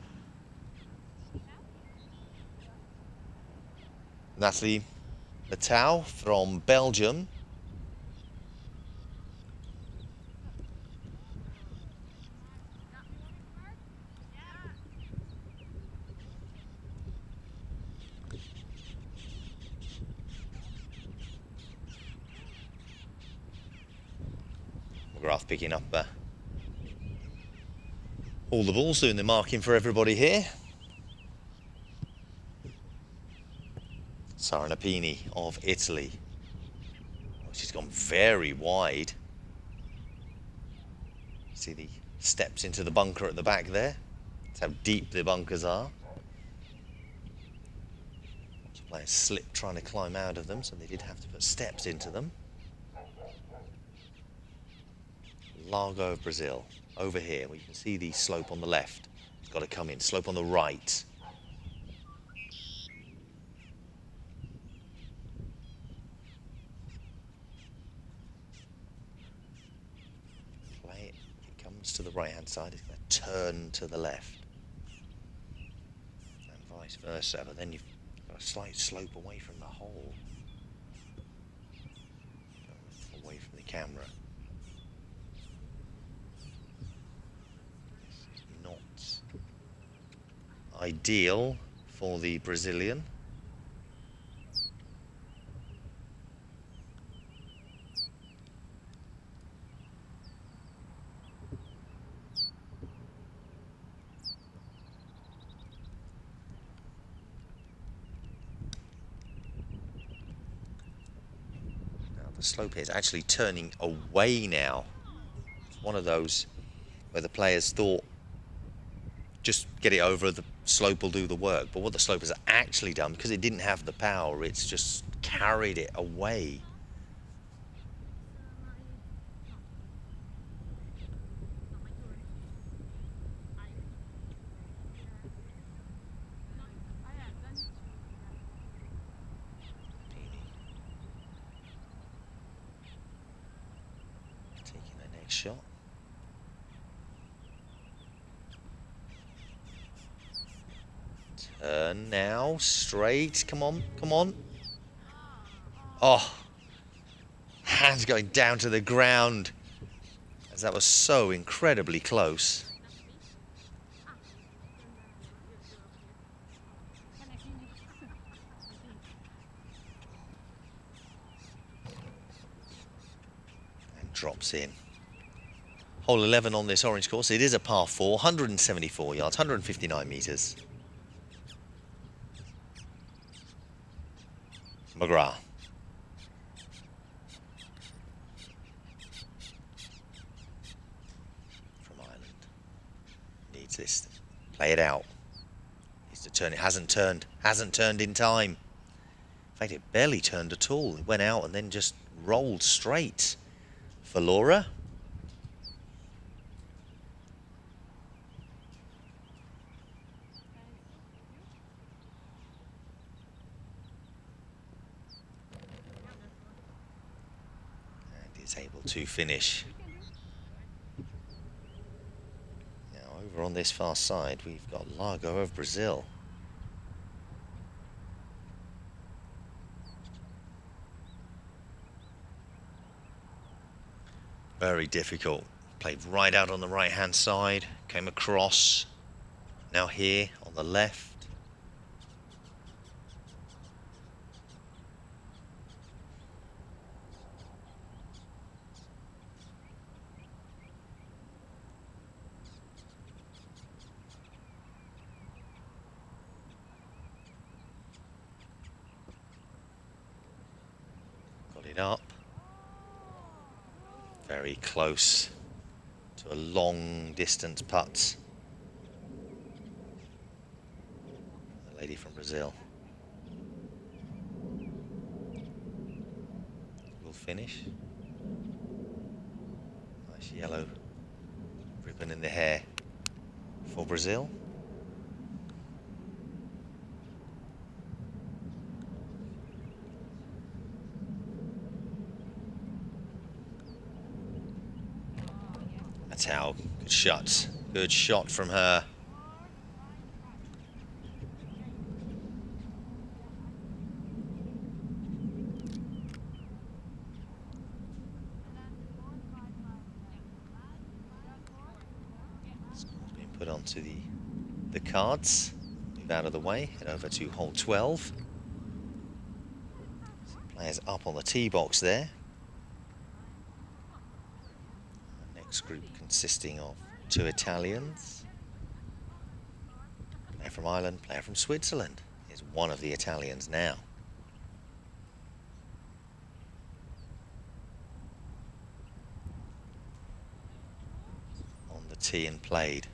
Natalie Matau from Belgium. McGrath picking up all the balls, doing the marking for everybody here. Saranapini of Italy. She's gone very wide. See the steps into the bunker at the back there. That's how deep the bunkers are. Lots of players slipped trying to climb out of them, so they did have to put steps into them. Largo of Brazil, over here, where you can see the slope on the left. It's got to come in. Slope on the right. Play it. If it comes to the right-hand side, it's going to turn to the left. And vice versa, but then you've got a slight slope away from the hole. Away from the camera. Ideal for the Brazilian. The slope here is actually turning away now. It's one of those where the players thought, just get it over, the slope will do the work. But what the slope has actually done, because it didn't have the power, it's just carried it away. Taking the next shot. Turn now, straight, come on, come on. Oh, hands going down to the ground, as that was so incredibly close. And drops in. Hole 11 on this orange course. It is a par 4, 174 yards, 159 metres. McGrath. From Ireland. Needs this. Play it out. Needs to turn. It hasn't turned. Hasn't turned in time. In fact, it barely turned at all. It went out and then just rolled straight for Laura. Is able to finish. Now over on this far side we've got Largo of Brazil. Very difficult. Played right out on the right hand side, came across, now here on the left. Up very close to a long distance putt. The lady from Brazil will finish. Nice yellow ribbon in the hair for Brazil. That's how. Good shot. Good shot from her. Score's been put onto the cards. Move out of the way. Head over to hole 12. Some players up on the tee box there. Group consisting of 2 Italians, player from Ireland, player from Switzerland is one of the Italians now. On the tee and played.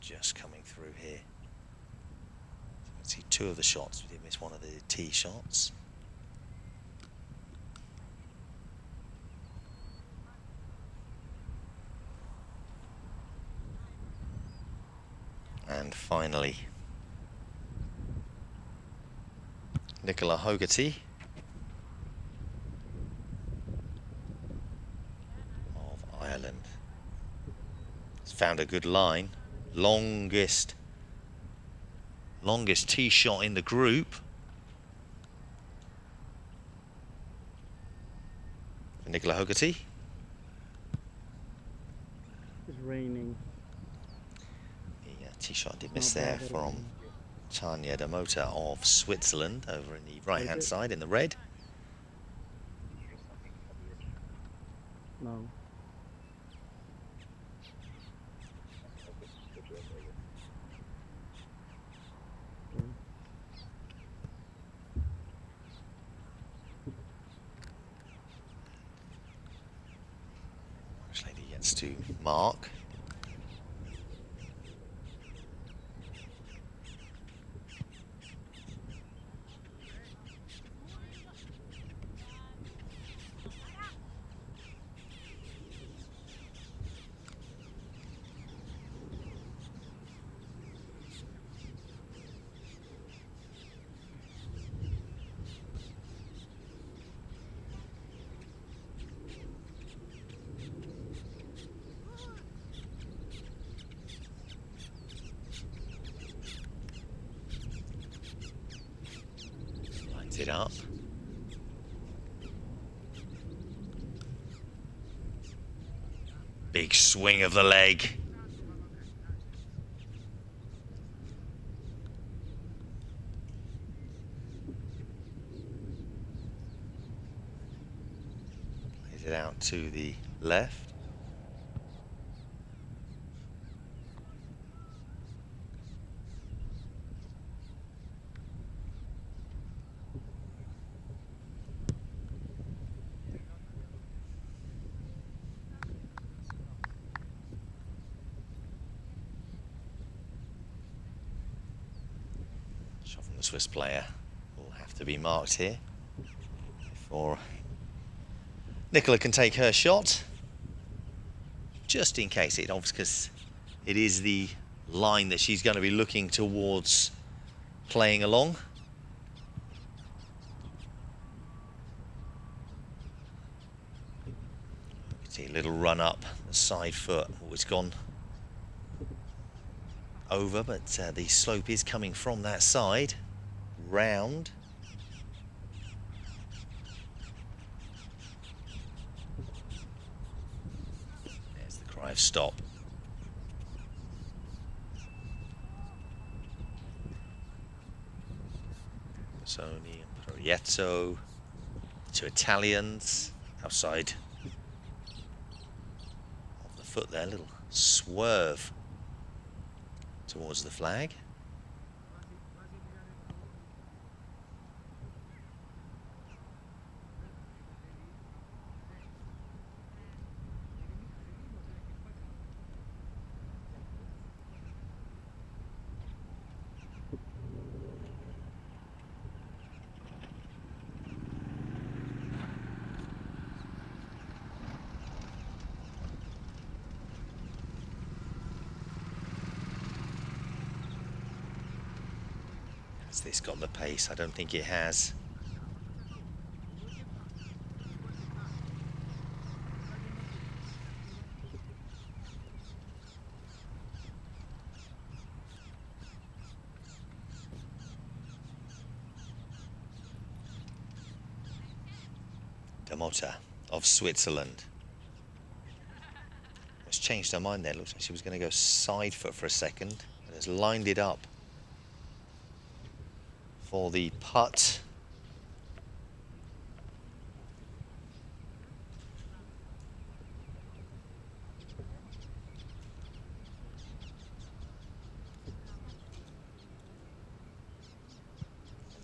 Just coming through here. You can see 2 of the shots. We did miss one of the tee shots. And finally, Nicola Hogarty of Ireland. He's found a good line. Longest tee shot in the group. For Nicola Hogarty. It's raining. The tee shot did miss there from Tanya Damota of Switzerland over in the right hand side in the red. No. Which lady gets to mark? Lines it up. Big swing of the leg. Plays it out to the left. Shot from the Swiss player will have to be marked here before Nicola can take her shot. Just in case, because it is the line that she's going to be looking towards playing along. See a little run up the side foot. Oh, it's gone over, but the slope is coming from that side round. There's the cry of stop. Sony and Proietto, two Italians outside of the foot there, little swerve towards the flag. Has this got the pace? I don't think it has. Damota of Switzerland has changed her mind there. Looks like she was going to go side foot for a second and has lined it up for the putt.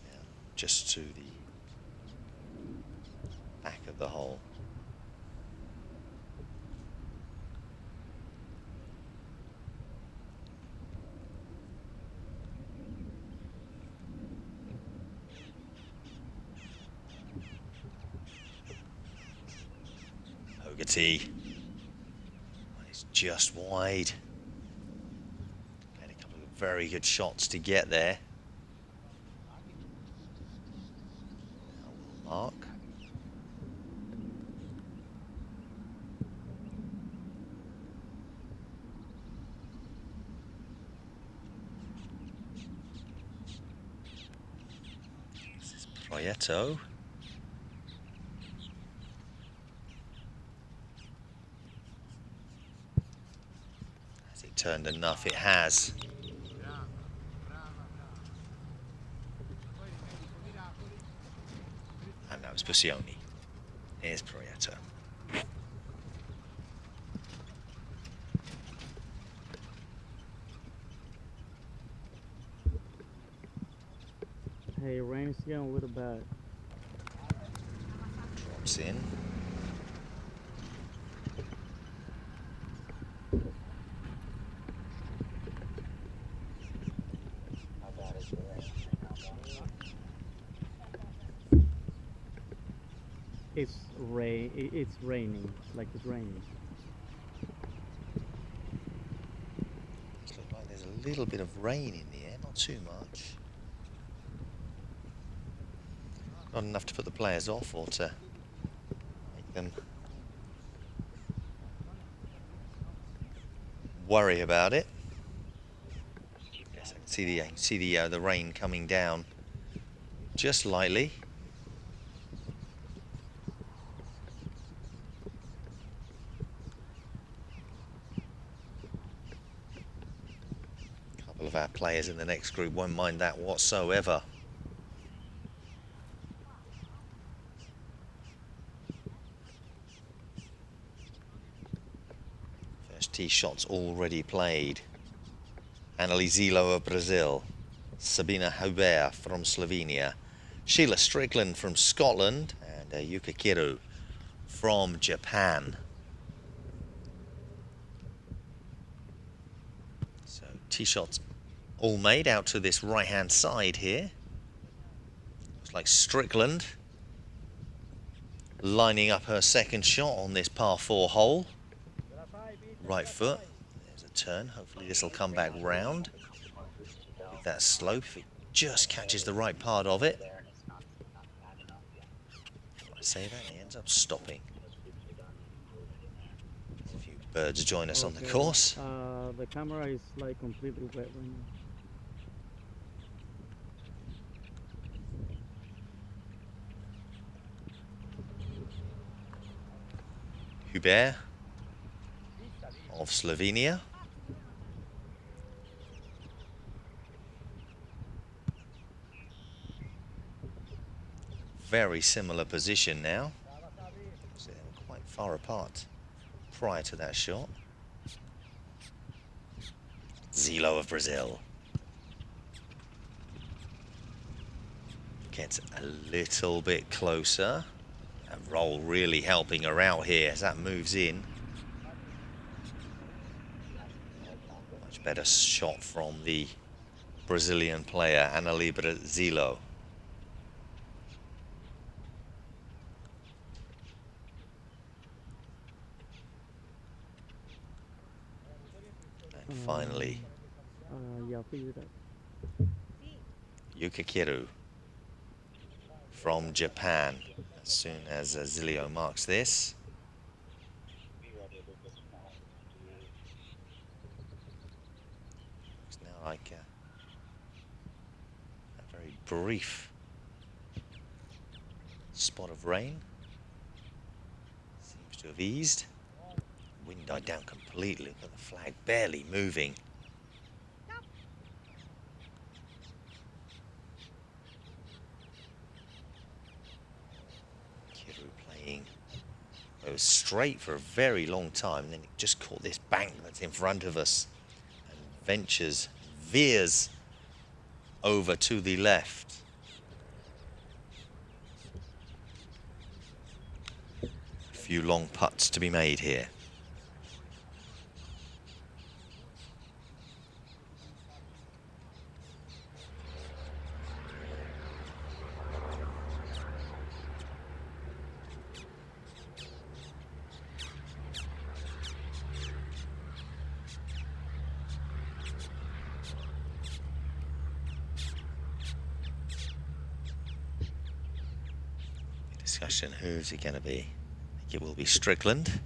Yeah, just to the back of the hole. Hogarty. It's just wide. Had a couple of very good shots to get there. Now we'll mark. This is Proietto. Turned enough, it has. And that was Passioni. Here's Proietto. Hey, rain is getting a little bad. Drops in. It's It's raining. Like it's raining. Looks like there's a little bit of rain in the air, not too much. Not enough to put the players off or to make them worry about it. Yes, I can see the rain coming down just lightly. A couple of our players in the next group won't mind that whatsoever. First tee shots already played. Anneli Zilo of Brazil, Sabina Hubert from Slovenia, Sheila Strickland from Scotland, and Yuka Kiru from Japan. So tee shots all made out to this right-hand side here. Looks like Strickland lining up her second shot on this par 4 hole. Right foot. There's a turn. Hopefully this will come back round. With that slope, if it just catches the right part of it. I say that, he ends up stopping. A few birds join us on the course. The camera is like completely wet right now. Hubert of Slovenia. Very similar position now. So they were quite far apart prior to that shot. Zilo of Brazil gets a little bit closer. And roll really helping her out here as that moves in. Much better shot from the Brazilian player, Anneli Zilo. And finally, Yeah, I'll figure it out. Yuka Kiru from Japan. As soon as Zilio marks this. It's now like a very brief spot of rain. Seems to have eased. Wind died down completely, but the flag barely moving. It was straight for a very long time, and then it just caught this bank that's in front of us and veers over to the left. A few long putts to be made here. Discussion, who's it going to be? I think it will be Strickland,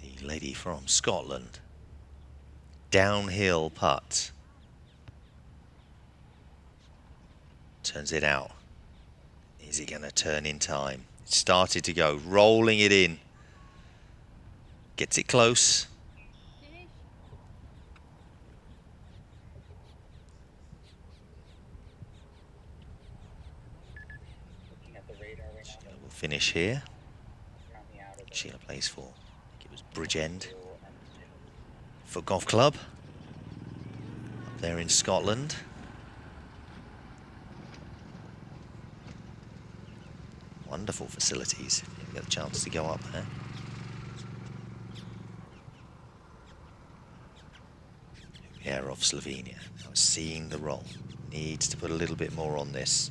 the lady from Scotland. Downhill putt. Turns it out. Is it going to turn in time? It started to go, rolling it in. Gets it close. Sheila will finish here. Sheila plays for, I think it was Bridgend FootGolf Club up there in Scotland. Wonderful facilities. You get a chance to go up there. Air of Slovenia. Now seeing the roll. Needs to put a little bit more on this.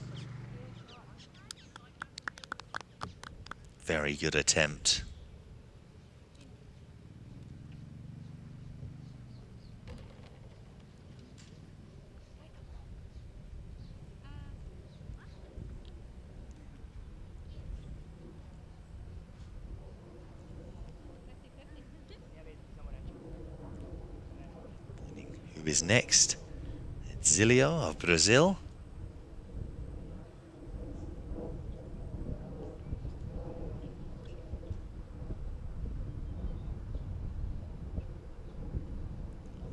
Very good attempt. Who is next? It's Zilio of Brazil.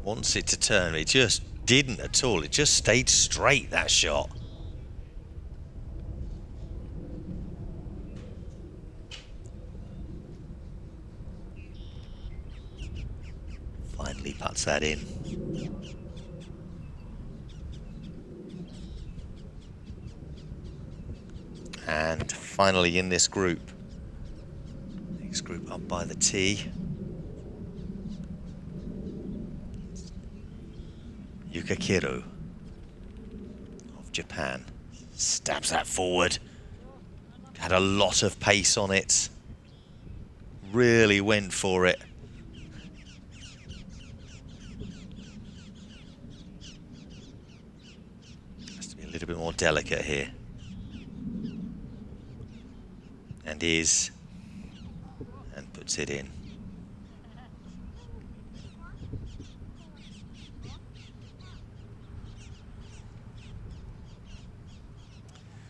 Wants it to turn, it just didn't at all. It just stayed straight, that shot. Finally puts that in. And finally in this group, next group up by the tee, Yukakiru of Japan. Stabs that forward. Had a lot of pace on it. Really went for it. Has to be a little bit more delicate here. And is. And puts it in.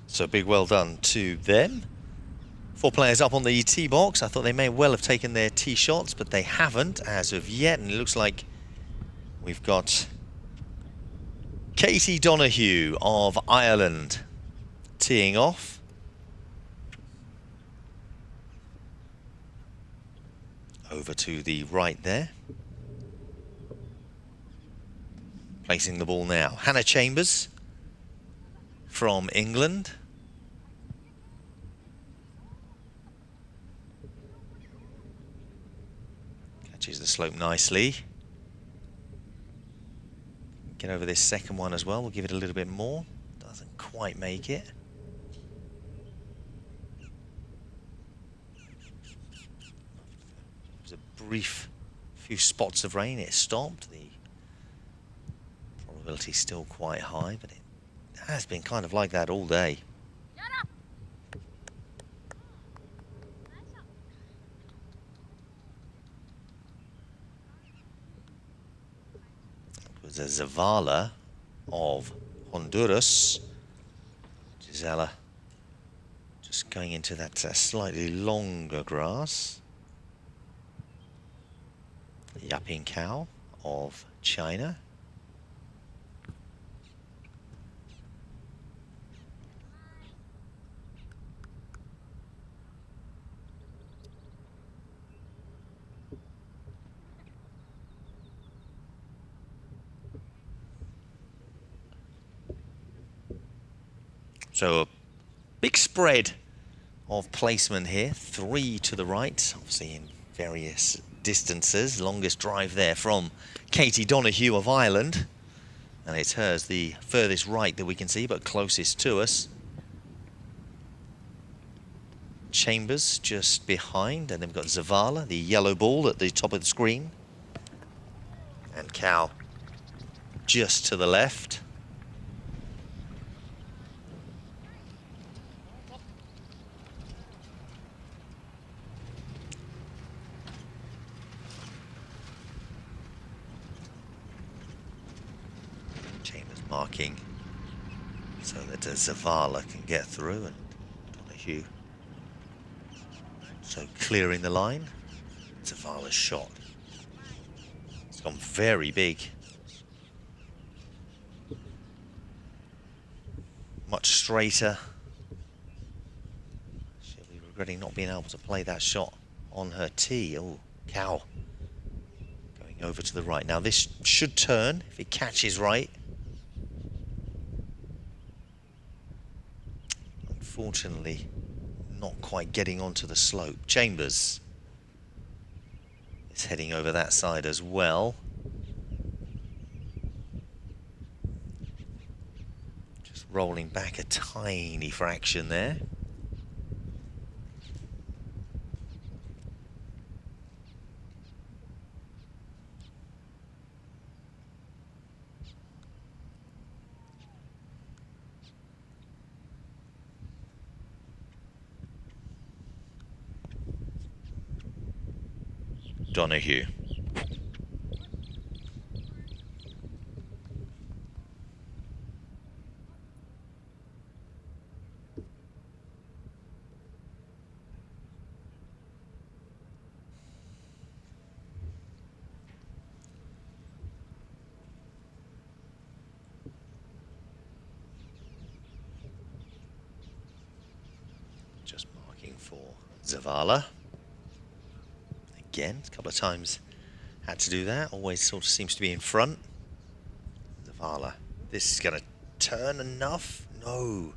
So big well done to them. 4 players up on the tee box. I thought they may well have taken their tee shots, but they haven't as of yet. And it looks like we've got Katie Donoghue of Ireland teeing off. Over to the right there. Placing the ball now. Hannah Chambers from England. Catches the slope nicely. Get over this second one as well. We'll give it a little bit more. Doesn't quite make it. There's a brief few spots of rain. It stopped. The probability is still quite high, but it has been kind of like that all day. It was a Zavala of Honduras. Gisela just going into that slightly longer grass. Yaping Cao of China. So a big spread of placement here. 3 to the right, obviously in various distances. Longest drive there from Katie Donoghue of Ireland. And it's hers, the furthest right that we can see, but closest to us. Chambers just behind, and then we've got Zavala, the yellow ball at the top of the screen. And Cao just to the left. Marking so that Zavala can get through, and Donoghue so clearing the line. Zavala's shot, it's gone very big, much straighter. She'll be regretting not being able to play that shot on her tee. Oh, Cao going over to the right. Now this should turn if it catches right. Unfortunately, not quite getting onto the slope. Chambers is heading over that side as well. Just rolling back a tiny fraction there. Donahue. Just marking for Zavala. Again, a couple of times had to do that. Always sort of seems to be in front. Zavala. This is going to turn enough? No.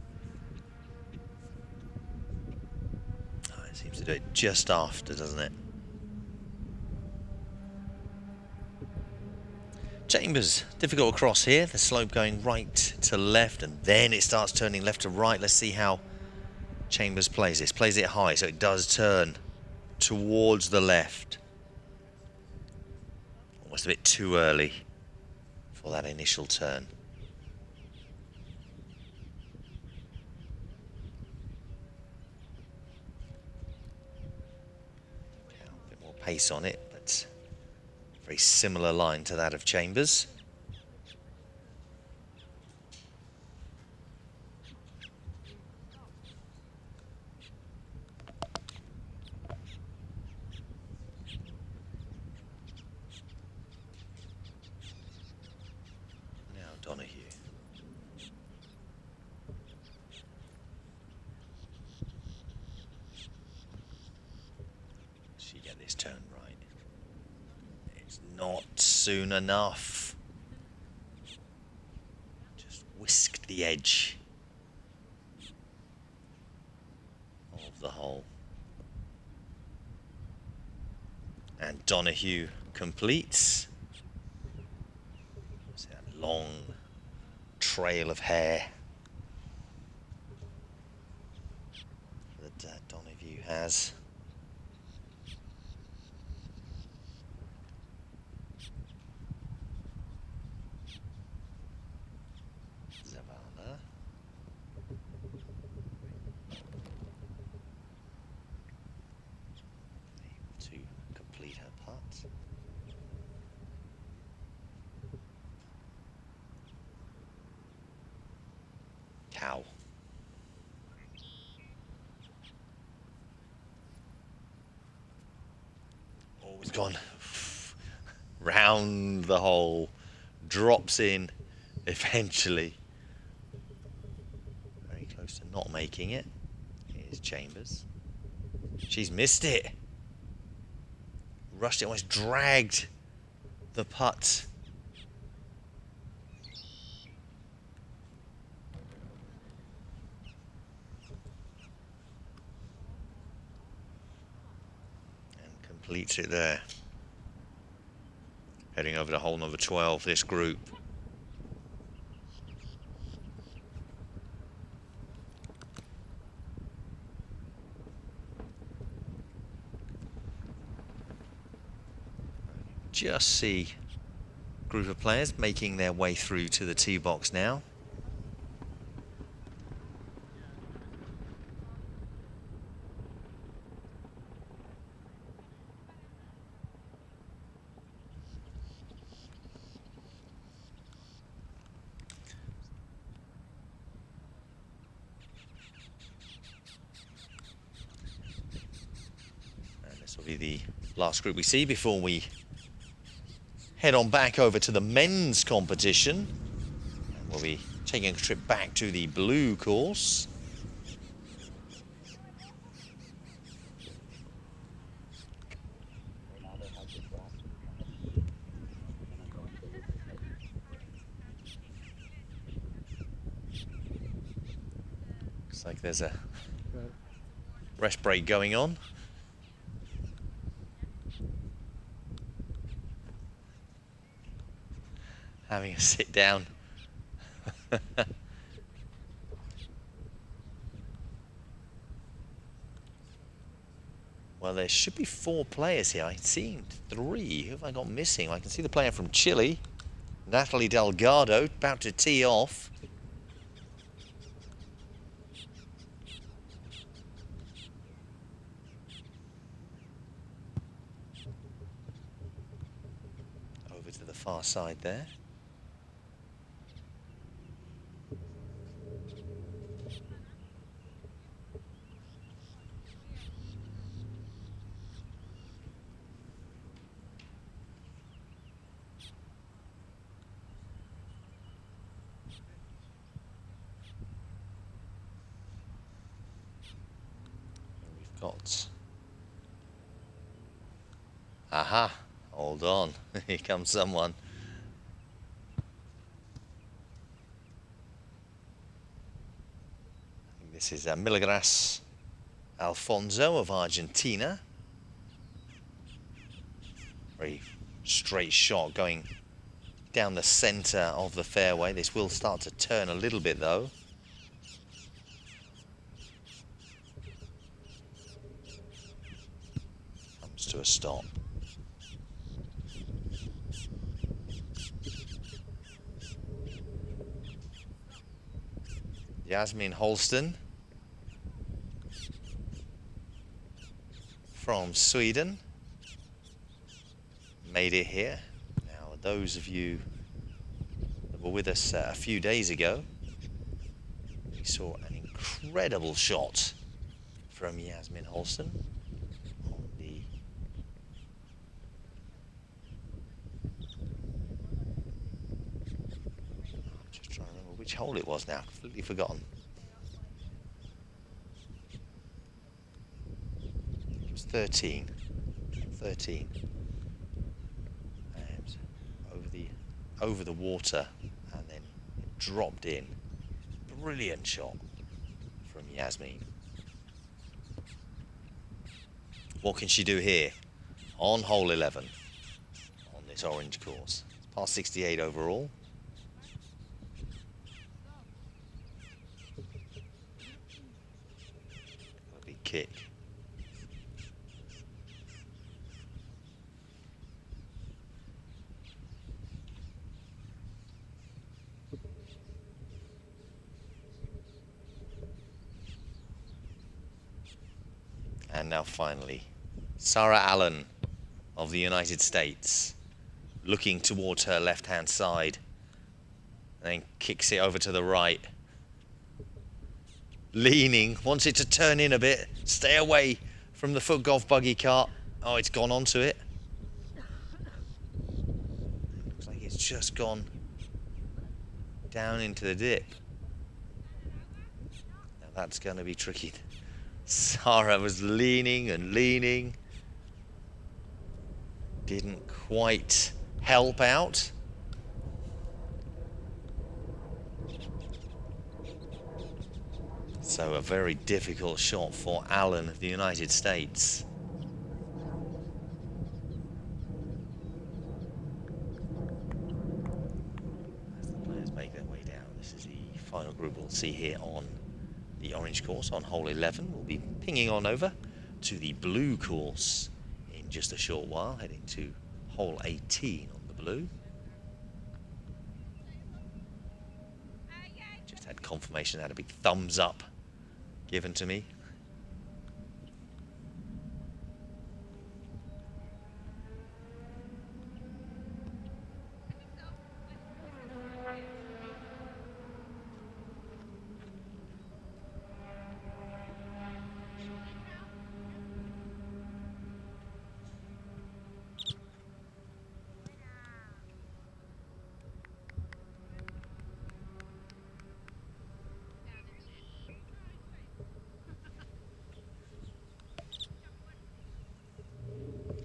Oh, it seems to do it just after, doesn't it? Chambers, difficult across here. The slope going right to left, and then it starts turning left to right. Let's see how Chambers plays this. Plays it high, so it does turn towards the left. Almost a bit too early for that initial turn. A bit more pace on it, but very similar line to that of Chambers. Donahue. She get this turn right. It's not soon enough. Just whisked the edge of the hole. And Donahue completes. See that long trail of hair that Donahue has. Zavala. Able to complete her putt. Cow. Oh, it's gone round the hole, drops in eventually. Very close to not making it. Here's Chambers. She's missed it. Rushed it, almost dragged the putt. Completes it there. Heading over to hole number 12, this group. Just see a group of players making their way through to the tee box now. Will be the last group we see before we head on back over to the men's competition. And we'll be taking a trip back to the blue course. Looks like there's a rest break going on. Having a sit down. Well, there should be 4 players here. I seen 3. Who have I got missing? I can see the player from Chile, Natalie Delgado, about to tee off. Over to the far side there. Got. Aha, hold on. Here comes someone. This is Milagras Alfonso of Argentina. Very straight shot going down the center of the fairway. This will start to turn a little bit though. To a stop. Yasmin Holsten from Sweden made it here. Now, those of you that were with us a few days ago, we saw an incredible shot from Yasmin Holsten. Which hole it was now, completely forgotten. It was 13. 13. And over the water, and then it dropped in. Brilliant shot from Yasmin. What can she do here on hole 11 on this orange course? It's past 68 overall. Kick. And now finally, Sarah Allen of the United States, looking towards her left-hand side, and then kicks it over to the right. Leaning, wants it to turn in a bit, stay away from the FootGolf buggy cart. Oh, it's gone onto it. Looks like it's just gone down into the dip. Now that's going to be tricky. Sarah was leaning and leaning. Didn't quite help out. So a very difficult shot for Allen of the United States. As the players make their way down, this is the final group we'll see here on the orange course on hole 11. We'll be pinging on over to the blue course in just a short while, heading to hole 18 on the blue. Just had confirmation, had a big thumbs up given to me.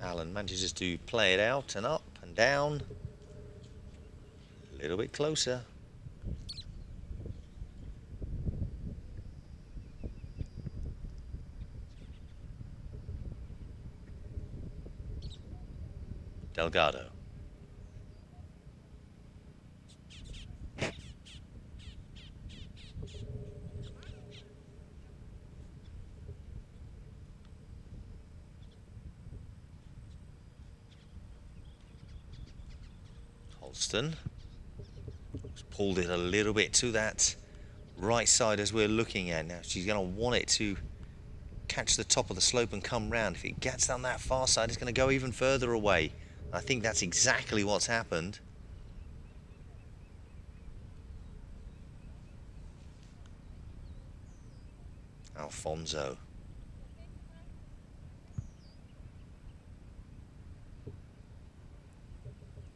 Allen manages to play it out and up and down. A little bit closer. Delgado. Holston pulled it a little bit to that right side as we're looking at. Now she's going to want it to catch the top of the slope and come round. If it gets down that far side, it's going to go even further away. I think that's exactly what's happened. Alfonso.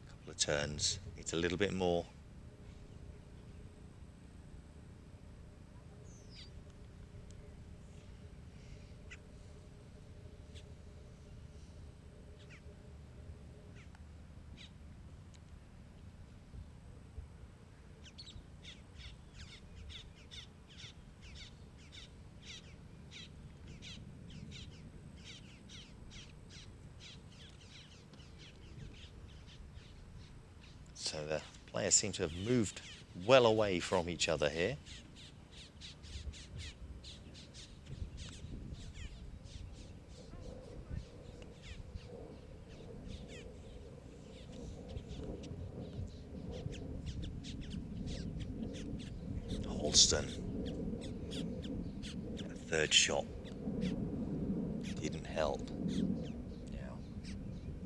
Couple of turns. Needs a little bit more. So the players seem to have moved well away from each other here. Holston. A third shot didn't help. Now,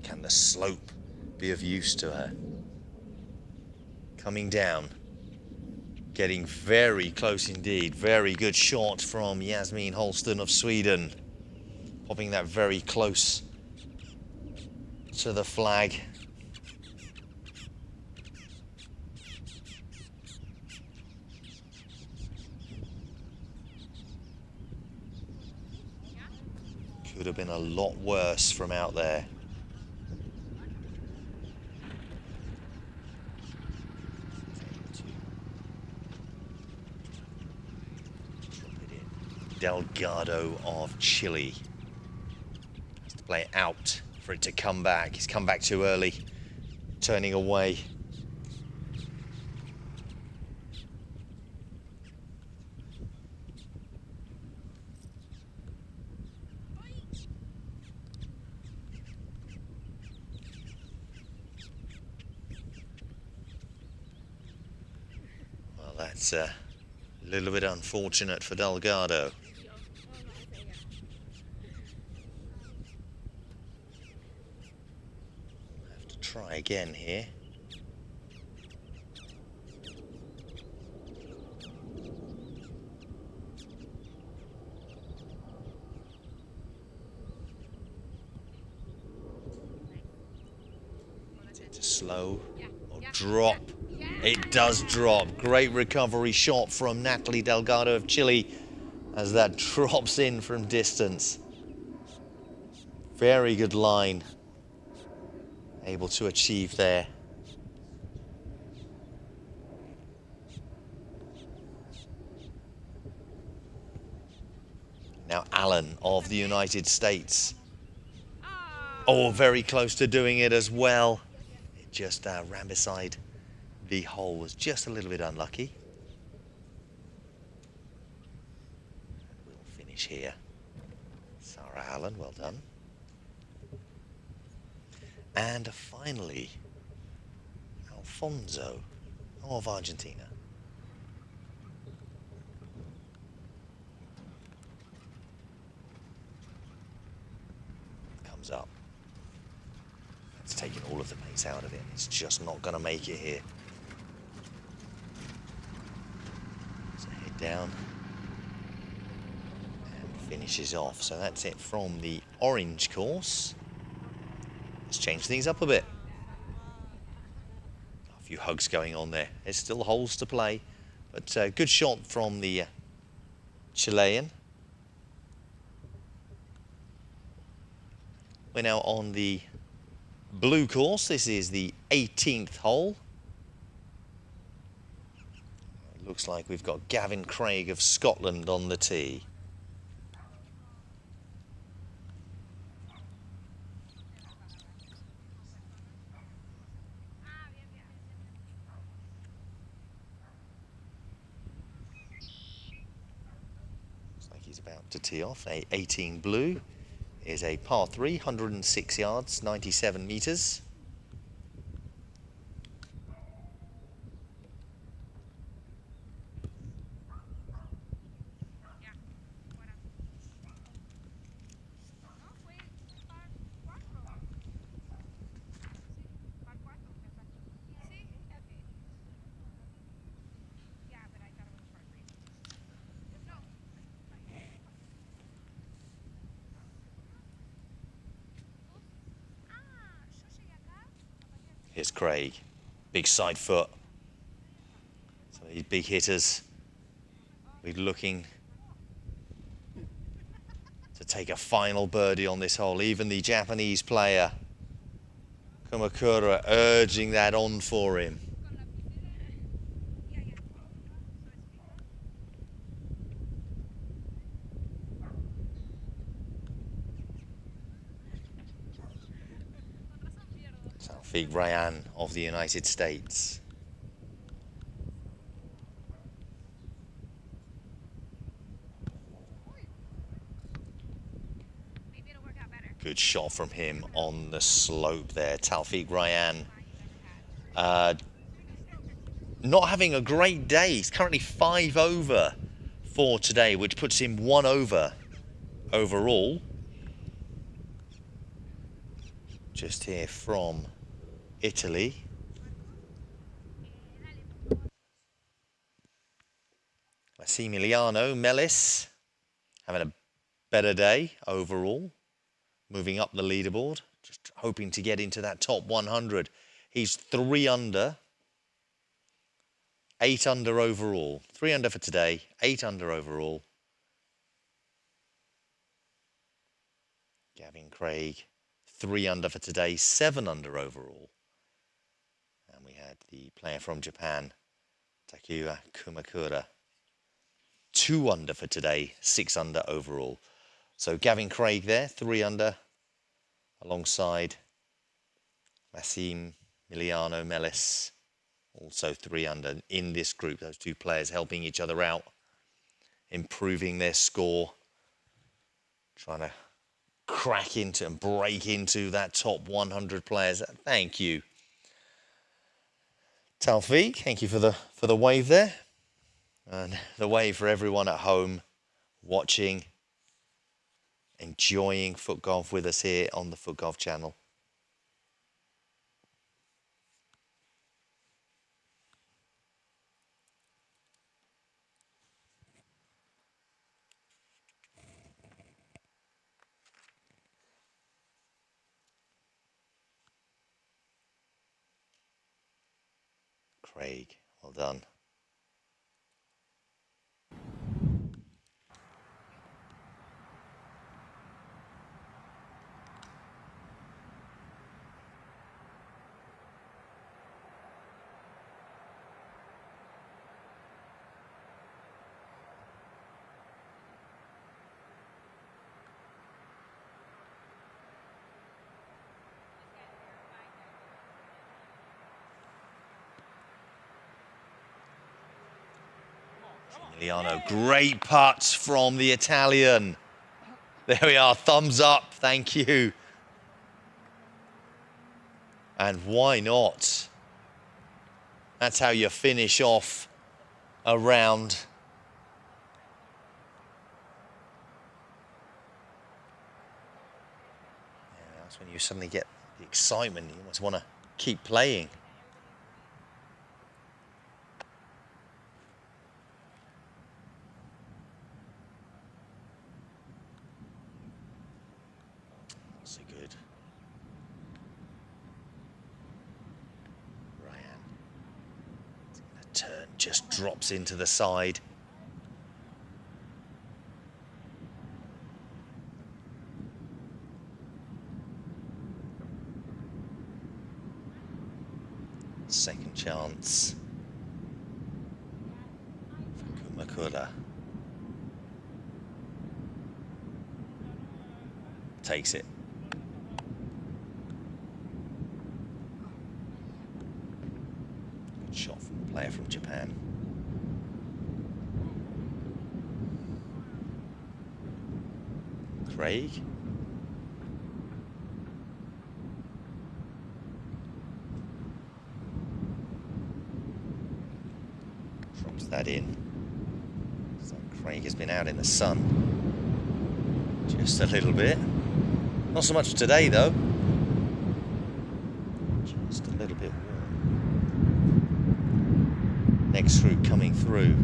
can the slope be of use to her? Coming down, getting very close indeed. Very good shot from Yasmin Holston of Sweden. Popping that very close to the flag. Could have been a lot worse from out there. Delgado of Chile has to play out for it to come back. He's come back too early, turning away. Well, that's a little bit unfortunate for Delgado. Try again here. Is it to slow or drop? It does drop. Great recovery shot from Natalie Delgado of Chile as that drops in from distance. Very good line. Able to achieve there. Now Allen of the United States. Oh, very close to doing it as well. It just ran beside the hole, was just a little bit unlucky. We'll finish here. Sarah Allen, well done. And finally, Alfonso of Argentina. Comes up. It's taken all of the pace out of it. It's just not going to make it here. So head down and finishes off. So that's it from the orange course. Let's change things up a bit. A few hugs going on there. There's still holes to play, but good shot from the Chilean. We're now on the blue course. This is the 18th hole. It looks like we've got Gavin Craig of Scotland on the tee. about to tee off. A 18 blue is a par 3, 106 yards, 97 meters. Here's Craig, big side foot. Some of these big hitters will be looking to take a final birdie on this hole. Even the Japanese player, Kumakura, urging that on for him. FIFG Ryan of the United States. Good shot from him on the slope there. Taufeeq Ryan not having a great day. He's currently 5 over for today, which puts him 1 over overall. Just here from Italy. Massimiliano Melis having a better day overall, moving up the leaderboard, just hoping to get into that top 100. He's 3 under, 8 under overall. 3 under for today, 8 under overall. Gavin Craig, 3 under for today, 7 under overall. And we had the player from Japan, Takuya Kumakura, 2 under for today, 6 under overall. So Gavin Craig there, 3 under, alongside Massimiliano Melis, also 3 under in this group. Those 2 players helping each other out, improving their score, trying to crack into and break into that top 100 players. Thank you, Taufeeq. Thank you for the wave there, and the wave for everyone at home watching, enjoying FootGolf with us here on the FootGolf channel. Craig, well done. Emiliano, great putts from the Italian. There we are, thumbs up, thank you. And why not? That's how you finish off a round. Yeah, that's when you suddenly get the excitement. You almost want to keep playing. So good. Ryan. The turn just drops into the side. Second chance for Kumakura. Takes it. Good shot from the player from Japan. Craig. Drops that in. So Craig has been out in the sun just a little bit. Not so much today though. Just a little bit warm. Next group coming through.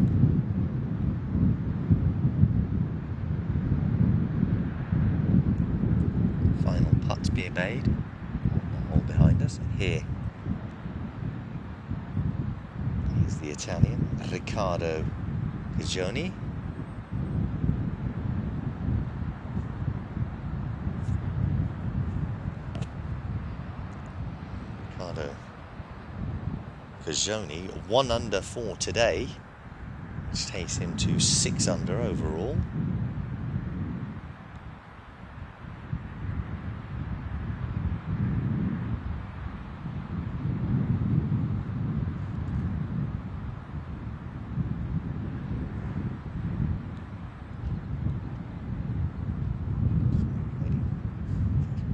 Final putts being made on the hole behind us. And here is the Italian Riccardo Pigioni. Riccardo Pigioni 1 under for today, which takes him to 6 under overall.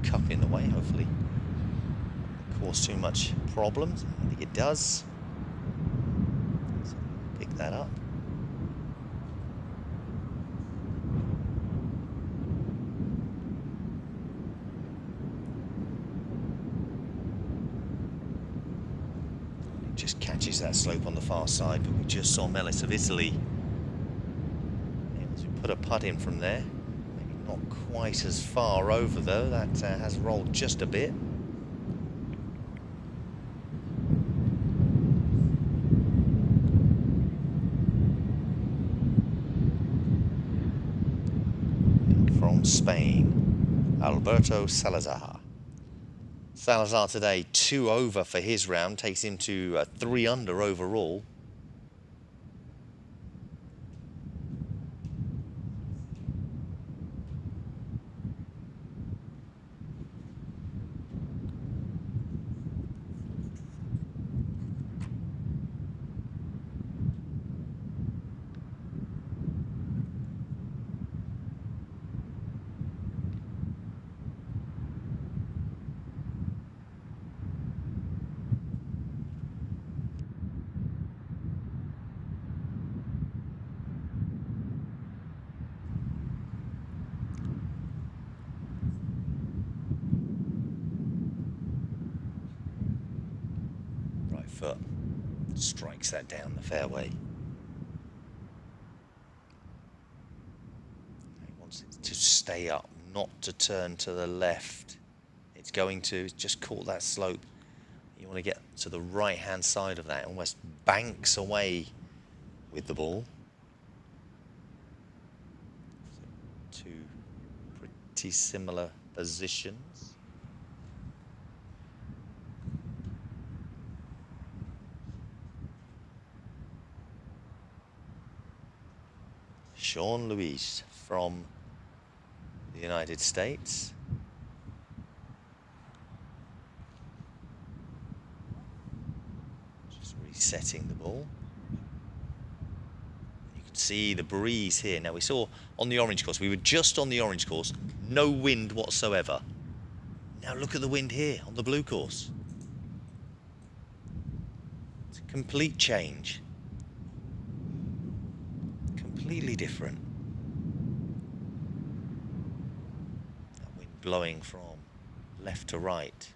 Cup in the way, hopefully cause too much problems. I think it does. So pick that up. It just catches that slope on the far side, but we just saw Melis of Italy able to put a putt in from there. Not quite as far over though, that has rolled just a bit. And from Spain, Alberto Salazar. Salazar today 2 over for his round, takes him to 3 under overall. Foot strikes that down the fairway. He wants it to stay up, not to turn to the left. It's going to just caught that slope. You want to get to the right hand side of that, almost banks away with the ball. So 2 pretty similar positions. Sean Louise from the United States. Just resetting the ball. You can see the breeze here. Now we saw on the orange course, we were just on the orange course, no wind whatsoever. Now look at the wind here on the blue course. It's a complete change. Completely different. That wind blowing from left to right.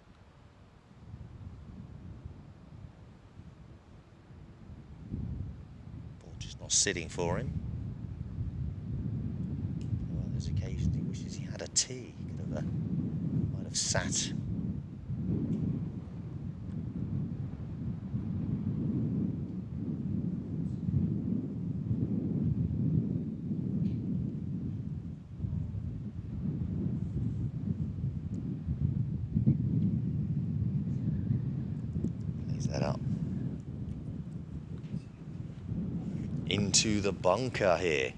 Ball just not sitting for him. Well, there's occasions he wishes he had a tee. He could have might have sat. That up into the bunker here.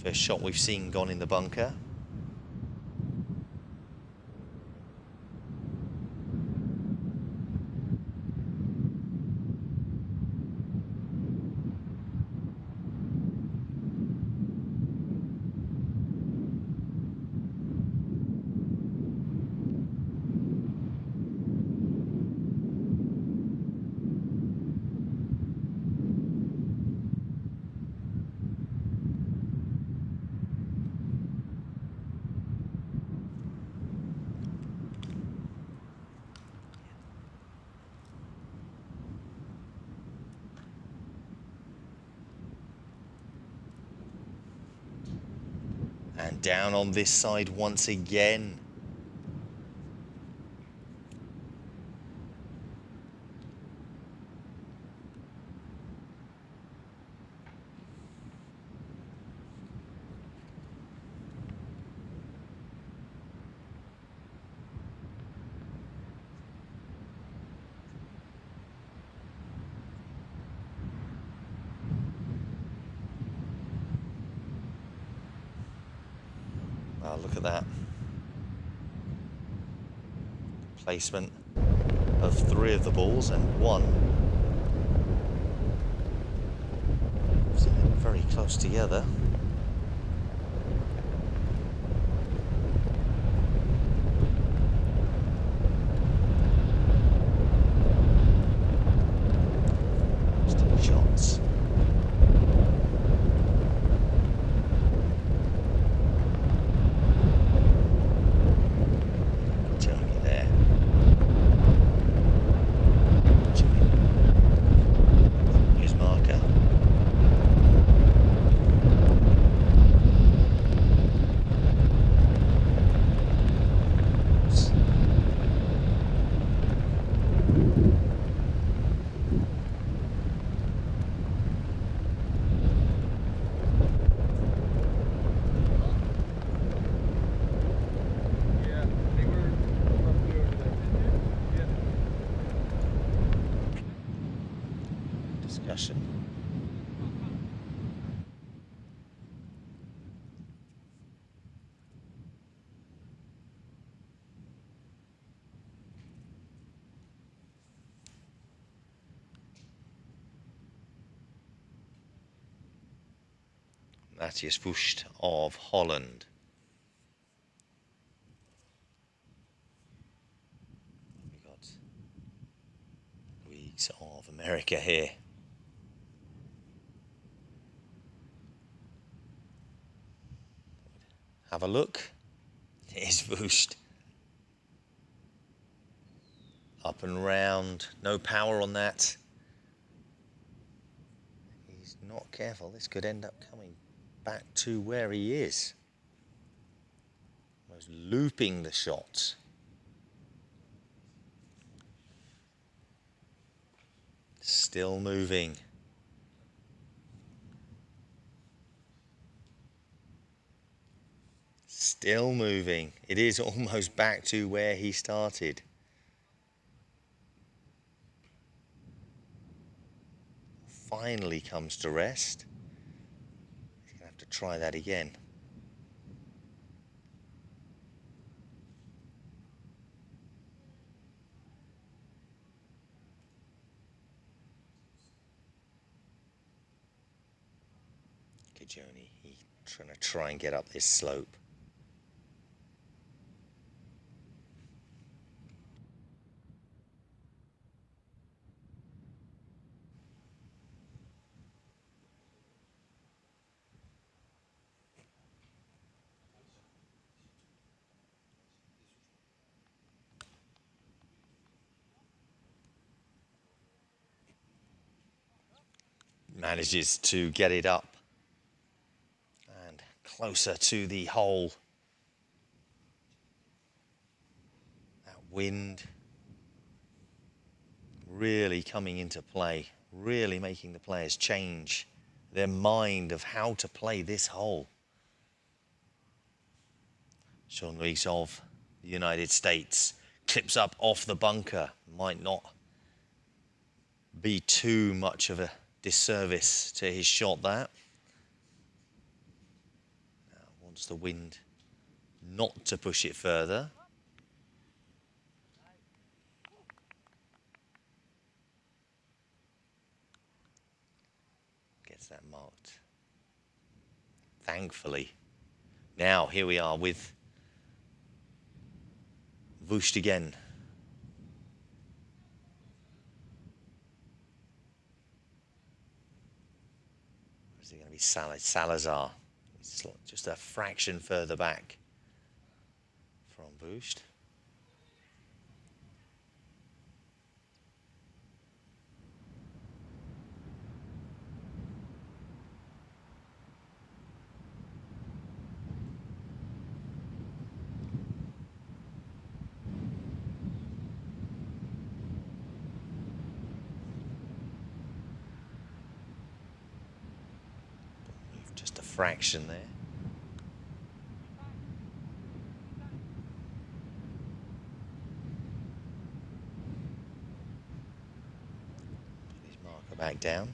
First shot we've seen gone in the bunker. Down on this side once again. Oh, look at that. Placement of 3 of the balls and 1. So very close together. Just take shots. Discussion. Matthias Wüst of Holland. We've got Weeks of America here. Have a look. Here's Wüst. Up and round. No power on that. He's not careful. This could end up coming back to where he is. Almost looping the shot. Still moving. Still moving. It is almost back to where he started. Finally comes to rest. He's going to have to try that again. Kajoni, he's trying to try and get up this slope. Manages to get it up and closer to the hole. That wind really coming into play, really making the players change their mind of how to play this hole. Sean Weeks of the United States clips up off the bunker. Might not be too much of a disservice to his shot there. Now wants the wind not to push it further. Gets that marked. Thankfully. Now here we are with Wüst again. Is it going to be Salazar? It's just a fraction further back from Wüst. fraction there. Put his marker back down.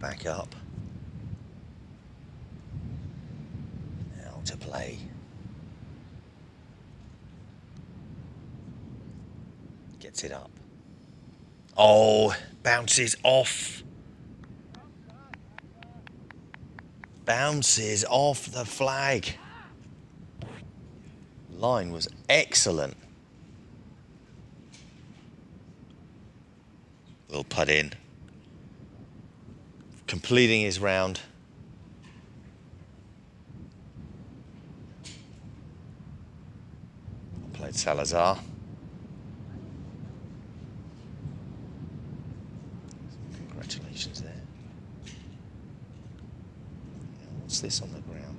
Back up. Now to play. Gets it up. Oh, bounces off. Bounces off the flag. Line was excellent. Little putt in. Completing his round. Played Salazar. Congratulations there. Now, what's this on the ground?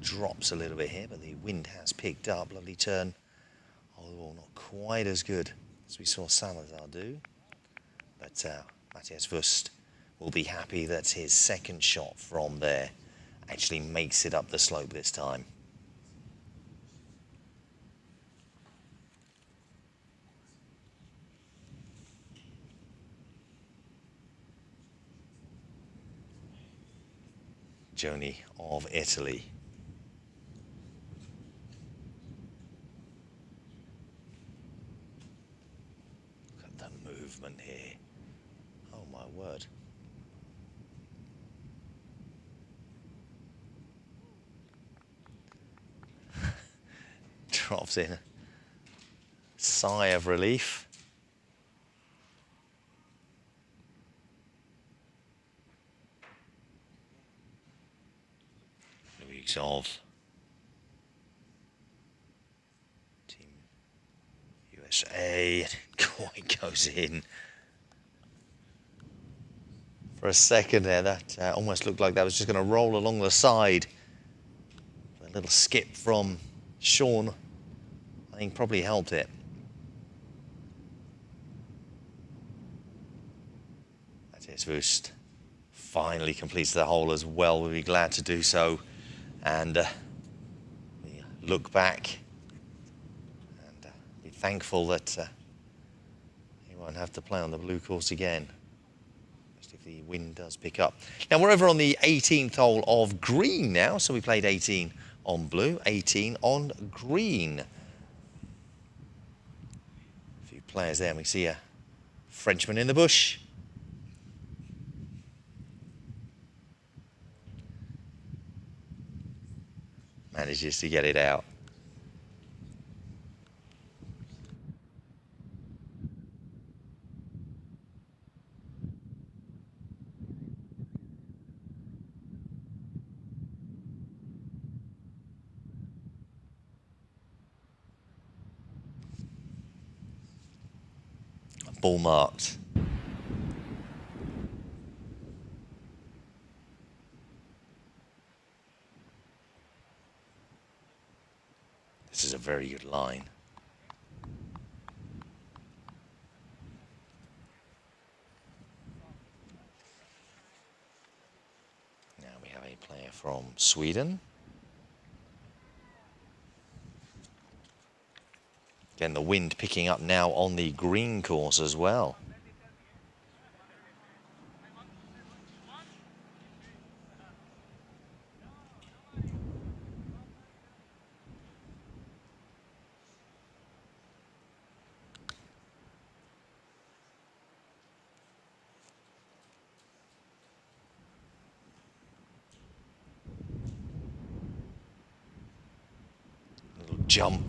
Drops a little bit here, but the wind has picked up. Lovely turn. Although not quite as good as we saw Salazar do. But Matthias Wust will be happy that his second shot from there actually makes it up the slope this time. Joni of Italy. Here. Oh my word. Drops in a sigh of relief. The weeks of Team USA. It goes in. For a second there, that almost looked like that was just going to roll along the side. A little skip from Sean, I think, probably helped it. Matthias Wust finally completes the hole as well. We'll be glad to do so. And we look back and be thankful that he won't have to play on the blue course again. If the wind does pick up. Now we're over on the 18th hole of green now, so we played 18 on blue, 18 on green. A few players there, and we see a Frenchman in the bush. Manages to get it out. Ball marked. This is a very good line. Now we have a player from Sweden. Again, the wind picking up now on the green course as well. jump.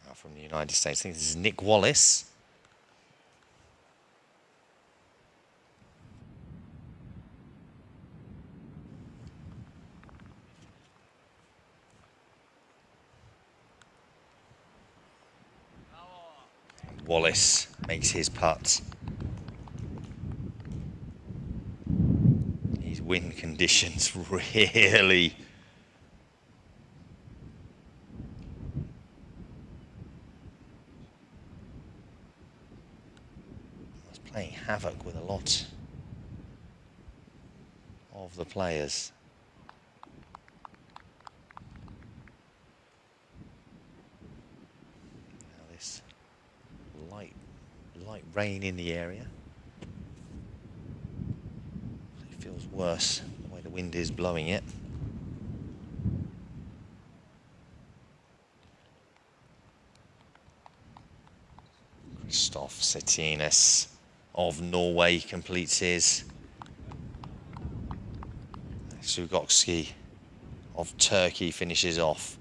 Now from the United States, I think this is Nick Wallace. Wallace makes his putt. These wind conditions really was playing havoc with a lot of the players. Now this light rain in the area. It feels worse the way the wind is blowing it. Christoph Settinas of Norway completes his. Sugokski of Turkey finishes off.